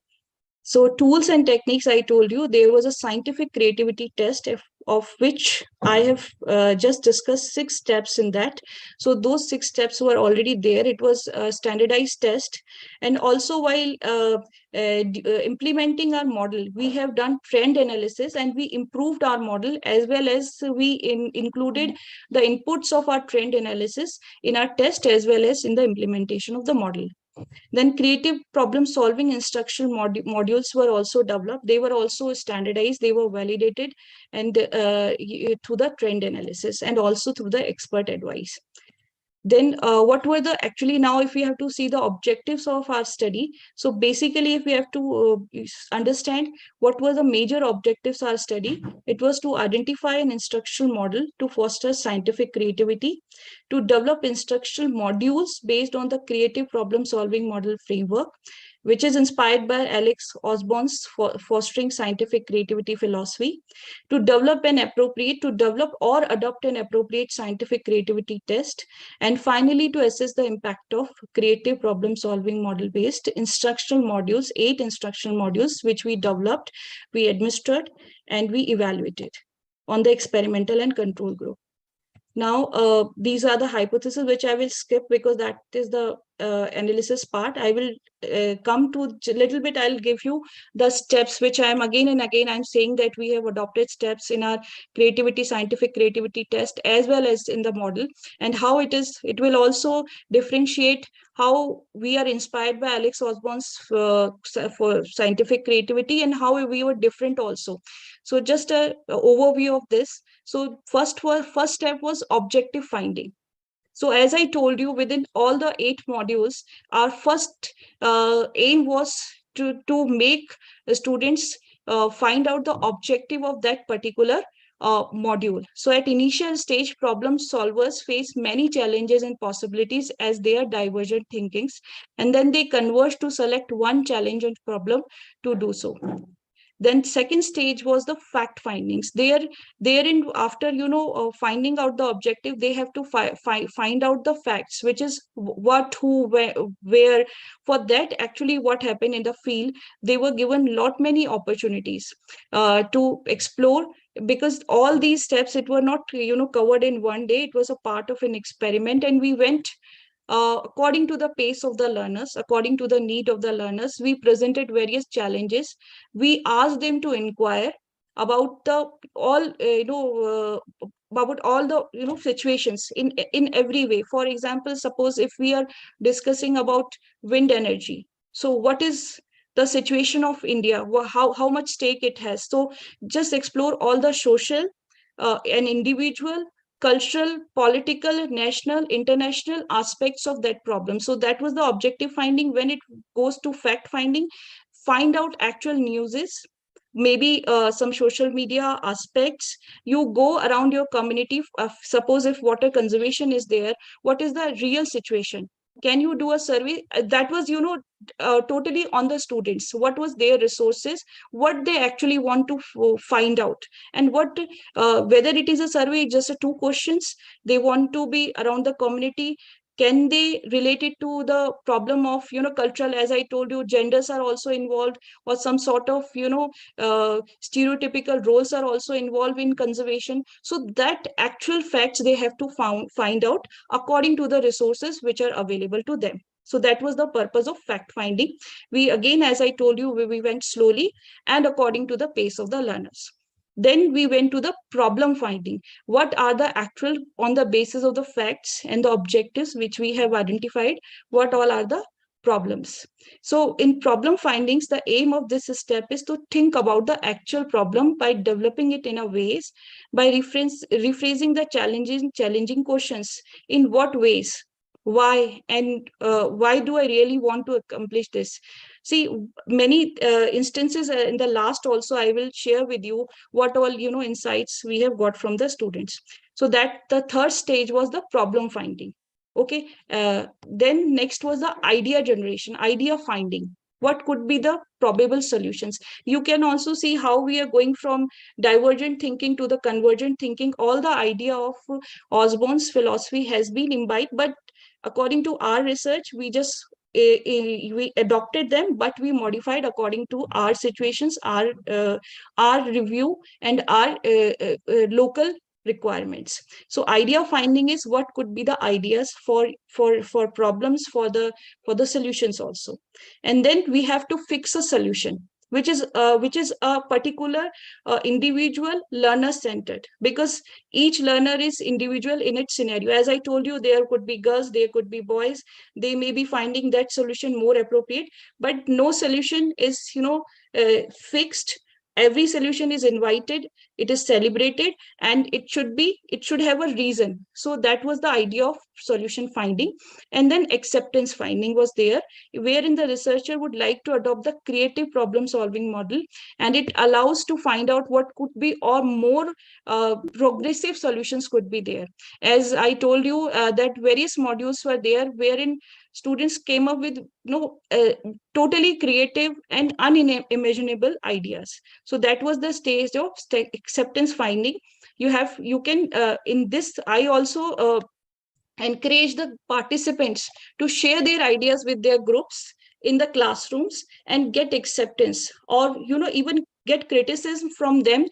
So tools and techniques, I told you, there was a scientific creativity test of which I have just discussed 6 steps in that. So those 6 steps were already there. It was a standardized test. And also while implementing our model, we have done trend analysis and we improved our model, as well as we included the inputs of our trend analysis in our test as well as in the implementation of the model. Then creative problem solving instructional modules were also developed. They were also standardized, they were validated, and through the trend analysis and also through the expert advice. Then what were the actually, now if we have to see the objectives of our study, so basically if we have to understand what were the major objectives of our study, it was to identify an instructional model to foster scientific creativity, to develop instructional modules based on the creative problem solving model framework, which is inspired by Alex Osborne's fostering scientific creativity philosophy, to develop or adopt an appropriate scientific creativity test, and finally to assess the impact of creative problem solving model based instructional modules, 8 instructional modules, which we developed, we administered, and we evaluated on the experimental and control group. Now, these are the hypotheses which I will skip because that is the analysis part. I will come to a little bit. I'll give you the steps, which I am again and again, I'm saying that we have adopted steps in our scientific creativity test, as well as in the model, and how it will also differentiate how we are inspired by Alex Osborne's for scientific creativity and how we were different also. So just an overview of this. So first step was objective finding. So as I told you, within all the 8 modules, our first aim was to make the students find out the objective of that particular module. So at initial stage, problem solvers face many challenges and possibilities as they are divergent thinkings, and then they converge to select one challenge and problem to do so. Then second stage was the fact findings. Therein, after finding out the objective, they have to find out the facts, which is what, who, where. For that, actually, what happened in the field, they were given many opportunities to explore, because all these steps, it were not covered in one day. It was a part of an experiment, and we went according to the pace of the learners, according to the need of the learners. We presented various challenges. We asked them to inquire about about all the situations in every way. For example, suppose if we are discussing about wind energy, so what is the situation of India, how much stake it has. So just explore all the social and individual, cultural, political, national, international aspects of that problem. So that was the objective finding. When it goes to fact finding, find out actual newses, maybe some social media aspects. You go around your community. Suppose if water conservation is there, what is the real situation? Can you do a survey? That was totally on the students. What was their resources, what they actually want to find out, and what whether it is a survey, just 2 questions. They want to be around the community. Can they relate it to the problem of cultural, as I told you, genders are also involved, or some sort of stereotypical roles are also involved in conservation. So that actual facts they have to find out according to the resources which are available to them. So that was the purpose of fact finding. We, again, as I told you, we went slowly and according to the pace of the learners. Then we went to the problem finding. What are the actual, on the basis of the facts and the objectives which we have identified, what all are the problems? So in problem findings, the aim of this step is to think about the actual problem by developing it in a ways, by rephrasing the challenging questions. In what ways? Why? And why do I really want to accomplish this? See, many instances in the last also, I will share with you what all insights we have got from the students. So that the third stage was the problem finding. Okay. Then next was the idea generation, idea finding. What could be the probable solutions? You can also see how we are going from divergent thinking to the convergent thinking. All the idea of Osborne's philosophy has been imbibed, but according to our research, we just we adopted them, but we modified according to our situations, our review, and our local requirements. So idea finding is what could be the ideas for problems, for the solutions also. And then we have to fix a solution, which is a particular individual learner centered, because each learner is individual in its scenario. As I told you, there could be girls, there could be boys, they may be finding that solution more appropriate, but no solution is fixed. Every solution is invited, it is celebrated, and it should have a reason. So that was the idea of solution finding. And then acceptance finding was there, wherein the researcher would like to adopt the creative problem solving model, and it allows to find out what could be or more progressive solutions could be there. As I told you, that various modules were there wherein students came up with totally creative and unimaginable ideas. So that was the stage of acceptance finding. You can in this, I also encourage the participants to share their ideas with their groups in the classrooms and get acceptance, or even get criticism from them,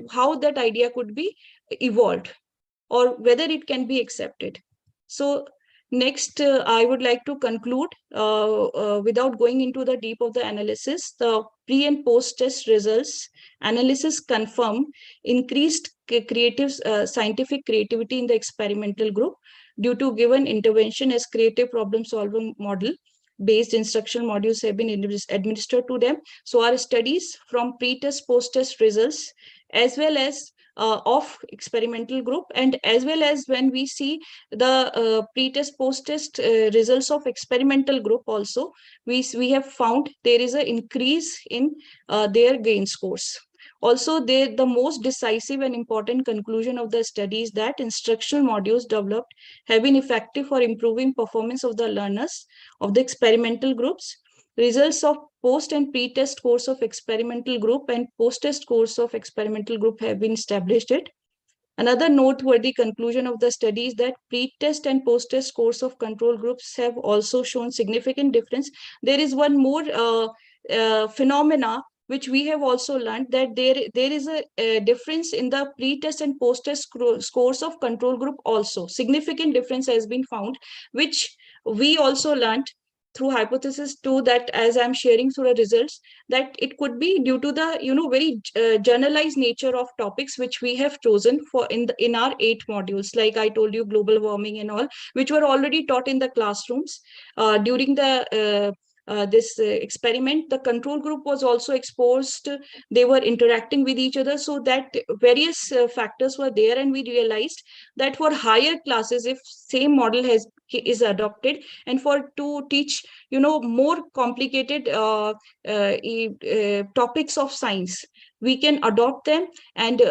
how that idea could be evolved or whether it can be accepted. So next, I would like to conclude without going into the deep of the analysis. The pre and post test results analysis confirm increased creative scientific creativity in the experimental group due to given intervention as creative problem solving model based instructional modules have been administered to them. So our studies from pre-test, post-test results, as well as of experimental group, and as well as when we see the pre-test, post-test results of experimental group also, we have found there is an increase in their gain scores. Also, the most decisive and important conclusion of the study is that instructional modules developed have been effective for improving performance of the learners of the experimental groups. Results of post and pre-test course of experimental group and post-test course of experimental group have been established. Another noteworthy conclusion of the study is that pre-test and post-test course of control groups have also shown significant difference. There is one more phenomena which we have also learned, that there is a difference in the pre-test and post-test scores of control group also. Significant difference has been found, which we also learned through hypothesis 2, that as I'm sharing through the results, that it could be due to the very generalized nature of topics which we have chosen for in our 8 modules, like I told you, global warming and all, which were already taught in the classrooms during the this experiment. The control group was also exposed, they were interacting with each other, so that various factors were there, and we realized that for higher classes, if same model is adopted, and for to teach more complicated topics of science, we can adopt them. And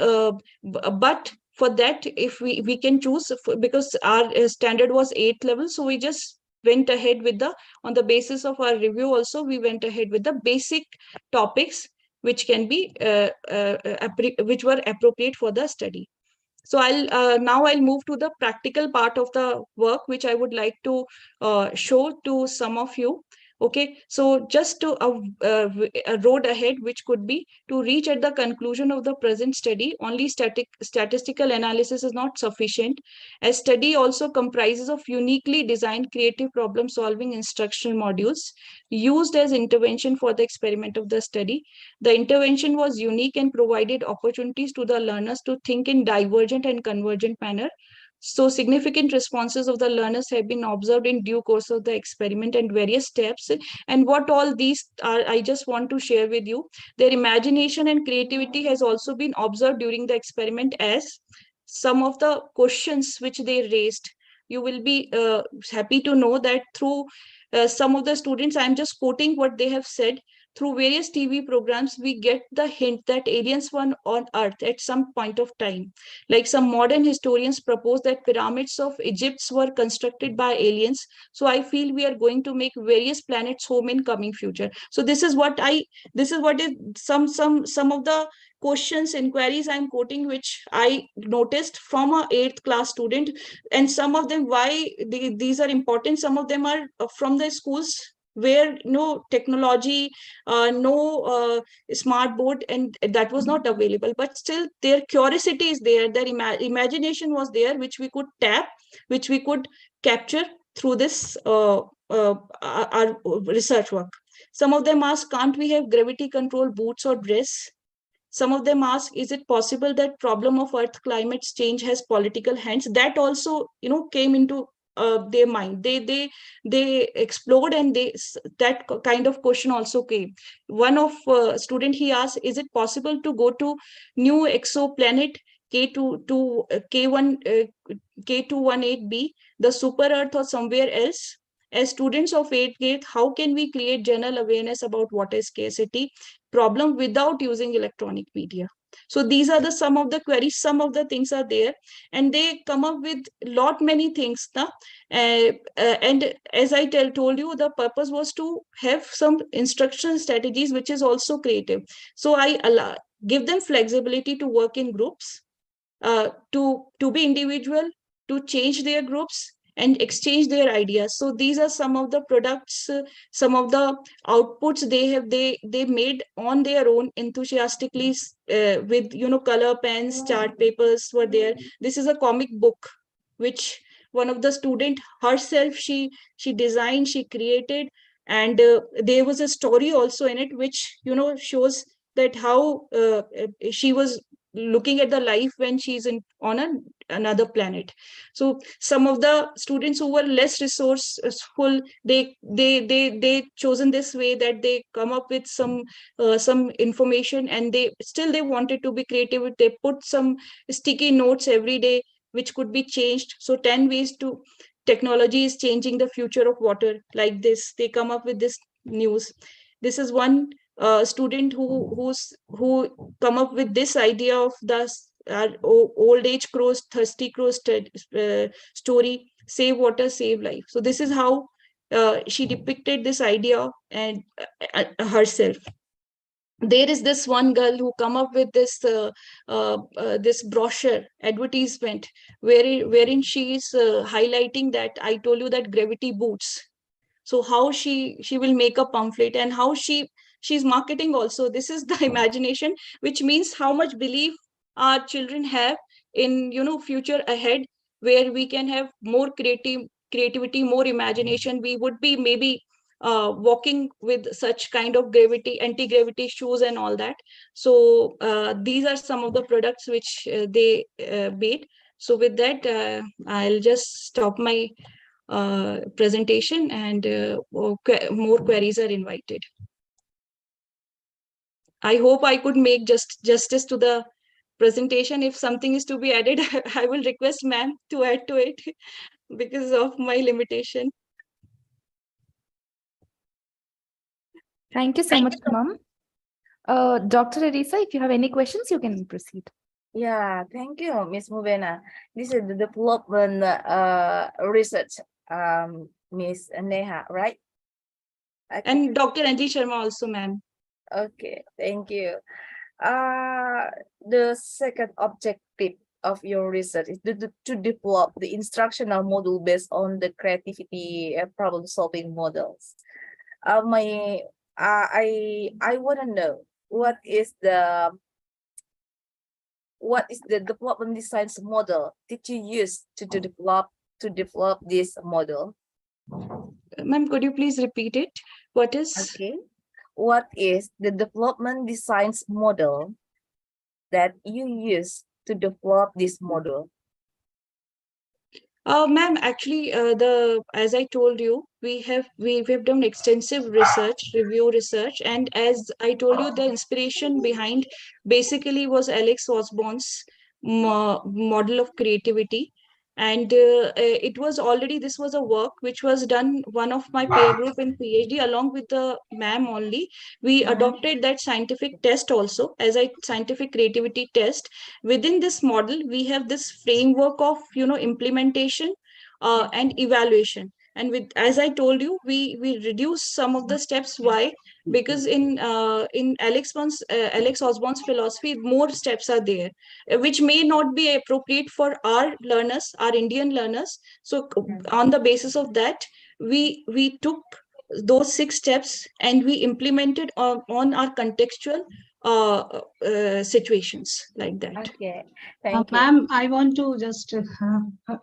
but for that, if we can choose, because our standard was 8th level, so we just went ahead with on the basis of our review also, we went ahead with the basic topics which can be which were appropriate for the study. So now I'll move to the practical part of the work, which I would like to show to some of you. Okay, so just to a road ahead, which could be to reach at the conclusion of the present study, only statistical analysis is not sufficient. A study also comprises of uniquely designed creative problem solving instructional modules used as intervention for the experiment of the study. The intervention was unique and provided opportunities to the learners to think in divergent and convergent manner. So significant responses of the learners have been observed in due course of the experiment and various steps. And what all these are, I just want to share with you. Their imagination and creativity has also been observed during the experiment, as some of the questions which they raised. You will be happy to know that through some of the students, I'm just quoting what they have said. Through various TV programs, we get the hint that aliens were on Earth at some point of time. Like some modern historians propose that pyramids of Egypt were constructed by aliens. So I feel we are going to make various planets home in coming future. So this is what some of the questions, inquiries I'm quoting, which I noticed from a 8th class student, and some of them, why these are important, some of them are from the schools where no technology, no smart board, and that was not available, but still their curiosity is there, their imagination was there, which we could tap, which we could capture through this our research work. Some of them ask, can't we have gravity control boots or dress? Some of them ask, is it possible that problem of earth climate change has political hands? That also, came into their mind. They explored, and that kind of question also came. One of student, he asked, is it possible to go to new exoplanet K218b, the super earth, or somewhere else? As students of 8th grade, how can we create general awareness about water scarcity problem without using electronic media? So these are some of the queries, some of the things are there, and they come up with many things. And as I told you, the purpose was to have some instruction strategies, which is also creative. So I give them flexibility to work in groups, to be individual, to change their groups and exchange their ideas. So these are some of the products, some of the outputs they made on their own enthusiastically, with color pens, chart papers were there. This is a comic book which one of the student herself, she designed, she created, and there was a story also in it, which shows that how she was looking at the life when she's on another planet. So some of the students who were less resourceful, they chosen this way, that they come up with some information, and they wanted to be creative. They put some sticky notes every day, which could be changed. So 10 ways to technology is changing the future of water, like this. They come up with this news. This is one student who come up with this idea of the old age crows, thirsty crows story, save water, save life. So this is how she depicted this idea and herself. There is this one girl who come up with this this brochure advertisement, wherein she is highlighting that I told you that gravity boots. So how she will make a pamphlet, and how she's marketing also. This is the imagination, which means how much belief our children have in future ahead, where we can have more creativity, more imagination. We would be maybe walking with such kind of anti-gravity shoes and all that. So these are some of the products which they made. So with that, I'll just stop my presentation, and more queries are invited. I hope I could make justice to the presentation. If something is to be added, I will request ma'am to add to it because of my limitation. Thank you so much, ma'am. Dr. Arisa, if you have any questions, you can proceed. Yeah, thank you, Ms. Mubena. This is the development research, Ms. Neha, right? Okay. And Dr. Anji Sharma also, ma'am. Okay, thank you. The second objective of your research is to develop the instructional model based on the creativity problem-solving models. I want to know what is the development design model did you use to develop this model? Ma'am, could you please repeat it? What is? Okay. What is the development designs model that you use to develop this model? Ma'am, actually, as I told you, we have done extensive review research, and as I told you, the inspiration behind basically was Alex Osborne's model of creativity. And this was a work which was done, one of my peer group in PhD along with the ma'am only. We adopted that scientific test also as a scientific creativity test. Within this model, we have this framework of implementation and evaluation. And as I told you, we reduce some of the steps. Why? because in Alex Osborne's philosophy, more steps are there, which may not be appropriate for our learners, our Indian learners. So on the basis of that, we took those 6 steps and we implemented on our contextual situations like that. Okay, thank you. Ma'am, I want to just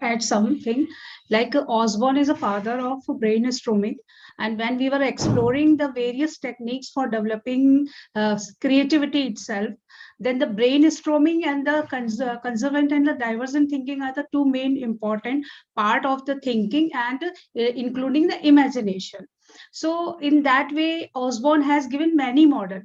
add something. Like Osborne is a father of brainstorming, and when we were exploring the various techniques for developing creativity itself, then the brainstorming and the conservant and the divergent thinking are the 2 main important part of the thinking, and including the imagination. So in that way, Osborne has given many models.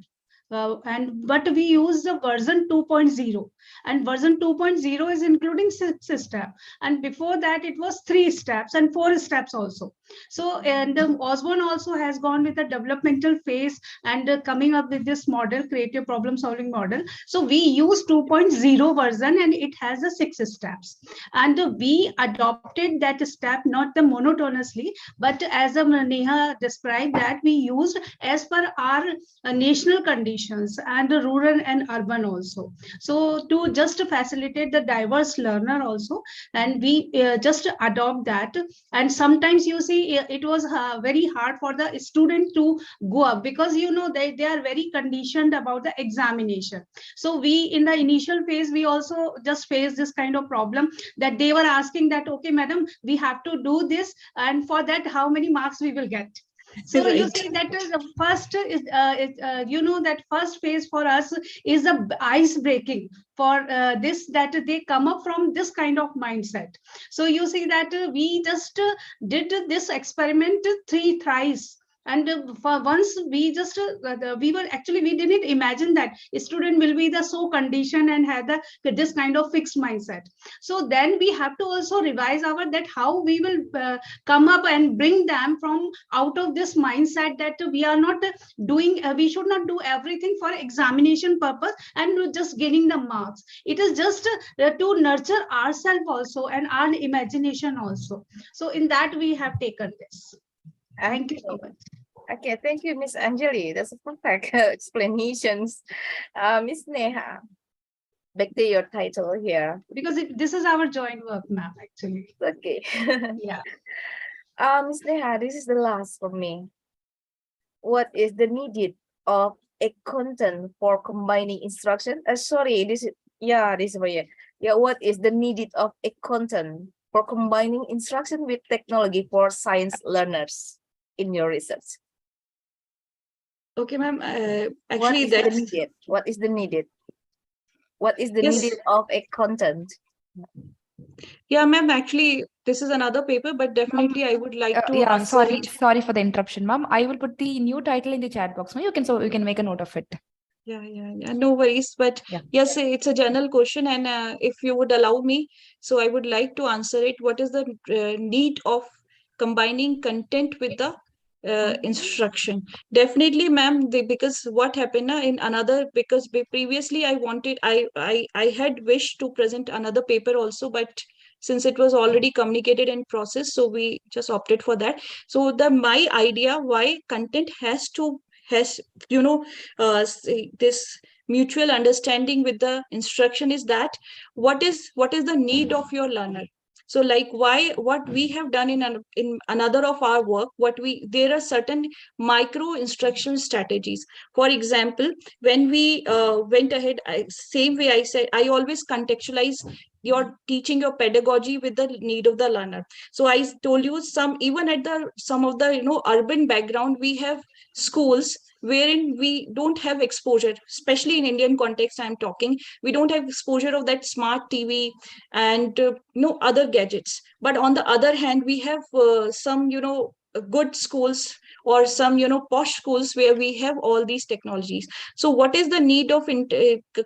But we use the version 2.0, and version 2.0 is including 6 steps, and before that it was 3 steps and 4 steps also. So and Osborne also has gone with the developmental phase and coming up with this model, creative problem solving model. So we use 2.0 version, and it has the 6 steps, and we adopted that step not the monotonously, but as Neha described, that we used as per our national conditions and the rural and urban also. So to just facilitate the diverse learner also, and we just adopt that. And sometimes you see it was very hard for the student to go up, because you know they are very conditioned about the examination. So we in the initial phase, we also just faced this kind of problem, that they were asking that, okay madam, we have to do this, and for that how many marks we will get. So you see that the first is you know, that first phase for us is a ice breaking for this, that they come up from this kind of mindset. So you see that we just did this experiment 3 thrice. And for once we just we didn't imagine that a student will be the so conditioned and had this kind of fixed mindset. So then we have to also revise our that how we will come up and bring them from out of this mindset that we are not doing we should not do everything for examination purpose and just gaining the marks. It is just to nurture ourselves also and our imagination also. So in that we have taken this. Thank you so much. Okay, thank you, Miss Anjali. That's a perfect explanations. Miss Neha, back to your title here. Because this is our joint work, ma'am, actually. Okay. Yeah. Miss Neha, this is the last for me. What is the needed of a content for combining instruction? Sorry, this is for you. Yeah, what is the needed of a content for combining instruction with technology for science learners in your research? Okay, ma'am. Actually, what is the needed? What is the needed of a content? Yeah, ma'am. Actually, this is another paper, but definitely I would like to. Yeah, sorry for the interruption, ma'am. I will put the new title in the chat box. You can make a note of it. Yeah, no worries. But yes, it's a general question, and if you would allow me, so I would like to answer it. What is the need of combining content with the instruction? Definitely, ma'am, because what happened in another, because previously I had wished to present another paper also, but since it was already communicated in process, so we just opted for that. So my idea why content has this mutual understanding with the instruction is that what is the need of your learner. So like what we have done in another of our work, there are certain micro instruction strategies. For example, when we went ahead, same way I said, I always contextualize your teaching, your pedagogy with the need of the learner. So I told you even at some of the urban background, we have schools wherein we don't have exposure, especially in Indian context I'm talking, we don't have exposure of that smart TV and other gadgets. But on the other hand, we have some good schools or some posh schools where we have all these technologies. So what is the need of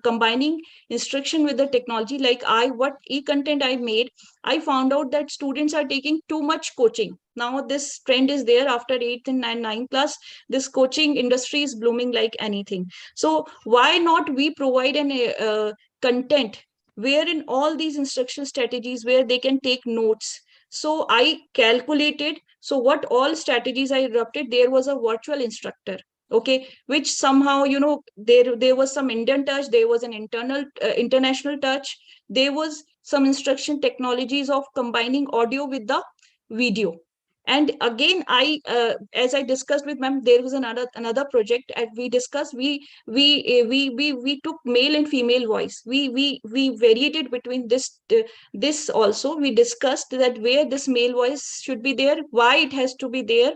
combining instruction with the technology? Like what e-content I made, I found out that students are taking too much coaching. Now this trend is there after 8th and 9th class. This coaching industry is blooming like anything. So why not we provide an content wherein all these instruction strategies where they can take notes. So I calculated, so what all strategies I adopted, there was a virtual instructor. okay, which somehow, you know, there was some Indian touch, there was an international touch, there was some instruction technologies of combining audio with the video. And again, as I discussed with ma'am, there was another project, and we discussed, we took male and female voice, we variated between this also. We discussed that where this male voice should be there, why it has to be there,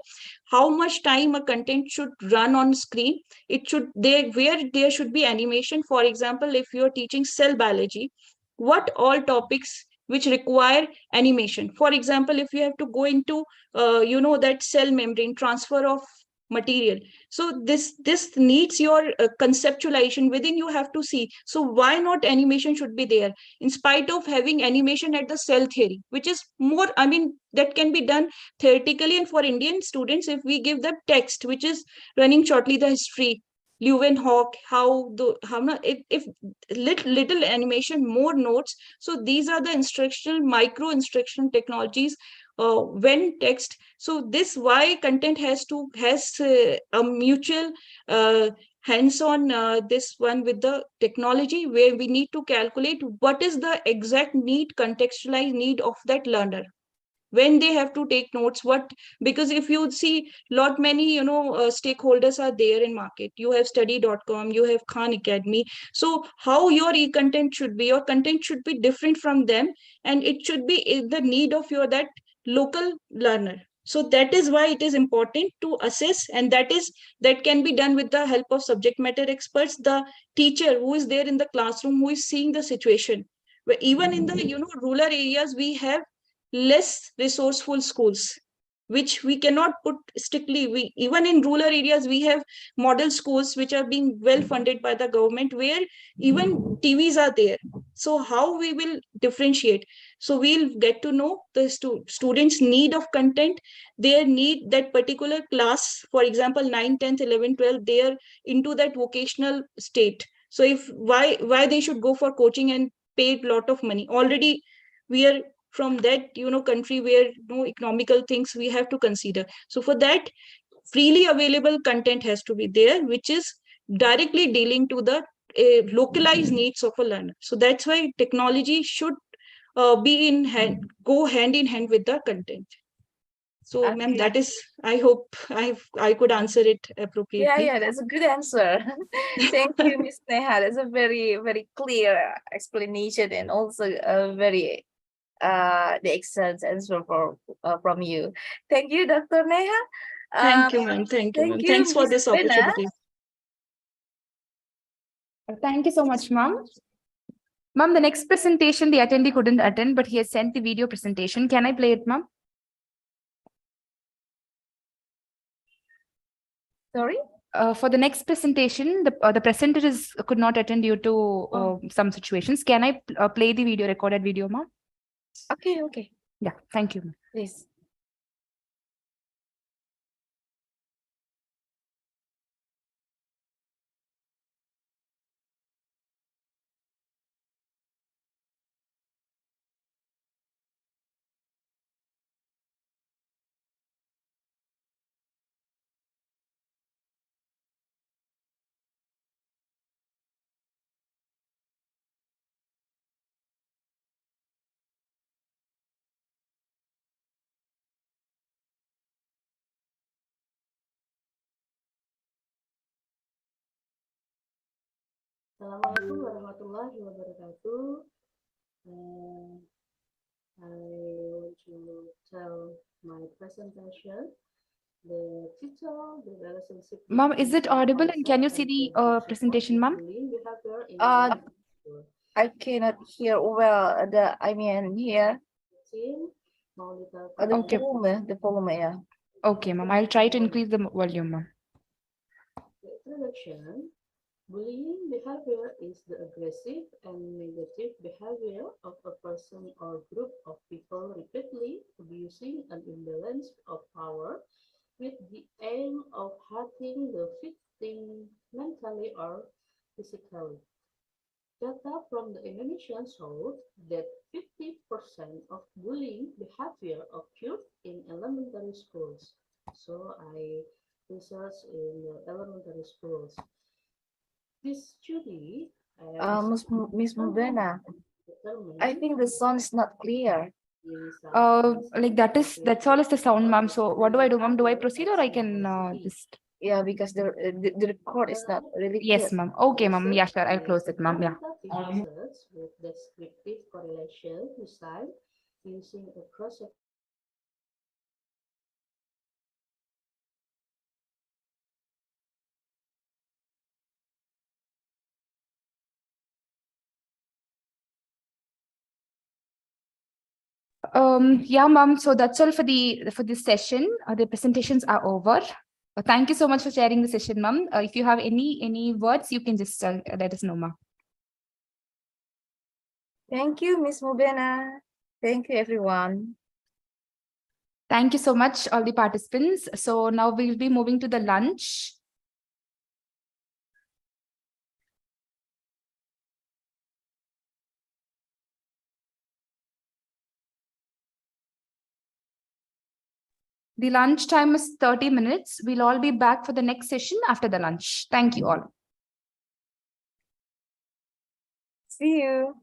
how much time a content should run on screen. It should there where there should be animation. For example, if you're teaching cell biology, what all topics which require animation. For example, if you have to go into you know, that cell membrane transfer of material, so this needs your conceptualization within. You have to see, so why not animation should be there, in spite of having animation at the cell theory, which is more, I mean, that can be done theoretically. And for Indian students, if we give them text which is running shortly the history, Leeuwenhoek, how not, if little animation, more notes. So these are the instructional, micro instructional technologies when text. So this why content has a mutual hands-on this one with the technology, where we need to calculate what is the exact need, contextualized need of that learner when they have to take notes. What, because if you see lot many, you know, stakeholders are there in market. You have study.com, you have Khan Academy. So how your e-content should be, your content should be different from them, and it should be in the need of your that local learner. So that is why it is important to assess, and that can be done with the help of subject matter experts, the teacher who is there in the classroom, who is seeing the situation. Where even in the, you know, rural areas, we have less resourceful schools, which we cannot put strictly. We, even in rural areas, we have model schools which are being well funded by the government, where even TVs are there. So how we will differentiate? So we'll get to know the students' need of content, their need, that particular class, for example, 9, 10th, 11, 12, they are into that vocational state. So if why they should go for coaching and pay a lot of money? Already we are from that, you know, country where no economical things we have to consider. So for that, freely available content has to be there, which is directly dealing to the localized needs of a learner. So that's why technology should be in hand, go hand in hand with the content. So ma'am, that is, I hope I could answer it appropriately. Yeah, that's a good answer. Thank you, Ms. Neha. That's a very, very clear explanation, and also a very the excellent answer from you. Thank you, Dr. Neha. Thank you, ma'am. Thank you, ma'am. Thanks for Ms. this Bena. opportunity. Thank you so much, ma'am. Ma'am, the next presentation, the attendee couldn't attend, but he has sent the video presentation. Can I play it, ma'am? Sorry? For the next presentation, the presenter could not attend due to some situations. Can I play the video, recorded video, ma'am? Okay. Yeah, thank you, ma'am. Please. Assalamualaikum warahmatullahi wabarakatuh. I want to tell my presentation. The title, the relationship. Ma'am, is it audible, and can you see the presentation, ma'am? I cannot hear well. Here. Okay. The volume, yeah. Okay, ma'am. I'll try to increase the volume, ma'am. The introduction. Bullying behavior is the aggressive and negative behavior of a person or group of people repeatedly abusing an imbalance of power with the aim of hurting the victim mentally or physically. Data from the Indonesian showed that 50% of bullying behavior occurred in elementary schools. So I research in elementary schools. This study Miss Mubena, I think the sound is not clear. Like that's all is the sound, ma'am. So what do I do, ma'am? Do I proceed or I can just? Yeah, because the record is not really Yes, clear. ma'am. Okay, ma'am. Yeah, sure. I'll close it, ma'am. Yeah. research with descriptive correlation design using a cross Yeah, ma'am. So that's all for this session. The presentations are over. Thank you so much for sharing the session, ma'am. If you have any words, you can just let us know, ma'am. Thank you, Miss Mubena. Thank you, everyone. Thank you so much, all the participants. So now we'll be moving to the lunch. The lunch time is 30 minutes. We'll all be back for the next session after the lunch. Thank you all. See you.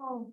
Oh.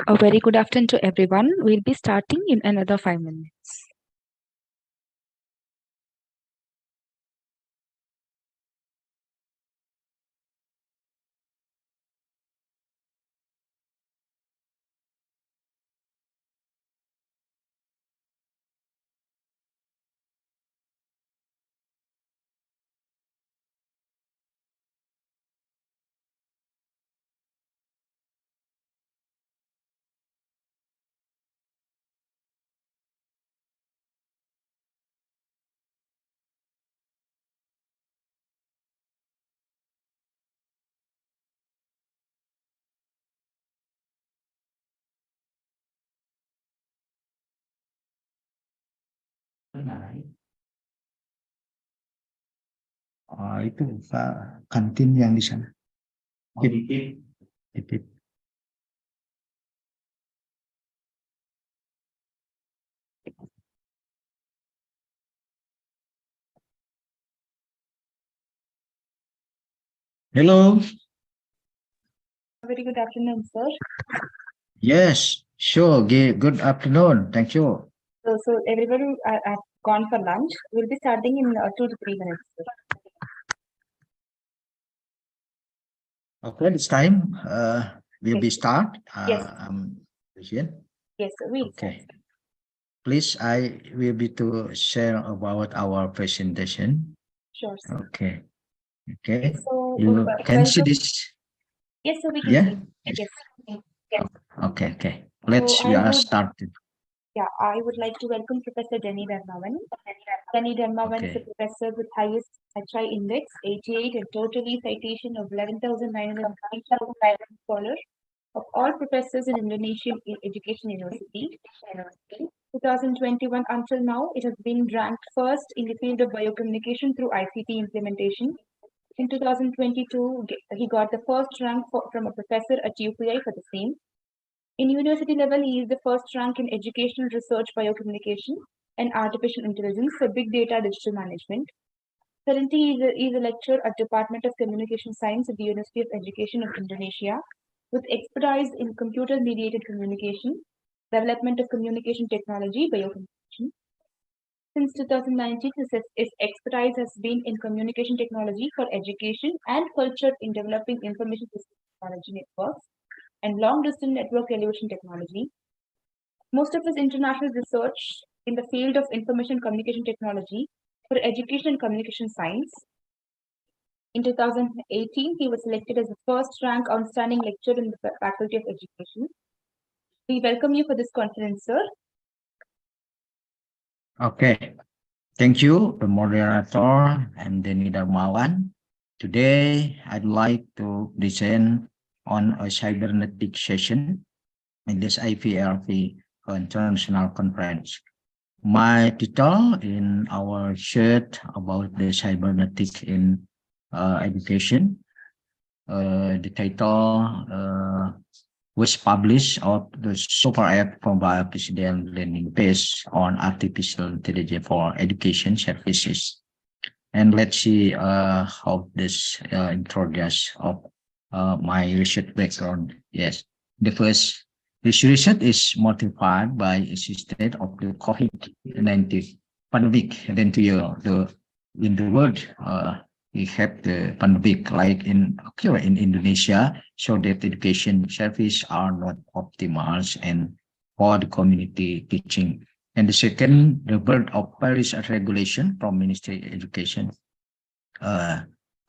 A very good afternoon to everyone. We'll be starting in another 5 minutes. Itu kantin yang di sana. Titip. Hello. Very good afternoon, sir. Yes, sure. Good afternoon. Thank you. So everybody are gone for lunch. We'll be starting in 2 to 3 minutes, sir. Okay, this time will be start. Yes. Yes, sir. Okay. Please, I will be to share about our presentation. Sure, sir. Okay. Okay. So, You can see welcome. this. Yes, sir, we can Yeah. see. Yes. Okay. Okay. Let's So we I are would- started. Yeah, I would like to welcome Professor Denny Dharmavan. Denny Dharmavan is a professor with highest HI index, 88, and totally citation of 11,900 scholar of all professors in Indonesian Education University. 2021 until now, it has been ranked first in the field of biocommunication through ICT implementation. In 2022, he got the first rank from a professor at UPI for the same. In university level, he is the first rank in educational research biocommunication and artificial intelligence for big data digital management. Currently, he is a lecturer at Department of Communication Science at the University of Education of Indonesia with expertise in computer-mediated communication, development of communication technology, biocommunication. Since 2019, his expertise has been in communication technology for education and culture in developing information system technology networks and long-distance network elevation technology. Most of his international research in the field of information communication technology for education and communication science. In 2018, he was selected as the first rank outstanding lecturer in the Faculty of Education. We welcome you for this conference, sir. Okay. Thank you, the moderator and Denny Dharmawan. Today, I'd like to present on a cybernetic session in this IFERP international conference. My title in our shirt about the cybernetics in education. The title was published of the super app from by President landing page on artificial intelligence for education services. And let's see how this introduce of my research background. Yes, the first research is motivated by existence of the COVID-19 pandemic. And then in the world, we have the pandemic like in Indonesia, so that education service are not optimized and for the community teaching. And the second, the birth of Paris regulation from Ministry of Education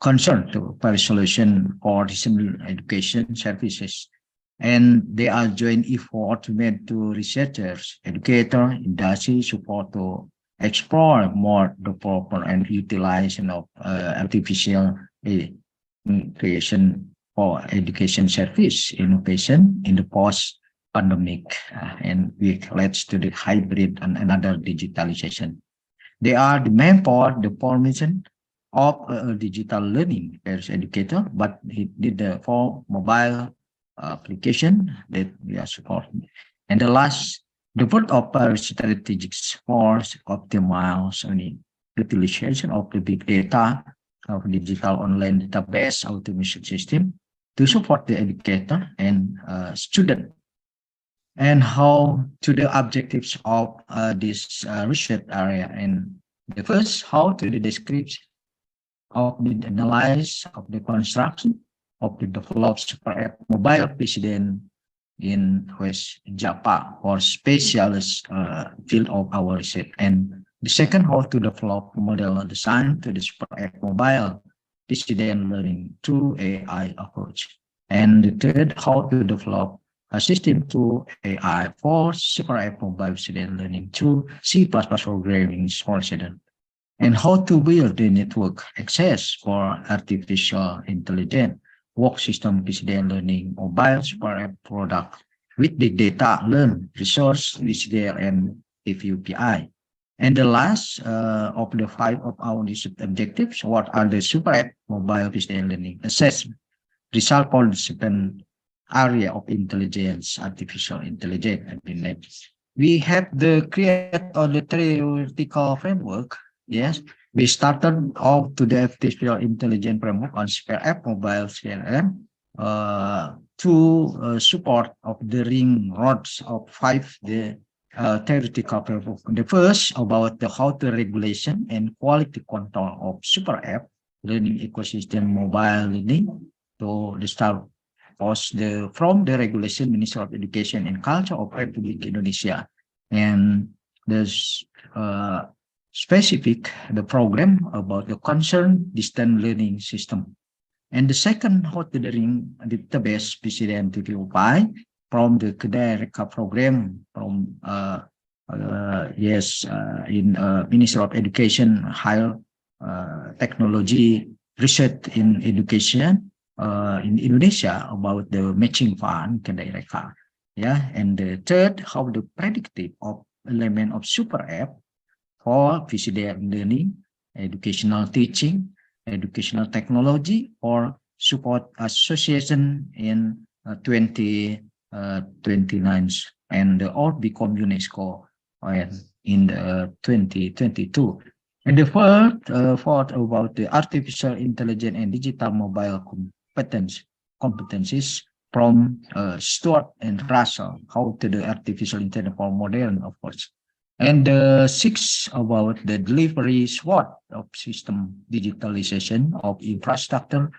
concern to Paris solution for disability education services. And they are joint effort made to researchers, educators, industry support to explore more the proper and utilization of artificial creation for education service innovation in the post-pandemic, and we leads to the hybrid and another digitalization. They are the main for the formation of digital learning as educator, but he did the for mobile application that we are supporting. And the last, the work of strategics for optimize utilization of the big data of digital online database automation system to support the educator and student and how to the objectives of this research area. And the first, how to the description of the analysis of the construction of the developed super app mobile president in West Java or specialist field of our research. And the second, how to develop model design to the super app mobile president learning through AI approach. And the third, how to develop a system to AI for super app mobile student learning through C++ programming for student, and how to build the network access for artificial intelligence work system PCDN learning mobile super app product with the data learn resource PCDN and API. And the last of the 5 of our research objectives, what are the super app mobile PCDN learning assessment result for the different area of intelligence, artificial intelligence, and we have the create on the theoretical framework. Yes, we started off to the artificial intelligence framework on super app mobile CRM to support of the ring rods of 5 the theoretical framework. The first about the how to regulation and quality control of super app learning ecosystem mobile learning to the start from the regulation Ministry of Education and Culture of Republic Indonesia, and there's specific the program about the concerned distance learning system. And the second, how to the ring database PCDN TVUPI from the Kedai program from in Ministry of Education, Higher Technology Research in Education in Indonesia about the matching fund Kedai Reka. Yeah, and the third, how the predictive of element of super app for PCDN learning, educational teaching, educational technology, or support association in 2029, and all become UNESCO in 2022. And the fourth about the artificial intelligence and digital mobile competencies from Stuart and Russell, how to the artificial intelligence for modern, of course. And the sixth about the delivery SWOT of system digitalization of infrastructure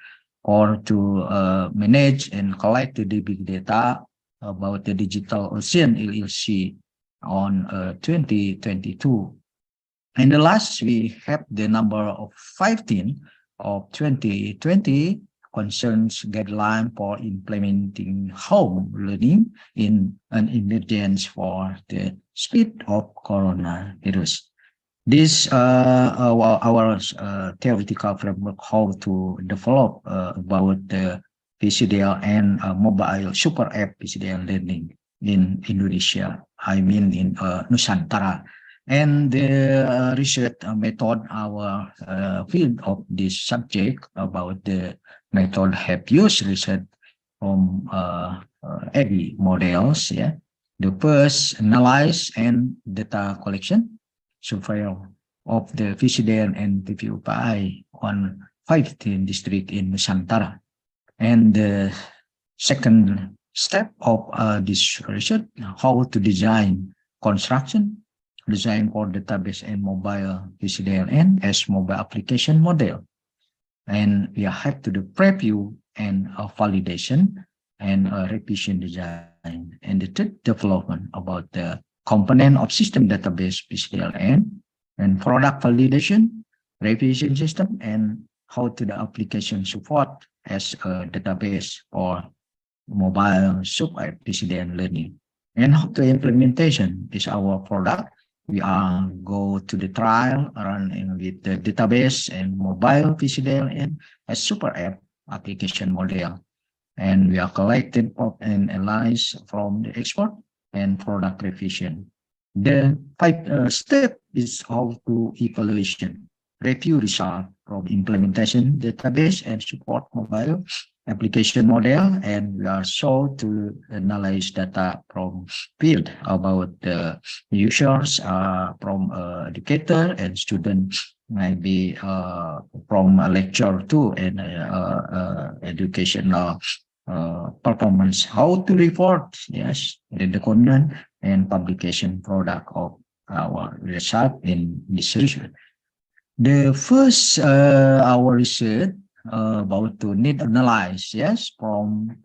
or to manage and collect the big data about the Digital Ocean LLC on 2022. And the last, we have the number of 15 of 2020 concerns guideline for implementing home learning in an emergency for the spread of coronavirus. This our theoretical framework how to develop about the PCDL and mobile super app PCDL learning in Indonesia. I mean in Nusantara. And the research method, our field of this subject about the method have used research from AVI models. Yeah, the first analyze and data collection, surveil of the PCDN and TVUPI on 15 district in Nusantara. And the second step of this research, how to design construction, design for database and mobile PCDLN as mobile application model. And we have to do preview and validation and revision design. And the third development about the component of system database PCDLN and product validation, revision system, and how to the application support as a database for mobile super PCDN learning. And how the implementation is our product. We are go to the trial running with the database and mobile PCDL and a super app application model. And we are collecting and analyze from the export and product revision. The 5 step is how to evaluation, review result from implementation database and support mobile application model, and we are shown to analyze data from field about the users from educator and student, maybe from a lecture too, and educational performance, how to report, yes, the content and publication product of our research in this research. The first our research about to need analyze, yes, from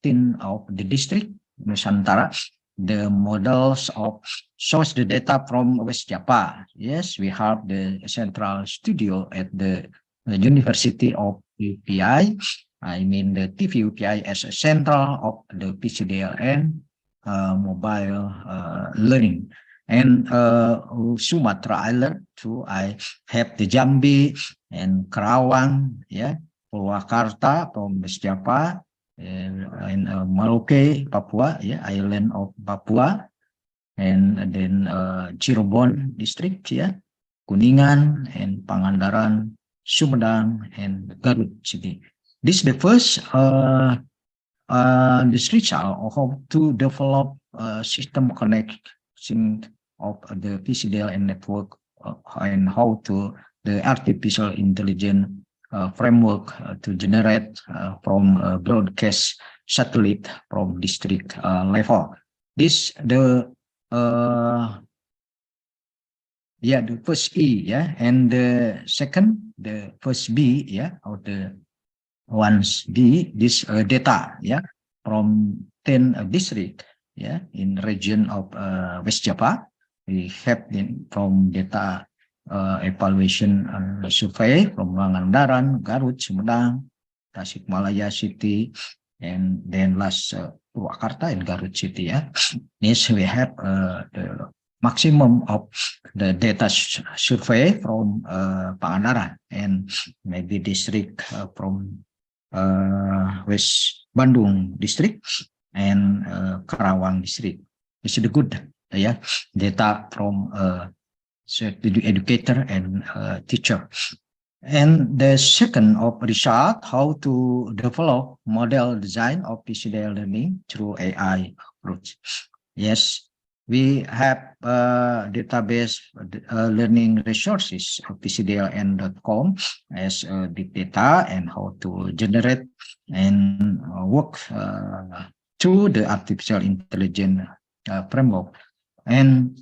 team of the district Nusantara, the models of source the data from West Java. Yes, we have the central studio at the University of UPI. I mean the TVUPI as a central of the PCDL and mobile learning. And Sumatra Island too, I have the Jambi and Karawang, yeah, Purwakarta from West Java, and Maluku, Papua, yeah, island of Papua, and then Cirebon district, yeah, Kuningan and Pangandaran, Sumedang, and Garut City. This is the first research on how to develop system connection of the PCDL and network, and how to the artificial intelligence framework to generate from broadcast satellite from district level. This the the first E, yeah, and the second, the first B, yeah, or the ones B, this data, yeah, from 10 district, yeah, in region of West Java. We have from data evaluation survey from Pangandaran, Garut, Sumedang, Tasikmalaya City, and then last Purwakarta and Garut City. Yeah, yes, we have the maximum of the data survey from Pangandaran and maybe district from West Bandung district and Karawang district. This is the good data from educator and teacher. And the second of result, how to develop model design of PCDL learning through AI approach. Yes, we have database learning resources of PCDLN.com as big data and how to generate and work through the artificial intelligence framework. And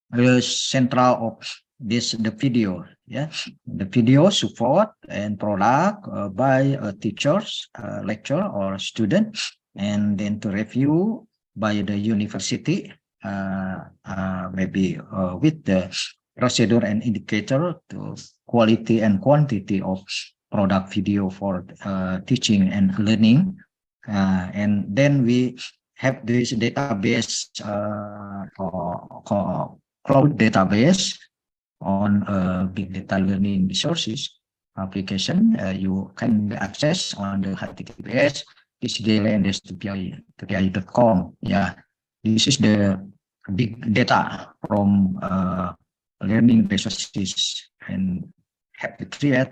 the central of this the video, the video support and product by teachers, lecturer or student, and then to review by the university, maybe with the procedure and indicator to quality and quantity of product video for teaching and learning. And then we have this database, cloud database on big data learning resources application. You can access on the HTTPS PCDLN.com. Yeah, this is the big data from learning resources and have to create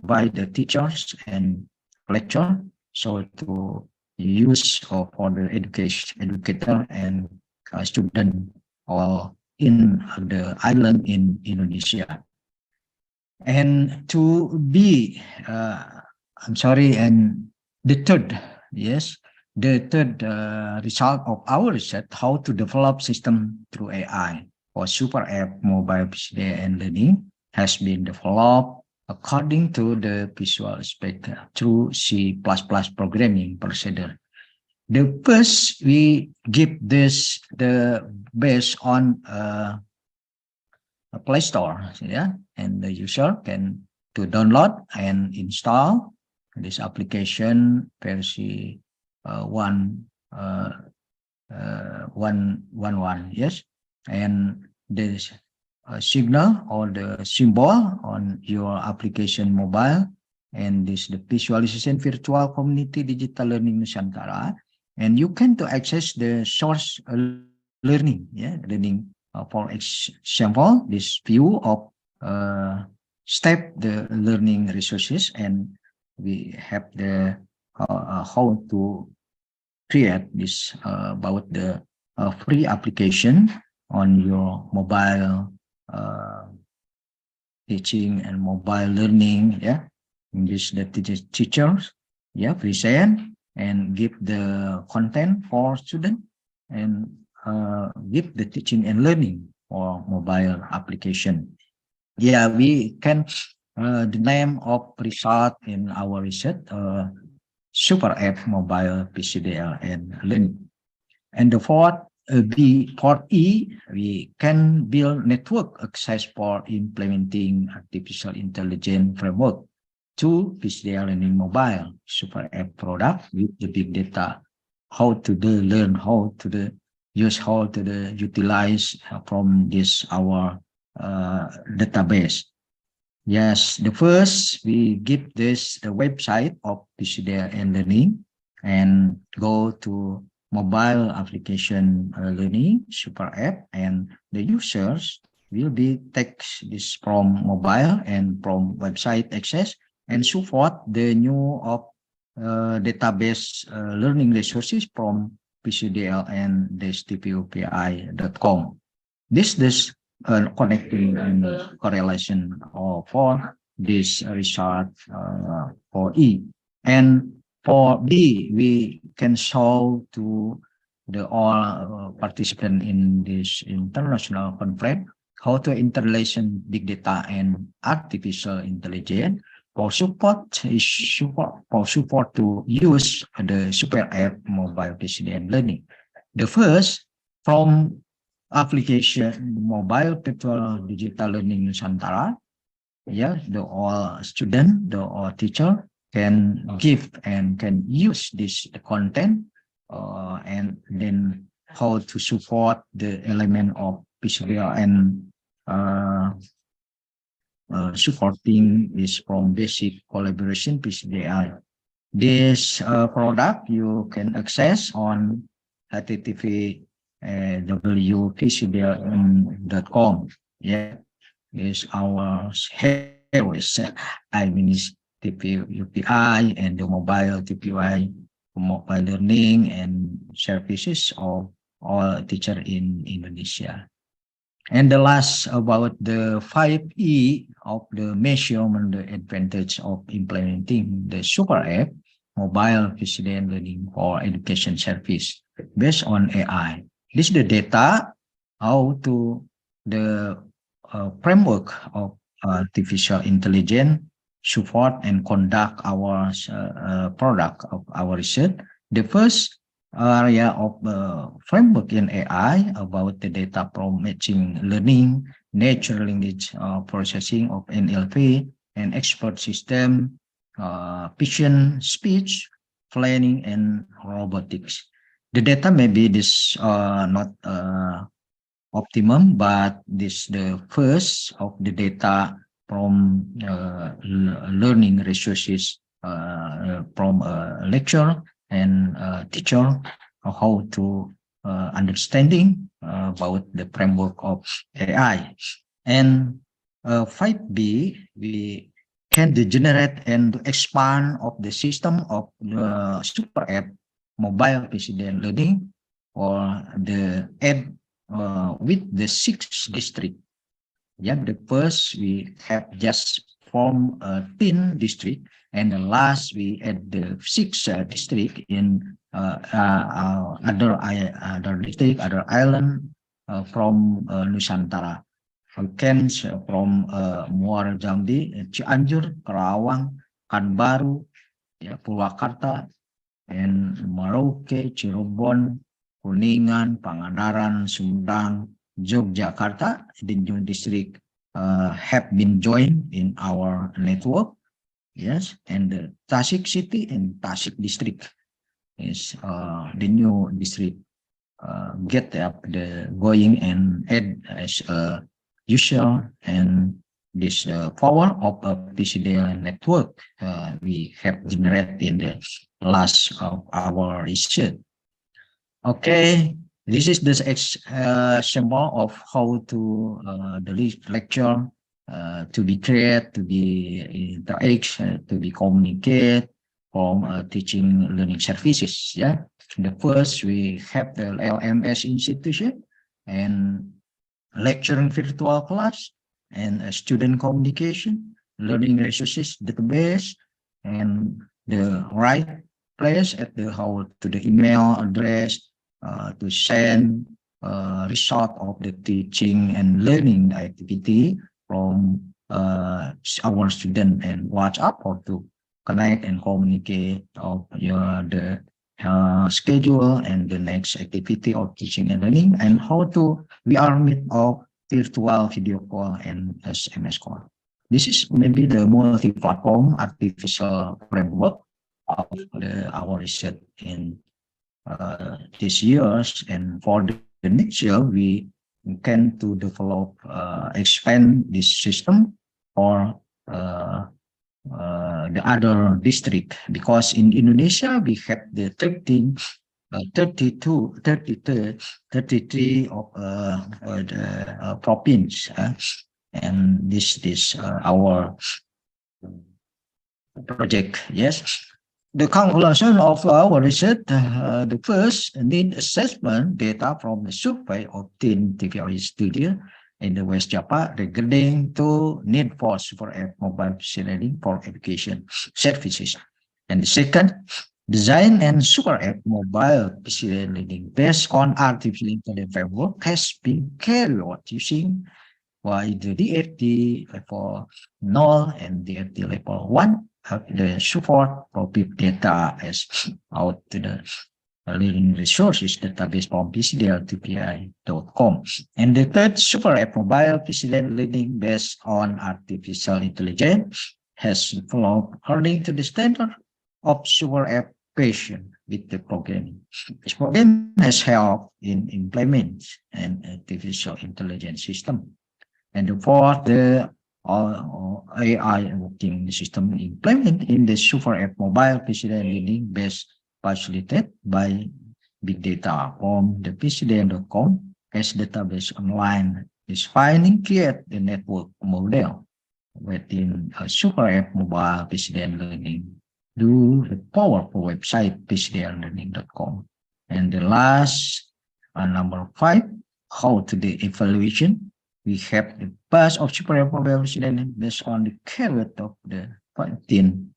by the teachers and lecturer, so to use for the educator and student all in the island in Indonesia. And to be, I'm sorry, and the third, the third result of our research, how to develop system through AI for super app mobile PCDL and learning, has been developed according to the visual spec through C++ programming procedure. The first, we give this the based on a Play Store, and the user can to download and install this application version 1.1.1, yes, and this signal or the symbol on your application mobile, and this the visualization virtual community digital learning Nusantara, and you can to access the source learning, learning for example, this view of step the learning resources, and we have the how to create this about the free application on your mobile teaching and mobile learning, in this the teachers, present, and give the content for students and give the teaching and learning for mobile application. Yeah, we can the name of result in our research super app mobile PCDL and learning. And the fourth for E, we can build network access for implementing artificial intelligence framework to PCDL learning mobile super app product with the big data, how to learn, how to use, how to utilize from this our database. Yes, the first we give this the website of PCDL and learning and go to mobile application learning super app, and the users will be text this from mobile and from website access and support the new of database learning resources from PCDL and this tpupi.com. This connecting and correlation for this result for E. And for B, we can show to the all participants in this international conference how to interrelation big data and artificial intelligence for support to use the super app mobile PCDL learning. The first from application mobile virtual digital learning Nusantara, yeah, the all student, the all teacher can give and can use this content and then how to support the element of PCDL and supporting is from basic collaboration PCDL. This product you can access on http wpcdl.com. Yeah, is our service. I mean, is TPUPI and the mobile TPUI mobile learning and services of all teacher in Indonesia. And the last about the 5E of the measurement, the advantage of implementing the super app mobile PCDL learning for education service based on AI. This is the data how to the framework of artificial intelligence support and conduct our product of our research. The first area of framework in AI about the data from machine learning, natural language processing of NLP, and expert system, vision, speech, planning, and robotics. The data maybe this not optimum, but this the first of the data from learning resources from lecture and teacher how to understanding about the framework of AI. And 5B, we can generate and expand of the system of the super app mobile PCDL learning or the add with the 6 district. Yeah, the first we have just from 10 district, and the last we add the 6 district in other district, other island from Nusantara. Can from Muara Jambi, Cianjur, Karawang, Pekanbaru, ya, Purwakarta, and Merauke, Cirebon, Kuningan, Pangandaran, Sumedang, Yogyakarta, the new district have been joined in our network. Yes, and the Tasik City and Tasik district is the new district get up the going and add as a user, and this power of a PCDL network we have generated in the last of our research. Okay, this is the symbol of how to the lecture to be created, to be interact, to be communicate from teaching learning services. Yeah, the first we have the LMS institution and lecturing virtual class and student communication, learning resources database, and the right place at the how to the email address to send result of the teaching and learning activity from our student and WhatsApp, or to connect and communicate of the schedule and the next activity of teaching and learning, and how to we are meet of virtual video call and SMS call. This is maybe the multi-platform artificial framework of our research in this years, and for the next year we can to develop expand this system for the other district, because in Indonesia we have the 33 of the province, and this is our project. Yes, the conclusion of our research, the first need assessment data from the survey of 10 TVRE studio in the West Java regarding to need for super app mobile facility for education services. And the second, design and super app mobile facility learning based on artificial intelligence framework has been carried out using by the DFT level 0 and DFT level 1 have the support for big data as out to the learning resources database from PCDL2PI.com. And the third, super app mobile PCDL learning based on artificial intelligence has developed according to the standard of super app patient with the programming. This program has helped in implement an artificial intelligence system. And the fourth, the AI working system implemented in the super app mobile PCDL learning based facilitated by big data from the PCDL.com as database online is finding create the network model within a super app mobile PCDL learning do the powerful website PCDLlearning.com. And the last number 5, how to the evaluation. We have the bus of super app mobile PCDL based on the carrot of the 15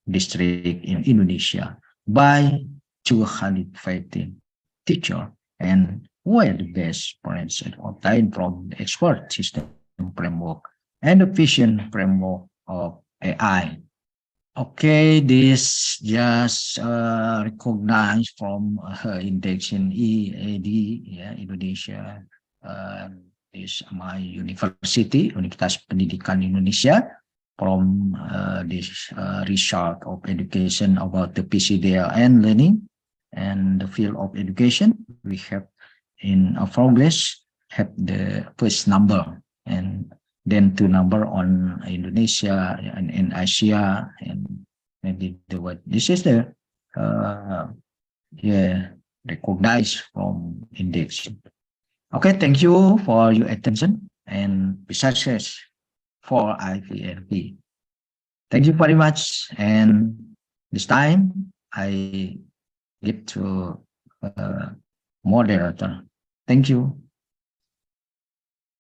district in Indonesia by 215 teachers, and where the best parents obtained from the expert system framework and the vision framework of AI. Okay, this just recognized from index in EAD, yeah, Indonesia. Is my university, Universitas Pendidikan Indonesia, from this result of education about the PCDL and learning and the field of education. We have in progress have the first number, and then 2 number on Indonesia and in Asia, and maybe the what this is the recognized from index. Okay, thank you for your attention and success for IFERP. Thank you very much. And this time I give to moderator. Thank you.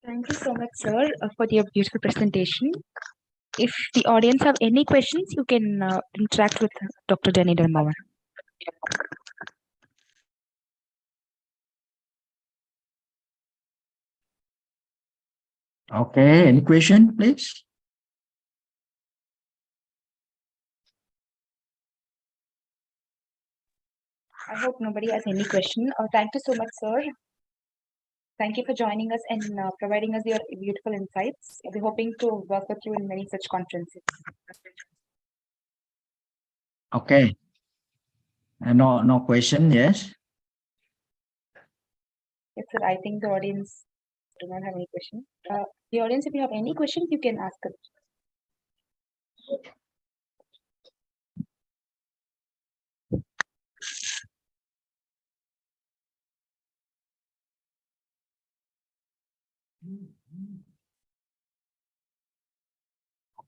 Thank you so much, sir, for your beautiful presentation. If the audience have any questions, you can interact with Dr. Danny Dalmawan. Okay, any question, please? I hope nobody has any question. Thank you so much, sir. Thank you for joining us and providing us your beautiful insights. We're hoping to work with you in many such conferences. Okay. No question, yes? Yes, sir. I think the audience do not have any question. The audience, if you have any questions, you can ask us.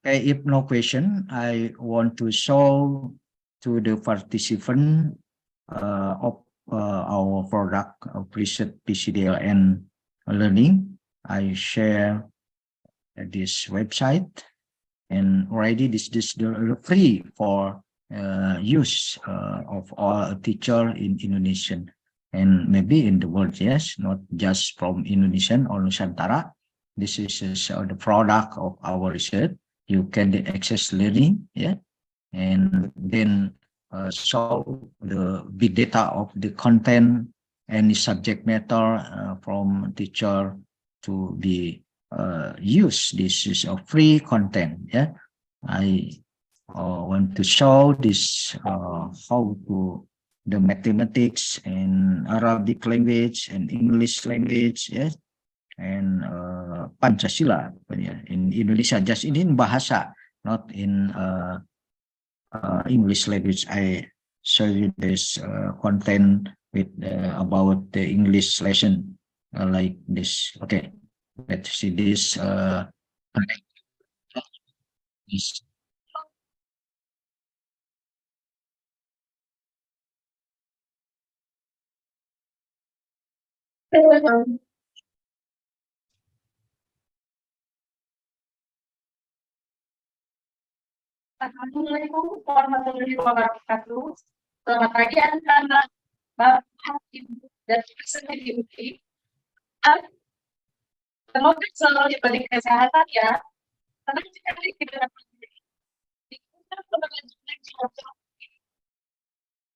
Okay, if no question, I want to show to the participant of our product of research PCDL and learning. I share this website, and already this is free for use of all teacher in Indonesian and maybe in the world, yes, not just from Indonesian or Nusantara. This is the product of our research. You can access learning, yeah, and then show the big data of the content, any subject matter from teacher to be use. This is a free content, yeah. I want to show this how to the mathematics and Arabic language and English language, yes, and Pancasila in Indonesia, just in bahasa, not in English language. I show you this content with about the English lesson like this. Okay, let's see this. This. Assalamualaikum warahmatullahi wabarakatuh. Selamat pagi anak-anak, Bapak, Ibu, dan peserta diikuti. Semoga selalu diberi kesehatan ya. Senang sekali kita dapat diikuti keberlanjutan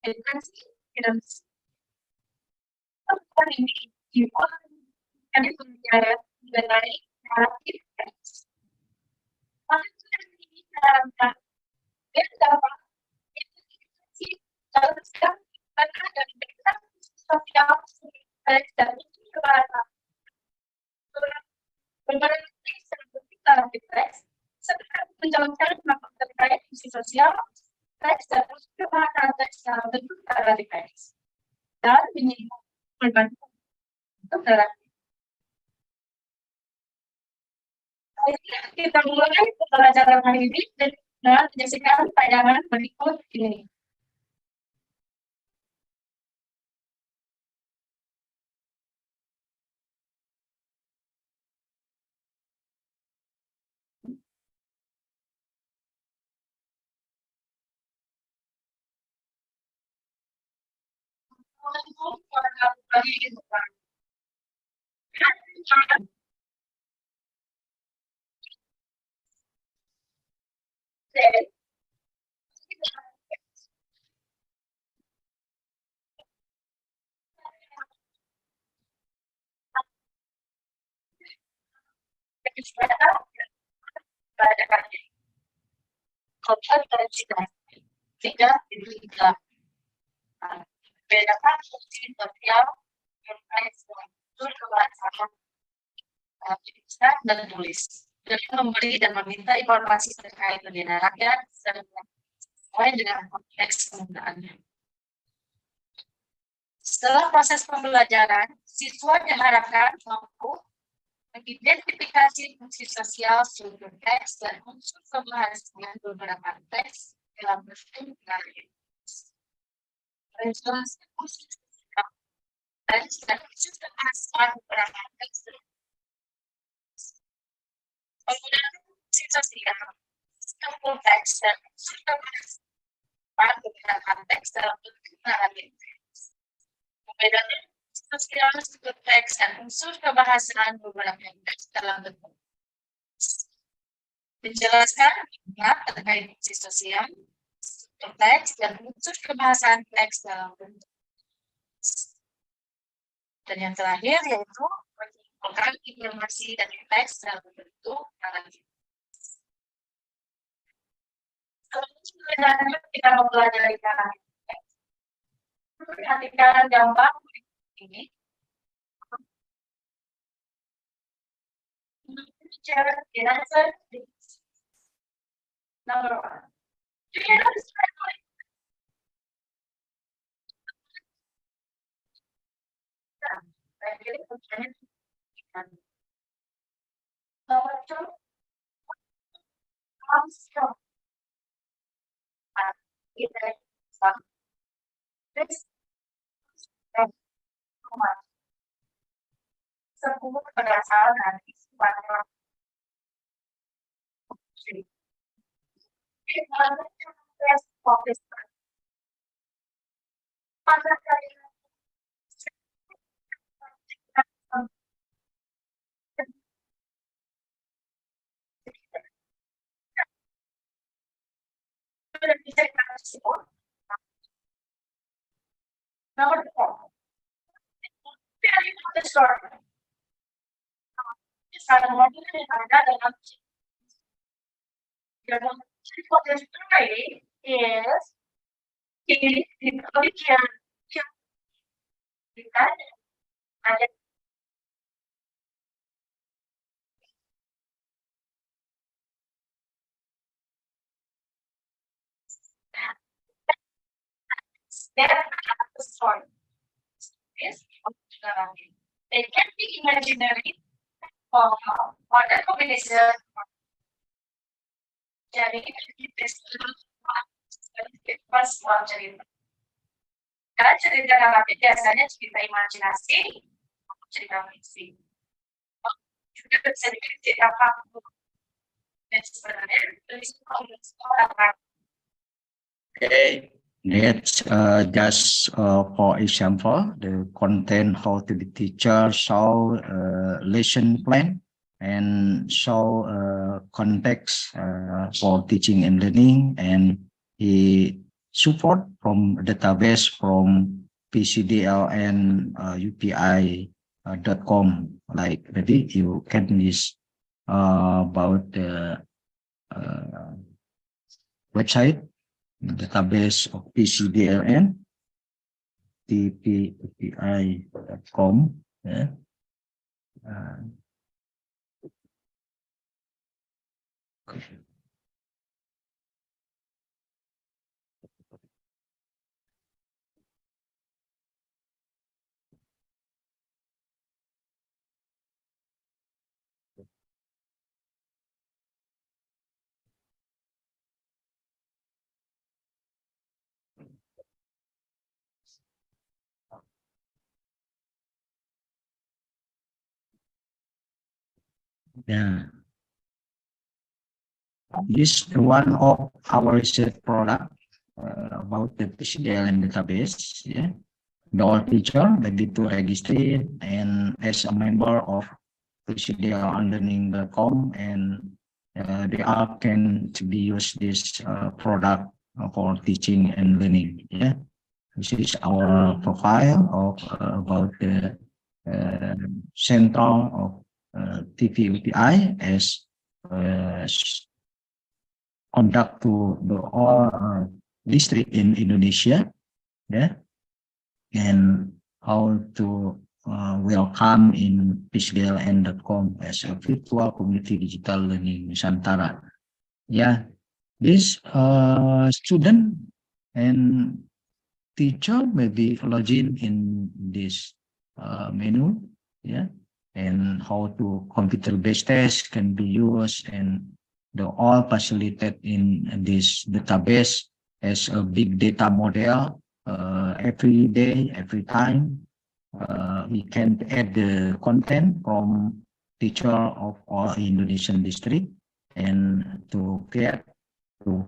edukasi dan tentang ini juga kami berbicara mengenai karakter teks. Ini dapat kalau sekarang ada background sosial dan berbagai teks seperti menjalankan makna terkait fungsi sosial teks dan perubahan teks dalam bentuk paradigma teks dan menyinggung berbantu untuk dalam. Kita mulai pembelajaran hari ini dengan menyaksikan tayangan berikut ini. Tidak diberikan. Bedakan fungsi sosial terkait dengan unsur kebahasaan dan tulis. Jadi memberi dan meminta informasi terkait pembinaan rakyat sesuai dengan konteks penggunaannya. Setelah proses pembelajaran, siswa diharapkan mampu mengidentifikasi fungsi sosial struktur teks dan unsur kebahasaan beberapa teks dalam bentuk narasi. Menjelaskan fungsi sosial teks dan unsur kebahasaan beberapa teks. Penggunaan fungsi sosial, struktur teks dan unsur kebahasaan beberapa teks dalam bentuk narasi. Membedakan sosial struktur teks dan unsur kebahasaan beberapa teks dalam bentuk. Menjelaskan terkait fungsi sosial, struktur teks dan unsur kebahasaan teks dalam bentuk. Dan yang terakhir yaitu menyimpulkan informasi dari teks dalam bentuk narasi. Selanjutnya kita mempelajari karakter teks. Perhatikan gambar ini. The answer is number 1. Do you understand what number 2 comes from this sebuah berdasarkan pada fokus Number 4. What is story is the origin and then the story. Yes, they can be imaginary or the combination. Jadi pas cerita. Karena cerita naratif biasanya cerita imajinasi, cerita fiksi. Juga bisa cerita apa? Dan sebenarnya Okay, that's just for example, the content how to be teacher, show lesson plan, and show context for teaching and learning, and he support from database from PCDL and UPI.com. Like maybe you can use about the website. Database of PCDLN, tpupi.com. Yeah. Okay. Yeah. This is one of our research product about the PCDL and database. Yeah. The all teacher maybe to register and as a member of PCDLunlearning.com, and they all can to be use this product for teaching and learning. Yeah. This is our profile of about the central of TPUPI as conduct to the all district in Indonesia, yeah, and how to welcome in PCDLN.com as a virtual community digital learning Nusantara. Yeah, this student and teacher maybe login in this menu, yeah, and how to computer-based test can be used, and the all facilitated in this database as a big data model every day, every time. We can add the content from teacher of all Indonesian district and to get to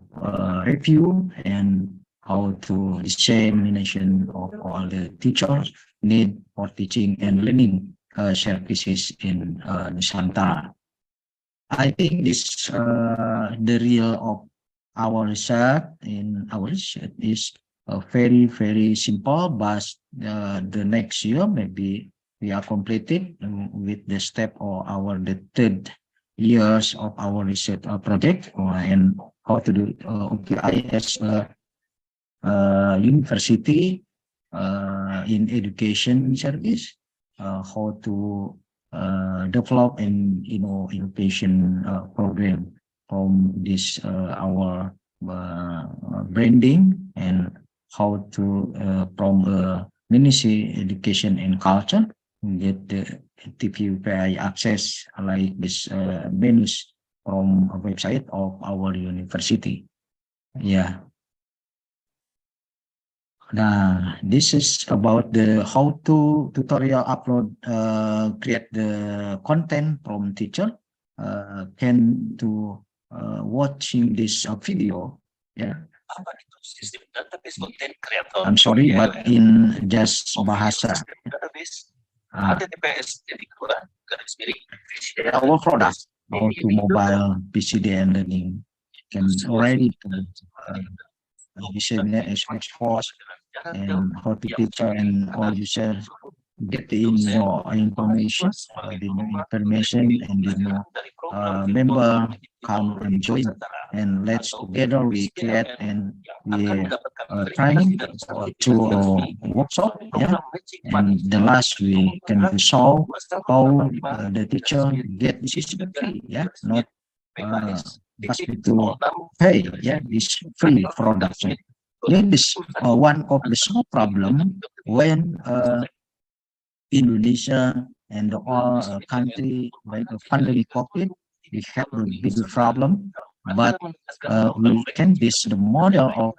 review and how to dissemination of all the teachers need for teaching and learning services in Nusantara. I think this the real of our research is very, very simple, but the next year maybe we are completed with the step of the third years of our research project, and how to do OPI as a university in education service, how to develop an innovation program from this our branding, and how to from Ministry Education and Culture get the TPUPI access like this menus from a website of our university. Yeah. Now, this is about the how to tutorial upload, create the content from teacher. Can to watching this video, yeah, I'm sorry, but in just bahasa. Our product, our mobile PCD and learning can already disseminate as much force and how to teacher and all users get in more information, and member come and join, and let's together we create and we training to workshop, yeah, and the last we can solve how the teacher get this is free, yeah, not must be to pay, yeah, this free production. This is one of the small problem when Indonesia and all country like the pandemic COVID, we have a bigger problem, but we can base the model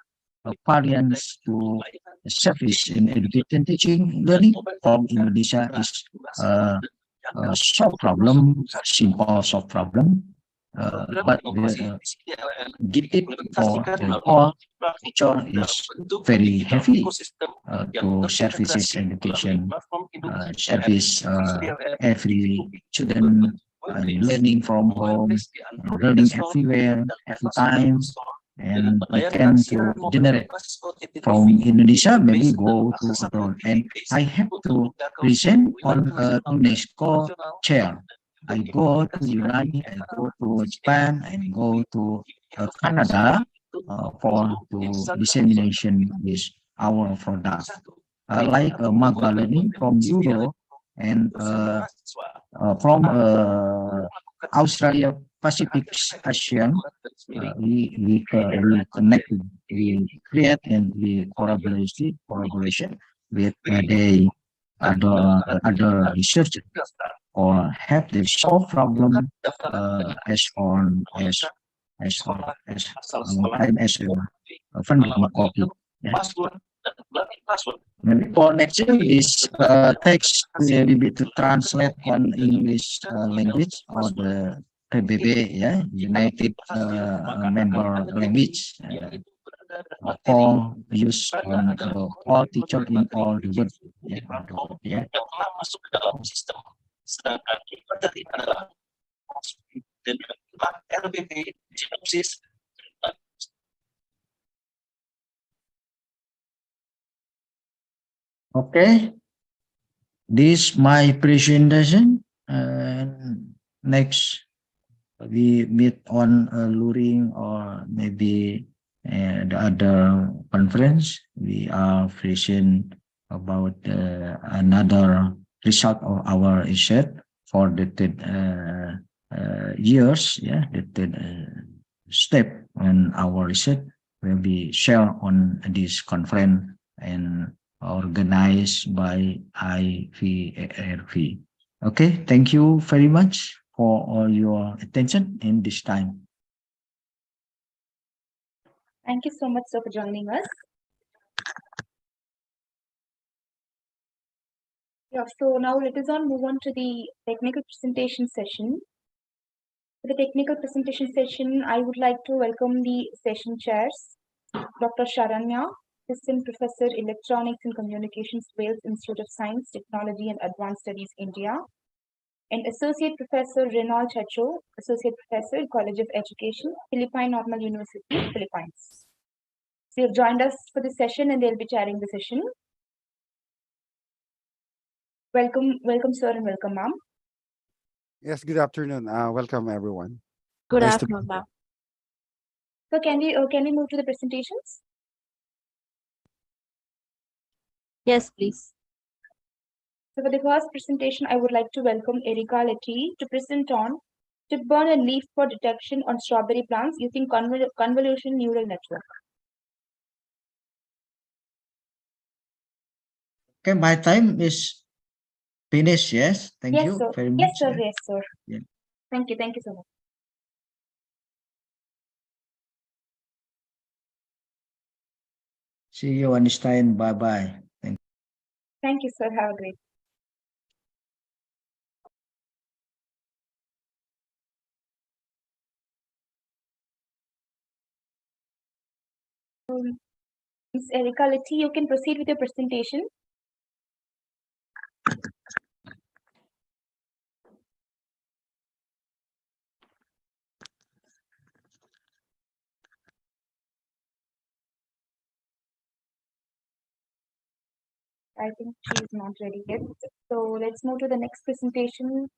of variants to service in education teaching learning from Indonesia is solve problem, simple solve problem, but the give it for the all teacher is very heavy to services education service every student learning from home, learning everywhere, every time, and we can to generate from Indonesia, maybe go to abroad. And I have to present on UNESCO chair. I go to United, I go to Japan, and go to Canada for to dissemination is our product. Like Magma Learning from Euro and from Australia Pacific Asian, we connect, we create and we collaboration with the other researchers or have the solve problem as on as a friendly copy. Yeah. Maybe for next year is text maybe to translate on English language or the PBB, yeah, United Member Language for use on all teacher in all the world. Yeah. Okay, this my presentation. Next, we meet on luring or maybe the other conference. We are present about another result of our research for the third years. Yeah, the third step in our research will be shared on this conference and organized by IFERP. Okay, thank you very much for all your attention in this time. Thank you so much, sir, for joining us. Yeah, so now let us move on to the technical presentation session. For the technical presentation session, I would like to welcome the session chairs, Dr. Sharanya, Assistant Professor, Electronics and Communications, Wales Institute of Science, Technology and Advanced Studies, India, and Associate Professor Renal Chacho, Associate Professor, College of Education, Philippine Normal University, Philippines. They have joined us for the session and they'll be chairing the session. Welcome, sir, and welcome, ma'am. Yes, good afternoon. Welcome, everyone. Good Nice afternoon, ma'am. So can we move to the presentations? Yes, please. So for the first presentation, I would like to welcome Erika Letty to present on tip-borne and leaf spot detection on strawberry plants using convolution neural network. Okay, my time is finished. Yes, thank you sir. very much. Yes, sir. Yes, sir. Yeah. Thank you so much. See you, Einstein. Bye-bye. Thank you, sir. Have a great day. Ms. Erica Litty, you can proceed with your presentation. I think she is not ready yet. So let's move to the next presentation.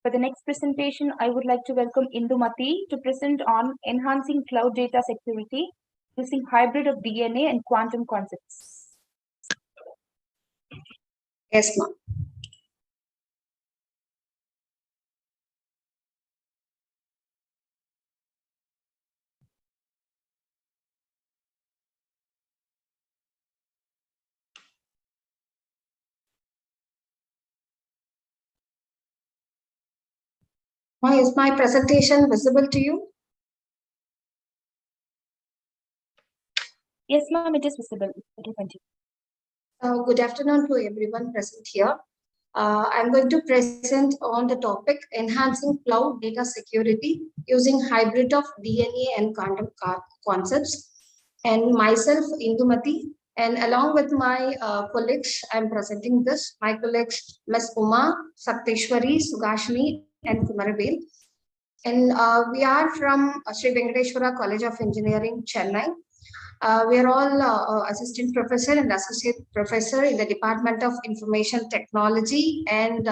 For the next presentation, I would like to welcome Indumati to present on enhancing cloud data security using hybrid of DNA and quantum concepts. Yes, ma'am. Is my presentation visible to you? Yes, ma'am, it is visible. Good afternoon to everyone present here. I'm going to present on the topic enhancing cloud data security using hybrid of DNA and quantum concepts. And myself, Indumati, and along with my colleagues, I'm presenting this. My colleagues, Ms. Uma, Sapteshwari, Sugashni, and Kumarabel. And we are from Sri Venkateshwara College of Engineering, Chennai. We are all assistant professor and associate professor in the Department of Information Technology and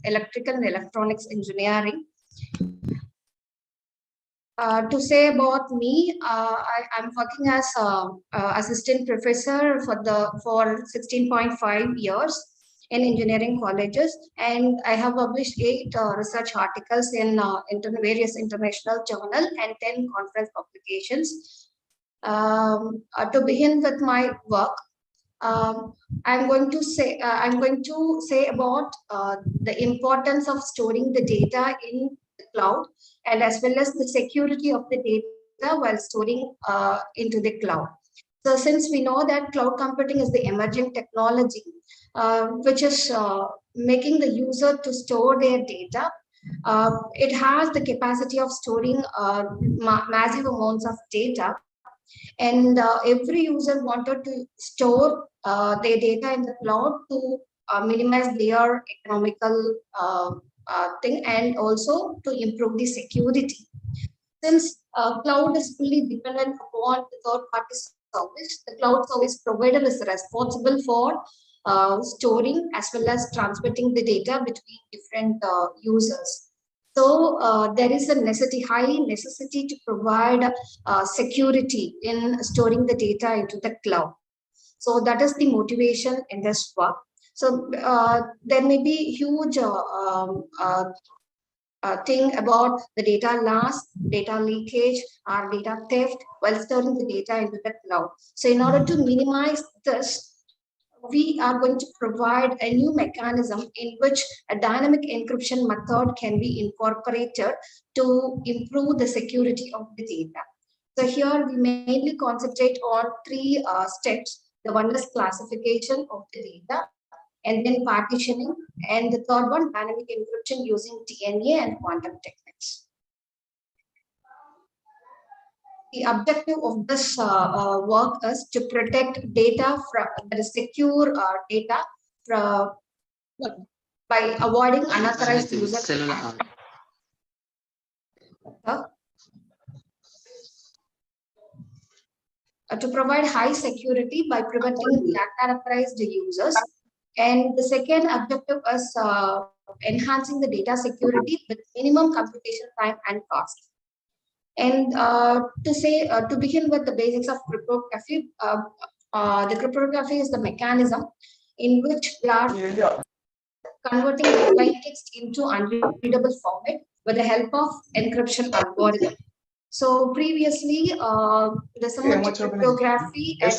Electrical and Electronics Engineering. To say about me, I'm working as assistant professor for 16.5 years in engineering colleges, and I have published 8 research articles in various international journals and 10 conference publications. To begin with my work, I'm going to say about the importance of storing the data in the cloud, and as well as the security of the data while storing into the cloud. So since we know that cloud computing is the emerging technology, which is making the user to store their data, it has the capacity of storing massive amounts of data. And every user wanted to store their data in the cloud to minimize their economical thing, and also to improve the security. Since cloud is fully dependent upon the third-party service, the cloud service provider is responsible for storing as well as transmitting the data between different users. So there is a high necessity to provide security in storing the data into the cloud. So that is the motivation in this work. So there may be huge thing about the data loss, data leakage, or data theft while storing the data into the cloud. So in order to minimize this, we are going to provide a new mechanism in which a dynamic encryption method can be incorporated to improve the security of the data. So here we mainly concentrate on 3 steps. The one is classification of the data, and then partitioning, and the third one, dynamic encryption using DNA and quantum techniques. The objective of this work is to protect data from secure data by avoiding unauthorized user. To provide high security by preventing the unauthorized users. And the second objective is enhancing the data security with minimum computation time and cost. And to begin with the basics of cryptography, the cryptography is the mechanism in which we are converting the plain text into unreadable format with the help of encryption algorithm. So previously, the symmetric cryptography and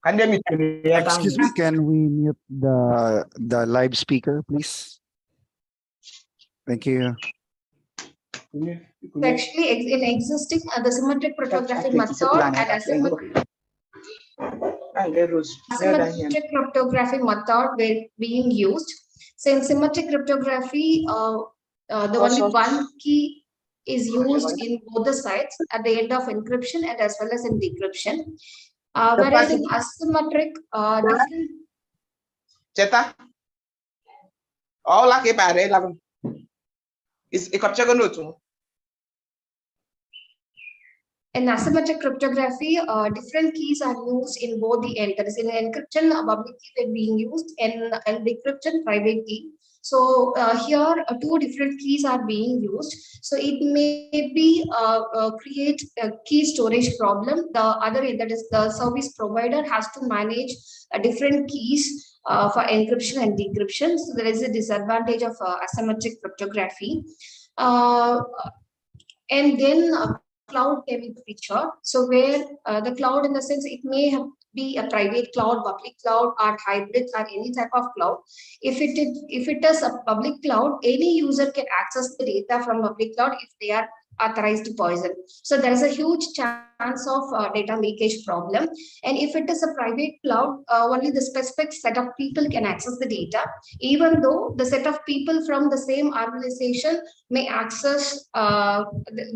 Excuse me, can we mute the live speaker, please? Thank you. Actually, in existing the symmetric cryptography method and asymmetric cryptography method were being used. So in symmetric cryptography, the only one key is used in both the sides at the end of encryption and as well as in decryption. Whereas in asymmetric, different. Cheta. Oh, like a bad is a capture note. In asymmetric cryptography, different keys are used in both the end. That is, in encryption, a public key is being used, and decryption, private key. So here, two different keys are being used. So it may be create a key storage problem. The other end, that is, the service provider has to manage different keys for encryption and decryption. So there is a disadvantage of asymmetric cryptography. And then cloud came into picture. So where the cloud, in the sense, it may be a private cloud, public cloud, or hybrid, or any type of cloud. If it is a public cloud, any user can access the data from public cloud if they are authorized person. So there is a huge chance of data leakage problem. And if it is a private cloud, only the specific set of people can access the data, even though the set of people from the same organization may access the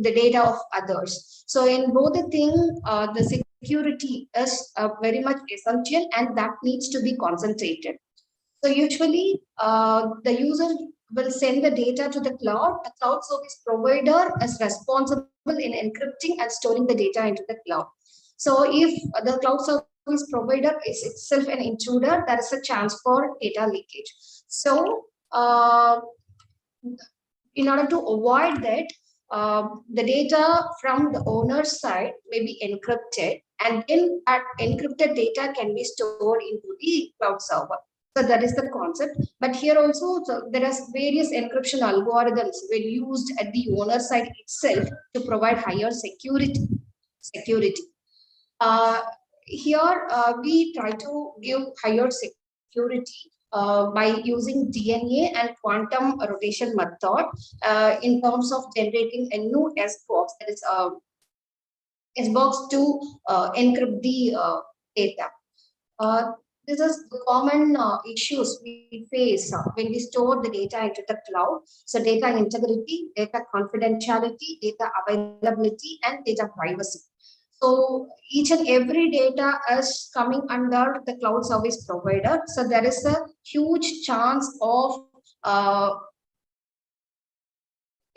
data of others. So in both the thing, the security is very much essential, and that needs to be concentrated. So usually the user will send the data to the cloud. The cloud service provider is responsible in encrypting and storing the data into the cloud. So if the cloud service provider is itself an intruder, there is a chance for data leakage. So in order to avoid that, the data from the owner's side may be encrypted, and then that encrypted data can be stored into the cloud server. So that is the concept. But here also, there are various encryption algorithms were used at the owner side itself to provide higher security. Here we try to give higher security by using DNA and quantum rotation method in terms of generating a new S-box, that is S-box to encrypt the data. This is the common issues we face when we store the data into the cloud. So data integrity, data confidentiality, data availability, and data privacy. So each and every data is coming under the cloud service provider. So there is a huge chance of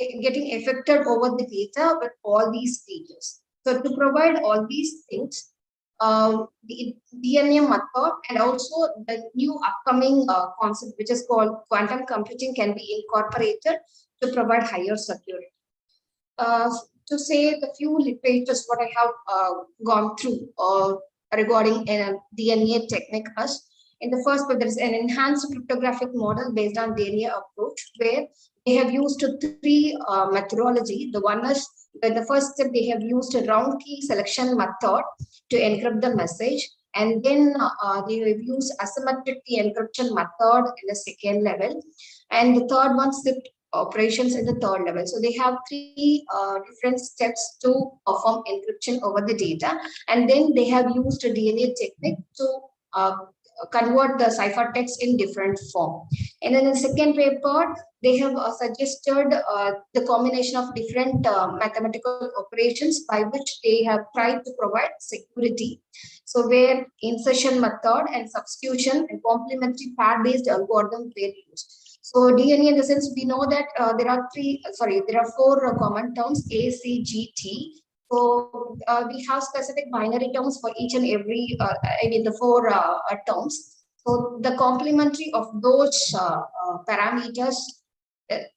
getting affected over the data with all these features. So to provide all these things, the DNA method and also the new upcoming concept, which is called quantum computing, can be incorporated to provide higher security. To say the few literatures what I have gone through regarding a DNA technique is, in the first, there is an enhanced cryptographic model based on DNA approach, where they have used three methodology. The one is, the first step, they have used a round key selection method to encrypt the message, and then they have used asymmetric key encryption method in the second level, and the third one, shift operations in the third level. So they have three different steps to perform encryption over the data, and then they have used a DNA technique to convert the ciphertext in different form. And in the second paper, they have suggested the combination of different mathematical operations by which they have tried to provide security. So where insertion method and substitution and complementary pair-based algorithm were used. So DNA, in the sense, we know that there are four common terms, A, C, G, T. So we have specific binary terms for each and every, the four terms. So the complementary of those parameters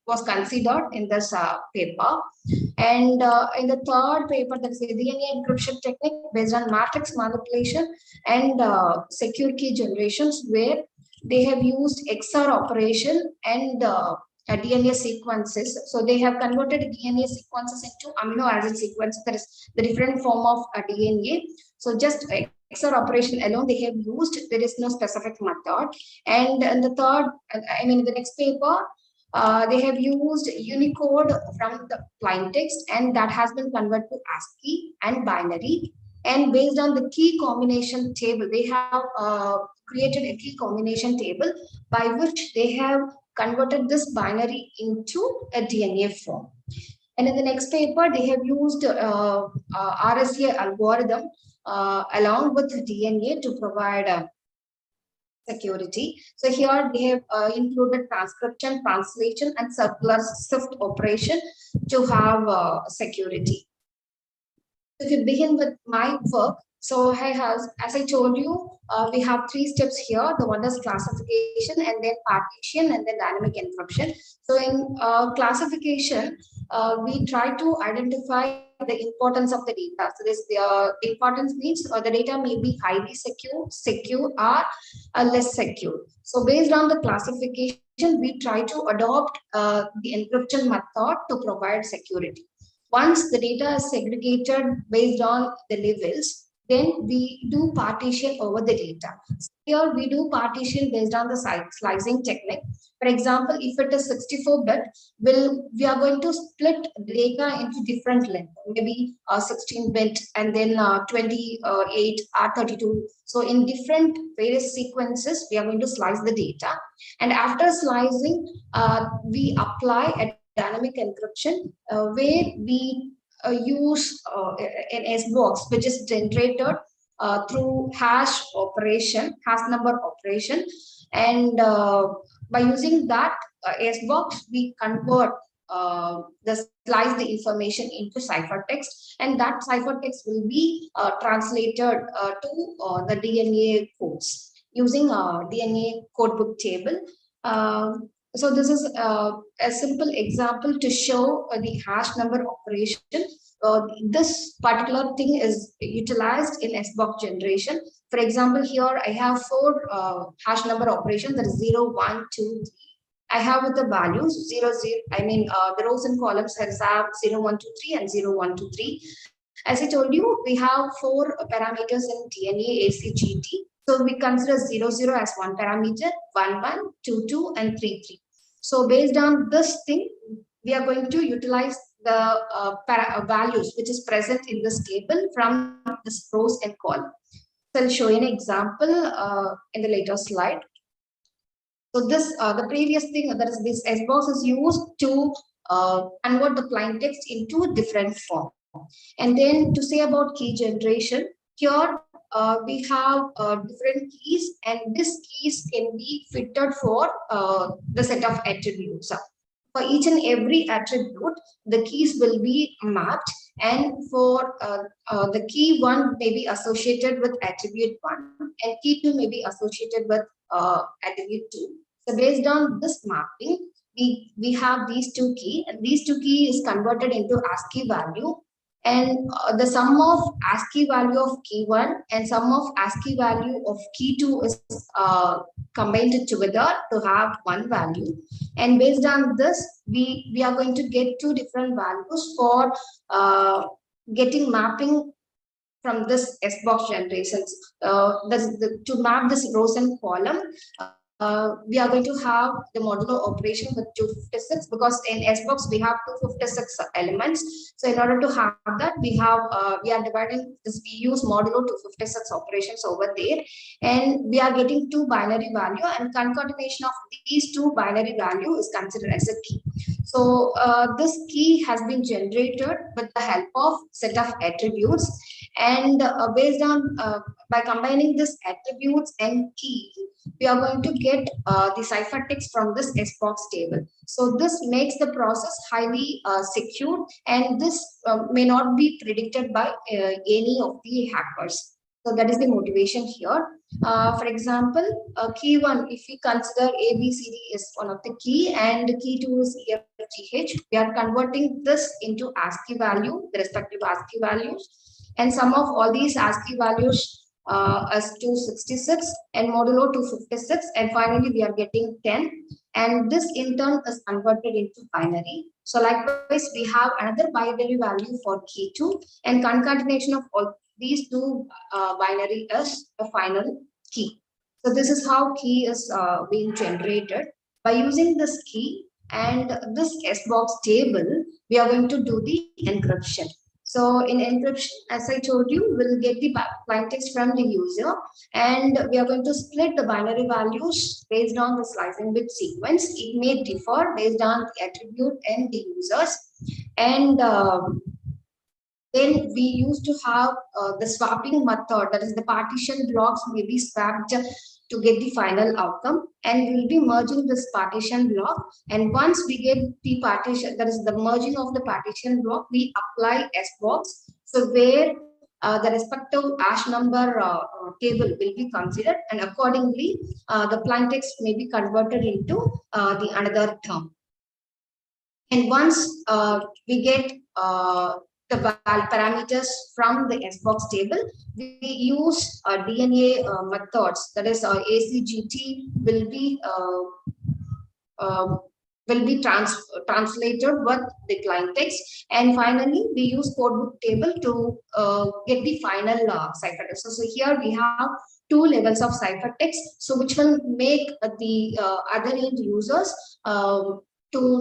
was considered in this paper. And in the third paper, there is a DNA encryption technique based on matrix manipulation and secure key generations, where they have used XOR operation and DNA sequences. So they have converted DNA sequences into amino acid sequence. That is the different form of DNA. So just XOR operation alone they have used. There is no specific method. And in the third, the next paper, they have used Unicode from the plain text, and that has been converted to ASCII and binary. And based on the key combination table, they have created a key combination table by which they have converted this binary into a DNA form. And in the next paper, they have used RSA algorithm along with DNA to provide security. So here they have included transcription, translation, and circular shift operation to have security. If you begin with my work, so as I told you, we have 3 steps here. The one is classification, and then partition, and then dynamic encryption. So in classification, we try to identify the importance of the data. So this the importance means the data may be highly secure, or less secure. So based on the classification, we try to adopt the encryption method to provide security. Once the data is segregated based on the levels, then we do partition over the data. So here we do partition based on the slicing technique. For example, if it is 64-bit, we are going to split the data into different lengths, maybe 16-bit and then 28 or 32. So in different various sequences, we are going to slice the data. And after slicing, we apply a dynamic encryption where we use an S-box, which is generated through hash number operation. And by using that S-box, we convert slice the information into ciphertext, and that ciphertext will be translated to the DNA codes using DNA codebook table. So this is a simple example to show the hash number operation. This particular thing is utilized in SBOX generation. For example, here I have 4 hash number operations, that is 0, 1, 2, 3. I have with the values 0, 0, the rows and columns have 0, 1, 2, 3 and 0, 1, 2, 3. As I told you, we have 4 parameters in DNA, ACGT. So we consider 0, 0 as one parameter, 1, 1, 2, 2, and 3, 3. So based on this thing, we are going to utilize the values which is present in this table from this rows and column. So I'll show you an example in the later slide. So this, the previous thing, that is this SBOX is used to convert the plain text into different form. And then to say about key generation, here we have different keys, and these keys can be fitted for the set of attributes. For each and every attribute, the keys will be mapped, and for the key 1 may be associated with attribute 1, and key 2 may be associated with attribute 2. So based on this mapping, we have these 2 keys, and these 2 keys is converted into ASCII value. And the sum of ASCII value of key 1 and sum of ASCII value of key 2 is combined together to have one value. And based on this, we are going to get 2 different values for getting mapping from this SBOX generations. To map this rows and column, we are going to have the modulo operation with 256, because in SBOX we have 256 elements. So in order to have that, we are dividing this. We use modulo 256 operations over there, and we are getting 2 binary value, and concatenation of these 2 binary value is considered as a key. So this key has been generated with the help of set of attributes, and based on by combining these attributes and key, we are going to get the ciphertext from this SBOX table. So this makes the process highly secure, and this may not be predicted by any of the hackers. So that is the motivation here. For example, key 1, if we consider ABCD is one of the key, and key 2 is EFGH, we are converting this into ASCII value, the respective ASCII values, and sum of all these ASCII values as 266 and modulo 256, and finally we are getting 10, and this in turn is converted into binary. So likewise, we have another binary value for key 2, and concatenation of all these 2 binary is the final key. So this is how key is being generated. By using this key and this SBOX table, we are going to do the encryption. So in encryption, as I told you, we'll get the plain text from the user, and we are going to split the binary values based on the slicing bit sequence. It may differ based on the attribute and the users. And then we used to have the swapping method, that is the partition blocks may be swapped to get the final outcome, and we'll be merging this partition block. And once we get the partition, that is the merging of the partition block, we apply S-box. So where the respective hash number table will be considered, and accordingly the plain text may be converted into the another term. And once we get the parameters from the S-box table, we use DNA methods, that is ACGT will be translated with the plain text, and finally we use codebook table to get the final ciphertext. So here we have two levels of ciphertext, so which will make the other end users to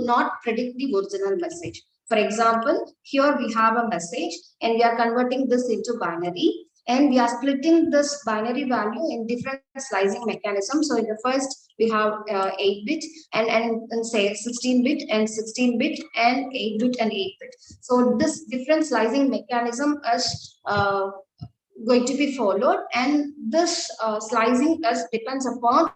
not predict the original message. For example, here we have a message and we are converting this into binary, and we are splitting this binary value in different slicing mechanisms. So in the first we have 8-bit and say 16-bit and 16-bit and 8-bit and 8-bit. So this different slicing mechanism is going to be followed, and this slicing depends upon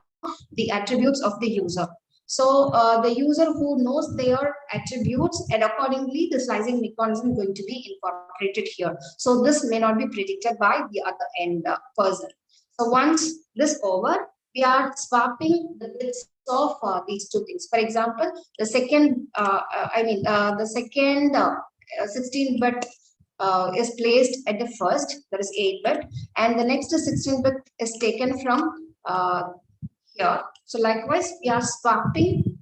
the attributes of the user. So the user who knows their attributes, and accordingly the slicing mechanism is going to be incorporated here. So this may not be predicted by the other end person. So once this over, we are swapping the bits of these two things. For example, the second, the second 16-bit is placed at the first, that is 8-bit, and the next 16-bit is taken from here. So likewise, we are swapping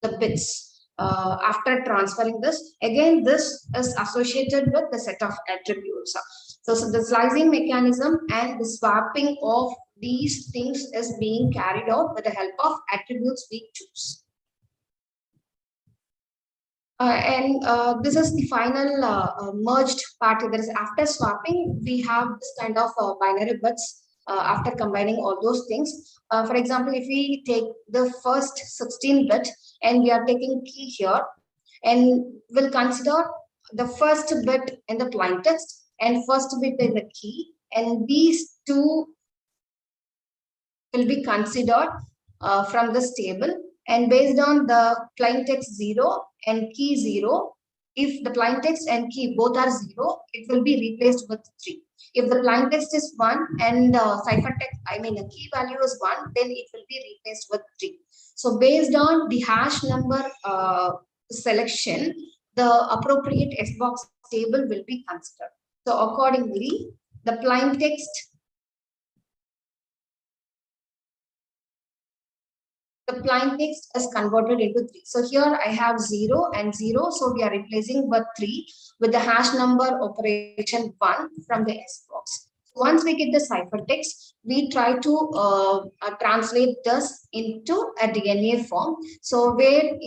the bits after transferring this. Again, this is associated with the set of attributes. So the slicing mechanism and the swapping of these things is being carried out with the help of attributes we choose. This is the final merged part. That is, after swapping, we have this kind of binary bits after combining all those things. For example, if we take the first 16-bit and we are taking key here, and we'll consider the first bit in the plain text and first bit in the key, and these two will be considered from this table, and based on the plain text 0 and key 0, if the plain text and key both are 0, it will be replaced with 3. If the plain text is 1 and ciphertext, the key value is 1, then it will be replaced with 3. So based on the hash number selection, the appropriate S-box table will be considered. So accordingly, the plain text is converted into 3. So here I have 0 and 0. So we are replacing with 3 with the hash number operation 1 from the S-box. Once we get the ciphertext, we try to translate this into a DNA form. So where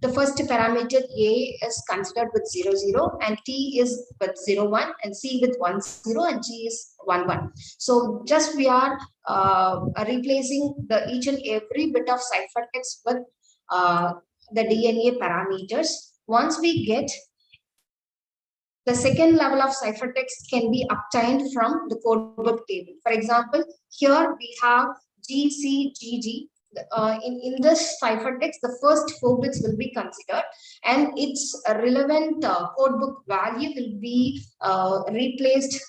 the first parameter A is considered with 0, 0, and T is with 0, 1, and C with 1, 0, and G is 1, 1. So just we are replacing each and every bit of ciphertext with the DNA parameters. Once we get the second level of ciphertext can be obtained from the codebook table. For example, here we have GCGG. In this ciphertext, the first 4 bits will be considered, and its relevant codebook value will be replaced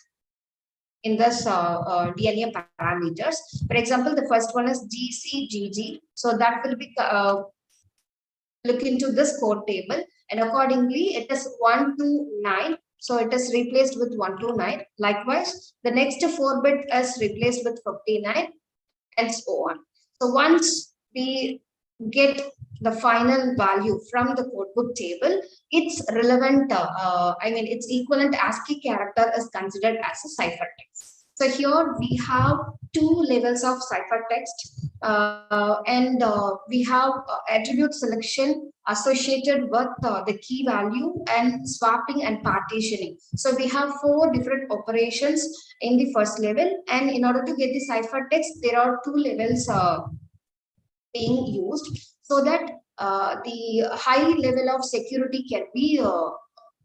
in this DNA parameters. For example, the first one is GCGG. So that will be look into this code table, and accordingly it is 129. So it is replaced with 129. Likewise, the next 4-bit is replaced with 59, and so on. So once we get the final value from the codebook table, its relevant, its equivalent ASCII character is considered as a ciphertext. So here we have 2 levels of ciphertext, and we have attribute selection associated with the key value and swapping and partitioning. So we have 4 different operations in the first level, and in order to get the ciphertext, there are 2 levels being used, so that the high level of security can be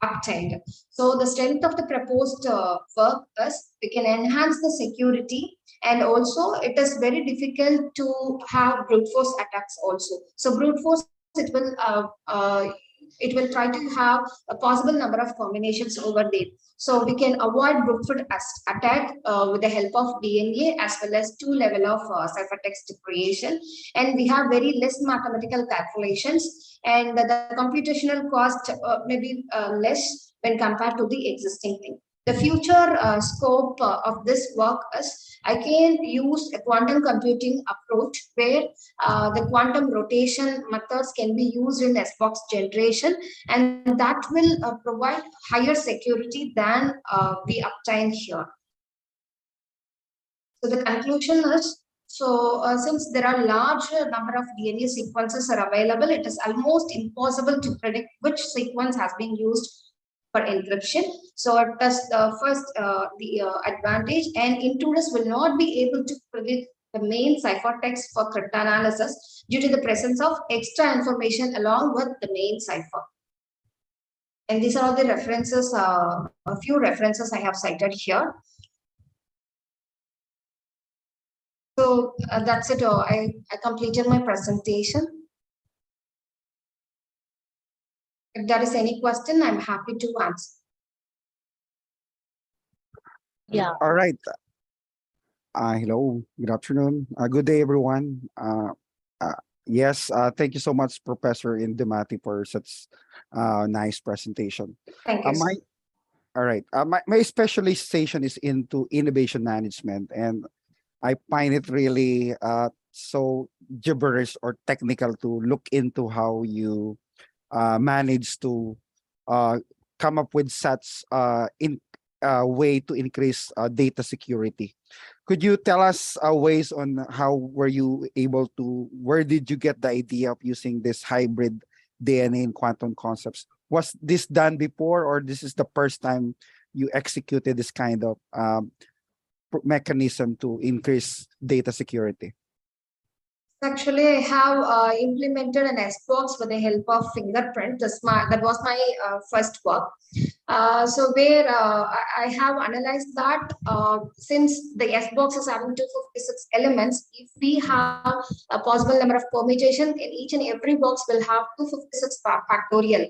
obtained. So the strength of the proposed work is we can enhance the security, and also it is very difficult to have brute force attacks also. So brute force, it will try to have a possible number of combinations over there. So we can avoid brute force attack with the help of DNA as well as 2 level of ciphertext creation, and we have very less mathematical calculations, and the computational cost may be less when compared to the existing thing. The future scope of this work is I can use a quantum computing approach where the quantum rotation methods can be used in SBox generation, and that will provide higher security than we obtain here. So the conclusion is, since there are large number of DNA sequences are available, it is almost impossible to predict which sequence has been used for encryption. So it is first the advantage, and intruders will not be able to predict the main ciphertext for cryptanalysis due to the presence of extra information along with the main cipher. And these are all the references, a few references I have cited here. So that's it. I completed my presentation. If there is any question, I'm happy to answer. Yeah. All right. Hello. Good afternoon. Good day, everyone. Yes. Thank you so much, Professor Indemati, for such nice presentation. Thank you. All right. My specialization is into innovation management, and I find it really so gibberish or technical to look into how you manage to come up with such way to increase data security. Could you tell us ways on how were you able to, where did you get the idea of using this hybrid DNA and quantum concepts? Was this done before, or this is the first time you executed this kind of mechanism to increase data security? Actually, I have implemented an SBox with the help of fingerprint. That was my first work. So where I have analyzed that since the SBox is having 256 elements, if we have a possible number of permutation, in each and every box will have 256 factorial.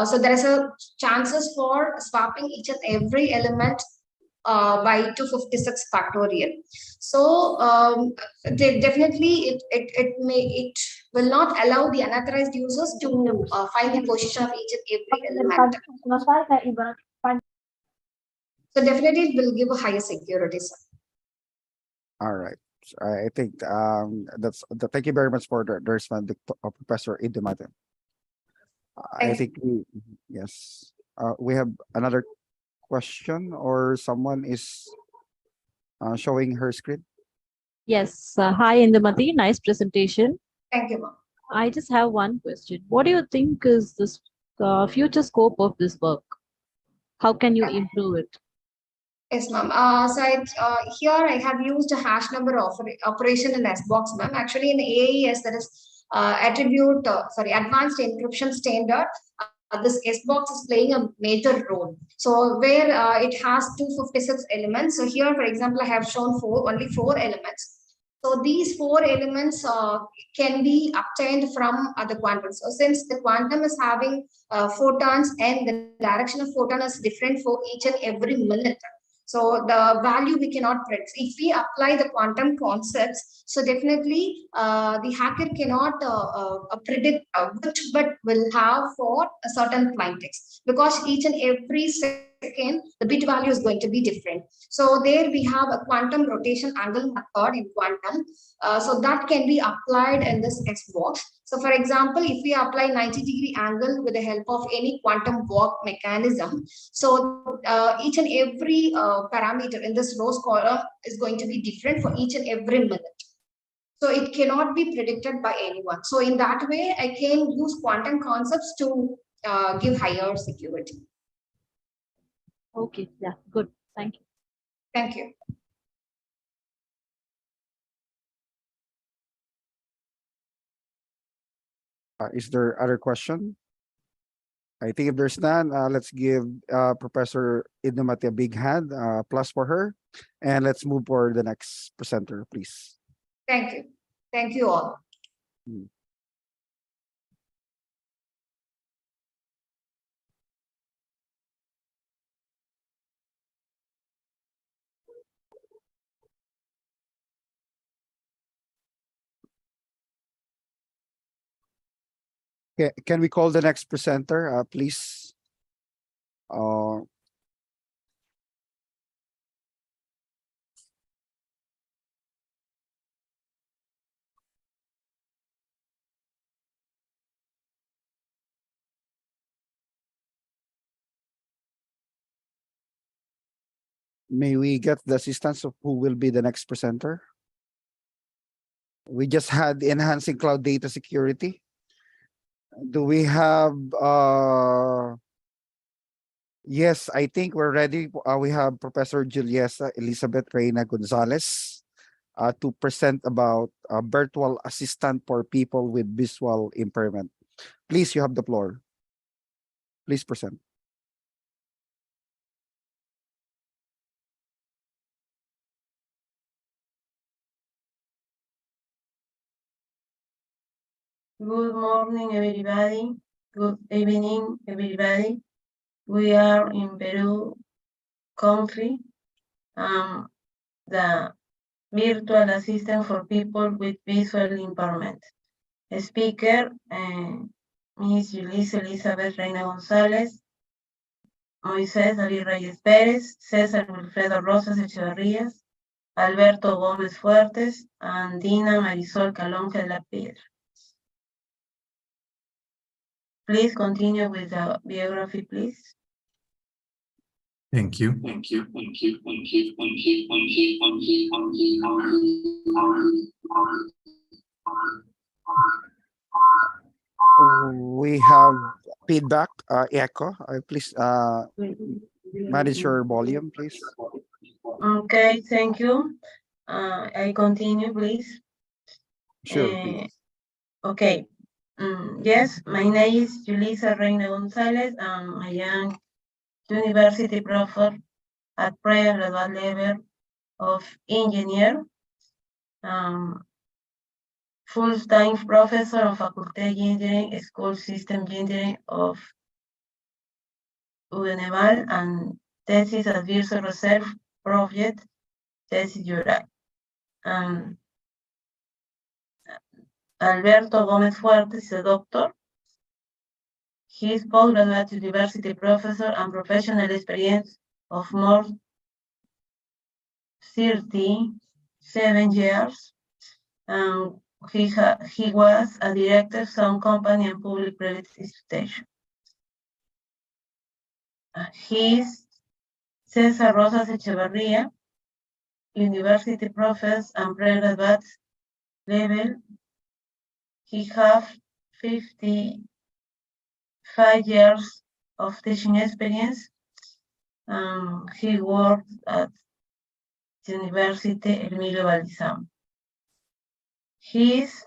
So there is a chances for swapping each and every element by 256 factorial. So definitely it will not allow the unauthorized users to find the position of each and every element. So definitely it will give a higher security, sir. All right. I think thank you very much for the response, Professor Indemati. I think yes. We have another question, or someone is showing her screen. Yes. Hi, Indemati. Nice presentation. Thank you, ma'am. I just have one question. What do you think is this future scope of this work? How can you improve it? Yes, ma'am. Here I have used a hash number operation in SBox, ma'am. Actually, in AES there is advanced encryption standard. This SBox is playing a major role. So where it has 256 elements. So here, for example, I have shown only four elements. So these 4 elements can be obtained from the quantum. So since the quantum is having photons, and the direction of photon is different for each and every minute. So the value we cannot predict. If we apply the quantum concepts, so definitely the hacker cannot predict which bit will have for a certain plain text, because each and every second the bit value is going to be different. So there we have a quantum rotation angle method in quantum. So that can be applied in this SBox. So for example, if we apply 90-degree angle with the help of any quantum walk mechanism, so each and every parameter in this rows column is going to be different for each and every minute. So it cannot be predicted by anyone. So in that way, I can use quantum concepts to give higher security. Okay, yeah, good. Thank you. Thank you. Is there other question? I think if there's none, let's give Professor Idumati a big hand, plus for her. And let's move for the next presenter, please. Thank you. Thank you all. Can we call the next presenter, please? May we get the assistance of who will be the next presenter? We just had enhancing cloud data security. Do we have, yes, I think we're ready. We have Professor Juliesa Elizabeth Reyna Gonzalez to present about a virtual assistant for people with visual impairment. Please, you have the floor. Please present. Good morning, everybody. Good evening, everybody. We are in Peru country. The virtual assistant for people with visual impairment. The speaker, Ms. Julissa Elizabeth Reyna González, Moisés David Reyes Pérez, César Wilfredo Rosas Echeverrías, Alberto Gómez Fuertes, and Dina Marisol Calonge de la Piedra. Please continue with the biography, please. Thank you. We have feedback, echo. Please manage your volume, please. Okay, thank you. I continue, please. Sure, please. Okay. Yes, my name is Julissa Reyna Gonzalez. I am university professor at pre-graduate level of engineer. Full-time professor of Faculty Engineering, School System Engineering of UNEVAL, and thesis advisor research project, thesis URAI. Alberto Gómez Fuertes is a doctor. He is postgraduate university professor and professional experience of more 37 years. He was a director of some company and public-private institution. He is César Rosas Echeverría, university professor and pre-graduate level. He has 55 years of teaching experience. He worked at the University Emilio Balizán. He is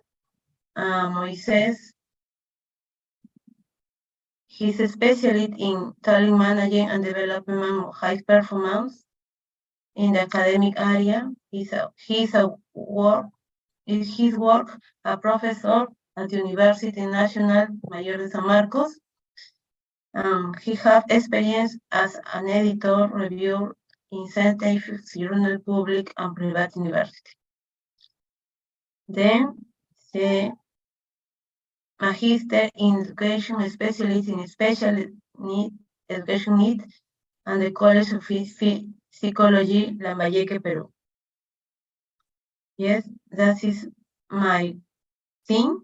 Moisés. He's a specialist in talent management and development of high performance in the academic area. His work a professor at the University National Mayor de San Marcos. He has experience as an editor, reviewer in scientific journal, public and private university. Then the Magister in Education, specialist in special education needs, and the College of Psychology, Lambayeque, Peru. Yes, that is my team.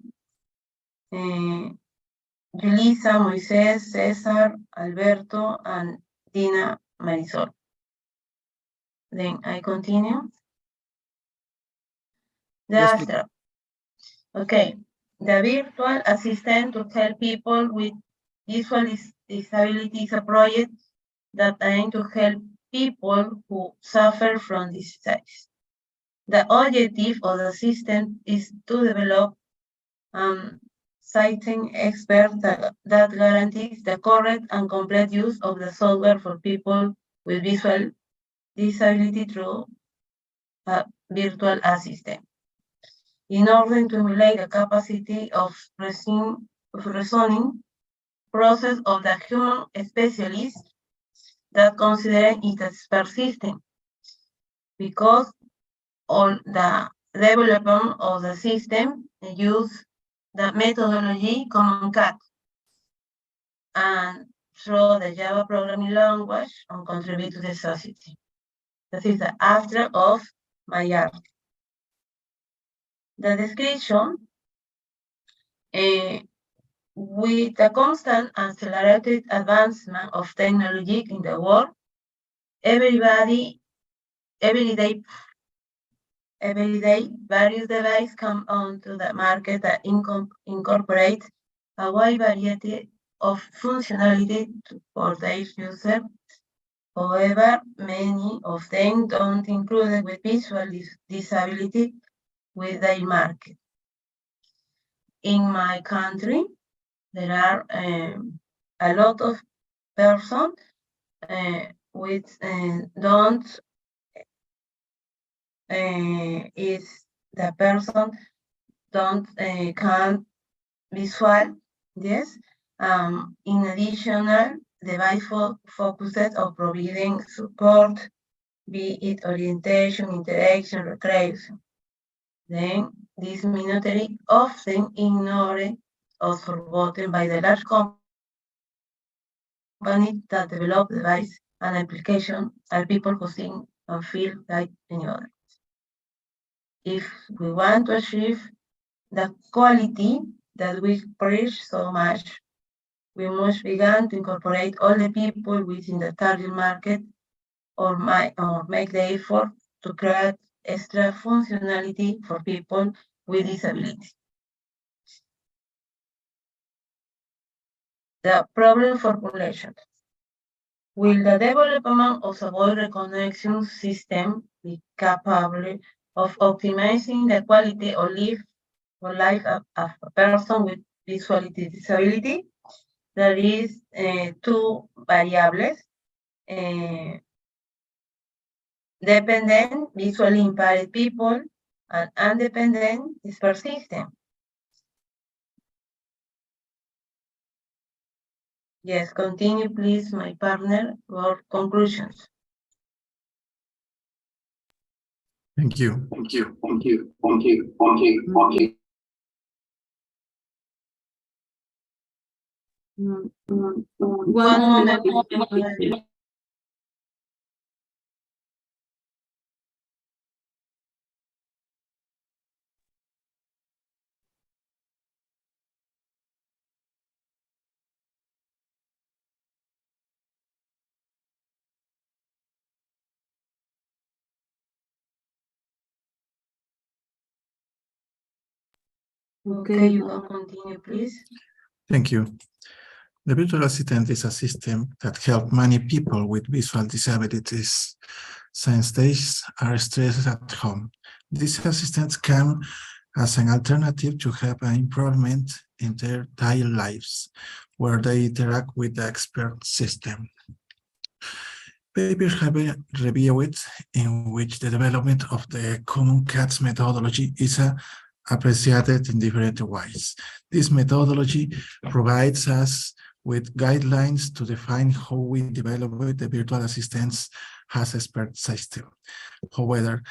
Julissa, Moisés, César, Alberto, and Dina Marisol. Then I continue. Yes, okay. The virtual assistant to help people with visual disabilities is a project that aims to help people who suffer from this disease. The objective of the system is to develop citing experts that guarantees the correct and complete use of the software for people with visual disability through a virtual assistant. In order to emulate the capacity of reasoning process of the human specialist that consider it as persistent, because all the development of the system use the methodology Common Cat and through the Java programming language and contribute to the society. That is the abstract of my art. The description, with the constant accelerated advancement of technology in the world, every day, various devices come onto the market that incorporate a wide variety of functionality for their user. However, many of them don't include with visual disability with their market. In my country, there are a lot of persons with don't is the person don't can visual, yes. In addition, device focused on providing support, be it orientation, interaction, recreation. Then this minority often ignored or forgotten by the large companies that develop device and application are people who think and feel like any other. If we want to achieve the quality that we preach so much, we must begin to incorporate all the people within the target market or make the effort to create extra functionality for people with disability. The problem formulation. Will the development of a voice recognition system be capable of optimizing the quality of life of a person with visual disability? There is two variables. Dependent, visually impaired people, and independent is persistent. Yes, continue, please, my partner, for conclusions. Thank you. Thank you. Thank you. Thank you. Thank you. Thank you. One moment. Okay, you can continue, please. Thank you. The virtual assistant is a system that helps many people with visual disabilities since they are stressed at home. These assistants come as an alternative to have an improvement in their daily lives, where they interact with the expert system. Papers have been reviewed in which the development of the Common Cats methodology is appreciated in different ways. This methodology provides us with guidelines to define how we develop the virtual assistants as expert system. However,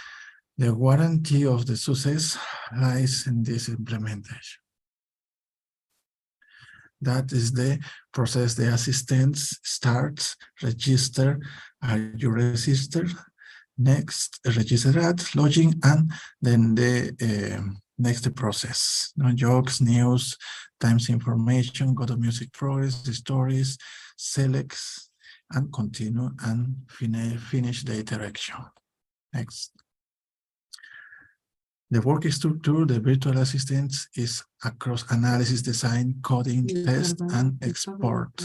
the guarantee of the success lies in this implementation. That is the process the assistants starts, register, are you registered? Next, register at, login, and then the next process. No jokes, news, times information, go to music progress, stories, selects, and continue and finish the interaction. Next. The work structure, the virtual assistants is across analysis, design, coding, test, and export.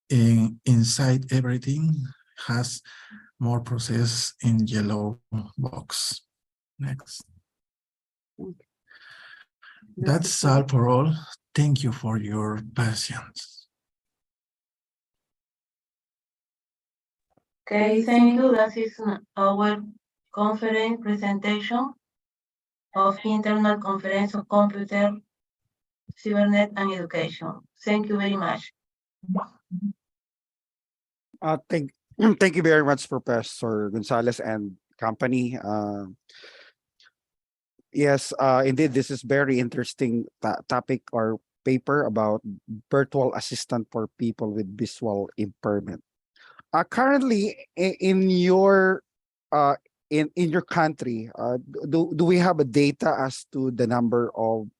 Inside everything has more process in yellow box. Next. That's all for all. Thank you for your patience. Okay, thank you. That is our conference presentation of internal conference of computer, cybernet, and education. Thank you very much. Thank thank you very much, Professor Gonzalez and company. Yes, indeed, this is very interesting topic or paper about virtual assistant for people with visual impairment. Currently, in your in your country, do we have a data as to the number of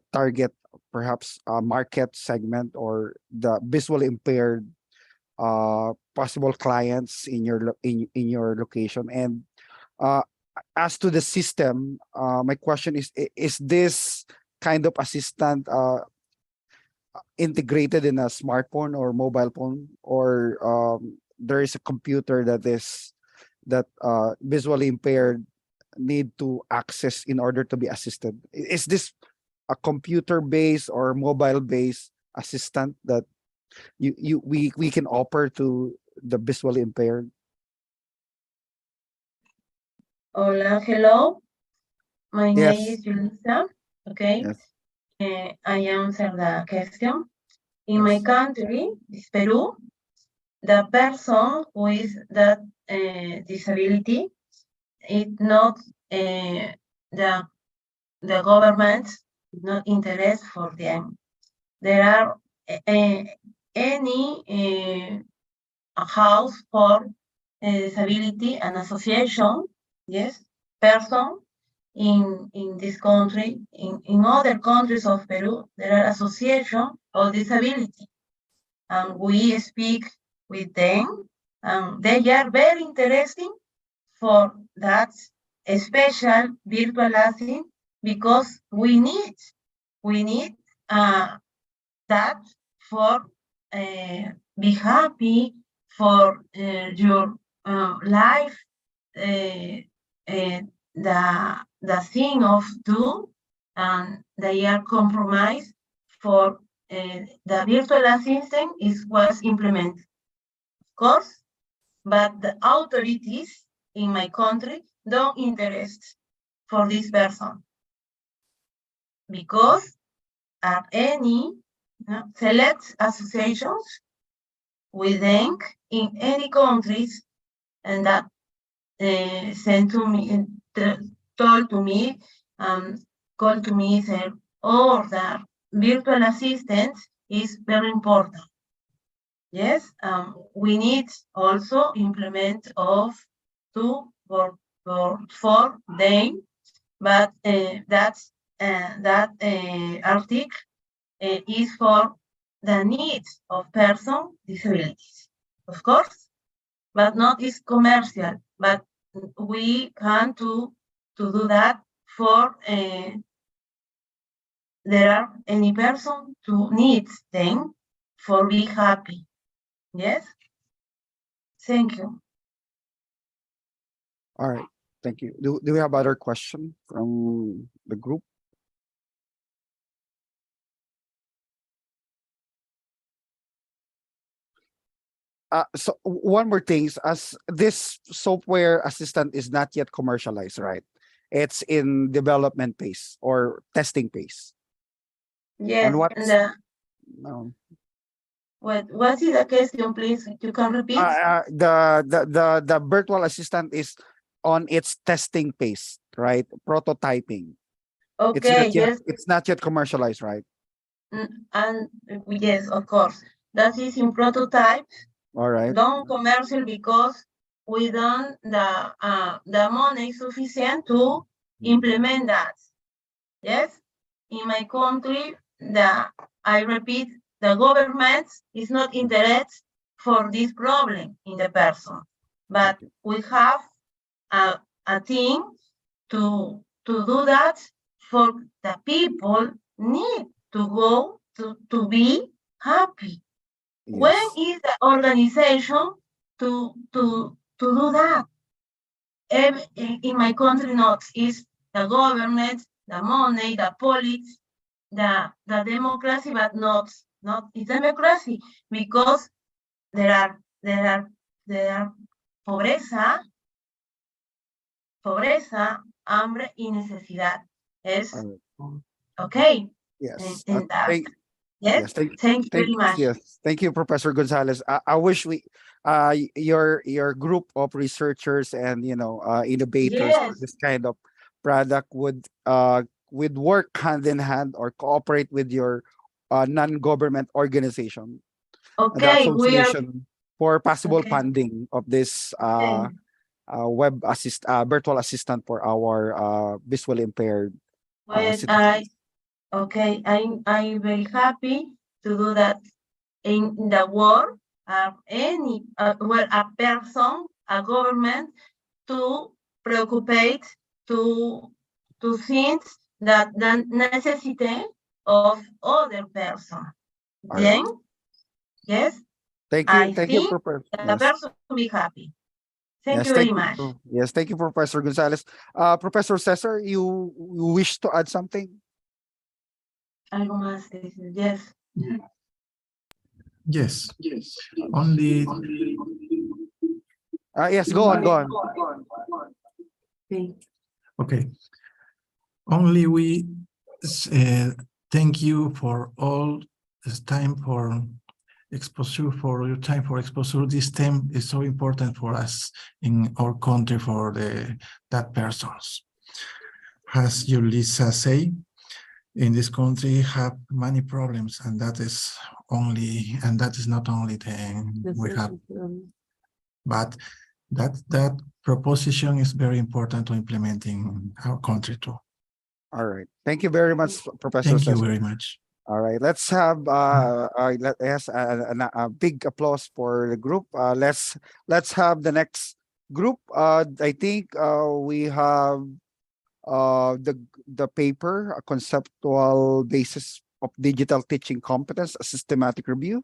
target, perhaps market segment, or the visually impaired possible clients in in your location? And as to the system, my question is this kind of assistant integrated in a smartphone or mobile phone, or there is a computer that visually impaired need to access in order to be assisted? Is this a computer based or mobile based assistant that we can offer to the visually impaired? Hola, hello. My name Yes. is Julissa. Okay. Yes. I answer the question. In my country, is Peru, the person who is that disability is not the government not interest for them. There are any a house for disability, an association, yes, person in this country, in other countries of Peru, there are association of disability, and we speak with them, and they are very interesting for that special virtual assistant, because we need that for be happy for your life, the thing of do, and they are compromised for the virtual assistant was implemented, of course, but the authorities in my country don't interest for this person, because any select associations within in any countries, and that sent to me, told to me, called to me, said, oh, the virtual assistant is very important. Yes, we need also implement of two for them, but that article is for the needs of person disabilities, of course, but not is commercial. But we can to do that for there are any person to needs them for be happy. Yes. Thank you. All right. Thank you. Do we have other question from the group? So one more thing, as this software assistant is not yet commercialized, right? It's in development phase or testing phase. Yes. And what's no. What is the question, please? You can repeat. The virtual assistant is on its testing phase, right? Prototyping. Okay. It's not yet commercialized, right? And yes, of course, that is in prototype. All right. Don't commercial, because we don't the money sufficient to implement that. Yes, in my country, I repeat, the government is not interested for this problem in the person, but we have a thing to do that for the people need to go to be happy. Yes. When is the organization to do that? In my country, not is the government the money, the politics, the democracy, but not it's democracy, because there are pobreza, hambre y necesidad. Es okay. Yes. In that. Thank, Yes. thank you very much. Yes, thank you, Professor Gonzalez. I wish your group of researchers and innovators for Yes. this kind of product would work hand in hand or cooperate with your non-government organization, the Okay, we are association, for possible okay. funding of this virtual assistant for our visually impaired Well, citizens. I'm very happy to do that in the world. Any where a person, a government, to preoccupate to think that the necessity of other person. All Then, right. yes, Thank I you, think Professor. the Yes. person will be happy. Thank Yes, you very much. Yes, thank you, Professor Gonzalez. Professor Cesar, you wish to add something? Algo más, yes. Yes. Only. Yes, go on. Okay. Only we thank you for all this time for exposure, for your time for exposure. This theme is so important for us in our country, for that persons. As you, Lisa, say, in this country have many problems, and that is not only the we have, but that proposition is very important to implement in our country too. All right. Thank you very much, Professor Thank Cesar. you very much. All right. Let's have a big applause for the group. Let's have the next group. I think we have the paper, a conceptual basis of digital teaching competence, a systematic review.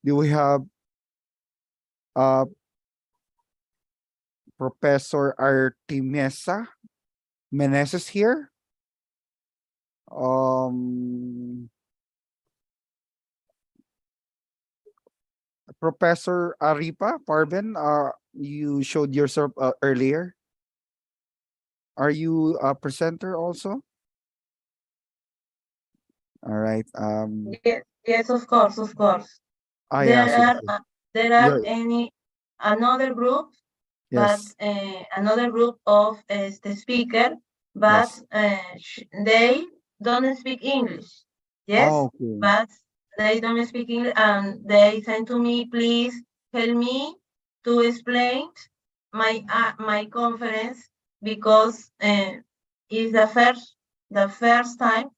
Do we have Professor Artemisa Meneses here? Professor Aripa Parvin, you showed yourself earlier. Are you a presenter also? All right. Yes, of course. Yeah, There are You're- another group, yes. but another group of the speaker, but Yes. they don't speak English. Yes, Okay. but they don't speak English, and they send to me, please help me to explain my conference, because it's the first time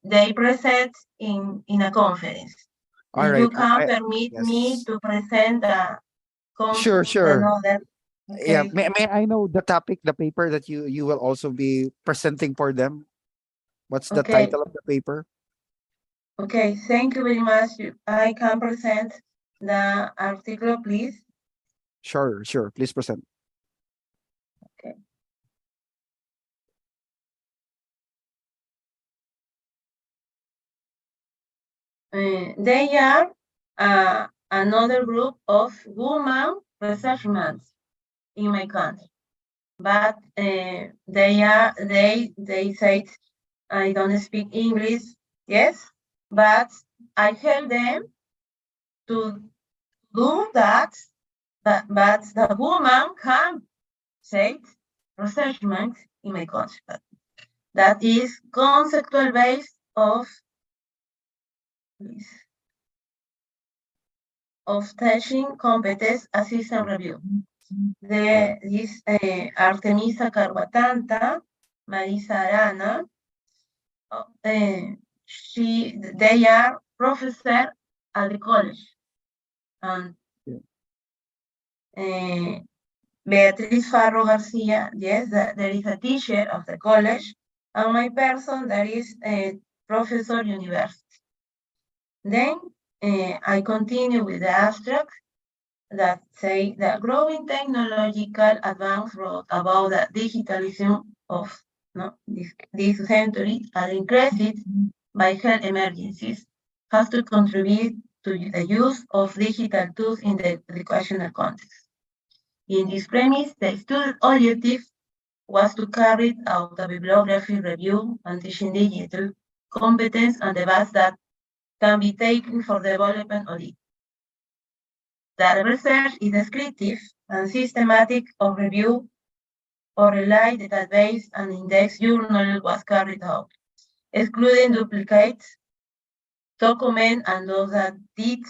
they present in a conference. All You right. can permit me Yes. to present the Sure. another. Yeah. Okay. May I know the topic, the paper that you will also be presenting for them? What's the Okay. title of the paper? Okay, thank you very much. I can present the article, please. Sure. Please present. Okay. They are another group of women researchmen in my country, but they say I don't speak English. Yes, but I help them to do that. But the woman can say researchment in my country. That is conceptual base of teaching competence assistant review. This Artemisa Carbatanta, Marisa Arana, they are professor at the college, and Beatriz Farro Garcia, yes, there is a teacher of the college, and my person, that is a professor university. Then I continue with the abstract that say the growing technological advance brought about the digitalization of this century, and increased by health emergencies, has to contribute to the use of digital tools in the educational context. In this premise, the student objective was to carry out a bibliography review and teaching digital competence and devices that can be taken for development of it. The research is descriptive and systematic of review or relay database and index journal was carried out, excluding duplicates, documents, and those that did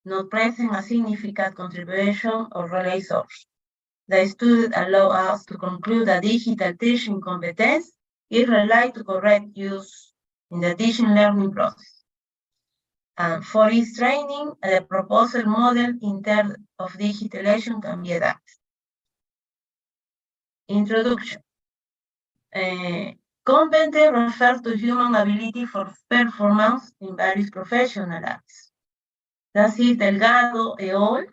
not present a significant contribution or relay source. The study allows us to conclude that digital teaching competence is related to correct use in the teaching learning process. And for its training, the proposed model in terms of digitalization can be adapted. Introduction. Competence refers to human ability for performance in various professional areas. That is Delgado et al.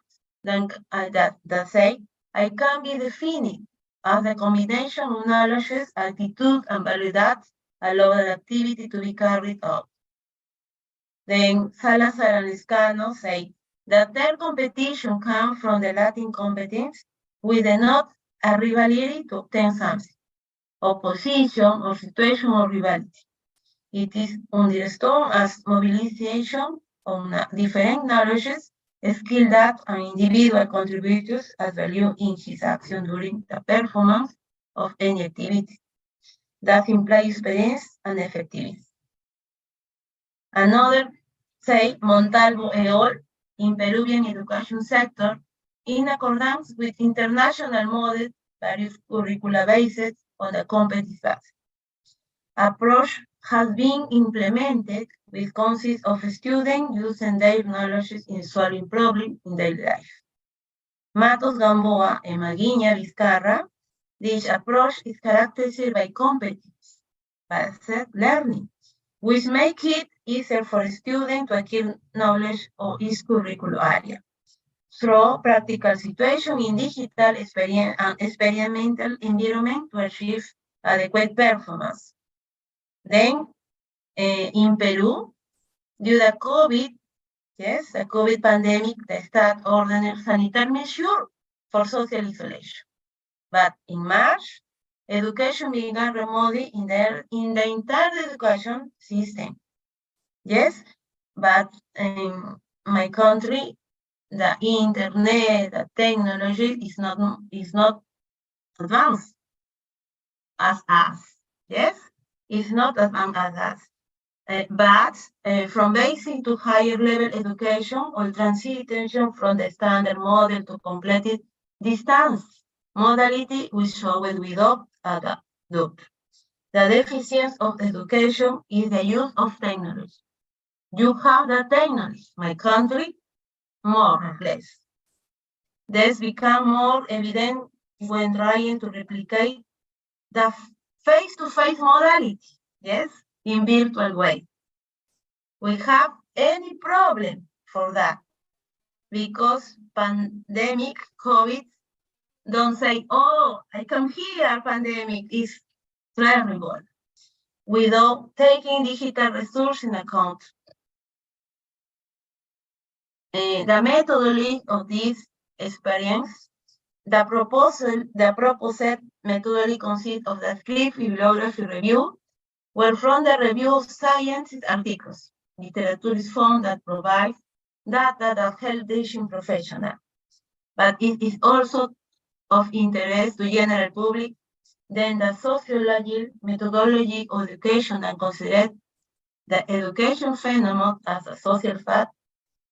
That say, I can be defined as a combination of knowledge, attitude, and value that allow the activity to be carried out. Then Salazar and Lescano say that their competition comes from the Latin competence with the not a rivalry to obtain something, opposition or situation or rivalry. It is understood as mobilization of different knowledges, skill that an individual contributes as value in his action during the performance of any activity. That implies experience and effectiveness. Another, say, Montalvo et al. In Peruvian education sector, in accordance with international models, various curricula based on the competence base. Approach has been implemented which consists of students using their knowledge in solving problems in daily life. Matos, Gamboa, and Maguiña, Vizcarra, this approach is characterized by competence-based learning, which makes it easier for students to acquire knowledge of each curricular area through practical situations in digital and experimental environment to achieve adequate performance. Then, in Peru, due to COVID, the COVID pandemic, the state ordered sanitary measures for social isolation. But in March, education began remotely in the entire education system. Yes, but in my country, the internet, the technology is not advanced as us. Yes, it's not advanced as us. But from basic to higher level education or transition from the standard model to completed distance modality we showed without a doubt. The deficiency of education is the use of technology. You have the technology, my country, more or less. This becomes more evident when trying to replicate the face-to-face modality, yes, in virtual way. We have any problem for that because pandemic COVID don't say, oh, I come here, pandemic is terrible, without taking digital resources in account. The methodology of this experience, the proposed methodology consists of the descriptive bibliography review, where from the review of science articles, literature is found that provides data that help teaching professionals. But it is also of interest to general public, then the sociology, methodology of education and consider the education phenomenon as a social fact,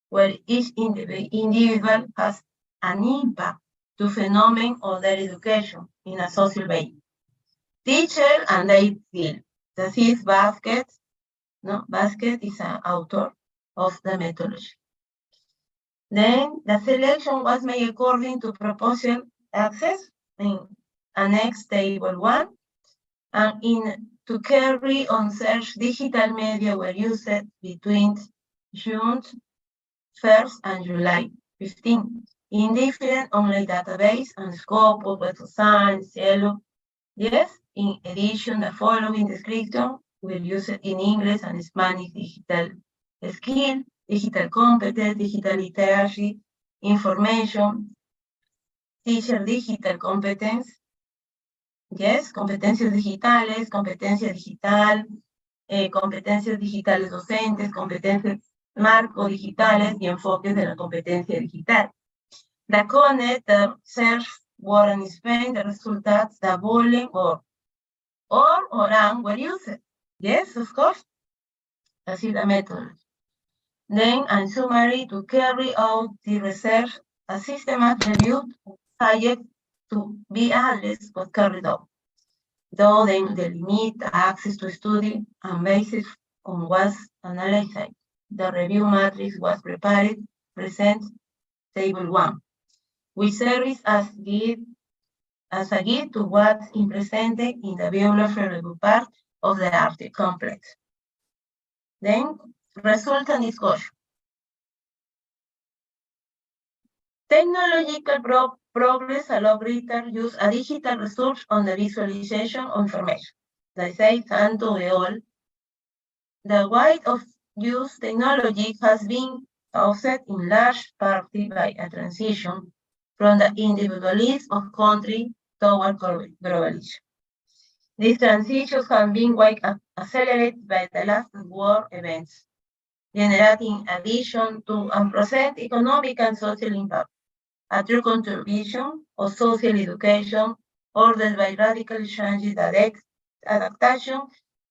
where each individual has an impact to phenomenon of their education in a social way. Teacher and their field. That is Basket. Basket is an author of the methodology. Then the selection was made according to proposal access in Annex Table 1, and to carry on search digital media were used between June 1st and July 15 in different online database and scope of Web of Science, Cielo, yes, In addition, the following description will use it in English and Spanish: digital skill, digital competence, digital literacy, information, teacher digital competence, yes, competencias digitales, competencia digital, competencias digitales docentes, competencias marco digitales y enfoques de la competencia digital. The Connect, the search word in Spain, the results, the bowling or and were used. Yes, of course. That's the method. Then, and summary, to carry out the research, a systematic review subject to be addressed was carried out. Though then the limit access to study and basis on was analyzed. The review matrix was prepared, present table 1, which serves as a guide to what's presented in the bibliographical part of the article complex. Then, resultant discussion. Technological progress allows greater use a digital resource on the visualization of information. They say tanto de all. The wide of use technology has been offset in large part by a transition from the individualism of country toward globalization. These transitions have been accelerated by the last war events, generating addition to unprecedented economic and social impact, a true contribution of social education ordered by radical changes adaptation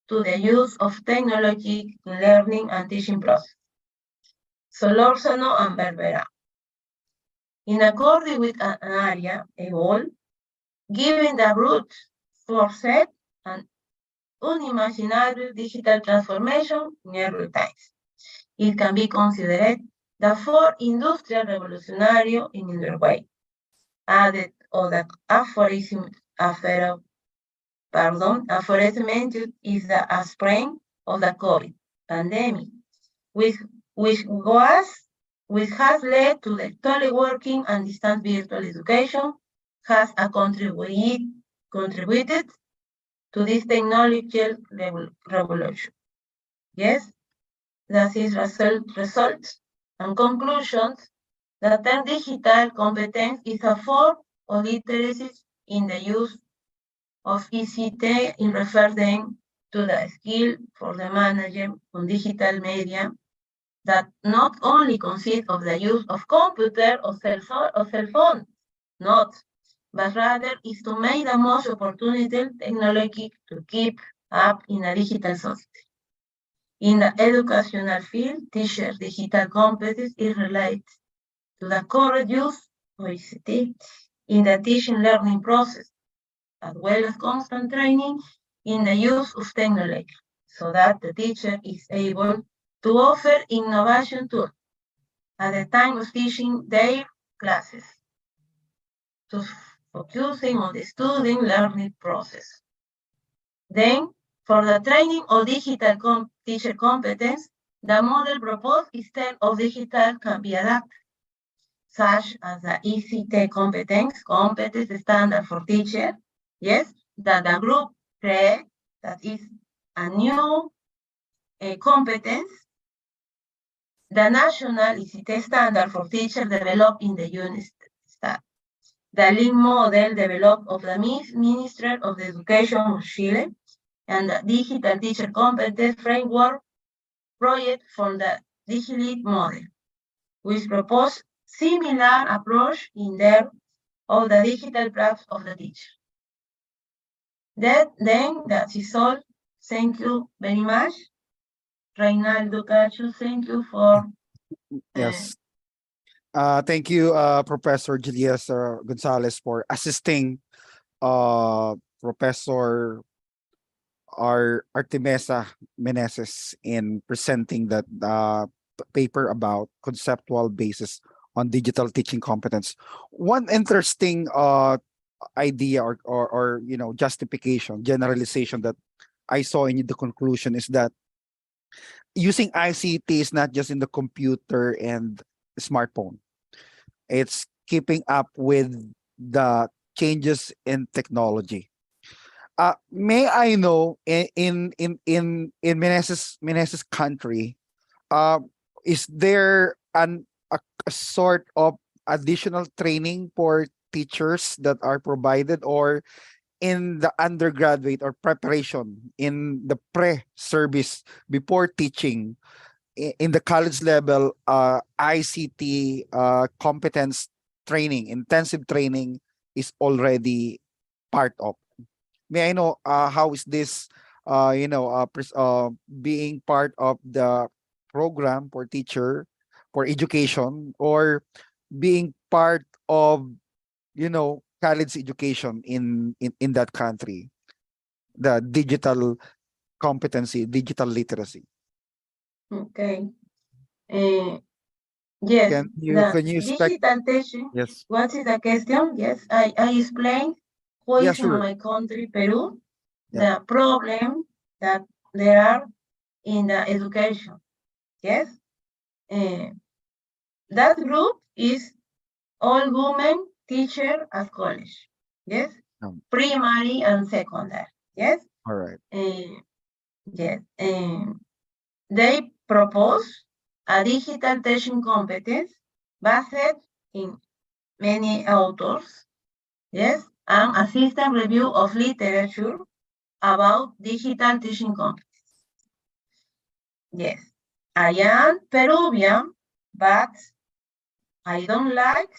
to the use of technology in learning and teaching process. Solórzano and Berbera. In accordance with an area, evolve, given the root forced and unimaginable digital transformation in early times. It can be considered the fourth industrial revolutionary in their way. Added or the aphorism is the spring of the COVID pandemic, which has led to the teleworking and distance virtual education, has contributed to this technological revolution. Yes, that is results and conclusions. The term digital competence is a form of literacy in the use of ICT in referring to the skill for the manager on digital media that not only consists of the use of computer or cell phone, but rather is to make the most opportunity technology to keep up in a digital society. In the educational field, teacher digital competence is related to the correct use of ICT in the teaching learning process, as well as constant training in the use of technology, so that the teacher is able to offer innovation tools at the time of teaching their classes, to focusing on the student learning process. Then, for the training of digital teacher competence, the model proposed instead of digital can be adapted, such as the ICT competence standard for teacher, yes, that the group create, that is a new competence, the national ICT standard for teacher developed in the UNISTAT, the link model developed of the Ministry of Education of Chile, and the digital teacher competence framework project from the DigiLead model, which propose similar approach in there of the digital practice of the teacher. That is all. Thank you very much. Reynaldo Cacho, thank you for Yes. Thank you, Professor Julius Gonzalez, for assisting Professor Artemesa Meneses in presenting that paper about conceptual basis on digital teaching competence. One interesting idea or justification, generalization that I saw in the conclusion is that using ICT is not just in the computer and smartphone. It's keeping up with the changes in technology. May I know in Meneses country, uh, is there a sort of additional training for teachers that are provided, or in the undergraduate or preparation in the pre-service before teaching in the college level, ICT competence training, intensive training is already part of? May I know how is this being part of the program for teacher for education, or being part of college education in that country, the digital competency, digital literacy? Okay. Yes, Can you spec? digital teaching. Yes. What is the question? Yes, I explained who Yeah, is in sure. my country, Peru, Yeah. the problem that there are in the education. Yes, that group is all women teacher at college. Yes, primary and secondary. Yes. All right. Yes. They propose a digital teaching competence based in many authors, yes, and a system review of literature about digital teaching competence. Yes, I am Peruvian, but I don't like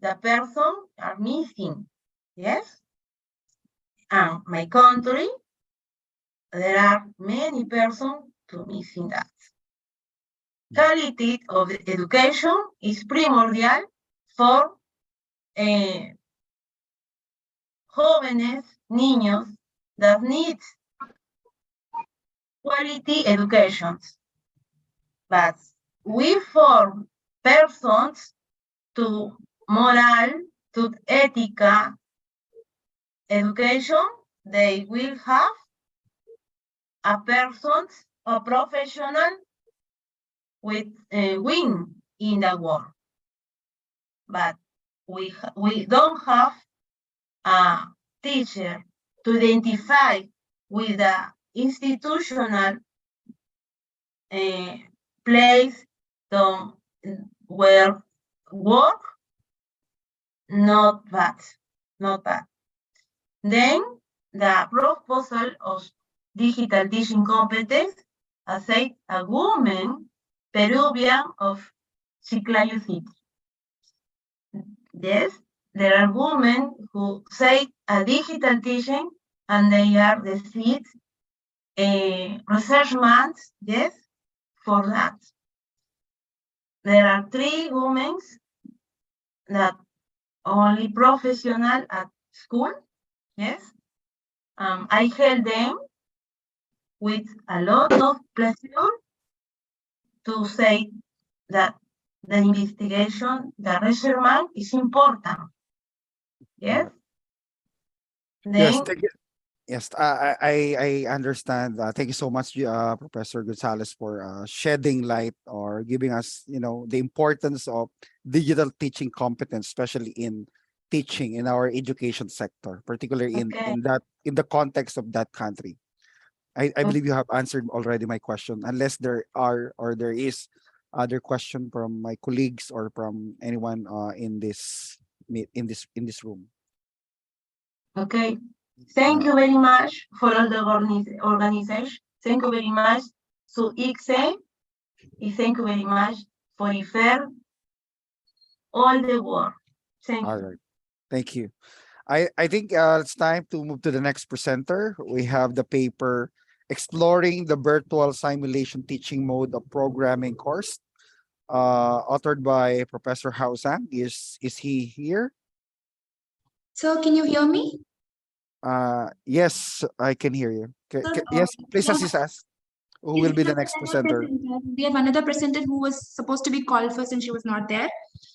the person are missing. Yes, and my country, there are many persons to missing that. Quality of education is primordial for jóvenes, niños that need quality education. But we form persons to moral, to ethical education, they will have a person, a professional with win in the world. But we don't have a teacher to identify with the institutional place where work, not bad. Then the proposal of digital teaching competence said a woman Peruvian of Chiclayo City. Yes, there are women who say a digital teaching and they are the seat research months, yes, for that. There are 3 women that only professional at school, yes. I help them with a lot of pleasure to say that the investigation, the research is important. Yes. Yes, Then, thank you. Yes, I understand. Thank you so much, Professor Gonzalez, for shedding light or giving us, the importance of digital teaching competence, especially in teaching in our education sector, particularly in the context of that country. I believe you have answered already my question, unless there are or there is other question from my colleagues or from anyone in this room. okay. Thank you very much for all the organization. Thank you very much to ICCCCE. And thank you very much for IFERP, all the work. Thank you. All right. Thank you. I think it's time to move to the next presenter. We have the paper Exploring the Virtual Simulation Teaching Mode of Programming course, authored by Professor Hao Zhang. Is he here? So can you hear me? Yes, I can hear you. Sir, Yes, please so assist us. Who will be the next presenter? we have another presenter who was supposed to be called first and she was not there.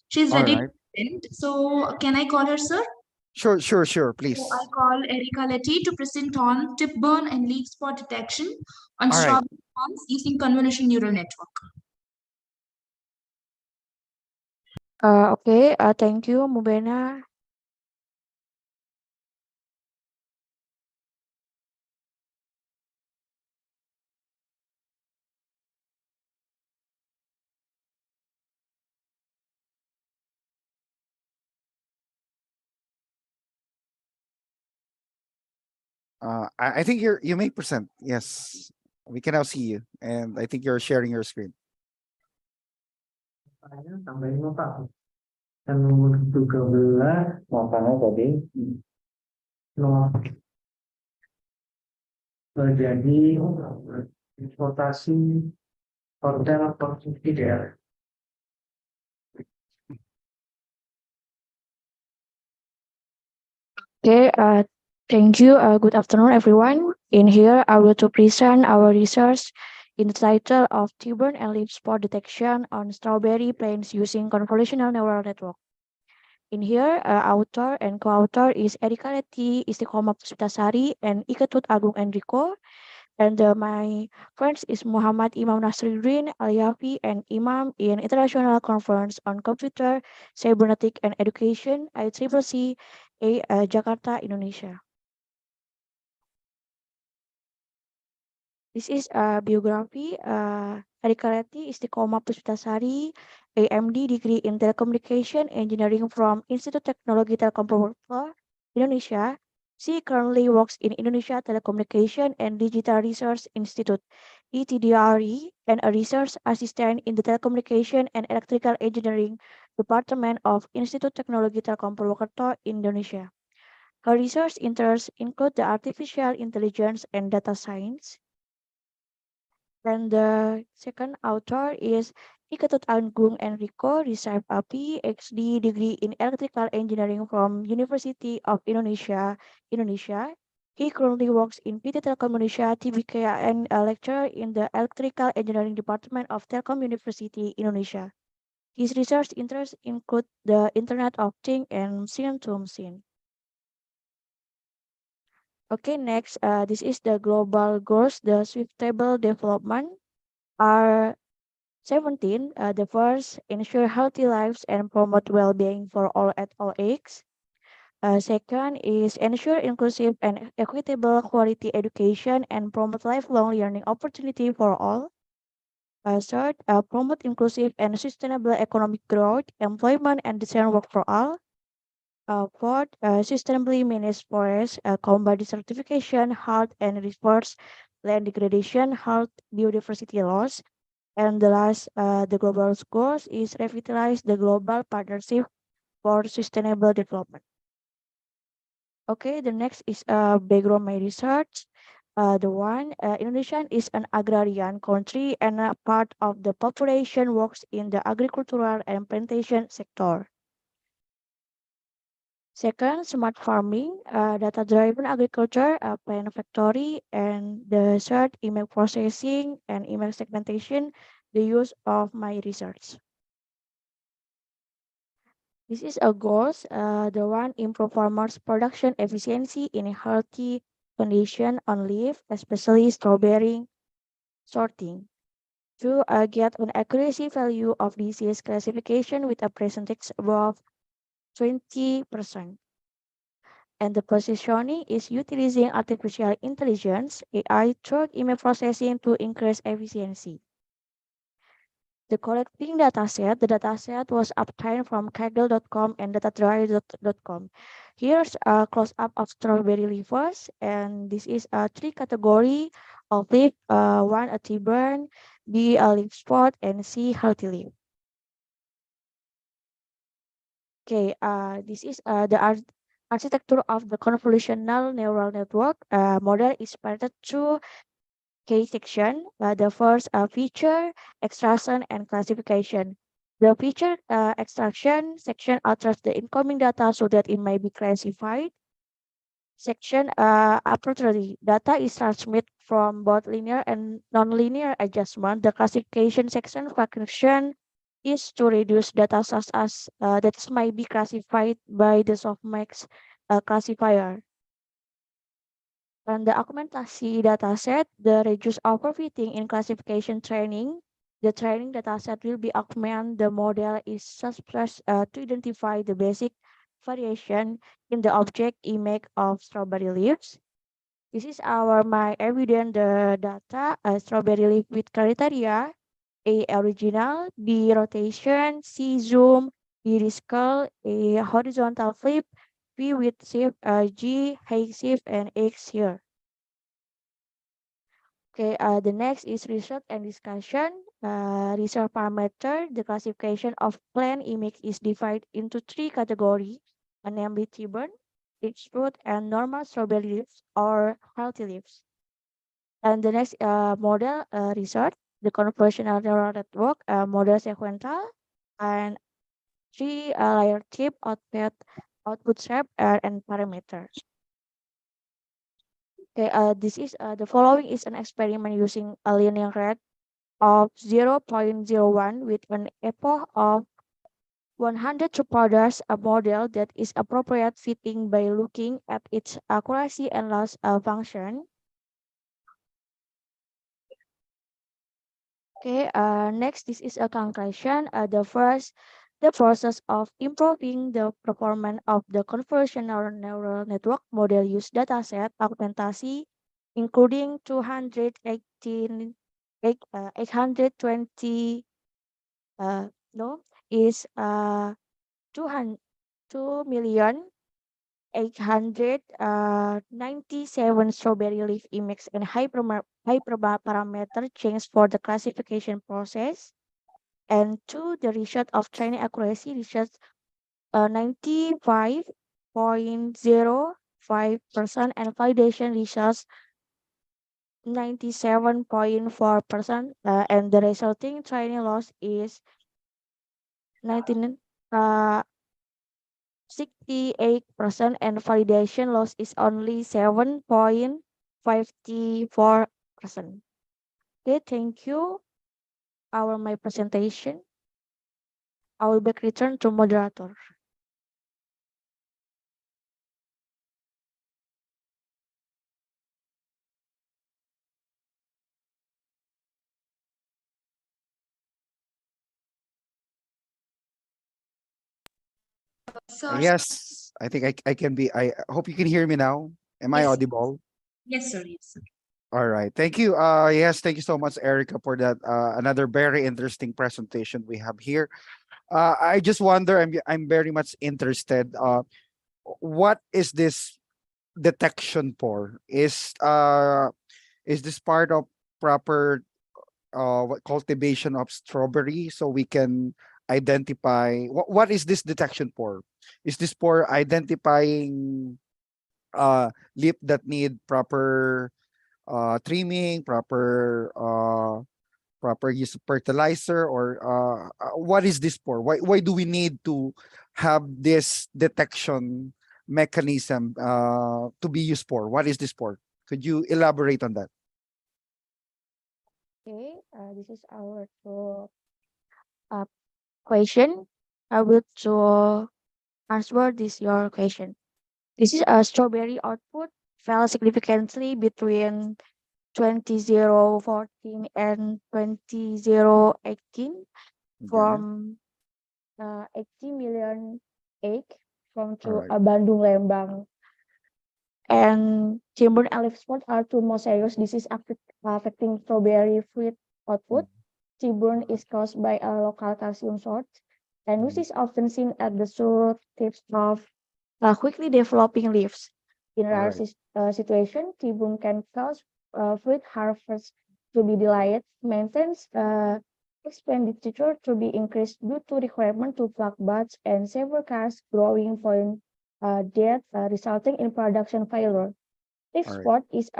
She's All ready right. to present. So can I call her, sir? Sure, please. So I call Erika Letty to present on tip burn and leak spot detection on All right. strawberry farms using convolutional neural network. Okay, thank you, Mubena. I think you may present. Yes, we can now see you, and I think you're sharing your screen. Tambahin mo pa. Kan nomor 13, makanya tadi no, terjadi transportasi hotel konsumsi daerah. Okay, thank you. Good afternoon, everyone. In here, I will to present our research in the title of T-burn and leaf spot detection on strawberry plants using convolutional neural network. In here, author and co-author is Erika Reti, Istiqomah Puspitasari, and Iketut Agung Enrico. And my friends is Muhammad Imam Nasruddin Aliafi and Imam in International Conference on Computer, Cybernetics, and Education, ICCCE, Jakarta, Indonesia. This is a biography. Erika Reti Istiqomah Puspitasari, AMD degree in Telecommunication Engineering from Institute Teknologi Telkom Purwokerto, Indonesia. She currently works in Indonesia Telecommunication and Digital Research Institute, ETDRE, and a research assistant in the Telecommunication and Electrical Engineering Department of Institute Teknologi Telkom Purwokerto, Indonesia. Her research interests include the artificial intelligence and data science. And the second author is Iketut Agung Enrico, received a PhD degree in electrical engineering from University of Indonesia, Indonesia. He currently works in PT Telkom Indonesia, TBK, and a lecturer in the electrical engineering department of Telkom University, Indonesia. His research interests include the Internet of Things and machine-to-machine. Okay, next, this is the global goals, the sustainable development are 17. The first, ensure healthy lives and promote well-being for all at all ages. Second is ensure inclusive and equitable quality education and promote lifelong learning opportunity for all. Third, promote inclusive and sustainable economic growth, employment, and decent work for all. Fourth, sustainably manage forests, combat desertification, halt and reverse land degradation, halt biodiversity loss. And the last, the global goals is revitalize the global partnership for sustainable development. Okay, the next is background my research. Indonesia is an agrarian country and a part of the population works in the agricultural and plantation sector. Second, smart farming, data-driven agriculture, plant factory, and the third, email processing and email segmentation, the use of my research. This is a goals, the one improve farmers' production efficiency in a healthy condition on leaf, especially strawberry sorting. To get an accuracy value of disease classification with a percentage above 20%. And the positioning is utilizing artificial intelligence, AI, through email processing to increase efficiency. The collecting dataset, the dataset was obtained from Kaggle.com and datadrive.com. Here's a close-up of strawberry leaves, and this is a 3 category of leaf, 1 a T-burn, B a leaf spot, and C healthy leaf. Okay, this is the architecture of the convolutional neural network model is parted through K section. The first feature, extraction, and classification. The feature extraction section alters the incoming data so that it may be classified. Section arbitrary data is transmitted from both linear and nonlinear adjustment. The classification section function is to reduce data such as that might be classified by the softmax classifier. And the augmentasi dataset, the reduce overfitting in classification training. The training dataset will be augmented. The model is suppressed to identify the basic variation in the object image of strawberry leaves. This is my evidence the data strawberry leaf with criteria A original, B rotation, C zoom, D rescale, A horizontal flip, V with shift, G high shift, and X here. Okay, the next is research and discussion. Research parameter, the classification of plant image is divided into three categories, namely T-burn, rich fruit, and normal strawberry leaves or healthy leaves. And the next model research, the convolutional neural network, model sequential, and three layer chip output shape and parameters. Okay, this is the following is an experiment using a linear rate of 0.01 with an epoch of 100 to produce a model that is appropriate fitting by looking at its accuracy and loss function. Okay, next, this is a conclusion. The process of improving the performance of the convolutional neural network model use dataset augmentation, including 820 no is 2,897 strawberry leaf images and hyperparameter change for the classification process. And two, the result of training accuracy result 95.05% and validation results 97.4%, and the resulting training loss is 19 68% and validation loss is only 7.54%. Okay, thank you. My presentation. I will back return to moderator. Yes, I think I can be. I hope you can hear me now. Am I Yes. audible? Yes, sir. Yes, sir. All right. Thank you. Yes, thank you so much, Erica, for that. Another very interesting presentation we have here. I just wonder. I'm very much interested. What is this detection for? Is this part of proper cultivation of strawberry so we can identify what is this detection for? Is this for identifying leaf that need proper trimming, proper use of fertilizer, or what is this for? Why do we need to have this detection mechanism to be used for? What is this for? Could you elaborate on that? Okay, this is our question. I will to answer this your question. This is a strawberry output fell significantly between 2014 and 2018 from 80 million egg from All right. Bandung Lembang. And Timbun and leaf spot are two most serious disease affecting strawberry fruit output. Timbun is caused by a local calcium short, and which is often seen at the short tips of quickly developing leaves. In rare situation, Timbun can cause fruit harvest to be delayed, maintenance expenditure to be increased due to requirement to pluck buds and several cars growing point death resulting in production failure. Leaf spot is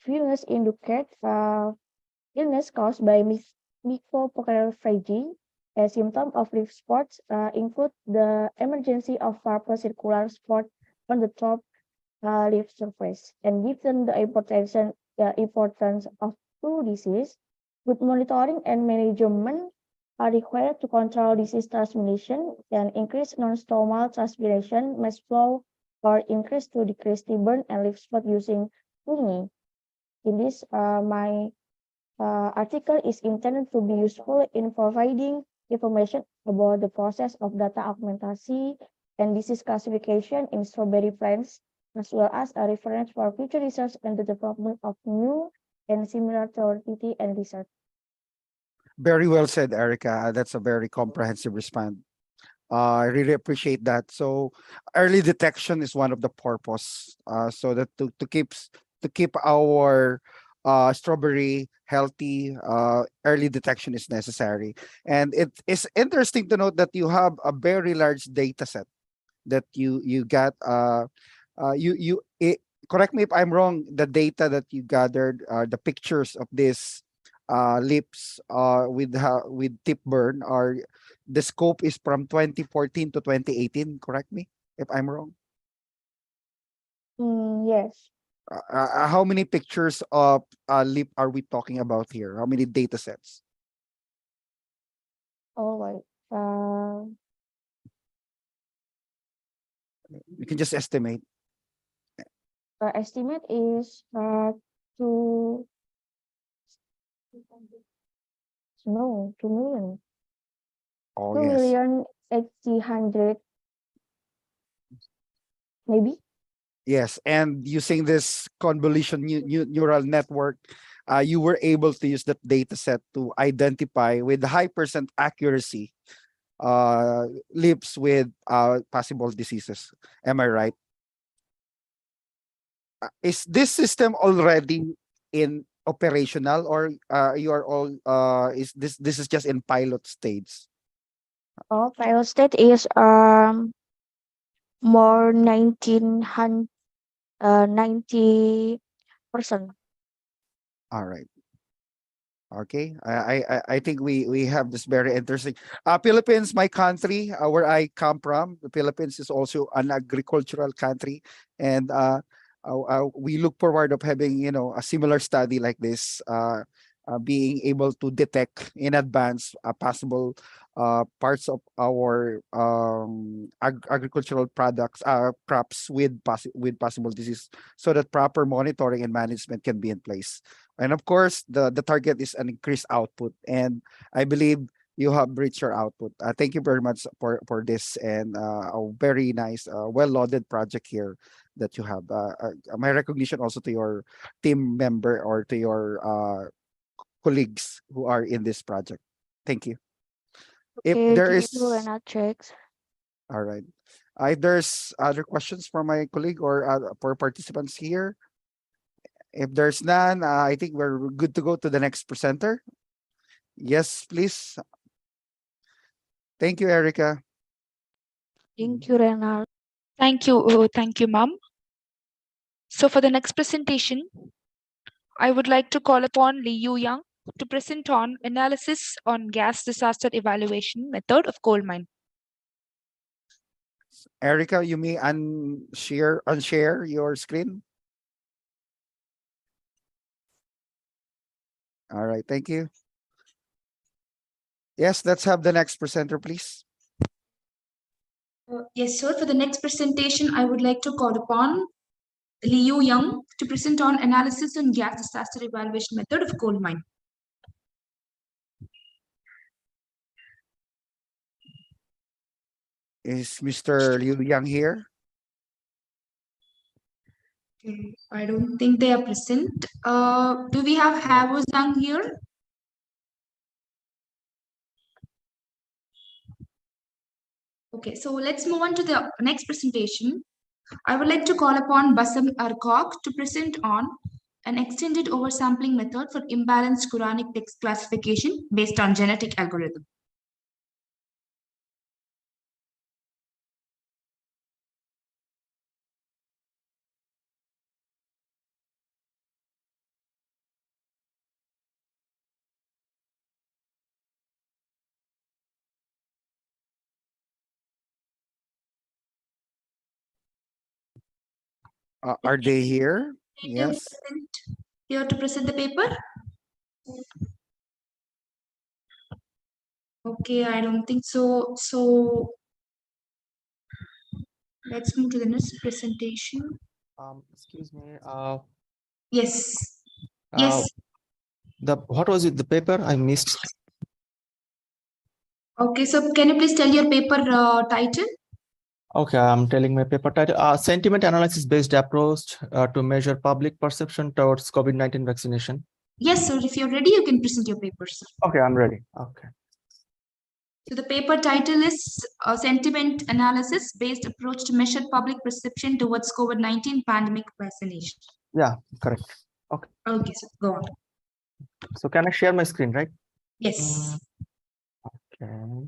fungus indicate illness caused by mycophagy. A symptom of leaf spots include the emergency of purple circular spot on the top leaf surface. And given the importance of two disease, good monitoring and management are required to control disease transmission and increase non-stomal transpiration, mass flow, or increase to decrease T-burn and leaf spot using Uni. In this, my article is intended to be useful in providing information about the process of data augmentation and disease classification in strawberry plants, as well as a reference for future research and the development of new and similar theory and research. Very well said, Erica. That's a very comprehensive response. I really appreciate that. So early detection is one of the purpose. So that to keep to keep our strawberry healthy, early detection is necessary. And it is interesting to note that you have a very large data set that you got. Correct me if I'm wrong. The data that you gathered, the pictures of this lips with tip burn, are the scope is from 2014 to 2018. Correct me if I'm wrong. Yes. How many pictures of lip are we talking about here? How many data sets? Oh, wait. You can just estimate. Estimate is 2 million. Oh, 2 yes. million 800 maybe. Yes, and using this convolution neural network, you were able to use that data set to identify with high percent accuracy lips with possible diseases. Am I right? Is this system already in operational, or you are all is this is just in pilot stage? Oh, pilot state is more 90%. All right. Okay, I think we have this very interesting. Philippines, my country, where I come from. The Philippines is also an agricultural country, and we look forward of having a similar study like this, being able to detect in advance possible parts of our agricultural products, crops with possible disease, so that proper monitoring and management can be in place. And of course, the target is an increased output. And I believe you have reached your output. Thank you very much for this, and a very nice, well-loaded project here that you have. My recognition also to your team member or to your colleagues who are in this project. Thank you. If Okay, there thank is, you, Renat checks. all right. If there's other questions for my colleague or for participants here, if there's none, I think we're good to go to the next presenter. Yes, please. Thank you, Erica. Thank you, Renat. Thank you, ma'am. So for the next presentation, I would like to call upon Lee Yu Yang to present on analysis on gas disaster evaluation method of coal mine. Erica, you may unshare your screen. All right, thank you. Yes, let's have the next presenter, please. Yes, sir. For the next presentation, I would like to call upon Lee Yu Yang to present on analysis on gas disaster evaluation method of coal mine. Is Mr. Liu Yang here? Okay, I don't think they are present. Do we have Havo Zhang here? Okay, so let's move on to the next presentation. I would like to call upon Basam Arkok to present on an extended oversampling method for imbalanced Quranic text classification based on genetic algorithm. Are they here? Yes. Here to present the paper? Okay, I don't think so. So let's move to the next presentation. Excuse me. Yes. Yes. What was it? The paper I missed. Okay, so can you please tell your paper title? Okay, I'm telling my paper title. Sentiment analysis based approach to measure public perception towards COVID-19 vaccination. Yes, sir. If you're ready, you can present your paper, sir. Okay, I'm ready. Okay. So the paper title is Sentiment Analysis Based Approach to Measure Public Perception Towards COVID-19 Pandemic Vaccination. Yeah, correct. Okay. Okay, sir, go on. So can I share my screen, right? Yes. Okay.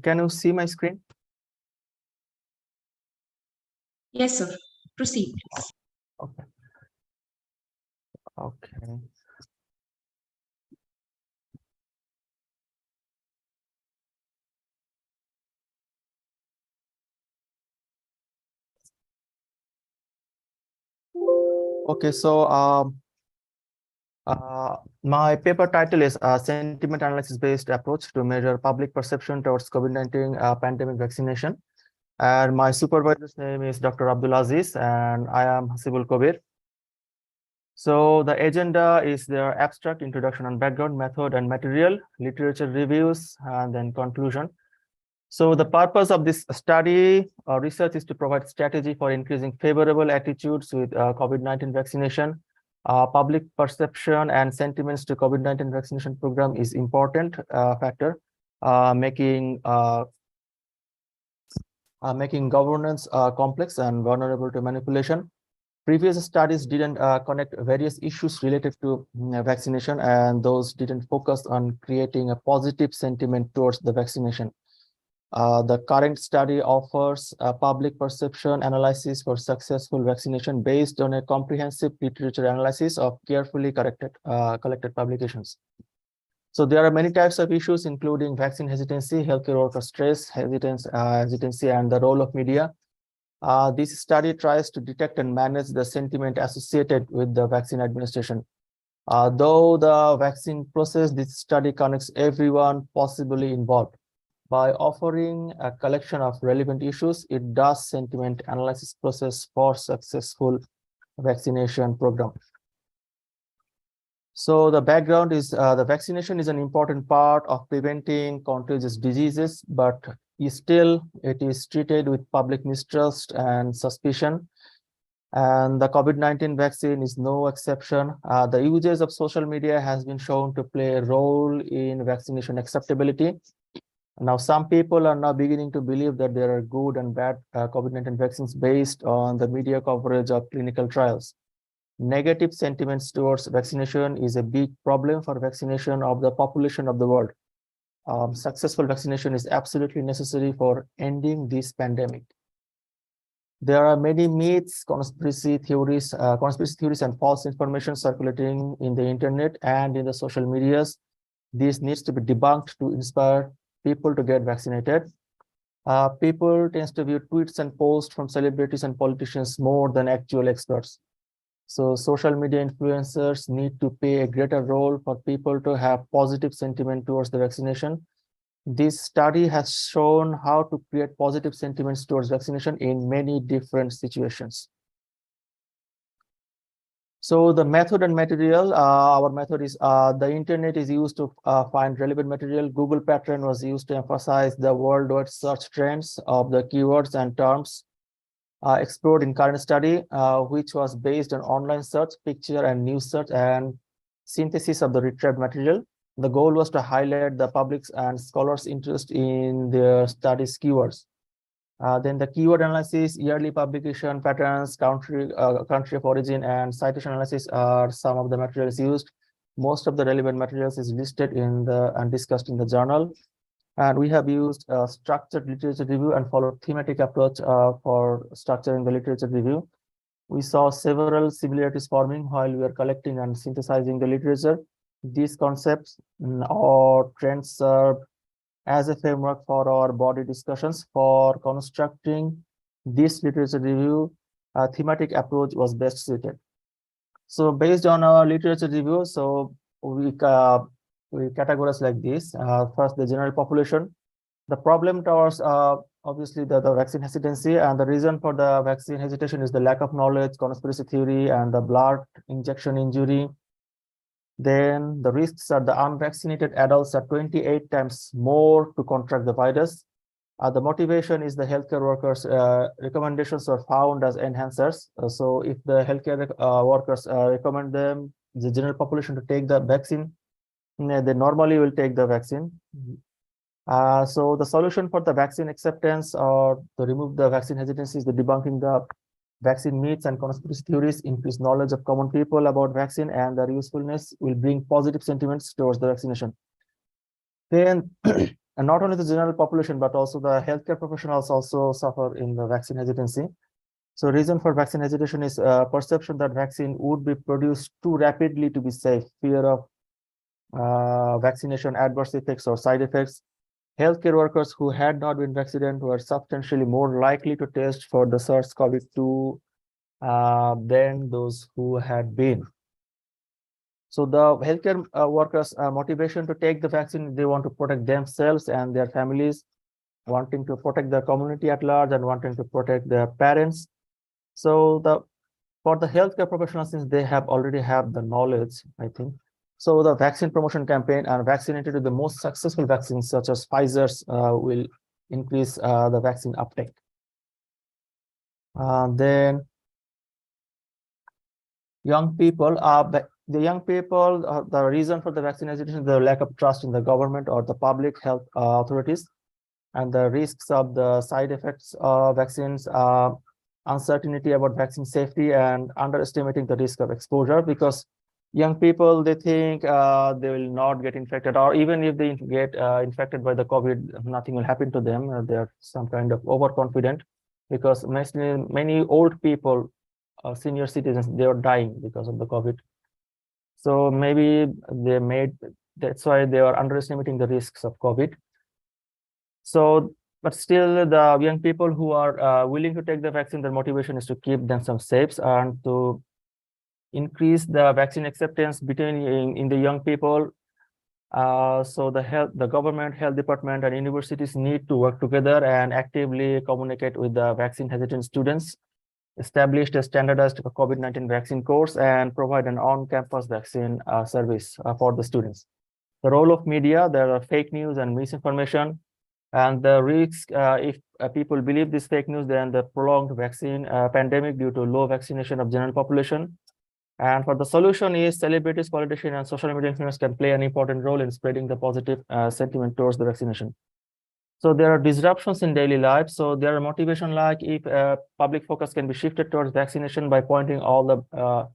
Can you see my screen? Yes, sir. Proceed, please. Okay. Okay. Okay, so my paper title is Sentiment Analysis Based Approach to Measure Public Perception Towards COVID-19 Pandemic Vaccination. And my supervisor's name is Dr. Abdul Aziz, and I am Hasibul Kobir. So the agenda is their abstract, introduction and background, method and material, literature reviews, and then conclusion. So the purpose of this study research is to provide strategy for increasing favorable attitudes with COVID-19 vaccination. Public perception and sentiments to COVID-19 vaccination program is important factor, making governance complex and vulnerable to manipulation. Previous studies didn't connect various issues related to vaccination, and those didn't focus on creating a positive sentiment towards the vaccination. The current study offers a public perception analysis for successful vaccination based on a comprehensive literature analysis of carefully collected publications. So there are many types of issues, including vaccine hesitancy, healthcare worker stress, hesitancy, and the role of media. This study tries to detect and manage the sentiment associated with the vaccine administration. Though the vaccine process, this study connects everyone possibly involved. By offering a collection of relevant issues, it does sentiment analysis process for successful vaccination program. So the background is the vaccination is an important part of preventing contagious diseases, but still it is treated with public mistrust and suspicion. And the COVID-19 vaccine is no exception. The usage of social media has been shown to play a role in vaccination acceptability. Now, some people are now beginning to believe that there are good and bad COVID-19 vaccines based on the media coverage of clinical trials. Negative sentiments towards vaccination is a big problem for vaccination of the population of the world. Successful vaccination is absolutely necessary for ending this pandemic. There are many myths, conspiracy theories and false information circulating in the internet and in the social medias. This needs to be debunked to inspire people to get vaccinated. People tend to view tweets and posts from celebrities and politicians more than actual experts. So social media influencers need to play a greater role for people to have positive sentiment towards the vaccination. This study has shown how to create positive sentiments towards vaccination in many different situations. So the method and material, our method is the internet is used to find relevant material. Google pattern was used to emphasize the worldwide search trends of the keywords and terms explored in current study, which was based on online search, picture and news search, and synthesis of the retrieved material. The goal was to highlight the public's and scholars' interest in their studies keywords. Then the keyword analysis, yearly publication patterns, country of origin, and citation analysis are some of the materials used. Most of the relevant materials is listed in the and discussed in the journal. And we have used structured literature review and followed thematic approach for structuring the literature review. We saw several similarities forming while we were collecting and synthesizing the literature. These concepts or trends serve as a framework for our body discussions. For constructing this literature review, a thematic approach was best suited. So based on our literature review, so we categorize like this. First, the general population. The problem towards obviously the vaccine hesitancy, and the reason for the vaccine hesitation is the lack of knowledge, conspiracy theory, and the blood injection injury. Then the risks are the unvaccinated adults are 28 times more to contract the virus. The motivation is the healthcare workers' recommendations are found as enhancers. So if the healthcare workers recommend them, the general population to take the vaccine, they normally will take the vaccine. So the solution for the vaccine acceptance or to remove the vaccine hesitancy is the debunking the vaccine myths and conspiracy theories, increase knowledge of common people about vaccine and their usefulness will bring positive sentiments towards the vaccination. Then, and not only the general population, but also the healthcare professionals also suffer in the vaccine hesitancy. So reason for vaccine hesitation is perception that vaccine would be produced too rapidly to be safe, fear of vaccination adverse effects or side effects. Healthcare workers who had not been vaccinated were substantially more likely to test for the SARS-CoV-2 than those who had been. So the healthcare workers' motivation to take the vaccine, they want to protect themselves and their families, wanting to protect the community at large and wanting to protect their parents. So for the healthcare professionals, since they already have the knowledge, I think. So the vaccine promotion campaign and vaccinated with the most successful vaccines such as Pfizer's will increase the vaccine uptake. Then young people, the young people, the reason for the vaccine hesitation is the lack of trust in the government or the public health authorities, and the risks of the side effects of vaccines, uncertainty about vaccine safety, and underestimating the risk of exposure, because young people, they think they will not get infected, or even if they get infected by the COVID, nothing will happen to them. They're some kind of overconfident, because many old people, senior citizens, they are dying because of the COVID. So maybe that's why they are underestimating the risks of COVID. So, but still, the young people who are willing to take the vaccine, their motivation is to keep themselves safe and to increase the vaccine acceptance in the young people. So the government, health department, and universities need to work together and actively communicate with the vaccine hesitant students, establish a standardized COVID-19 vaccine course, and provide an on-campus vaccine service for the students. The role of media, there are fake news and misinformation, and the risk if people believe this fake news, then the prolonged vaccine pandemic due to low vaccination of general population. And for the solution is celebrities, politicians, and social media influencers can play an important role in spreading the positive sentiment towards the vaccination. So there are disruptions in daily life. So there are motivation like if public focus can be shifted towards vaccination by pointing all the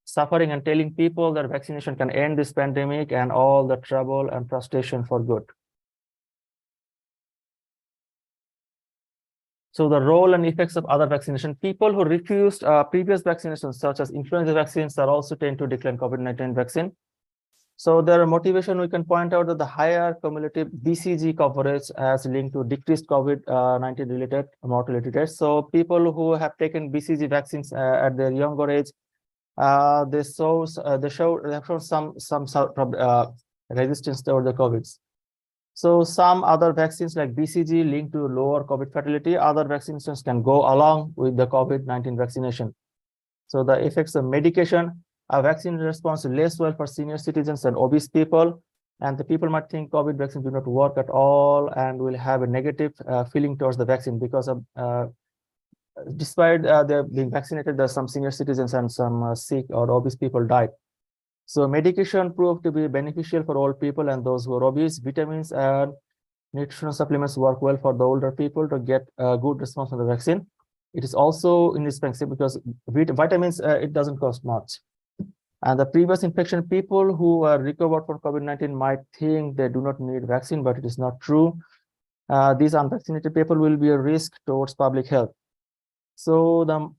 suffering and telling people that vaccination can end this pandemic and all the trouble and frustration for good. So the role and effects of other vaccination. People who refused previous vaccinations, such as influenza vaccines, are also tend to decline COVID-19 vaccine. So there are motivation, we can point out that the higher cumulative BCG coverage as linked to decreased COVID-19 related mortality rates. So people who have taken BCG vaccines at their younger age, they have shown some sort of resistance toward the COVID. So some other vaccines like BCG linked to lower COVID fatality, other vaccinations can go along with the COVID-19 vaccination. So the effects of medication, a vaccine responds less well for senior citizens and obese people, and the people might think COVID vaccines do not work at all and will have a negative feeling towards the vaccine because of despite they're being vaccinated, there's some senior citizens and some sick or obese people died. So medication proved to be beneficial for all people and those who are obese. Vitamins and nutritional supplements work well for the older people to get a good response on the vaccine. It is also inexpensive because vitamins, it doesn't cost much. And the previous infection, people who are recovered from COVID-19 might think they do not need vaccine, but it is not true. These unvaccinated people will be a risk towards public health. So the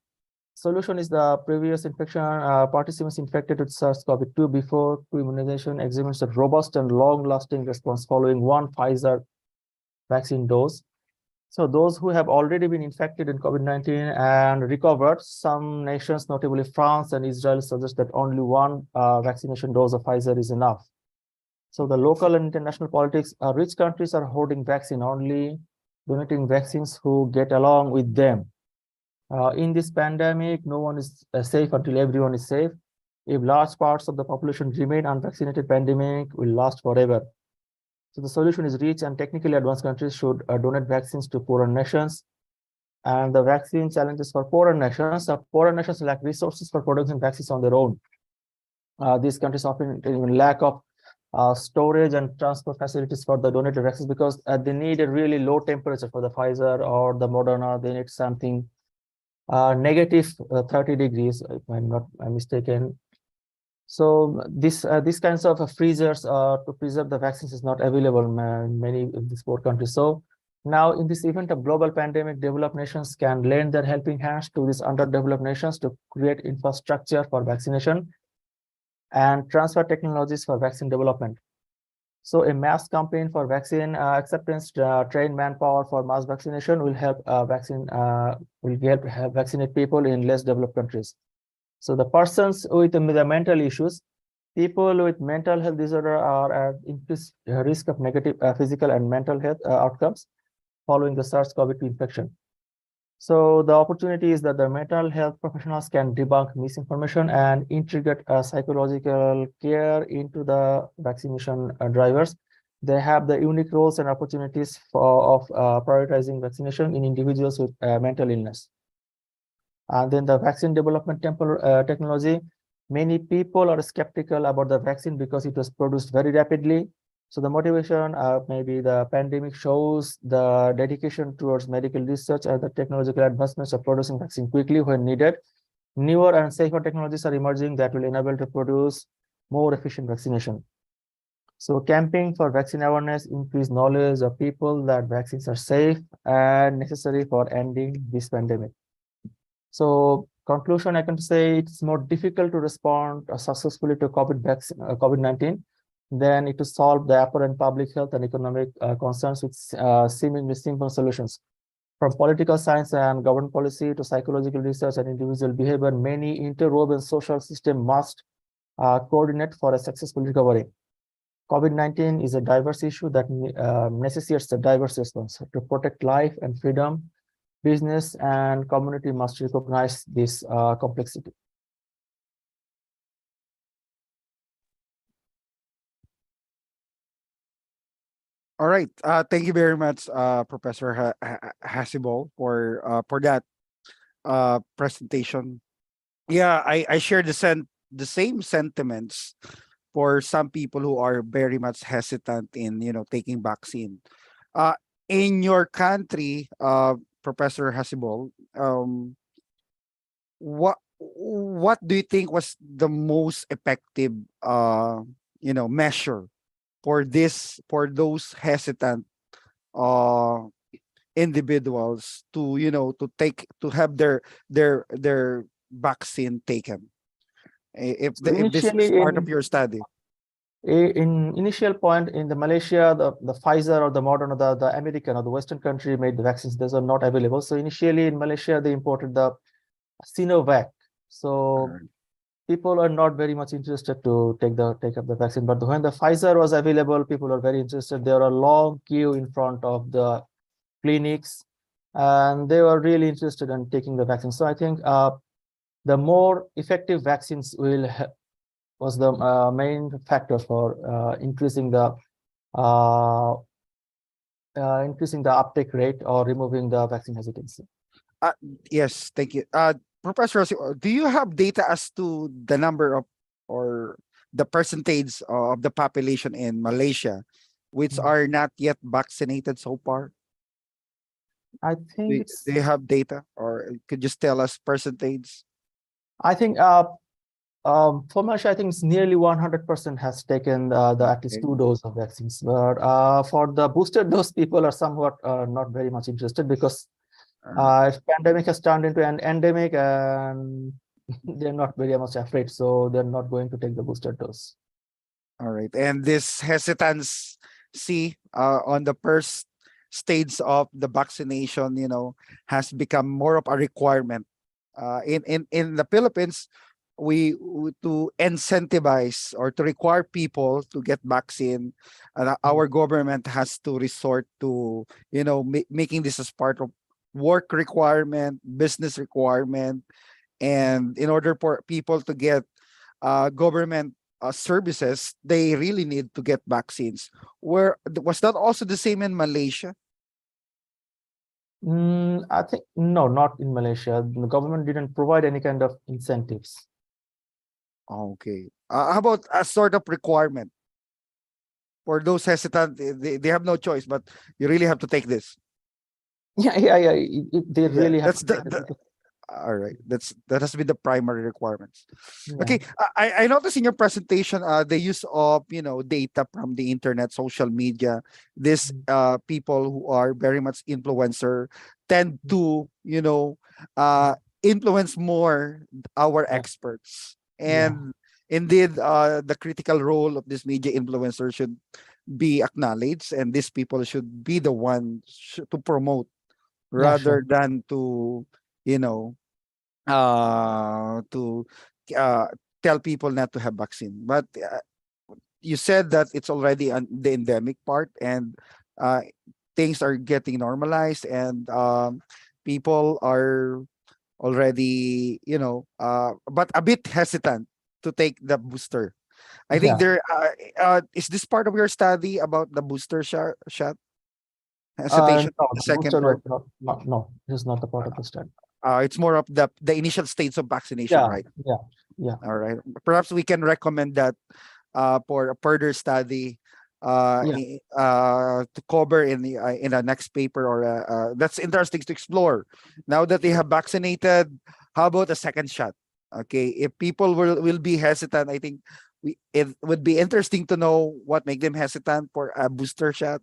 solution is the previous infection participants infected with SARS-CoV-2 before immunization exhibits a robust and long-lasting response following one Pfizer vaccine dose. So those who have already been infected in COVID-19 and recovered, some nations, notably France and Israel, suggest that only one vaccination dose of Pfizer is enough. So the local and international politics, rich countries are hoarding vaccine, only donating vaccines who get along with them. In this pandemic, no one is safe until everyone is safe. If large parts of the population remain unvaccinated, pandemic will last forever. So the solution is rich and technically advanced countries should donate vaccines to poorer nations. And the vaccine challenges for poorer nations lack resources for producing vaccines on their own. These countries often even lack of storage and transport facilities for the donated vaccines, because they need a really low temperature for the Pfizer or the Moderna. They need something negative 30 degrees, if I'm not mistaken. So these kinds of freezers to preserve the vaccines is not available in many of these poor countries. So now in this event of global pandemic, developed nations can lend their helping hands to these underdeveloped nations to create infrastructure for vaccination and transfer technologies for vaccine development. So a mass campaign for vaccine acceptance, trained manpower for mass vaccination will help help vaccinate people in less developed countries. So the persons with the mental issues, people with mental health disorder are at increased risk of negative physical and mental health outcomes following the SARS-CoV-2 infection. So the opportunity is that the mental health professionals can debunk misinformation and integrate psychological care into the vaccination drivers. They have the unique roles and opportunities of prioritizing vaccination in individuals with mental illness. And then the vaccine development technology, many people are skeptical about the vaccine because it was produced very rapidly. So the motivation, maybe the pandemic shows the dedication towards medical research and the technological advancements of producing vaccine quickly when needed. Newer and safer technologies are emerging that will enable to produce more efficient vaccination. So camping for vaccine awareness, increase knowledge of people that vaccines are safe and necessary for ending this pandemic. So conclusion, I can say it's more difficult to respond successfully to COVID-19 than it to solve the apparent public health and economic concerns with seemingly simple solutions. From political science and government policy to psychological research and individual behavior, many interwoven social systems must coordinate for a successful recovery. COVID-19 is a diverse issue that necessitates a diverse response to protect life and freedom. Business and community must recognize this complexity. All right. Thank you very much, Professor Hasibol, for that presentation. Yeah, I share the same sentiments for some people who are very much hesitant in taking vaccine. In your country, Professor Hasibol, what do you think was the most effective measure for those hesitant individuals to have their vaccine taken, if this is part of your study? In initial point in the Malaysia, the Pfizer or the Moderna, the American or the Western country made the vaccines. Those are not available. So initially in Malaysia, they imported the Sinovac. So people are not very much interested to take up the vaccine. But when the Pfizer was available, people are very interested. There are a long queue in front of the clinics, and they were really interested in taking the vaccine. So I think the more effective vaccines was the main factor for increasing the uptake rate or removing the vaccine hesitancy. Yes, thank you. Professor, do you have data as to the number of or the percentage of the population in Malaysia which are not yet vaccinated so far? I think do you have data, or could you just tell us percentage? I think for Malaysia, I think it's nearly 100% has taken at least 2 doses of vaccines. But for the booster dose, people are somewhat not very much interested because if pandemic has turned into an endemic, and they're not very much afraid, so they're not going to take the booster dose. All right, and this hesitancy on the first stage of the vaccination, has become more of a requirement. In the Philippines, we to incentivize or to require people to get vaccine, our government has to resort to making this as part of work requirement, business requirement, and in order for people to get government services, they really need to get vaccines. Was that also the same in Malaysia? I think no, not in Malaysia. The government didn't provide any kind of incentives. Okay. How about a sort of requirement? for those hesitant, they have no choice, but you really have to take this. Yeah. They really have That's to take it. all right. That has been the primary requirements. Yeah. Okay, I noticed in your presentation the use of data from the internet, social media. This people who are very much influencer tend to influence more our experts, and indeed the critical role of this media influencer should be acknowledged, and these people should be the ones to promote rather than to you know to tell people not to have vaccine. But you said that it's already on the endemic part, and uh, things are getting normalized, and people are already but a bit hesitant to take the booster. I think there is this part of your study about the booster shot hesitation, No, the the second booster part. no, this is not the part of the study. It's more of the initial stages of vaccination, right? Yeah. All right. Perhaps we can recommend that for a further study to cover in a next paper, or that's interesting to explore. Now that they have vaccinated, how about a second shot? Okay, if people will be hesitant, I think it would be interesting to know what make them hesitant for a booster shot.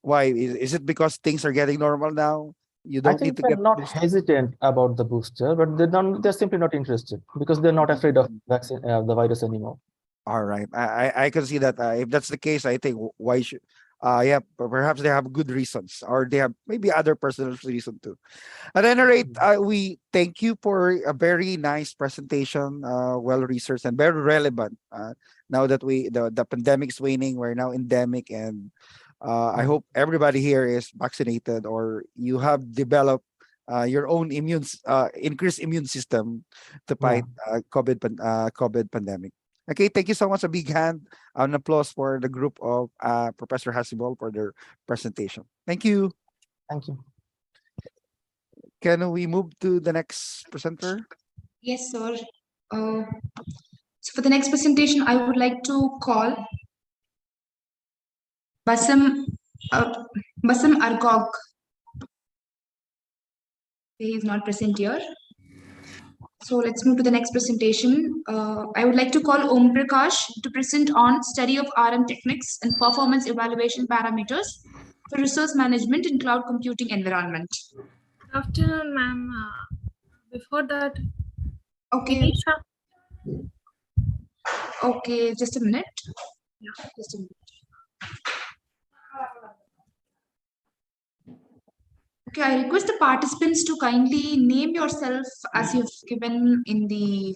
Why is it because things are getting normal now? You I don't need think to they're get not boosted. hesitant about the booster, but they're simply not interested because they're not afraid of vaccine, the virus anymore. All right, I can see that. If that's the case, I think why should perhaps they have good reasons, or they have maybe other personal reason too. At any rate, we thank you for a very nice presentation, well researched and very relevant. Now that the pandemic's waning, we're now endemic, and I hope everybody here is vaccinated, or you have developed your own increased immune system to fight COVID pandemic. Okay, thank you so much. A big hand, an applause for the group of Professor Hasibol for their presentation. Thank you. Thank you. Can we move to the next presenter? Yes, sir. So for the next presentation, I would like to call Basam Argog. He is not present here. So let's move to the next presentation. I would like to call Om Prakash to present on study of RM techniques and performance evaluation parameters for resource management in cloud computing environment. Good afternoon, ma'am. Before that, Okay. Okay, just a minute. Yeah, just a minute. Okay, I request the participants to kindly name yourself as you've given in the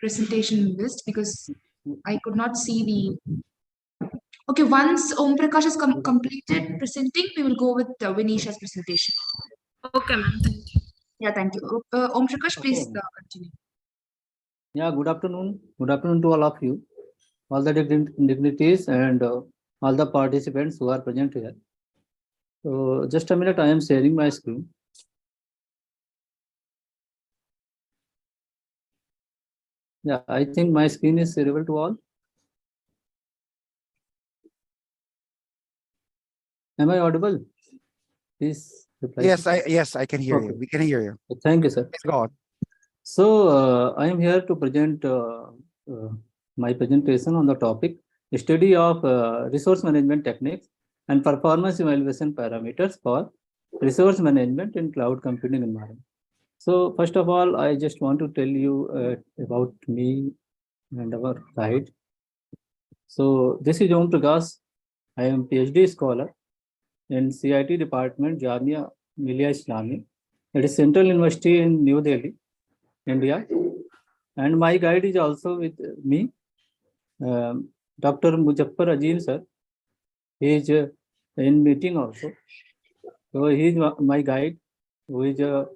presentation list, because I could not see the. Okay, once Om Prakash has completed presenting, we will go with Vinisha's presentation. Okay, ma'am. Thank you. Yeah, thank you. Om Prakash, please continue. Yeah, good afternoon. Good afternoon to all of you, all the dignitaries and all the participants who are present here. So just a minute, I am sharing my screen. Yeah, I think my screen is shareable to all. Am I audible? Please reply. Yes, I can hear you. We can hear you. Thank you, sir. Let's go on. So I am here to present my presentation on the topic study of resource management techniques and performance evaluation parameters for resource management in cloud computing environment. So first of all, I just want to tell you about me and our guide. So this is Om Prakash. I am PhD scholar in CIT department, Jamia Millia Islami. It is Central University in New Delhi, India. And my guide is also with me, Dr. Muzaffar Azim sir. He is in meeting also. So he is my guide, who is a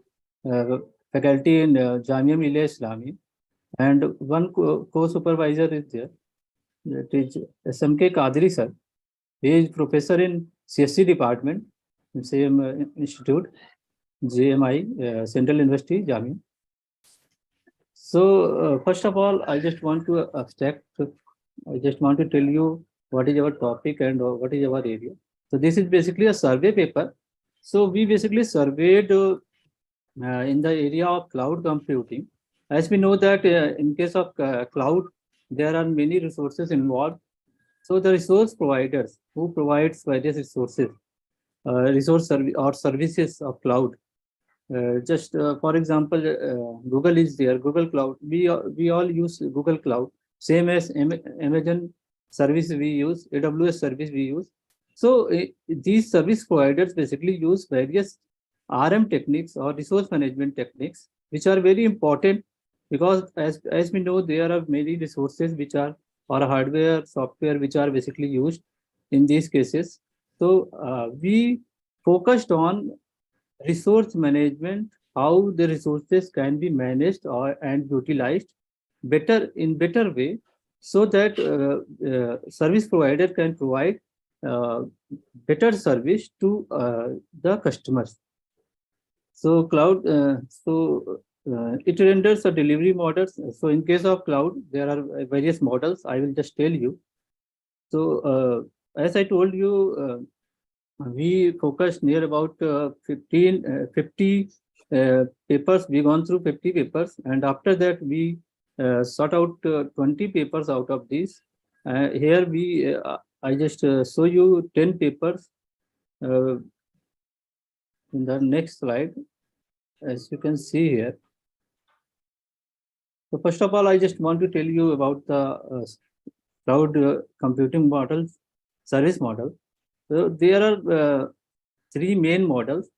faculty in Jamia Millia Islami. And one co-supervisor is there. That is SMK Kadri sir. He is professor in CSC department, same institute, JMI, Central University, Jamia. So first of all, I just want to abstract I just want to tell you what is our topic and what is our area. So this is basically a survey paper. So we basically surveyed in the area of cloud computing. As we know that in case of cloud, there are many resources involved. So the resource providers who provides various resources, or services of cloud. Just for example, Google is there, Google Cloud. We all use Google Cloud, same as Amazon service we use, AWS service we use. So these service providers basically use various RM techniques or resource management techniques, which are very important because as we know, there are many resources which are, or hardware, software, which are basically used in these cases. So we focused on resource management, how the resources can be managed and utilized better way, so that service provider can provide better service to the customers. So cloud, it renders a delivery models. So in case of cloud, there are various models. I will just tell you. So as I told you, we focused near about 50 papers. We gone through 50 papers, and after that we sought out 20 papers out of these. Here we I just show you 10 papers in the next slide, as you can see here. So first of all, I just want to tell you about the cloud computing models, service model. So there are three main models.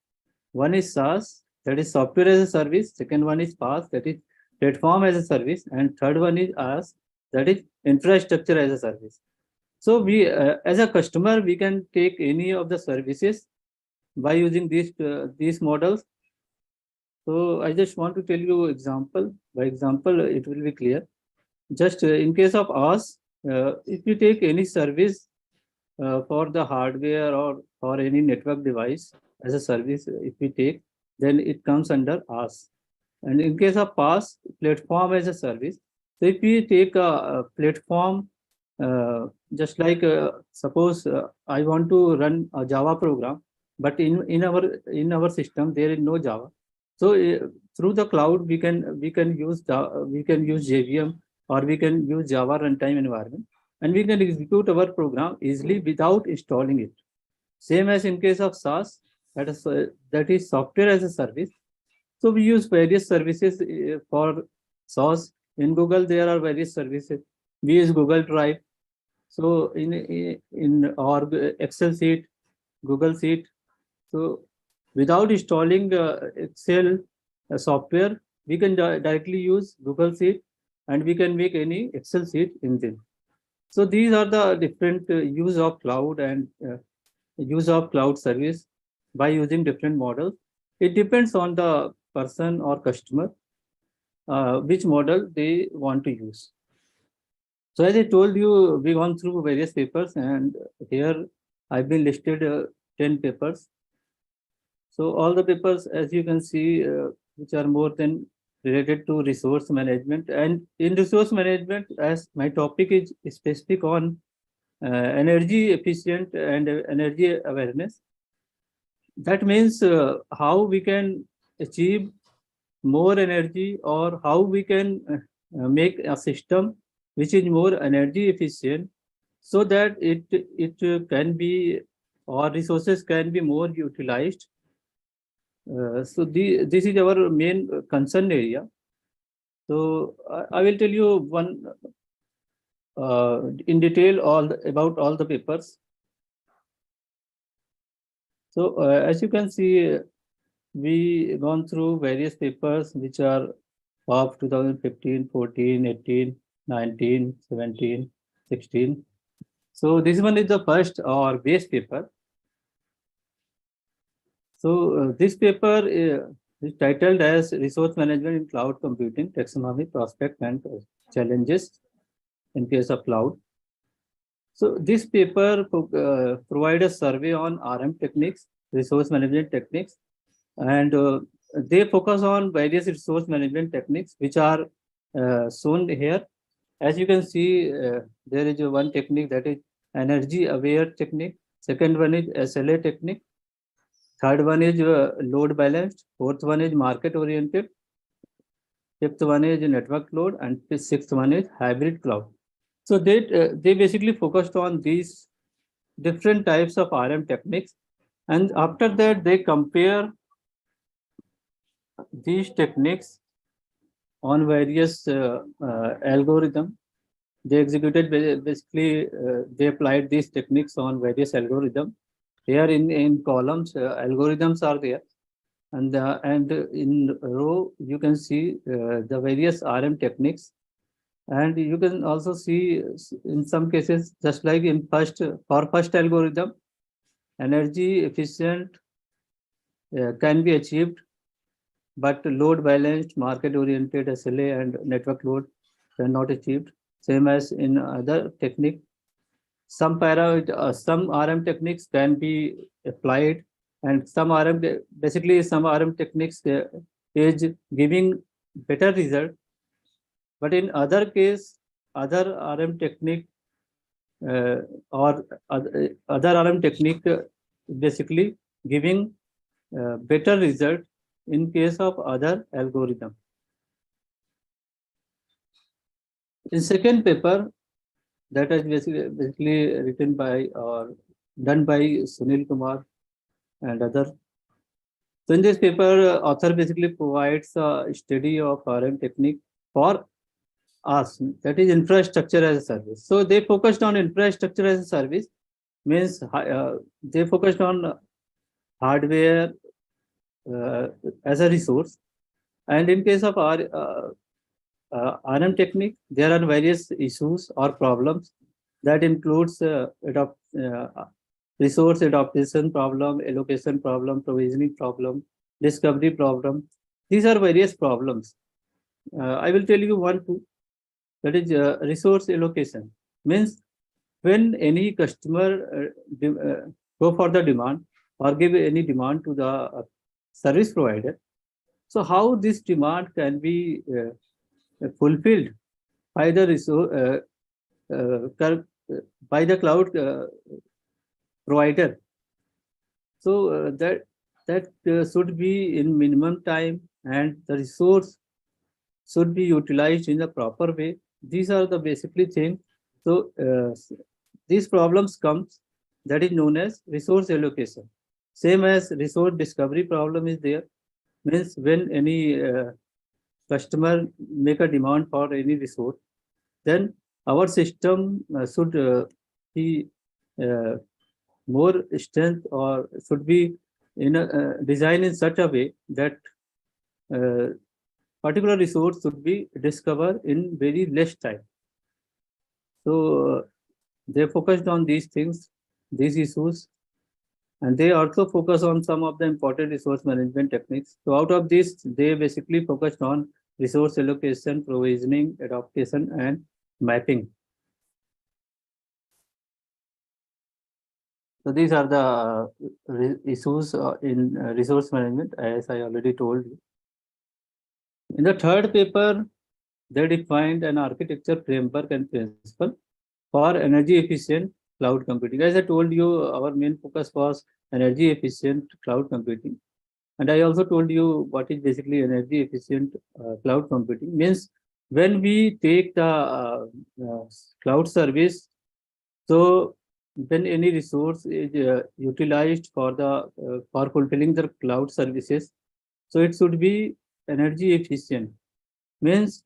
One is SaaS, that is software as a service. Second one is PaaS, that is platform as a service. And third one is IaaS, that is infrastructure as a service. So we, as a customer, we can take any of the services by using these models. So I just want to tell you example. By example, it will be clear. Just in case of IaaS, if you take any service for the hardware or for any network device as a service, if we take, then it comes under IaaS. And in case of PaaS, platform as a service. So if we take a platform, just like suppose I want to run a Java program, but in our system there is no Java. So through the cloud we can use JVM, or we can use Java runtime environment, and we can execute our program easily without installing it. Same as in case of SaaS, that is software as a service. So we use various services for SaaS. In Google, there are various services. We use Google Drive. So in our Excel sheet, Google Sheet. So without installing Excel software, we can directly use Google Sheet, and we can make any Excel sheet in them. So these are the different use of cloud and use of cloud service by using different models. It depends on the person or customer which model they want to use. So as I told you, we gone through various papers, and here I've been listed 10 papers. So all the papers, as you can see, which are more than related to resource management. And in resource management, as my topic is specific on energy efficient and energy awareness, that means how we can achieve more energy, or how we can make a system which is more energy efficient, so that it can be, or resources can be more utilized. So this is our main concern area. So I will tell you one in detail about all the papers. So as you can see, we gone through various papers which are of 2015, 14, 18, 19, 17, 16. So this one is the first or base paper. So this paper is titled as Resource Management in Cloud Computing, Taxonomy, Prospect and Challenges in case of cloud. So this paper provides a survey on RM techniques, resource management techniques, and they focus on various resource management techniques which are shown here. As you can see, there is one technique, that is energy aware technique. Second one is SLA technique. Third one is load balanced. Fourth one is market oriented. Fifth one is network load, and sixth one is hybrid cloud. So they basically focused on these different types of RM techniques, and after that they compare these techniques on various algorithm. They executed basically they applied these techniques on various algorithms. Here in columns algorithms are there, and in row you can see the various RM techniques, and you can also see in some cases, just like in first algorithm, energy efficient can be achieved, but load balanced, market oriented SLA and network load cannot achieved. Same as in other technique, some RM techniques can be applied, and some RM techniques is giving better result, but in other case, other RM technique or other RM technique basically giving better result in case of other algorithm. In second paper, that is basically written by or done by Sunil Kumar and other. So in this paper, author basically provides a study of RM technique for us, that is infrastructure as a service. So they focused on infrastructure as a service, means they focused on hardware as a resource. And in case of RM technique, there are various issues or problems that includes resource adaptation problem, allocation problem, provisioning problem, discovery problem. These are various problems. I will tell you one, two. That is resource allocation. Means when any customer go for the demand or give any demand to the service provider, so how this demand can be fulfilled by the resource by the cloud provider. So that should be in minimum time, and the resource should be utilized in the proper way. These are the basically things. So these problems comes, that is known as resource allocation. Same as resource discovery problem is there. Means when any customer make a demand for any resource, then our system should be more strength, or should be in a design in such a way that particular resource should be discovered in very less time. So they focused on these things, these issues, and they also focus on some of the important resource management techniques. So out of this, they basically focused on resource allocation, provisioning, adaptation, and mapping. So these are the issues in resource management, as I already told you. In the third paper, they defined an architecture framework and principle for energy efficient cloud computing. As I told you, our main focus was energy efficient cloud computing. And I also told you what is basically energy efficient cloud computing. Means when we take the cloud service, so when any resource is utilized for the for fulfilling the cloud services, so it should be energy efficient. Means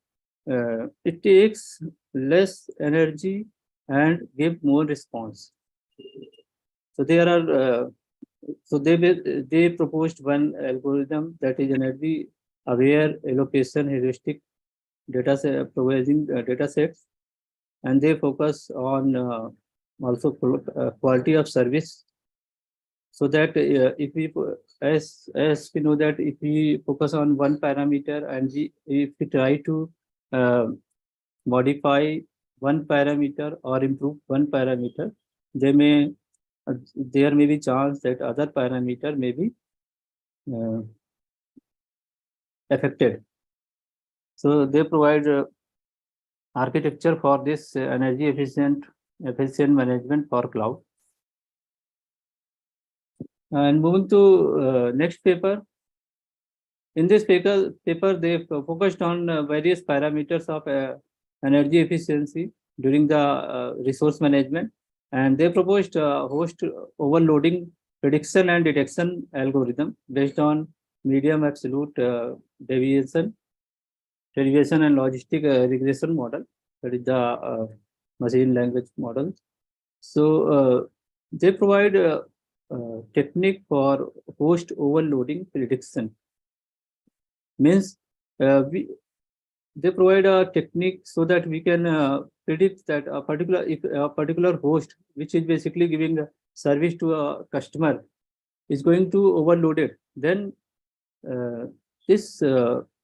it takes less energy and give more response. So there are so they proposed one algorithm, that is energy aware allocation heuristic data set, providing data sets, and they focus on also quality of service. So that if we, as we know that if we focus on one parameter and if we try to modify one parameter or improve one parameter, there may be chance that other parameter may be affected. So they provide architecture for this energy efficient management for cloud. And moving to next paper. In this paper they focused on various parameters of energy efficiency during the resource management, and they proposed host overloading prediction and detection algorithm based on medium absolute deviation and logistic regression model, that is the machine language model. So they provide a technique for host overloading prediction. Means they provide a technique so that we can predict that a particular host, which is basically giving a service to a customer, is going to overload it. Then this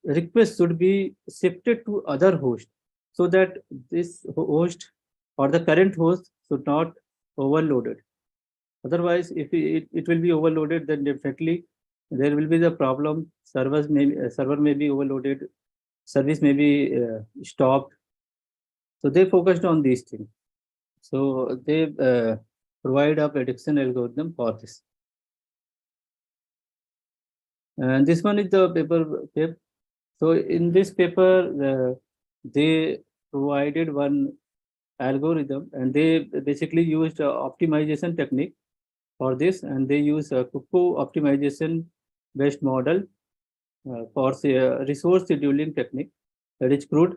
request should be shifted to other host, so that this host or the current host should not overload it. Otherwise, if it will be overloaded, then definitely there will be the problem. Server may be overloaded, service may be stopped. So they focused on these things. So they provide a prediction algorithm for this. And this one is the paper. So in this paper, they provided one algorithm, and they basically used optimization technique for this, and they use a Kuku optimization based model for resource scheduling technique, that is CRUD,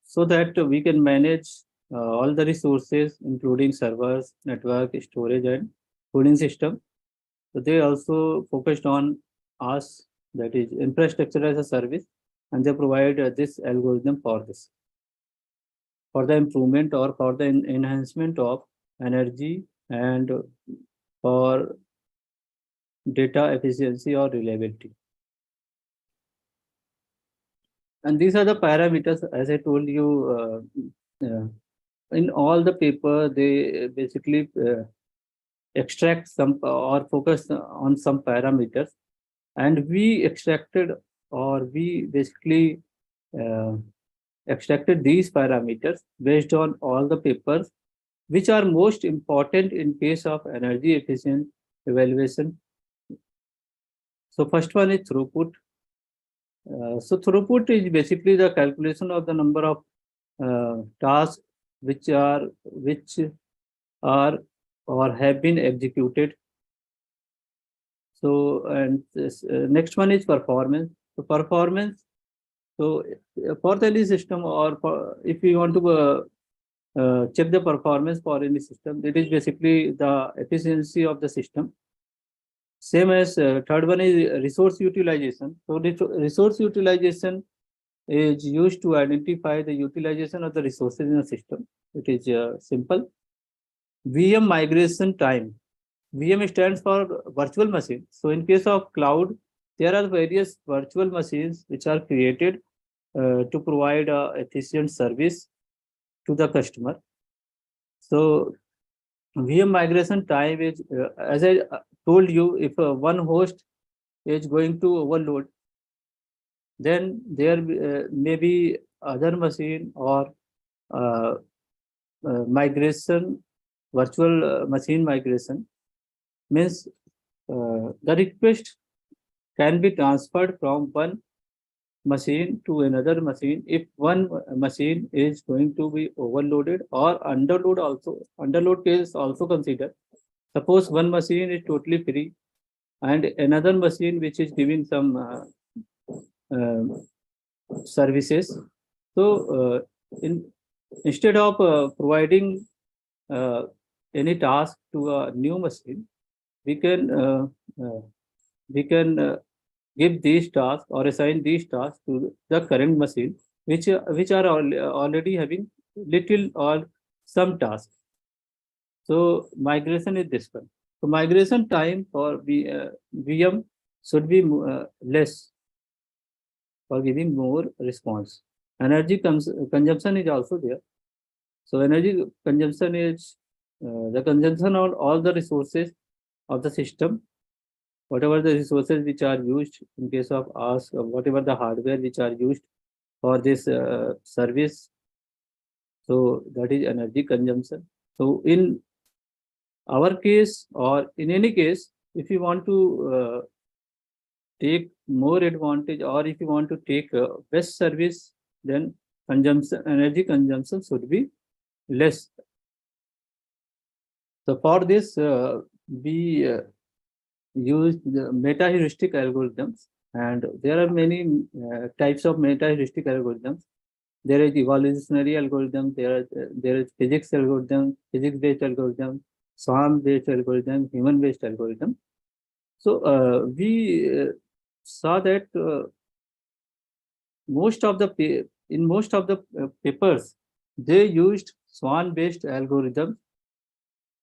so that we can manage all the resources, including servers, network, storage, and cooling system. So they also focused on us, that is infrastructure as a service, and they provide this algorithm for this, for the improvement or for the enhancement of energy and for data efficiency or reliability. And these are the parameters, as I told you, in all the paper, they basically extract some or focus on some parameters, and we extracted, or we basically extracted these parameters based on all the papers which are most important in case of energy efficient evaluation. So first one is throughput. So throughput is basically the calculation of the number of tasks which are or have been executed. So, and this, next one is performance. So performance. So for any system, or for, if you want to check the performance for any system, it is basically the efficiency of the system. Same as third one is resource utilization. So resource utilization is used to identify the utilization of the resources in a system. It is simple. VM migration time. VM stands for virtual machine. So in case of cloud, there are various virtual machines which are created to provide efficient service to the customer. So VM migration time is, as I told you, if one host is going to overload, then there may be other machine or migration, virtual machine migration. Means the request can be transferred from one machine to another machine if one machine is going to be overloaded or underload also. Underload case also considered. Suppose one machine is totally free and another machine which is giving some services. So instead of providing any task to a new machine, we can give these tasks or assign these tasks to the current machine, which are already having little or some tasks. So migration is this one. So migration time for VM should be less for giving more response. Energy consumption is also there. So energy consumption is the consumption of all the resources of the system, whatever the resources which are used in case of us, or whatever the hardware which are used for this service. So that is energy consumption. So in our case, or in any case, if you want to take more advantage, or if you want to take best service, then energy consumption should be less. So for this, we use the meta-heuristic algorithms, and there are many types of meta-heuristic algorithms. There is evolutionary algorithm, there is physics algorithm, physics-based algorithm, swarm-based algorithm, human-based algorithm. So we saw that in most of the papers, they used swan-based algorithms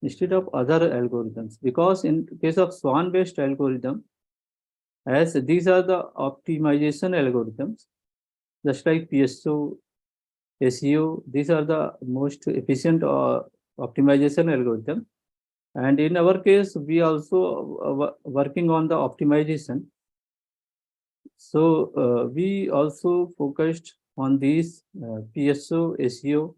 instead of other algorithms, because in case of swan-based algorithm, as these are the optimization algorithms, just like PSO, SEO, these are the most efficient optimization algorithm. And in our case, we also working on the optimization. So we also focused on these PSO, SEO,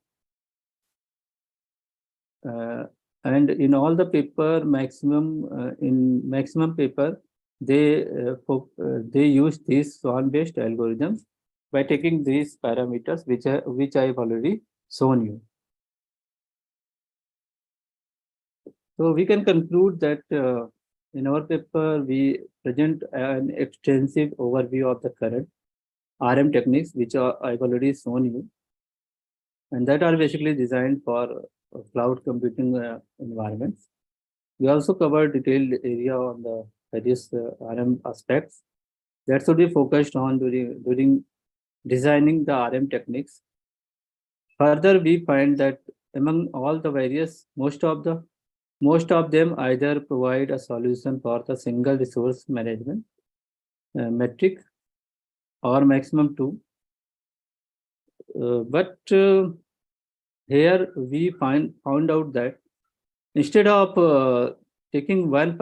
and in all the paper, in maximum paper, they use these swan-based algorithms by taking these parameters, which I have already shown you. So we can conclude that in our paper, we present an extensive overview of the current RM techniques, which I've already shown you, and that are basically designed for cloud computing environments. We also cover detailed area on the various RM aspects that should be focused on during designing the RM techniques. Further, we find that among all the various, most of them either provide a solution for the single resource management metric or maximum two. But here we found out that instead of taking one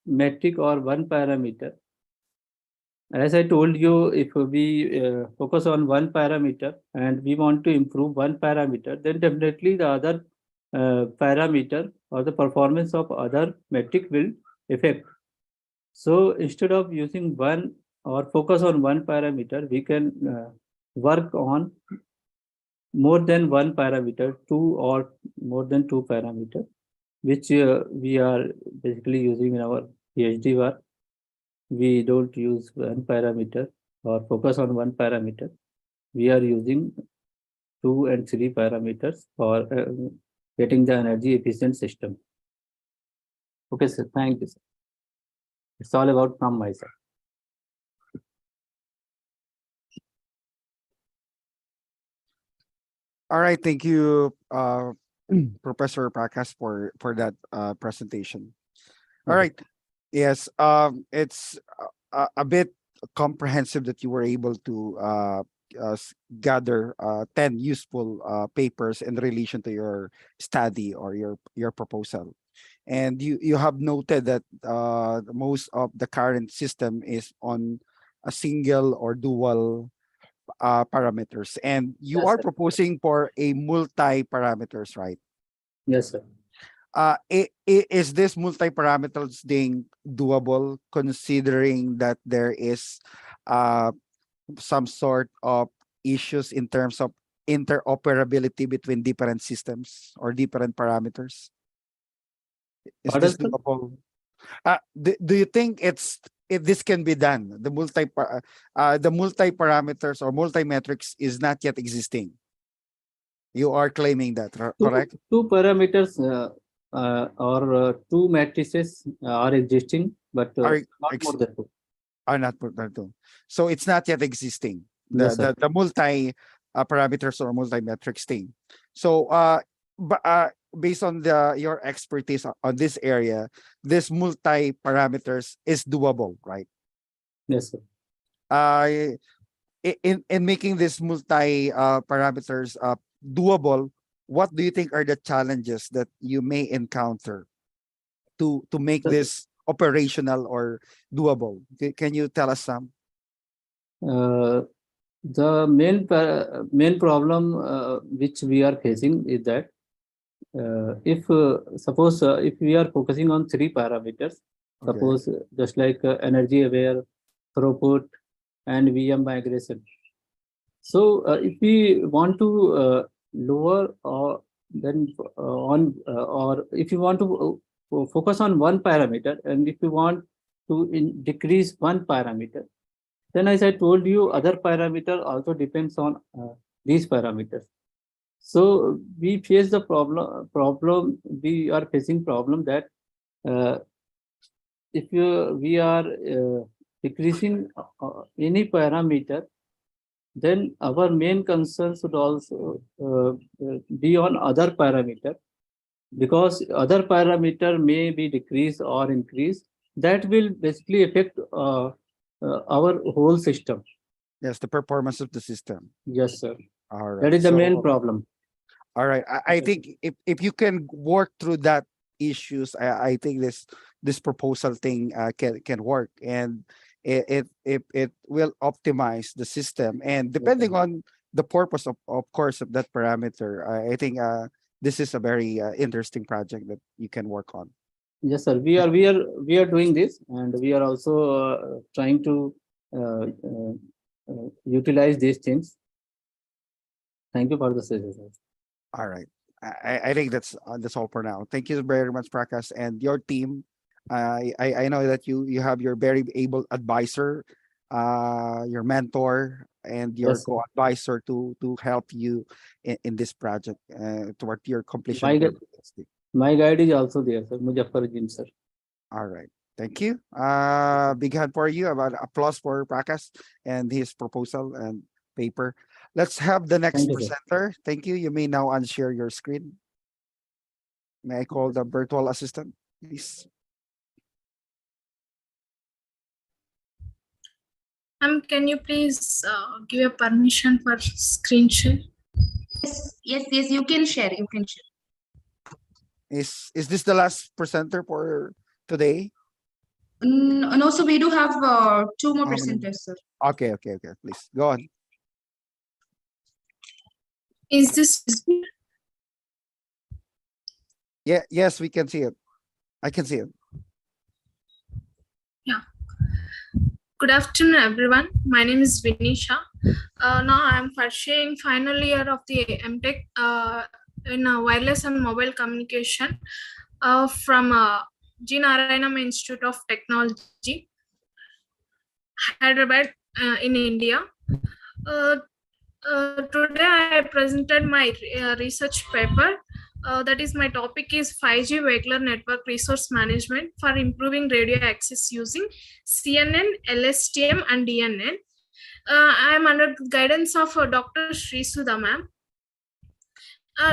metric or one parameter, as I told you, if we focus on one parameter and we want to improve one parameter, then definitely the other parameter or the performance of other metric will affect. So instead of using one or focus on one parameter, we can work on more than one parameter, two or more than two parameters, which we are basically using in our PhD work. We don't use one parameter or focus on one parameter. We are using 2 and 3 parameters for getting the energy efficient system. Okay, sir. Thank you, sir. It's all about from my side. All right, thank you, Professor Prakash, for that presentation. All right, yes, it's a bit comprehensive that you were able to gather 10 useful papers in relation to your study or your proposal. And you have noted that most of the current system is on a single or dual parameters, and you are proposing for a multi-parameters, right? Yes, sir. Is this multi-parameters being doable, considering that there is some sort of issues in terms of interoperability between different systems or different parameters? Is this doable? Do you think if this can be done? The multi-parameters or multi-metrics is not yet existing. You are claiming that, correct? Two parameters or two matrices are existing, but not more than two. Are not more than two. So it's not yet existing. Yes, sir. The multi parameters or multi-metrics thing. So based on your expertise on this area, this multi-parameters is doable, right? Yes, sir. In making this multi parameters doable, what do you think are the challenges that you may encounter to make this operational or doable? Can you tell us some? The main problem which we are facing is that if suppose if we are focusing on 3 parameters, suppose just like energy aware, throughput, and VM migration. So if we want to lower or then or if you want to focus on one parameter, and if you want to decrease one parameter, then as I told you, other parameter also depends on these parameters. So we face the problem we are facing problem that if we are decreasing any parameter, then our main concern should also be on other parameter, because other parameter may be decreased or increased. That will basically affect our whole system. Yes, the performance of the system. Yes, sir. All right. That is the main problem. All right. I think if you can work through that issues, I think this proposal thing can work, and it will optimize the system, and depending on the purpose of course of that parameter, I think this is a very interesting project that you can work on. Yes, sir. We are doing this, and we are also trying to utilize these things. Thank you for the suggestion. All right. I think that's all for now. Thank you very much, Prakash, and your team. I know that you have your very able advisor, your mentor, and your Yes, sir. co-advisor to help you in this project toward your completion. My guide is also there, sir. Muzaffaruddin, sir. All right. Thank you. Big hand for you. About applause for Prakash and his proposal and paper. Let's have the next Thank you, sir. presenter. Thank you. You may now unshare your screen. May I call the virtual assistant, please? Can you please give a permission for screen share? Yes, you can share. You can share. Is this the last presenter for today? No, so we do have 2 more How many? presenters, sir. Okay. Please go on. Is this? Yeah. Yes, we can see it. I can see it. Yeah. Good afternoon, everyone. My name is Vinisha. Now I'm pursuing final year of the MTech in wireless and mobile communication from G. Narayanam Institute of Technology, Hyderabad, in India. Today I presented my research paper. That is, my topic is 5G vehicular network resource management for improving radio access using CNN, LSTM, and DNN. I am under the guidance of Dr. Sri Sudha ma'am.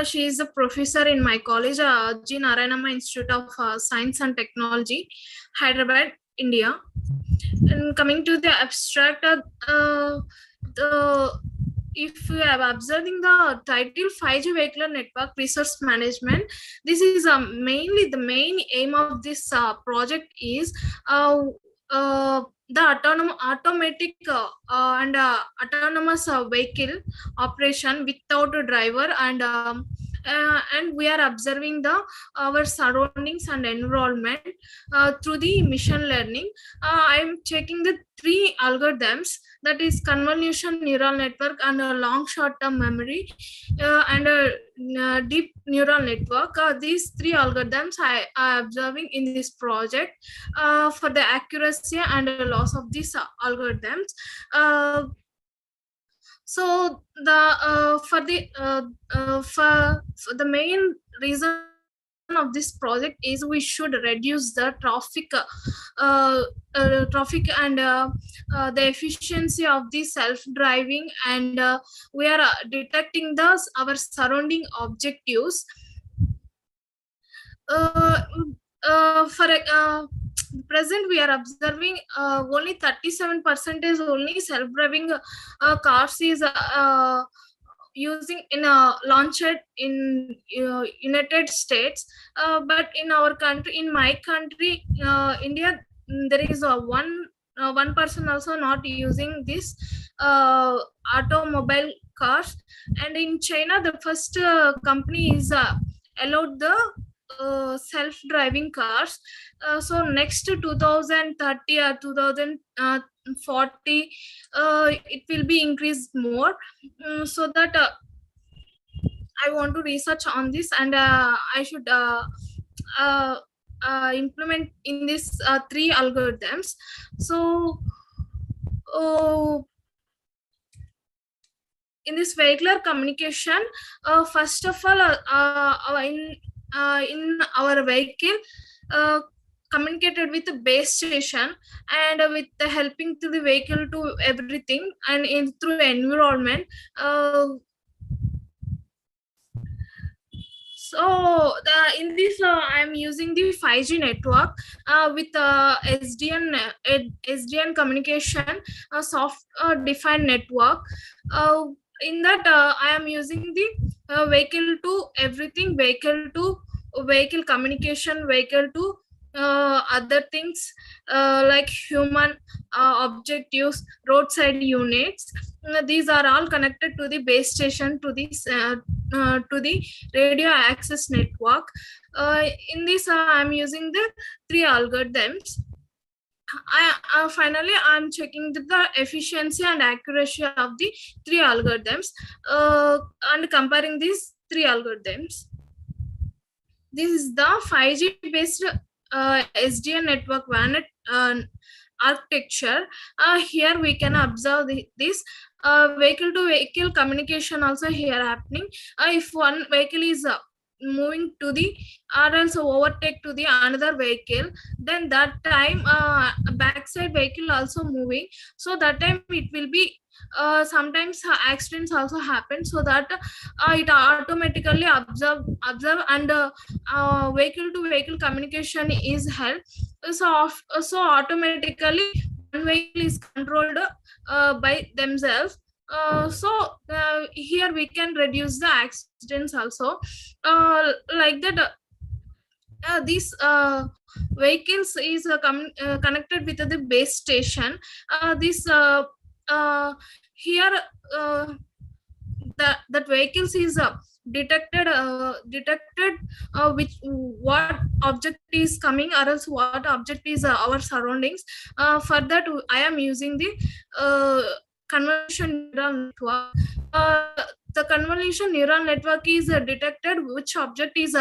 She is a professor in my college, G. Narayanam Institute of Science and Technology, Hyderabad, India. And coming to the abstract, if you are observing the title 5G vehicular network resource management, this is mainly the main aim of this project is the automatic and autonomous vehicle operation without a driver, and we are observing our surroundings and environment through the machine learning. I am checking the 3 algorithms, that is convolution neural network and a long short-term memory and a deep neural network. These 3 algorithms I am observing in this project for the accuracy and loss of these algorithms. So for the main reason of this project is we should reduce the traffic and the efficiency of the self-driving, and we are detecting our surrounding objectives. For present, we are observing only 37% is only self-driving cars is using in launched in United States, but in our country, in my country, India, there is one one person also not using this automobile cars. And in China, the first company is allowed the self-driving cars. So next to 2030 or 2040, it will be increased more. So that I want to research on this, and I should implement in this 3 algorithms. So in this vehicular communication, first of all, in our vehicle, communicated with the base station, and with the helping to the vehicle to everything, and in through environment. So in this, I'm using the 5G network with SDN communication, soft defined network. In that, I am using the vehicle to everything, vehicle to vehicle communication, vehicle to other things like human objectives, roadside units. These are all connected to the base station, to this to the radio access network. In this, I'm using the 3 algorithms. Finally, I'm checking the efficiency and accuracy of the 3 algorithms and comparing these 3 algorithms. This is the 5G based SDN network WAN architecture. Here we can observe this vehicle to vehicle communication also here happening. If one vehicle is moving to the or else overtake to the another vehicle, then that time backside vehicle also moving, so that time it will be sometimes accidents also happen, so that it automatically observe and vehicle to vehicle communication is held. So automatically one vehicle is controlled by themselves. Here we can reduce the accidents also. Like that, these vehicles is connected with the base station. Here that vehicles is detected which what object is coming, or else what object is our surroundings. For that, I am using the convolution neural network. The convolution neural network is detected which object is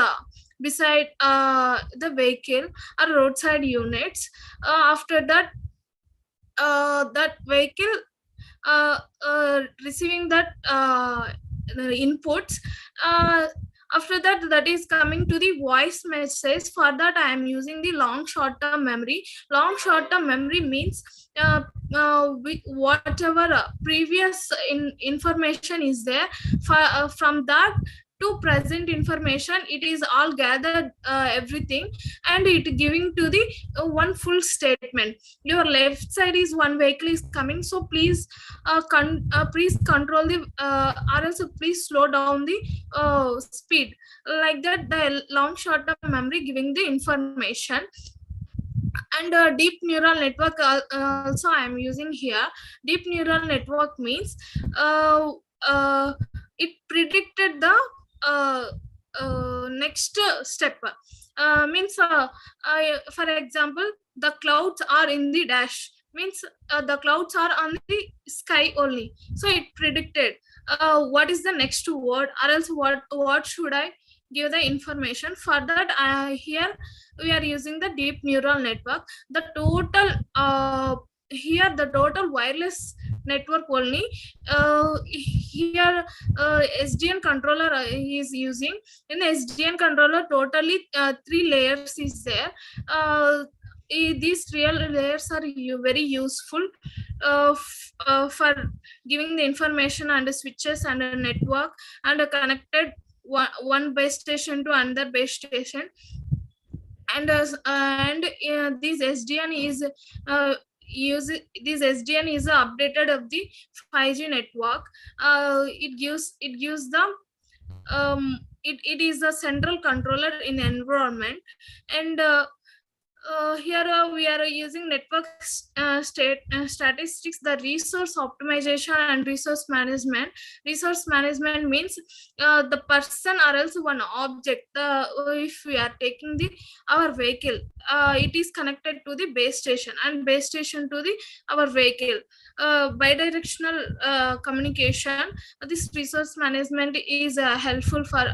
beside the vehicle or roadside units. After that, that vehicle receiving that inputs. After that, that is coming to the voice message. For that, I am using the long short-term memory. Long short-term memory means whatever previous information is there, from that to present information, it is all gathered everything, and it giving to the one full statement. Your left side is one vehicle is coming, so please please control the or else please slow down the speed. Like that, the long short-term memory giving the information. And deep neural network also I am using here. Deep neural network means it predicted the next step. Means for example, the clouds are in the dash, means the clouds are on the sky only, so it predicted what is the next word, or else what should I give the information. For that, here we are using the deep neural network. The total here the total wireless network only. Here SDN controller is using. In the SDN controller, totally 3 layers is there. These real layers are very useful for giving the information, and the switches and a network, and a connected one base station to another base station. And this SDN is this SDN is updated of the 5G network. It gives the it is a central controller in environment. And Here we are using network statistics, the resource optimization and resource management. Resource management means the person or else one object. If we are taking our vehicle, it is connected to the base station and base station to our vehicle. Bidirectional communication. This resource management is helpful for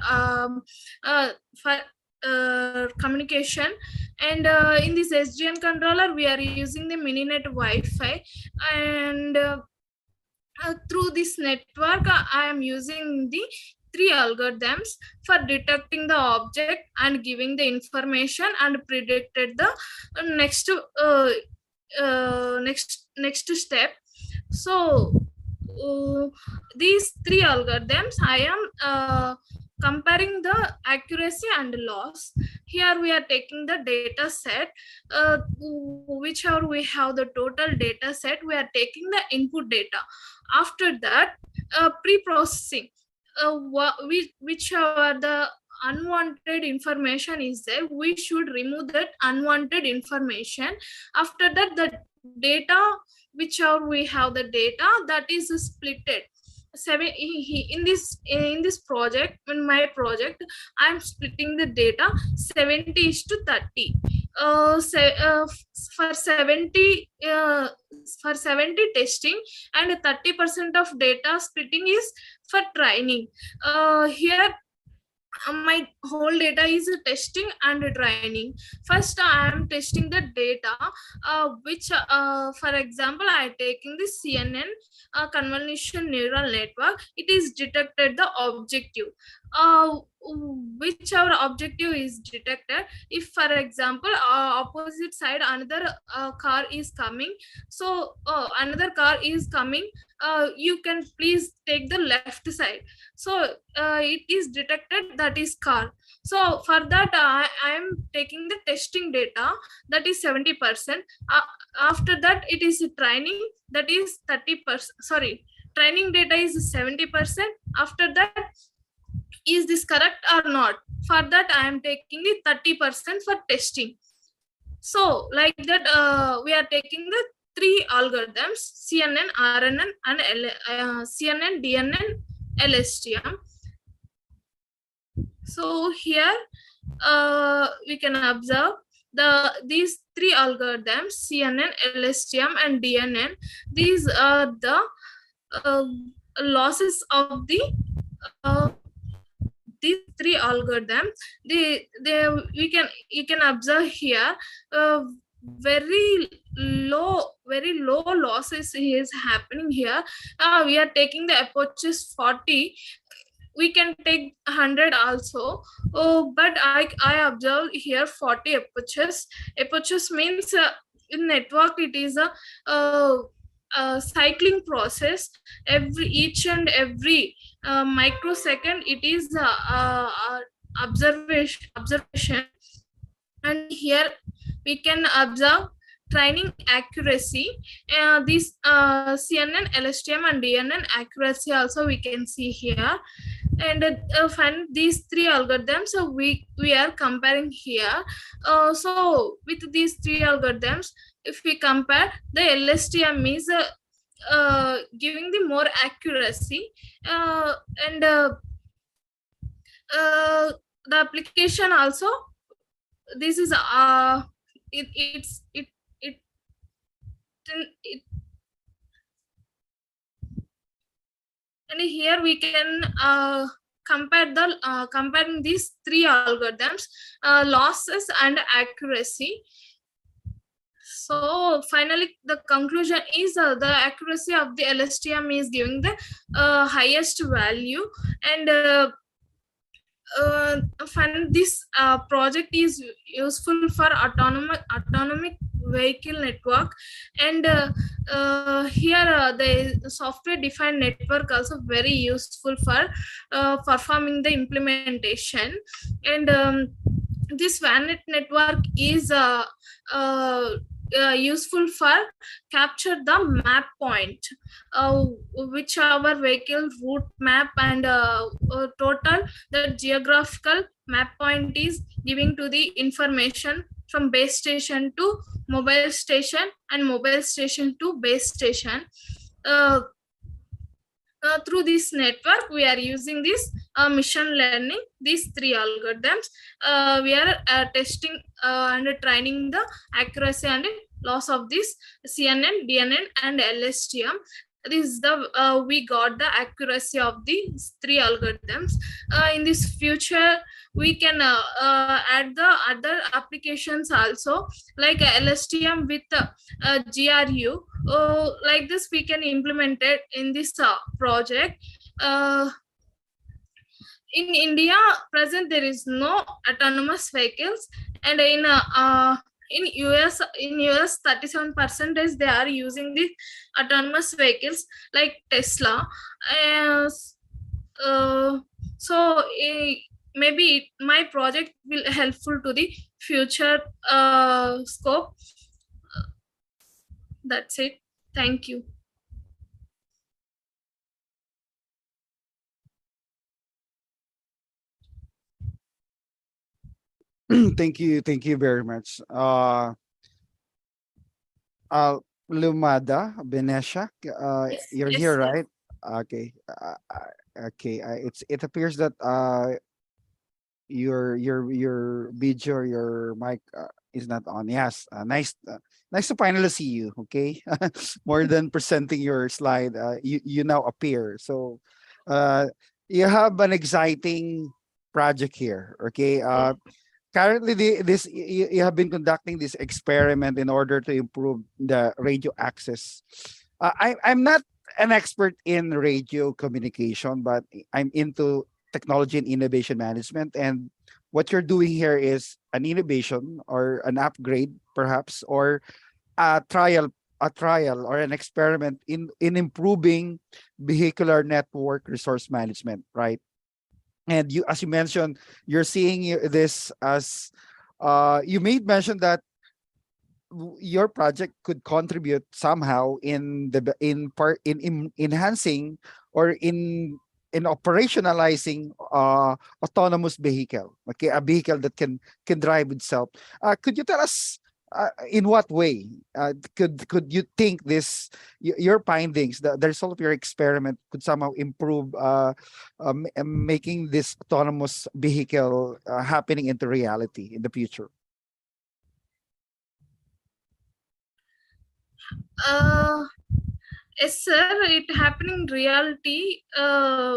communication. And in this SDN controller we are using the mininet Wi-Fi, and through this network I am using the 3 algorithms for detecting the object and giving the information and predicted the next step. So these 3 algorithms I am comparing the accuracy and loss. Here we are taking the data set, whichever we have the total data set, we are taking the input data. After that, pre-processing, whichever the unwanted information is there, we should remove that unwanted information. After that, the data, whichever we have the data, that is splitted. In this project, in my project, I'm splitting the data 70:30. For 70 testing, and 30% of data splitting is for training. Here my whole data is testing and training. First I am testing the data, which for example I am taking the CNN convolution neural network. It is detected the objective, whichever objective is detected. If for example opposite side another car is coming, so another car is coming, you can please take the left side. So it is detected that is car. So for that I am taking the testing data, that is 70%. After that it is training, that is 30%. Sorry, training data is 70%. After that, is this correct or not? For that I am taking the 30% for testing. So like that we are taking the 3 algorithms: CNN, RNN, and CNN, DNN, LSTM. So here we can observe these 3 algorithms: CNN, LSTM, and DNN. These are the losses of the these 3 algorithms. You can observe here very low losses is happening here. We are taking the approaches 40. We can take 100 also, but I observe here 40 approaches. Approaches means in network it is a cycling process. Each and every microsecond it is observation. And here we can observe training accuracy. This CNN, LSTM, and DNN accuracy also we can see here. And find these 3 algorithms, so we are comparing here. So with these 3 algorithms, if we compare, the LSTM is giving the more accuracy, and the application also, this is and here we can compare the comparing these 3 algorithms, losses and accuracy. So finally the conclusion is the accuracy of the LSTM is giving the highest value. And this project is useful for autonomic vehicle network. And here the software defined network also very useful for performing the implementation. And this VANet network is useful for capture the map point, which our vehicle route map and total the geographical map point is giving to the information from base station to mobile station and mobile station to base station. Through this network, we are using this machine learning, these three algorithms. We are testing and training the accuracy and loss of this CNN, DNN, and LSTM. This is the we got the accuracy of these three algorithms. In this future, we can add the other applications also, like LSTM with GRU. Like this, we can implement it in this project. In India, present there is no autonomous vehicles, and in US 37% they are using the autonomous vehicles like Tesla. So maybe my project will helpful to the future scope. That's it. Thank you. Thank you very much. Lumada Benesha, you're yes, here, yes. right? Okay. Okay. It appears that your video, your mic is not on. Yes. Nice to finally see you. Okay. More than presenting your slide, you now appear. So you have an exciting project here. Okay. Currently, you have been conducting this experiment in order to improve the radio access. I'm not an expert in radio communication, but I'm into technology and innovation management. And what you're doing here is an innovation or an upgrade, perhaps, or a trial or an experiment in improving vehicular network resource management, right? And you, as you mentioned, you're seeing this as you made mention that your project could contribute somehow in enhancing or in operationalizing autonomous vehicle, okay, a vehicle that can drive itself. Could you tell us in what way could you think your findings, the result of your experiment, could somehow improve making this autonomous vehicle happening into reality in the future? Yes, sir. It happening reality.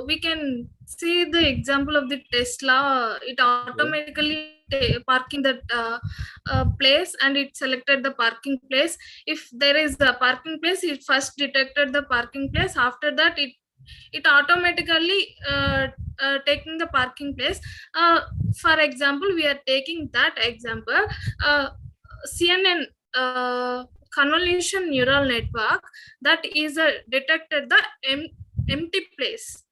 We can see the example of the Tesla. It automatically parking that place, and it selected the parking place. If there is a parking place, it first detected the parking place. After that, it automatically taking the parking place. For example, we are taking that example. CNN. Convolution neural network that is detected the empty place.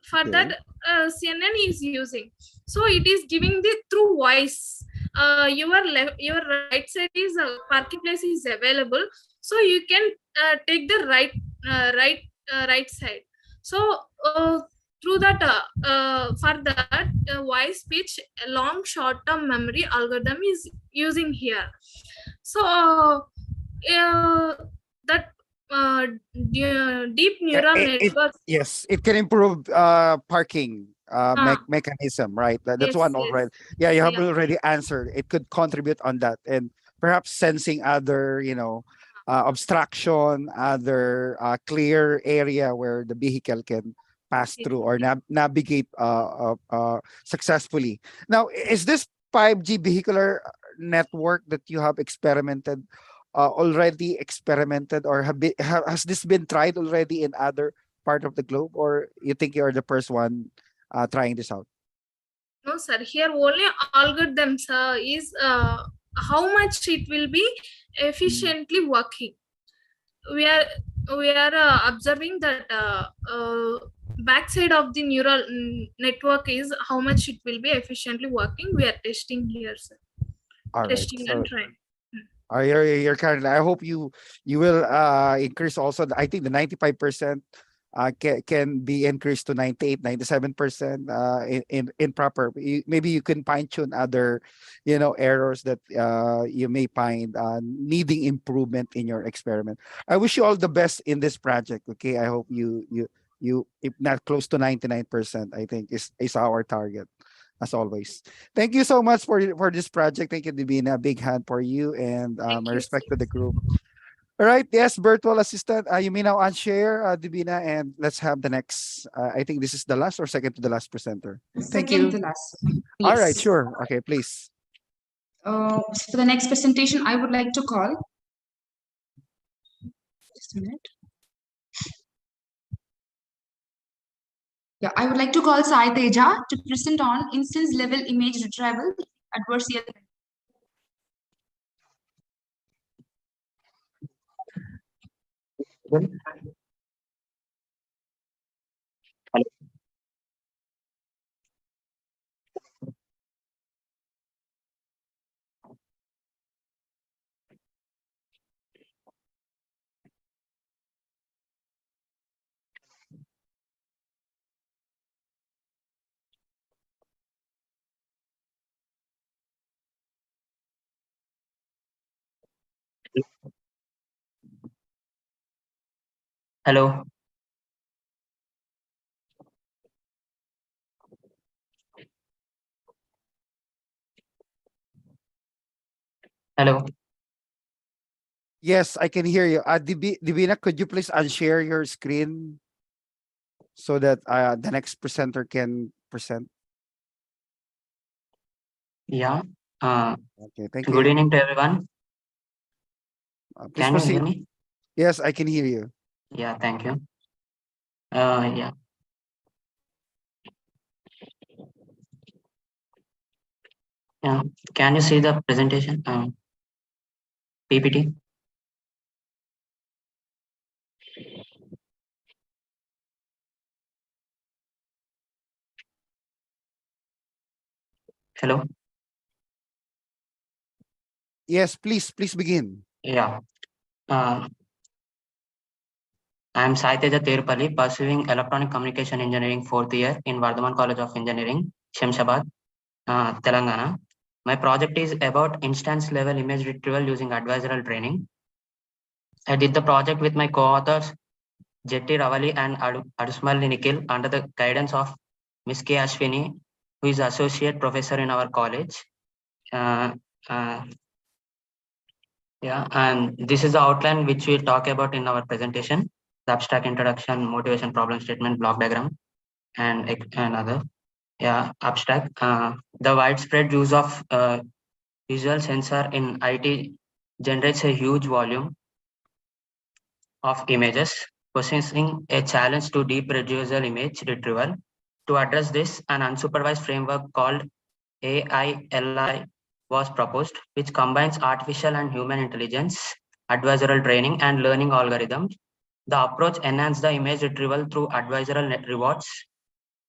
For that, CNN is using. So it is giving the through voice. Your right side is parking place is available, so you can take the right side. So through that, for that voice speech, long short term memory algorithm is using here. So that deep neural network. Yes, it can improve parking mechanism, right? That's Yes, one yes. already. Yeah, you have Yeah. already answered. It could contribute on that, and perhaps sensing other, obstruction, other clear area where the vehicle can pass through or navigate successfully. Now, is this 5G vehicular network that you have experimented already experimented, or has this been tried already in other part of the globe, or you think you're the first one trying this out? No, sir. Here only algorithms is how much it will be efficiently working. We are observing that backside of the neural network is how much it will be efficiently working. We are testing here, sir. All right. Testing and trying. You're currently. I hope you will increase also. I think the 95% can be increased to 98, 97% in proper. Maybe you can fine tune other, errors that you may find needing improvement in your experiment. I wish you all the best in this project. Okay, I hope you if not close to 99%, I think is our target as always. Thank you so much for this project. Thank you, Divina. Big hand for you and my respect to the group. All right. Yes, virtual assistant. You may now unshare, Divina, and let's have the next. I think this is the last or second to the last presenter. Thank Second you. to last. All right. Yes. Sure. Okay. Please. For the next presentation, I would like to call. Just a minute. Yeah, I would like to call Sai Teja to present on instance level image retrieval adversarial. Hello. Hello. Yes, I can hear you. Divina, could you please unshare your screen so that the next presenter can present? Yeah. Okay. Thank Good you. evening to everyone. Please Can you hear proceed. me? Yes, I can hear you. Yeah, thank you. Yeah. Yeah. Can you see the presentation? PPT? Hello. Yes, please begin. Yeah. I am Sai Teja Tirupalli, pursuing Electronic Communication Engineering 4th year in Vardhaman College of Engineering, Shamshabad, Telangana. My project is about instance level image retrieval using adversarial training. I did the project with my co-authors Jetty Ravali and Adusmal Nikhil under the guidance of Ms. K. Ashwini, who is associate professor in our college. Yeah, and this is the outline which we'll talk about in our presentation: the abstract introduction, motivation, problem statement, block diagram, and other. Yeah, abstract. The widespread use of visual sensor in IT generates a huge volume of images, possessing a challenge to deep reducible image retrieval. To address this, an unsupervised framework called AILI was proposed, which combines artificial and human intelligence, adversarial training, and learning algorithms. The approach enhances the image retrieval through adversarial net rewards,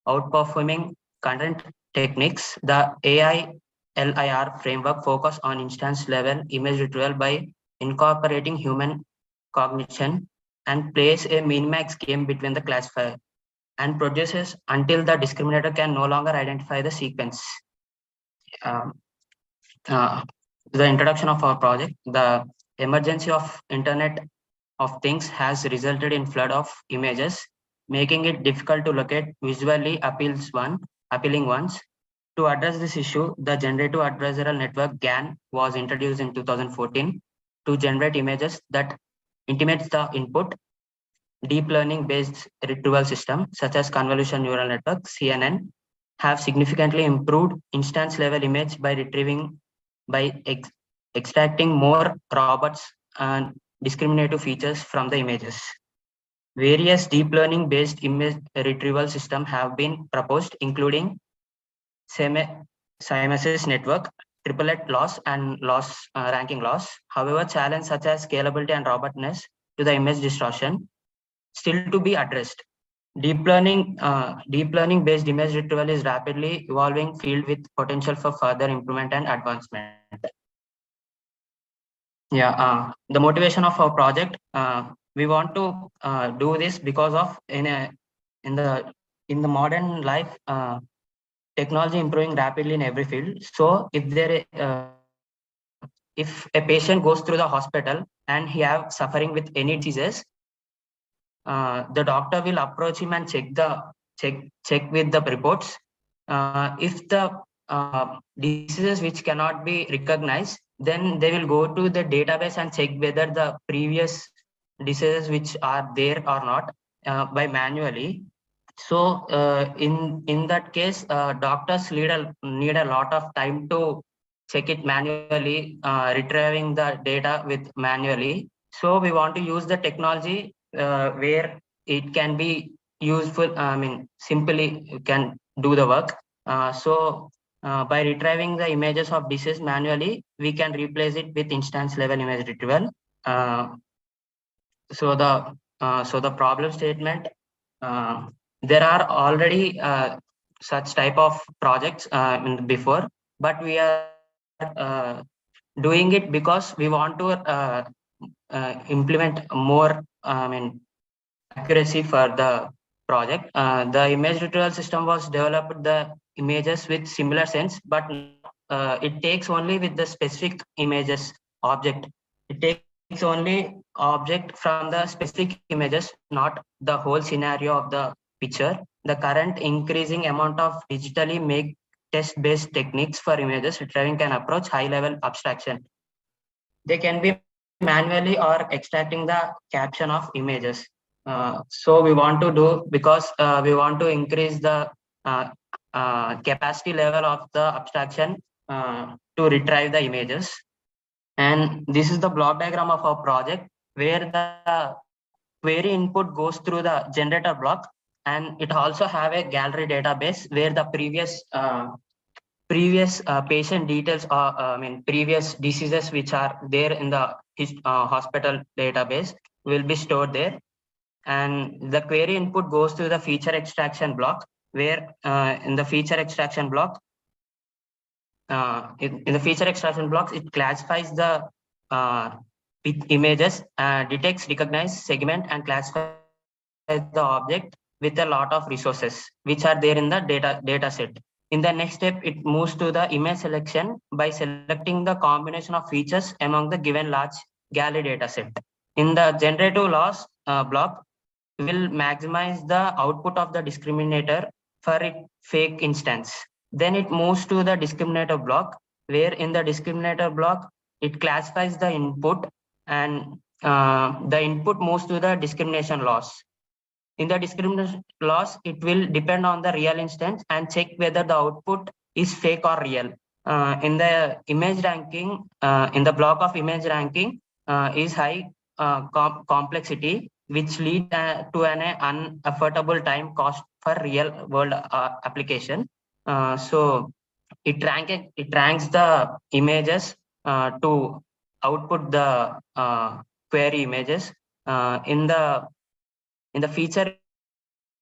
outperforming current techniques. The AILIR framework focuses on instance level image retrieval by incorporating human cognition and plays a min-max game between the classifier and produces until the discriminator can no longer identify the sequence. The introduction of our project, the emergence of Internet of Things has resulted in flood of images, making it difficult to locate visually appealing ones. To address this issue, the Generative Adversarial Network GAN was introduced in 2014 to generate images that intimates the input. Deep learning based retrieval systems such as convolution neural network CNN have significantly improved instance level image by retrieving by extracting more robots and discriminative features from the images. Various deep learning based image retrieval systems have been proposed, including Siemens network, triplet loss, and loss ranking loss. However, challenges such as scalability and robustness to the image distortion still to be addressed. Deep learning based image retrieval is rapidly evolving field with potential for further improvement and advancement. The motivation of our project, we want to do this because of in the modern life, technology improving rapidly in every field. So if a patient goes through the hospital and he have suffering with any diseases, the doctor will approach him and check with the reports. If the diseases which cannot be recognized, then they will go to the database and check whether the previous diseases which are there or not by manually. So in that case, doctors need a lot of time to check it manually, retrieving the data with manually. So we want to use the technology where it can be useful. I mean, simply you can do the work. By retrieving the images of disease manually, we can replace it with instance level image retrieval. So the problem statement, there are already such type of projects before, but we are doing it because we want to implement more accuracy for the project. The image retrieval system was developed the images with similar sense, but it takes only with the specific images object. It takes only object from the specific images, not the whole scenario of the picture. The current increasing amount of digitally make test-based techniques for images retrieving can approach high-level abstraction. They can be manually or extracting the caption of images. So we want to do because we want to increase the capacity level of the abstraction to retrieve the images. And this is the block diagram of our project where the query input goes through the generator block, and it also have a gallery database where the previous patient details or previous diseases which are there in the hospital database will be stored there. And the query input goes to the feature extraction block where in the feature extraction block, in the feature extraction blocks, it classifies the images, detects, recognize, segment, and classifies the object with a lot of resources which are there in the data set. In the next step, it moves to the image selection by selecting the combination of features among the given large gallery data set. In the generative loss block, will maximize the output of the discriminator for its fake instance. Then it moves to the discriminator block, where in the discriminator block, it classifies the input, and the input moves to the discrimination loss. In the discrimination loss, it will depend on the real instance and check whether the output is fake or real. In the image ranking, in the block of image ranking is high complexity, which lead to an unaffordable time cost for real world application. So it ranks the images to output the query images. In the feature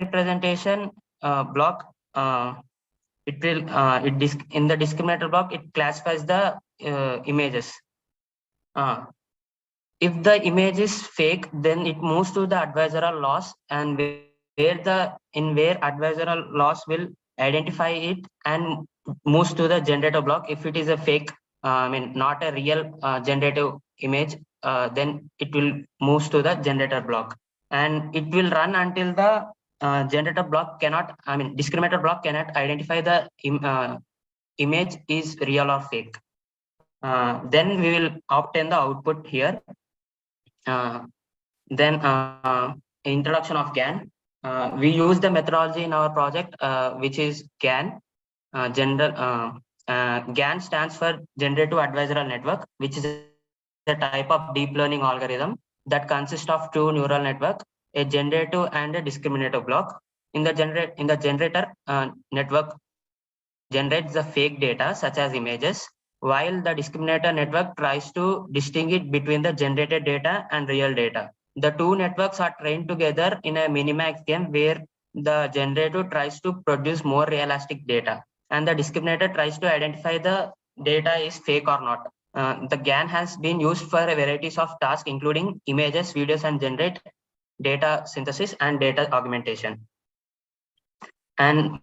representation block, in the discriminator block, it classifies the images. If the image is fake, then it moves to the advisoral loss, and where advisoral loss will identify it and moves to the generator block. If it is a fake, not a real generative image, then it will move to the generator block, and it will run until the generator block discriminator block cannot identify the image is real or fake. Then we will obtain the output here. Then introduction of GAN. We use the methodology in our project, which is GAN. GAN stands for Generative Adversarial Network, which is a type of deep learning algorithm that consists of two neural network, a generative and a discriminator block. In the generator network generates the fake data such as images, while the discriminator network tries to distinguish between the generated data and real data. The two networks are trained together in a minimax game where the generator tries to produce more realistic data and the discriminator tries to identify the data is fake or not. The GAN has been used for a varieties of tasks, including images, videos, and generate data synthesis and data augmentation. And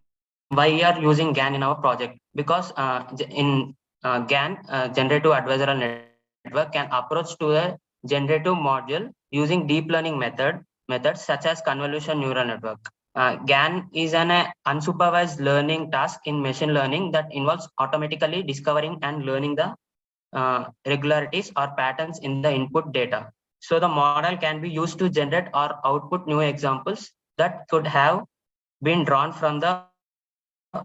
why we are using GAN in our project? Because in GAN, generative adversarial network can approach to a generative module using deep learning methods such as convolution neural network. GAN is an unsupervised learning task in machine learning that involves automatically discovering and learning the regularities or patterns in the input data. So the model can be used to generate or output new examples that could have been drawn from the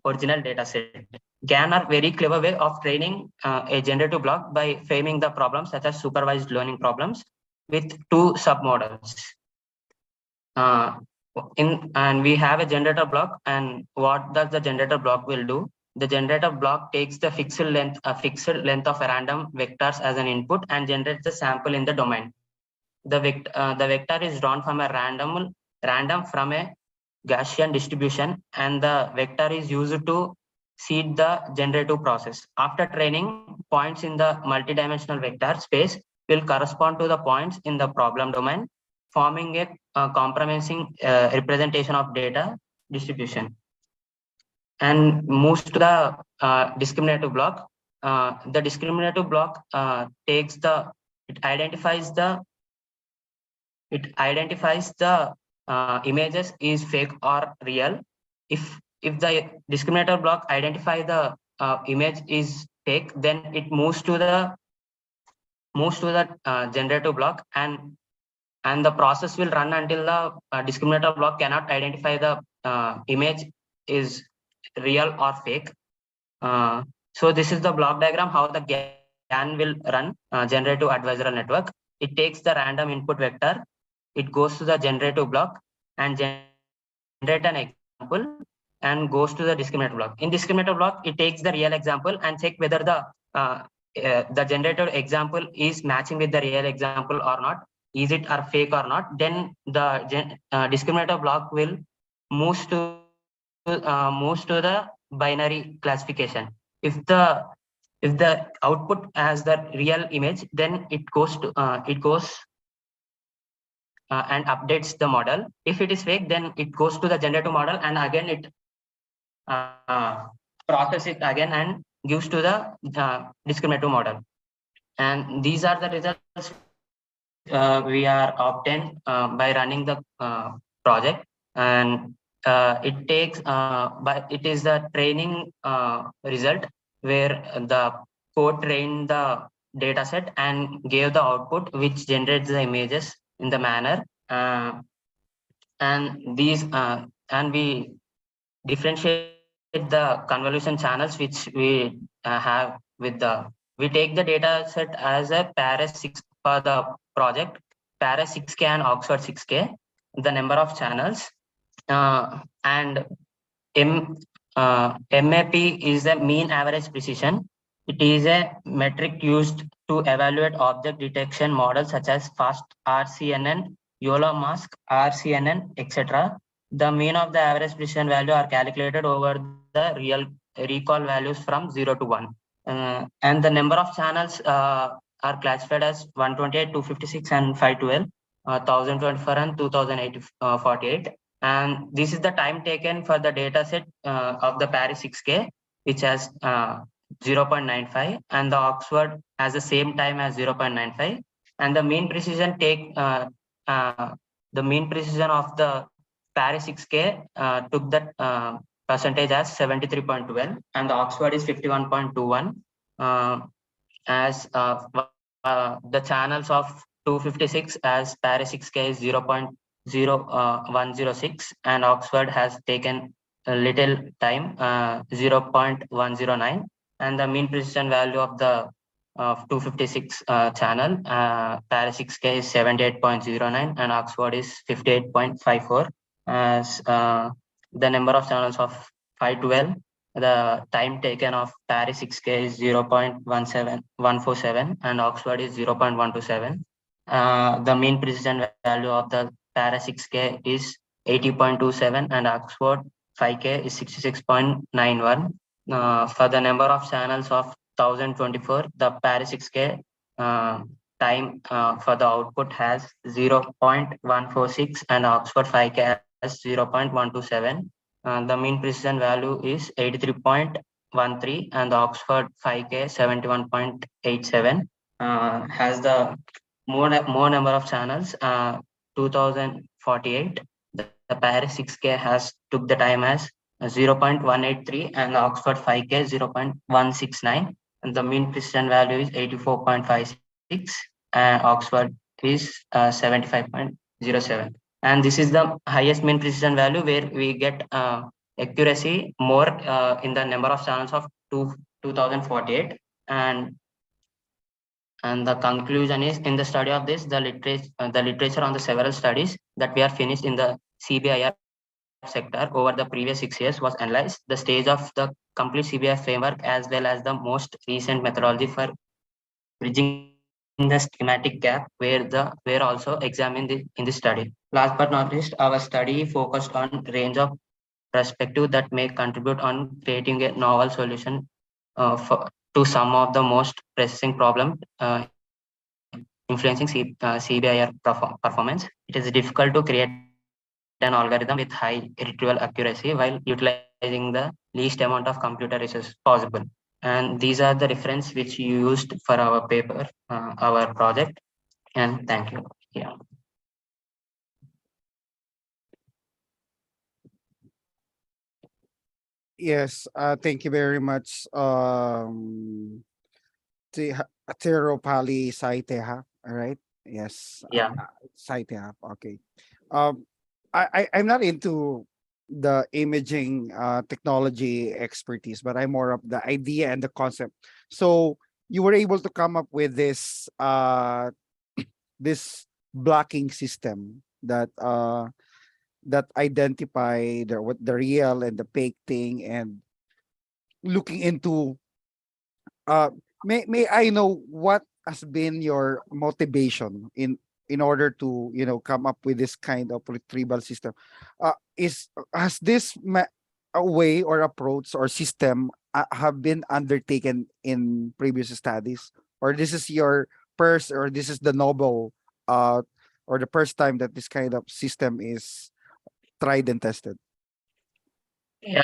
original data set. GAN are very clever way of training a generative block by framing the problems such as supervised learning problems with two submodels. And we have a generator block, and what does the generator block will do? The generator block takes the fixed length of random vectors as an input and generates the sample in the domain. The vector is drawn from a random from a Gaussian distribution, and the vector is used to seed the generative process. After training, points in the multidimensional vector space will correspond to the points in the problem domain, forming a compromising representation of data distribution. And moves to the discriminative block. The discriminative block identifies the images is fake or real. If the discriminator block identify the image is fake, then it moves to the generative block, and the process will run until the discriminator block cannot identify the image is real or fake. So this is the block diagram how the GAN will run generative adversarial network. It takes the random input vector, it goes to the generative block and generate an example and goes to the discriminator block. In discriminator block, it takes the real example and check whether the generated example is matching with the real example or not. Is it or fake or not? Then the discriminator block will move to the binary classification. If the output has the real image, then it goes and updates the model. If it is fake, then it goes to the generative model and again it process it again and gives to the discriminative model. And these are the results we are obtained by running the project. And it is the training result where the code trained the data set and gave the output which generates the images in the manner. And we differentiate the convolution channels which we have with we take the data set as a Paris 6 for the project, Paris 6K and Oxford 6K, the number of channels, and MAP is the mean average precision. It is a metric used to evaluate object detection models such as FAST, RCNN, YOLO mask, RCNN, etc. The mean of the average precision value are calculated over the real recall values from 0 to 1. And the number of channels are classified as 128, 256, and 512, 1024 and 2048. And this is the time taken for the data set of the Paris 6K, which has 0.95, and the Oxford has the same time as 0.95. And the mean precision of the Paris 6K took that percentage as 73.12, and the Oxford is 51.21. As the channels of 256 as Paris 6K is 0.0106, and Oxford has taken a little time, 0.109, and the mean precision value of the 256 channel, Paris 6K is 78.09 and Oxford is 58.54. As the number of channels of 512, the time taken of Paris 6K is 0.147 and Oxford is 0.127. The mean precision value of the Paris 6K is 80.27 and Oxford 5K is 66.91. For the number of channels of 2024, the Paris 6K time for the output has 0.146 and Oxford 5K has 0.127. The mean precision value is 83.13 and the Oxford 5K 71.87. Has the more number of channels, 2048. The Paris 6K has took the time as 0.183 and the Oxford 5K 0.169. And the mean precision value is 84.56 and Oxford is 75.07. And this is the highest mean precision value where we get accuracy more in the number of channels of 2048. And the conclusion is, in the study of this, the literature on the several studies that we are finished in the CBIR sector over the previous 6 years was analyzed. The stage of the complete CBI framework as well as the most recent methodology for bridging the schematic gap were also examined in this study. Last but not least, our study focused on range of perspective that may contribute on creating a novel solution to some of the most pressing problems influencing CBIR performance. It is difficult to create an algorithm with high retrieval accuracy while utilizing the least amount of computer resources possible. And these are the reference which you used for our paper, our project. And thank you. Yeah. Yes, thank you very much. Theropali Saiteha, all right? Yes. Yeah. Saiteha, okay. I'm not into the imaging technology expertise, but I'm more of the idea and the concept. So you were able to come up with this this blocking system that that identify what the real and the fake thing, and looking into may I know what has been your motivation in order to come up with this kind of retrieval system? Has this a way or approach or system have been undertaken in previous studies, or this is your first, or this is the novel or the first time that this kind of system is tried and tested? Yeah.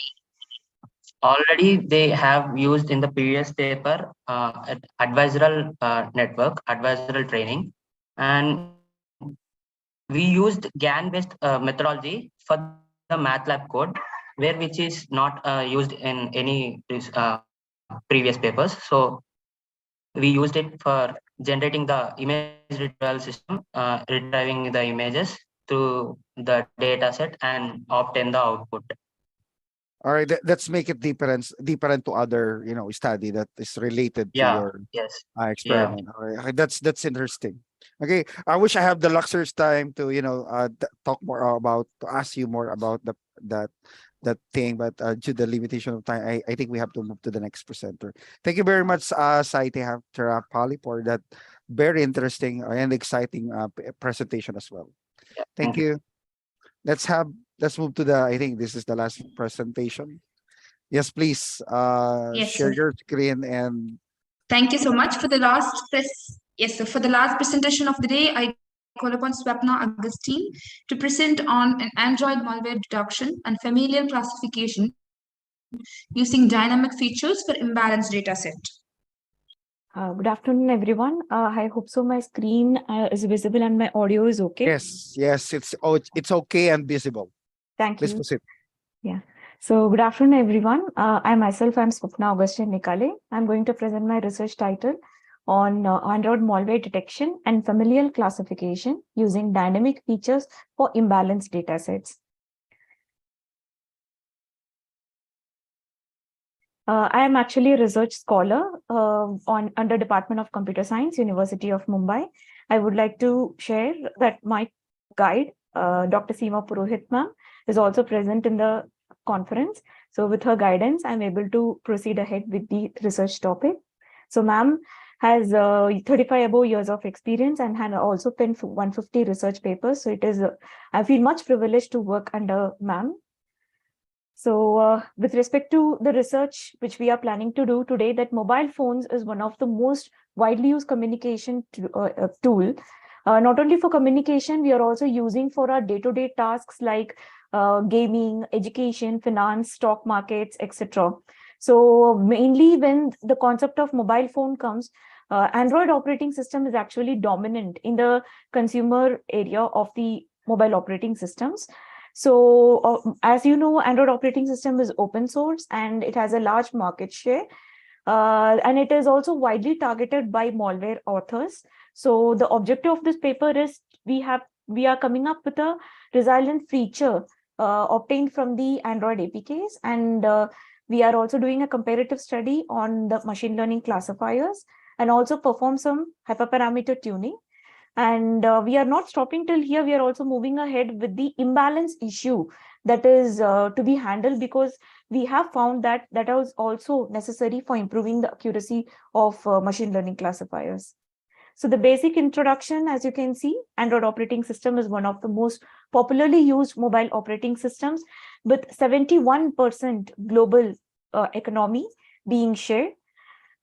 Already they have used in the previous paper advisory network, advisory training, and we used GAN-based methodology for the MATLAB code, which is not used in any previous papers. So we used it for generating the image retrieval system, retrieving the images to the data set and obtain the output. All right, let's make it different to other study that is related to your experiment. All right, that's interesting. Okay, I wish I have the luxurious time to talk more about, to ask you more about that thing, but due to the limitation of time, I think we have to move to the next presenter. Thank you very much, Saiteha Terapali, for that very interesting and exciting presentation as well. Yeah, thank you. Let's move to I think this is the last presentation. Yes, please. Yes, share sir. your screen and Thank you so much for the last Yes, so for the last presentation of the day, I call upon Swapna Augustine to present on an Android malware detection and familial classification using dynamic features for imbalanced data set. Good afternoon, everyone. I hope so my screen is visible and my audio is okay. yes, it's okay and visible. Thank Please you. proceed. Yeah. So good afternoon, everyone. I'm Swapna Augustine Nikale. I'm going to present my research title on Android malware detection and familial classification using dynamic features for imbalanced data sets. I am actually a research scholar under Department of Computer Science, University of Mumbai. I would like to share that my guide, Dr. Seema Purohit ma'am, is also present in the conference. So with her guidance, I'm able to proceed ahead with the research topic. So ma'am has 35 above years of experience and had also penned 150 research papers. So it is, I feel much privileged to work under ma'am. So with respect to the research which we are planning to do today, that mobile phones is one of the most widely used communication tool. Not only for communication, we are also using for our day-to-day tasks like gaming, education, finance, stock markets, etc. So mainly when the concept of mobile phone comes, Android operating system is actually dominant in the consumer area of the mobile operating systems. So as you know, Android operating system is open source and it has a large market share. And it is also widely targeted by malware authors. So the objective of this paper is we are coming up with a resilient feature obtained from the Android APKs, and we are also doing a comparative study on the machine learning classifiers and also perform some hyperparameter tuning. And we are not stopping till here. We are also moving ahead with the imbalance issue that is to be handled, because we have found that that is also necessary for improving the accuracy of machine learning classifiers. So the basic introduction, as you can see, Android operating system is one of the most popularly used mobile operating systems, with 71% global economy being shared.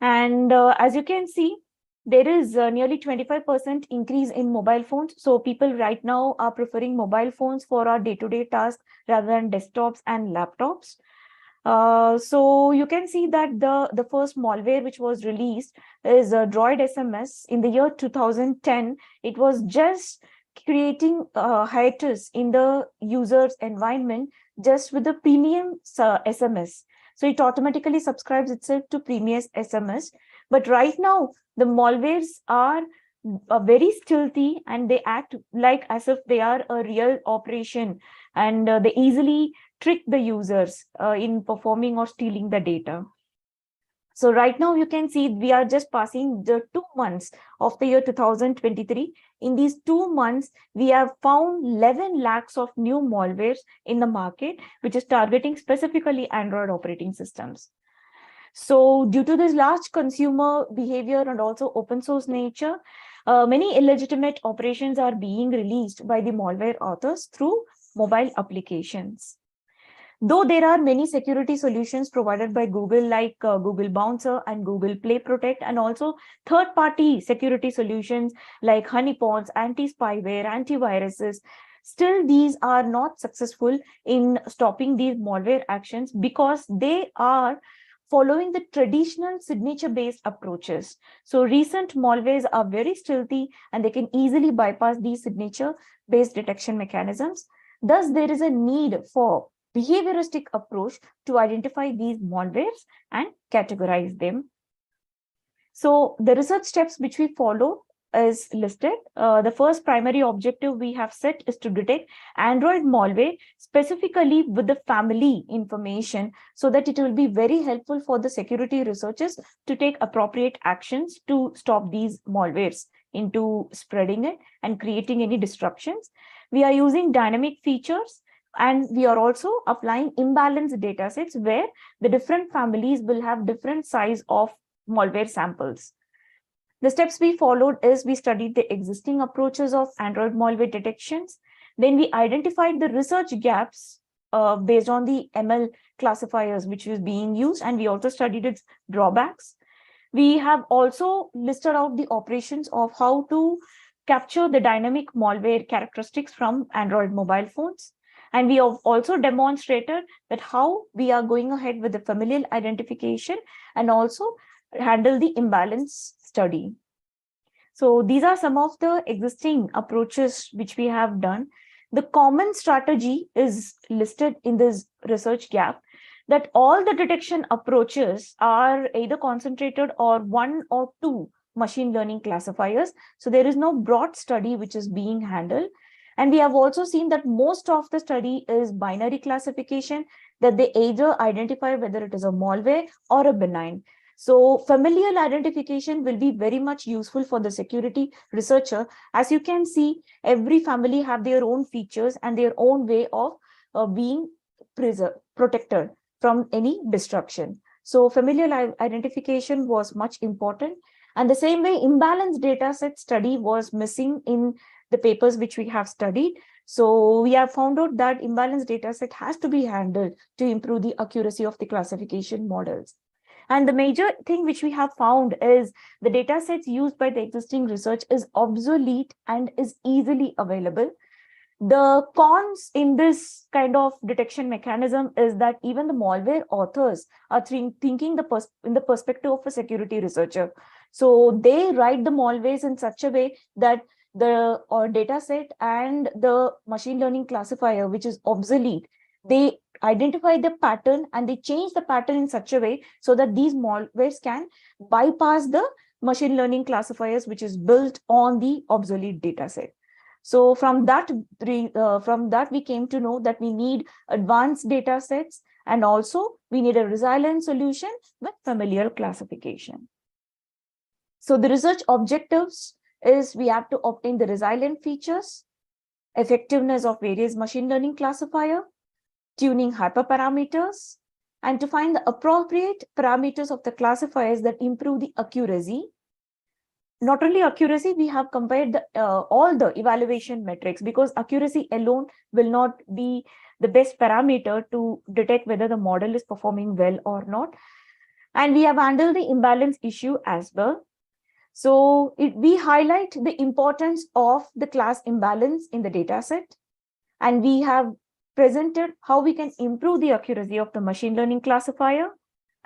And as you can see, there is nearly 25% increase in mobile phones. So people right now are preferring mobile phones for our day-to-day tasks rather than desktops and laptops. So you can see that the first malware which was released is Droid SMS in the year 2010. It was just creating hiatus in the user's environment just with the premium SMS. So it automatically subscribes itself to premium SMS. But right now, the malwares are very stealthy and they act like as if they are a real operation, and they easily trick the users in performing or stealing the data. So right now you can see we are just passing the 2 months of the year 2023. In these 2 months, we have found 11 lakhs of new malwares in the market, which is targeting specifically Android operating systems. So due to this large consumer behavior and also open source nature, many illegitimate operations are being released by the malware authors through mobile applications. Though there are many security solutions provided by Google, like Google Bouncer and Google Play Protect, and also third-party security solutions like honeypots, anti-spyware, antiviruses, still these are not successful in stopping these malware actions because they are following the traditional signature-based approaches. So recent malwares are very stealthy and they can easily bypass these signature-based detection mechanisms. Thus, there is a need for behavioristic approach to identify these malwares and categorize them. So the research steps which we follow is listed. The first primary objective we have set is to detect Android malware specifically with the family information, so that it will be very helpful for the security researchers to take appropriate actions to stop these malwares into spreading it and creating any disruptions. We are using dynamic features, and we are also applying imbalanced data sets where the different families will have different size of malware samples. The steps we followed is we studied the existing approaches of Android malware detections. Then we identified the research gaps based on the ML classifiers which was being used, and we also studied its drawbacks. We have also listed out the operations of how to capture the dynamic malware characteristics from Android mobile phones. And we have also demonstrated that how we are going ahead with the familial identification and also handle the imbalance study. So these are some of the existing approaches which we have done. The common strategy is listed in this research gap, that all the detection approaches are either concentrated or 1 or 2 machine learning classifiers. So there is no broad study which is being handled. And we have also seen that most of the study is binary classification, that they either identify whether it is a malware or a benign. So familial identification will be very much useful for the security researcher. As you can see, every family have their own features and their own way of being protected from any destruction. So familial identification was much important. And the same way, imbalanced data set study was missing in the papers which we have studied. So we have found out that imbalanced data set has to be handled to improve the accuracy of the classification models. And the major thing which we have found is the data sets used by the existing research is obsolete and is easily available. The cons in this kind of detection mechanism is that even the malware authors are thinking in the perspective of a security researcher. So they write the malwares in such a way that the data set and the machine learning classifier, which is obsolete, they identify the pattern and they change the pattern in such a way so that these malwares can bypass the machine learning classifiers, which is built on the obsolete data set. So from that we came to know that we need advanced data sets, and also we need a resilient solution with familiar classification. So the research objectives is we have to obtain the resilient features, effectiveness of various machine learning classifier, tuning hyperparameters, and to find the appropriate parameters of the classifiers that improve the accuracy. Not only accuracy, we have compared all the evaluation metrics, because accuracy alone will not be the best parameter to detect whether the model is performing well or not. And we have handled the imbalance issue as well. So we highlight the importance of the class imbalance in the data set, and we have presented how we can improve the accuracy of the machine learning classifier.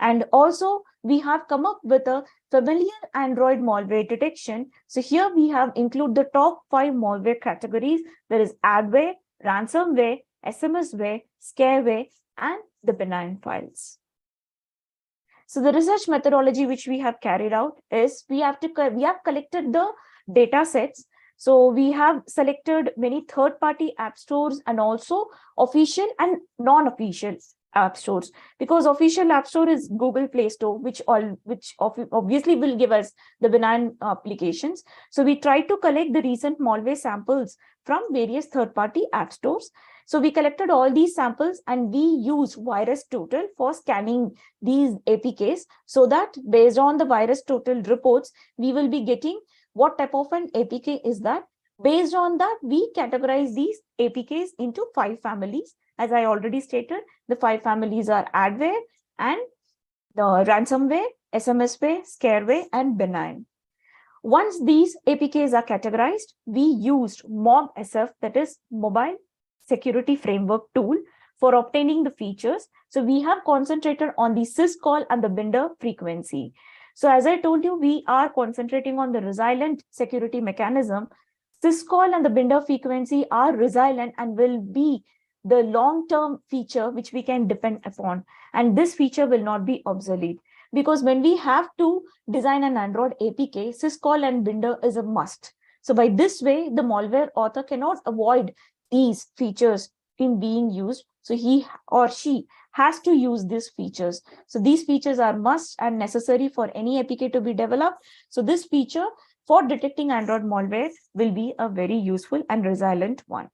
And also we have come up with a familiar Android malware detection. So here we have included the top 5 malware categories. There is adware, ransomware, SMSware, scareware, and the benign files. So the research methodology which we have carried out is we have collected the data sets. So we have selected many third-party app stores and also official and non-official app stores, because official app store is Google Play Store, which obviously will give us the benign applications. So we try to collect the recent malware samples from various third-party app stores. So we collected all these samples and we used VirusTotal for scanning these APKs, so that based on the VirusTotal reports, we will be getting what type of an APK is that. Based on that, we categorize these APKs into 5 families. As I already stated, the 5 families are adware and the ransomware, SMSware, scareware, and benign. Once these APKs are categorized, we used MOB-SF, that is Mobile Security Framework tool, for obtaining the features. So we have concentrated on the syscall and the binder frequency. So as I told you, we are concentrating on the resilient security mechanism. Syscall and the binder frequency are resilient and will be the long-term feature which we can depend upon. And this feature will not be obsolete, because when we have to design an Android APK, syscall and binder is a must. So by this way, the malware author cannot avoid these features in being used. So he or she has to use these features. So these features are must and necessary for any APK to be developed. So this feature for detecting Android malware will be a very useful and resilient one.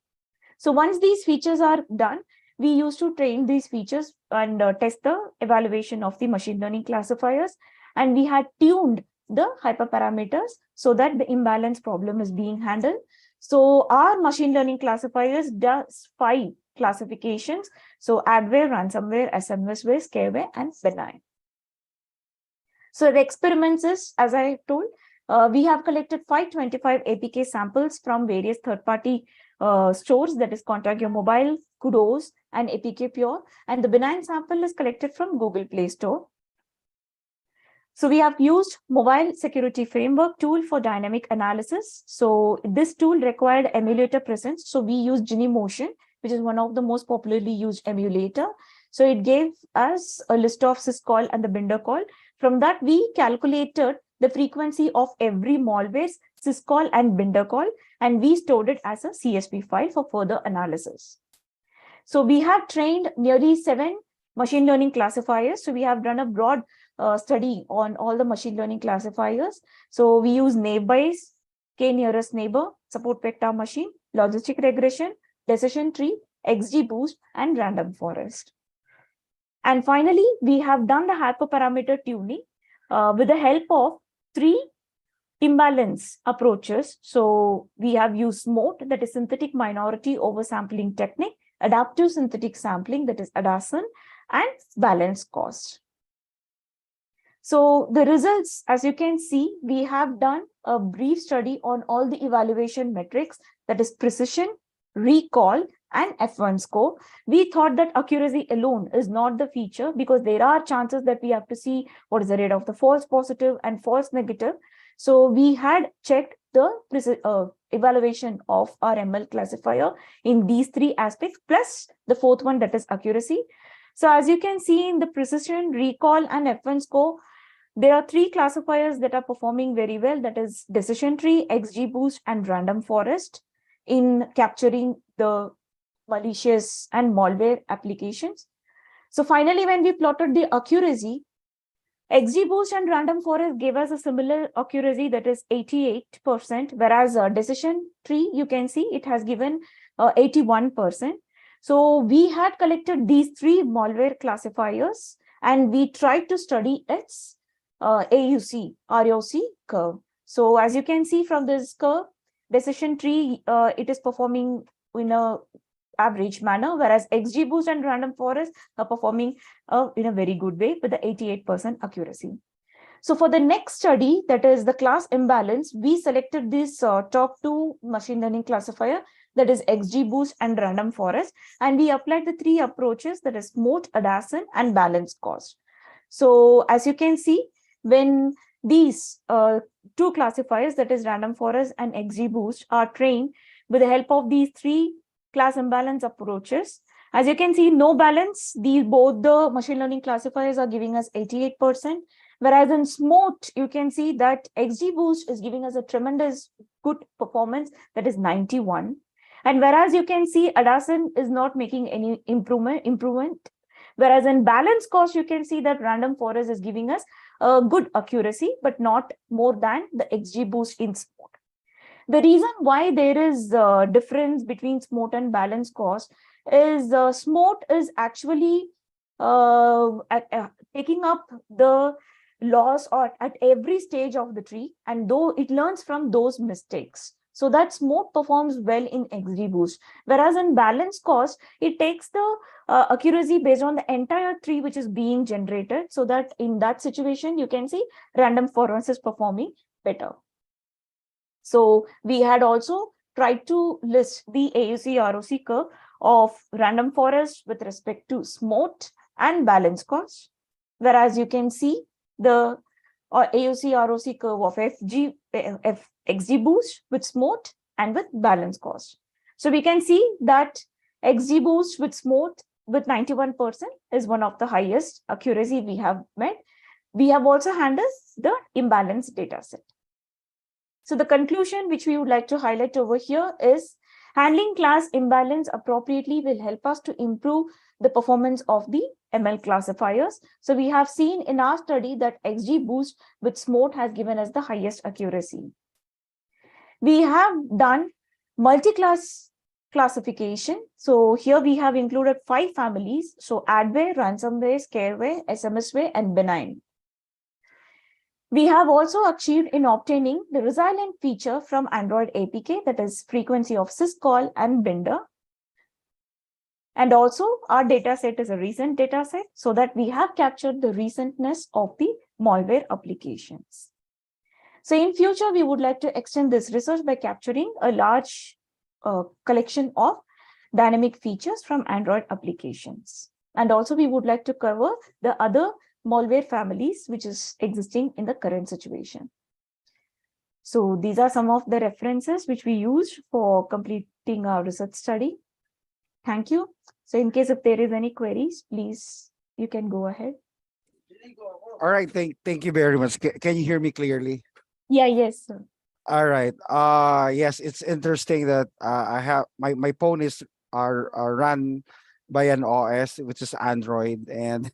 So once these features are done, we used to train these features and test the evaluation of the machine learning classifiers. And we had tuned the hyperparameters so that the imbalance problem is being handled. So our machine learning classifiers does 5 classifications. So adware, ransomware, SMSware, scareware, and benign. So the experiments is, as I told, we have collected 525 APK samples from various third-party stores, that is Contact Your Mobile, Kudos, and APK Pure. And the benign sample is collected from Google Play Store. So we have used Mobile Security Framework tool for dynamic analysis. So this tool required emulator presence. So we used Genymotion, which is one of the most popularly used emulator. So it gave us a list of syscall and the binder call. From that, we calculated the frequency of every malware's syscall and binder call, and we stored it as a CSV file for further analysis. So we have trained nearly 7 machine learning classifiers. So we have done a broad study on all the machine learning classifiers. So we use neighbors, k-nearest neighbor, support vector machine, logistic regression, decision tree, XGBoost, and random forest. And finally, we have done the hyperparameter tuning with the help of 3 imbalance approaches. So we have used SMOTE, that is synthetic minority oversampling technique, adaptive synthetic sampling, that is ADASN, and balance cost. So the results, as you can see, we have done a brief study on all the evaluation metrics, that is precision, recall, and F1 score. We thought that accuracy alone is not the feature because there are chances that we have to see what is the rate of the false positive and false negative. So we had checked the evaluation of our ML classifier in these three aspects, plus the fourth one, that is accuracy. So as you can see in the precision, recall, and F1 score, there are three classifiers that are performing very well, that is decision tree, XGBoost, and random forest in capturing the malicious and malware applications. So finally, when we plotted the accuracy, XGBoost and random forest gave us a similar accuracy, that is 88%, whereas decision tree, you can see it has given 81%. So we had collected these three malware classifiers and we tried to study its AUC, ROC curve. So as you can see from this curve, decision tree, it is performing in a average manner, whereas XGBoost and random forest are performing in a very good way with the 88% accuracy. So for the next study, that is the class imbalance, we selected this top two machine learning classifier, that is XGBoost and random forest, and we applied the three approaches, that is SMOTE, ADASN, and balance cost. So as you can see, when these two classifiers, that is random forest and XGBoost, are trained with the help of these three class imbalance approaches, as you can see, no balance, both the machine learning classifiers are giving us 88%, whereas in SMOTE, you can see that XGBoost is giving us a tremendous good performance, that is 91. And whereas you can see ADASN is not making any improvement, whereas in balance cost, you can see that random forest is giving us a good accuracy, but not more than the XGBoost in SMOTE. The reason why there is a difference between SMOTE and balance cost is SMOTE is actually taking up the loss or at every stage of the tree, and though it learns from those mistakes. So that SMOTE performs well in XGBoost, whereas in balance cost, it takes the accuracy based on the entire tree which is being generated, so that in that situation, you can see random forest is performing better. So we had also tried to list the AUC ROC curve of random forest with respect to SMOTE and balance cost, whereas you can see the AUC ROC curve of XGBoost with SMOTE and with balance cost. So we can see that XGBoost with SMOTE with 91% is one of the highest accuracy we have met. We have also handled the imbalance data set. So the conclusion which we would like to highlight over here is handling class imbalance appropriately will help us to improve the performance of the ML classifiers. So we have seen in our study that XGBoost with SMOTE has given us the highest accuracy. We have done multi-class classification. So here we have included 5 families. So adware, ransomware, scareware, SMSware, and benign. We have also achieved in obtaining the resilient feature from Android APK, that is frequency of syscall and binder. And also our data set is a recent data set, so that we have captured the recentness of the malware applications. So in future, we would like to extend this research by capturing a large collection of dynamic features from Android applications. And also we would like to cover the other malware families which is existing in the current situation. So these are some of the references which we used for completing our research study. Thank you. So in case if there is any queries, please, you can go ahead. All right, thank you very much. Can you hear me clearly? Yeah, yes, sir. All right. Yes, it's interesting that I have my phone is run by an OS, which is Android, and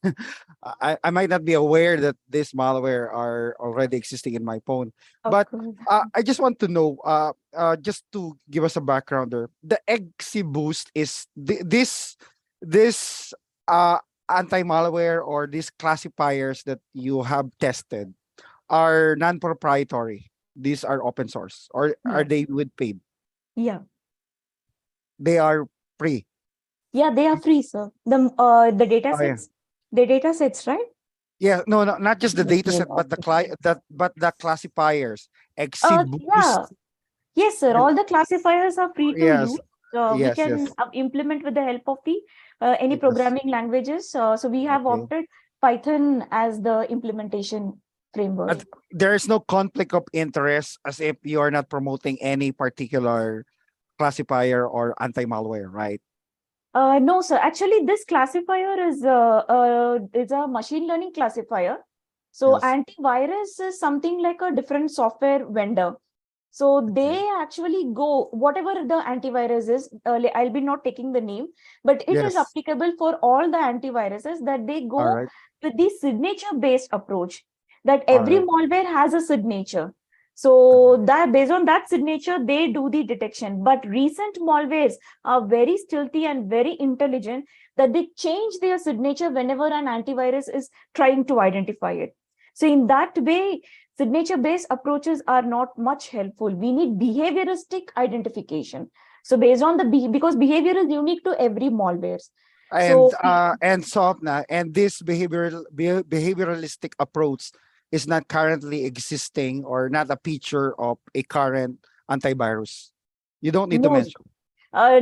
I might not be aware that this malware are already existing in my phone. But I just want to know, just to give us a background there, the XGBoost is this anti-malware or these classifiers that you have tested are non-proprietary. these are open source, or are they with paid? Yeah. They are free. Yeah, they are free, sir. The data Oh, yeah. sets, the data sets, right? Yeah, no, not just the data set, but the classifiers exceed Yeah. boost. Yes, sir. All the classifiers are free to Yes, use. We yes, can yes, implement with the help of the any yes. programming languages. So we have Okay. opted Python as the implementation framework. And there is no conflict of interest, as if you are not promoting any particular classifier or anti-malware, right? No, sir. Actually, this classifier is a machine learning classifier. So Yes. antivirus is something like a different software vendor. So they actually go, whatever the antivirus is, I'll be not taking the name, but it is Yes. applicable for all the antiviruses, that they All go right. with the signature-based approach, that All every right. malware has a signature. So that based on that signature, they do the detection. But recent malwares are very stealthy and very intelligent, that they change their signature whenever an antivirus is trying to identify it. So in that way, signature-based approaches are not much helpful. We need behavioristic identification. So based on because behavior is unique to every malwares. So And Sopna, and this behavioralistic approach is not currently existing or not a feature of a current antivirus. You don't need to no, mention.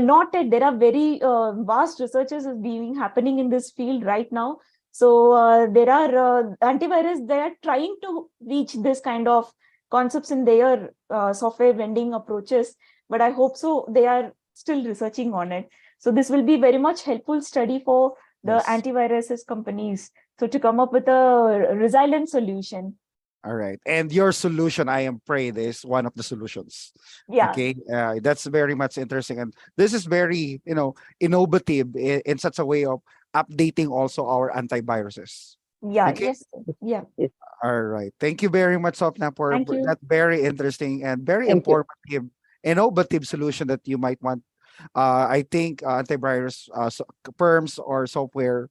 not that there are very vast researches is being happening in this field right now. So there are antivirus, they are trying to reach this kind of concepts in their software vending approaches, but I hope so they are still researching on it. So this will be very much helpful study for the Yes. antiviruses companies, so to come up with a resilient solution. All right. And your solution, I am afraid, is one of the solutions. Yeah. Okay. That's very much interesting. And this is very, innovative in such a way of updating also our antiviruses. Yeah. Okay. Yes. Yeah. All right. Thank you very much, Sopna, for Thank you. that very interesting and very Thank you. informative, innovative solution that you might want. I think antivirus firms or software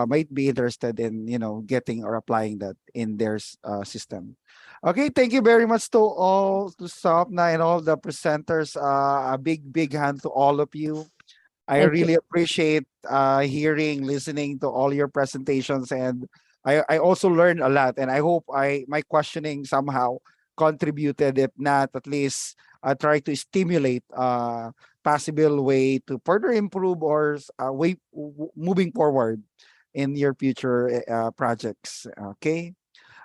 might be interested in getting or applying that in their system. Okay, thank you very much to all, to Sapna and all the presenters. A big hand to all of you. I Thank really appreciate listening to all your presentations, and I also learned a lot, and I hope my questioning somehow contributed. If not, at least try to stimulate possible way to further improve or moving forward in your future projects. Okay.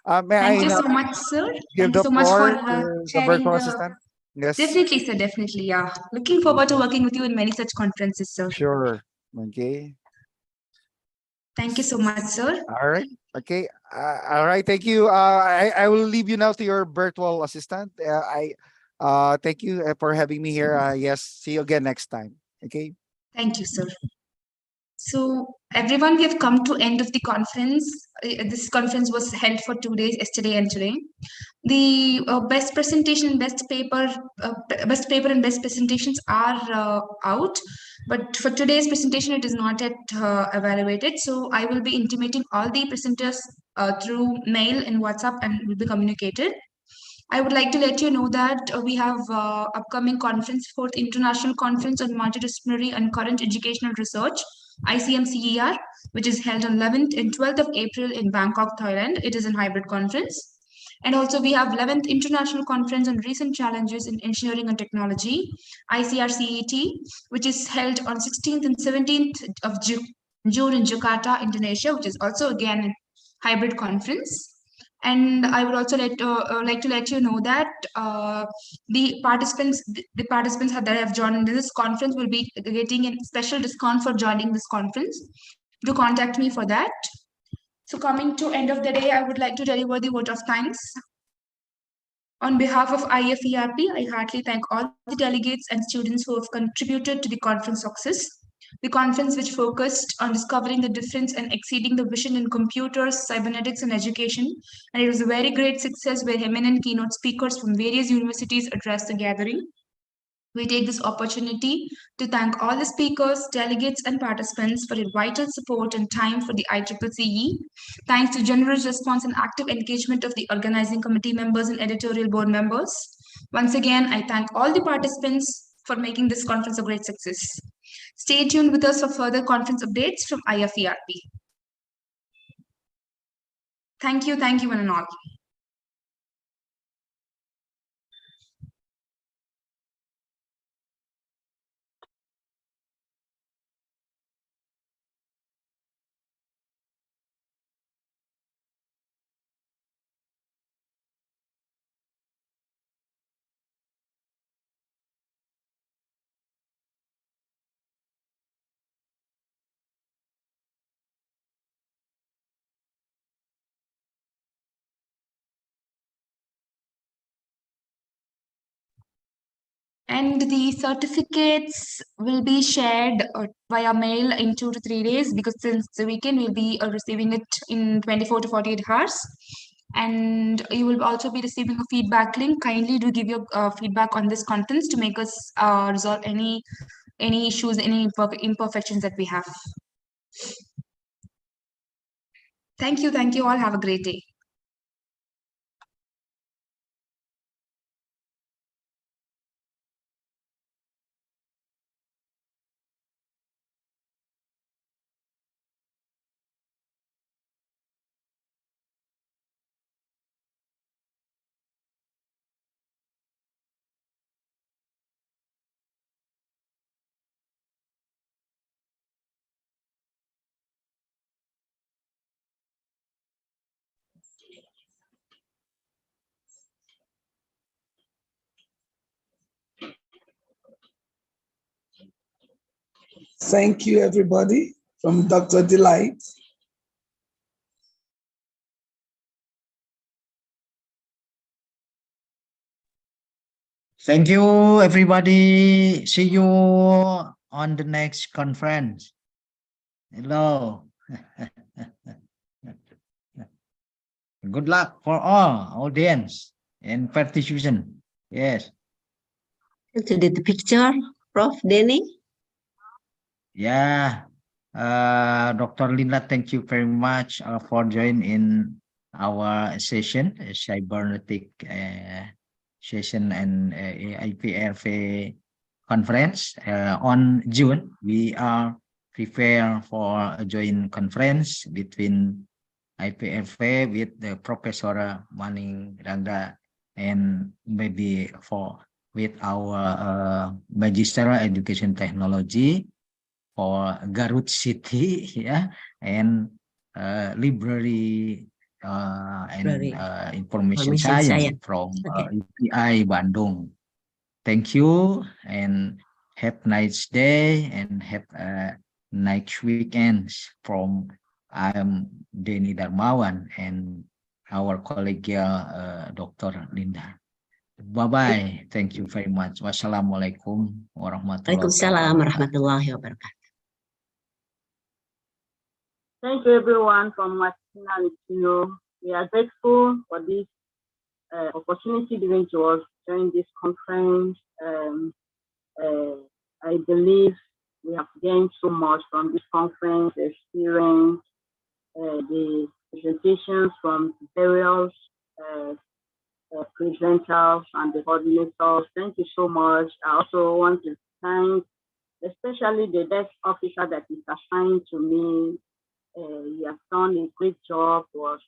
May I Thank you now so much, sir. give Thank you the so much for floor to the sharing virtual the. assistant? Yes. Definitely, sir. Definitely. Yeah. Looking forward to working with you in many such conferences, sir. Sure. Okay. Thank you so much, sir. All right. Okay. All right. Thank you. I will leave you now to your virtual assistant. Thank you for having me here. Yes. See you again next time. Okay. Thank you, sir. So everyone, we have come to end of the conference. This conference was held for 2 days, yesterday and today. The best presentation, best paper and best presentations are out. But for today's presentation, it is not yet evaluated. So I will be intimating all the presenters through mail and WhatsApp, and will be communicated. I would like to let you know that we have upcoming conference, 4th International Conference on Multidisciplinary and Current Educational Research, ICCCER, which is held on 11th and 12th of April in Bangkok, Thailand. It is a hybrid conference. And also we have 11th International Conference on Recent Challenges in Engineering and Technology, ICRCET, which is held on 16th and 17th of June in Jakarta, Indonesia, which is also again a hybrid conference. And I would also like to let you know that the participants that have joined this conference will be getting a special discount for joining this conference. Do contact me for that. So coming to end of the day, I would like to deliver the vote of thanks. On behalf of IFERP, I heartily thank all the delegates and students who have contributed to the conference success. The conference, which focused on discovering the difference and exceeding the vision in computers, cybernetics, and education. And it was a very great success where eminent keynote speakers from various universities addressed the gathering. We take this opportunity to thank all the speakers, delegates, and participants for your vital support and time for the ICCCE. Thanks to generous response and active engagement of the organizing committee members and editorial board members. Once again, I thank all the participants for making this conference a great success. Stay tuned with us for further conference updates from IFERP. Thank you one and all. And the certificates will be shared via mail in 2 to 3 days, because since the weekend we'll be receiving it in 24 to 48 hours. And you will also be receiving a feedback link. Kindly do give your feedback on this conference to make us resolve any issues, any imperfections that we have. Thank you all. Have a great day. Thank you, everybody, from Dr. Delight. Thank you, everybody. See you on the next conference. Hello. Good luck for all audience and participation. Yes. To the picture, Prof. Denny. Yeah. Dr. Linda, thank you very much for joining in our session, cybernetic session and IFERP conference. On June, we are prepared for a joint conference between IFERP with the Professor Maning Ranga and maybe with our Magister Education Technology for Garut City, yeah, and library and information science from UPI Bandung. Thank you and have a nice day and have a nice weekend. From I'm Denny Darmawan and our colleague Dr. Linda. Bye-bye. Thank you very much. Wassalamualaikum warahmatullahi Waalaikumsalam wabarakatuh. warahmatullahi wabarakatuh. Thank you, everyone, from Martina Latino. We are grateful for this opportunity given to us during this conference. I believe we have gained so much from this conference, the experience, the presentations from various presenters and the coordinators. Thank you so much. I also want to thank especially the desk officer that is assigned to me. He has done a great job, was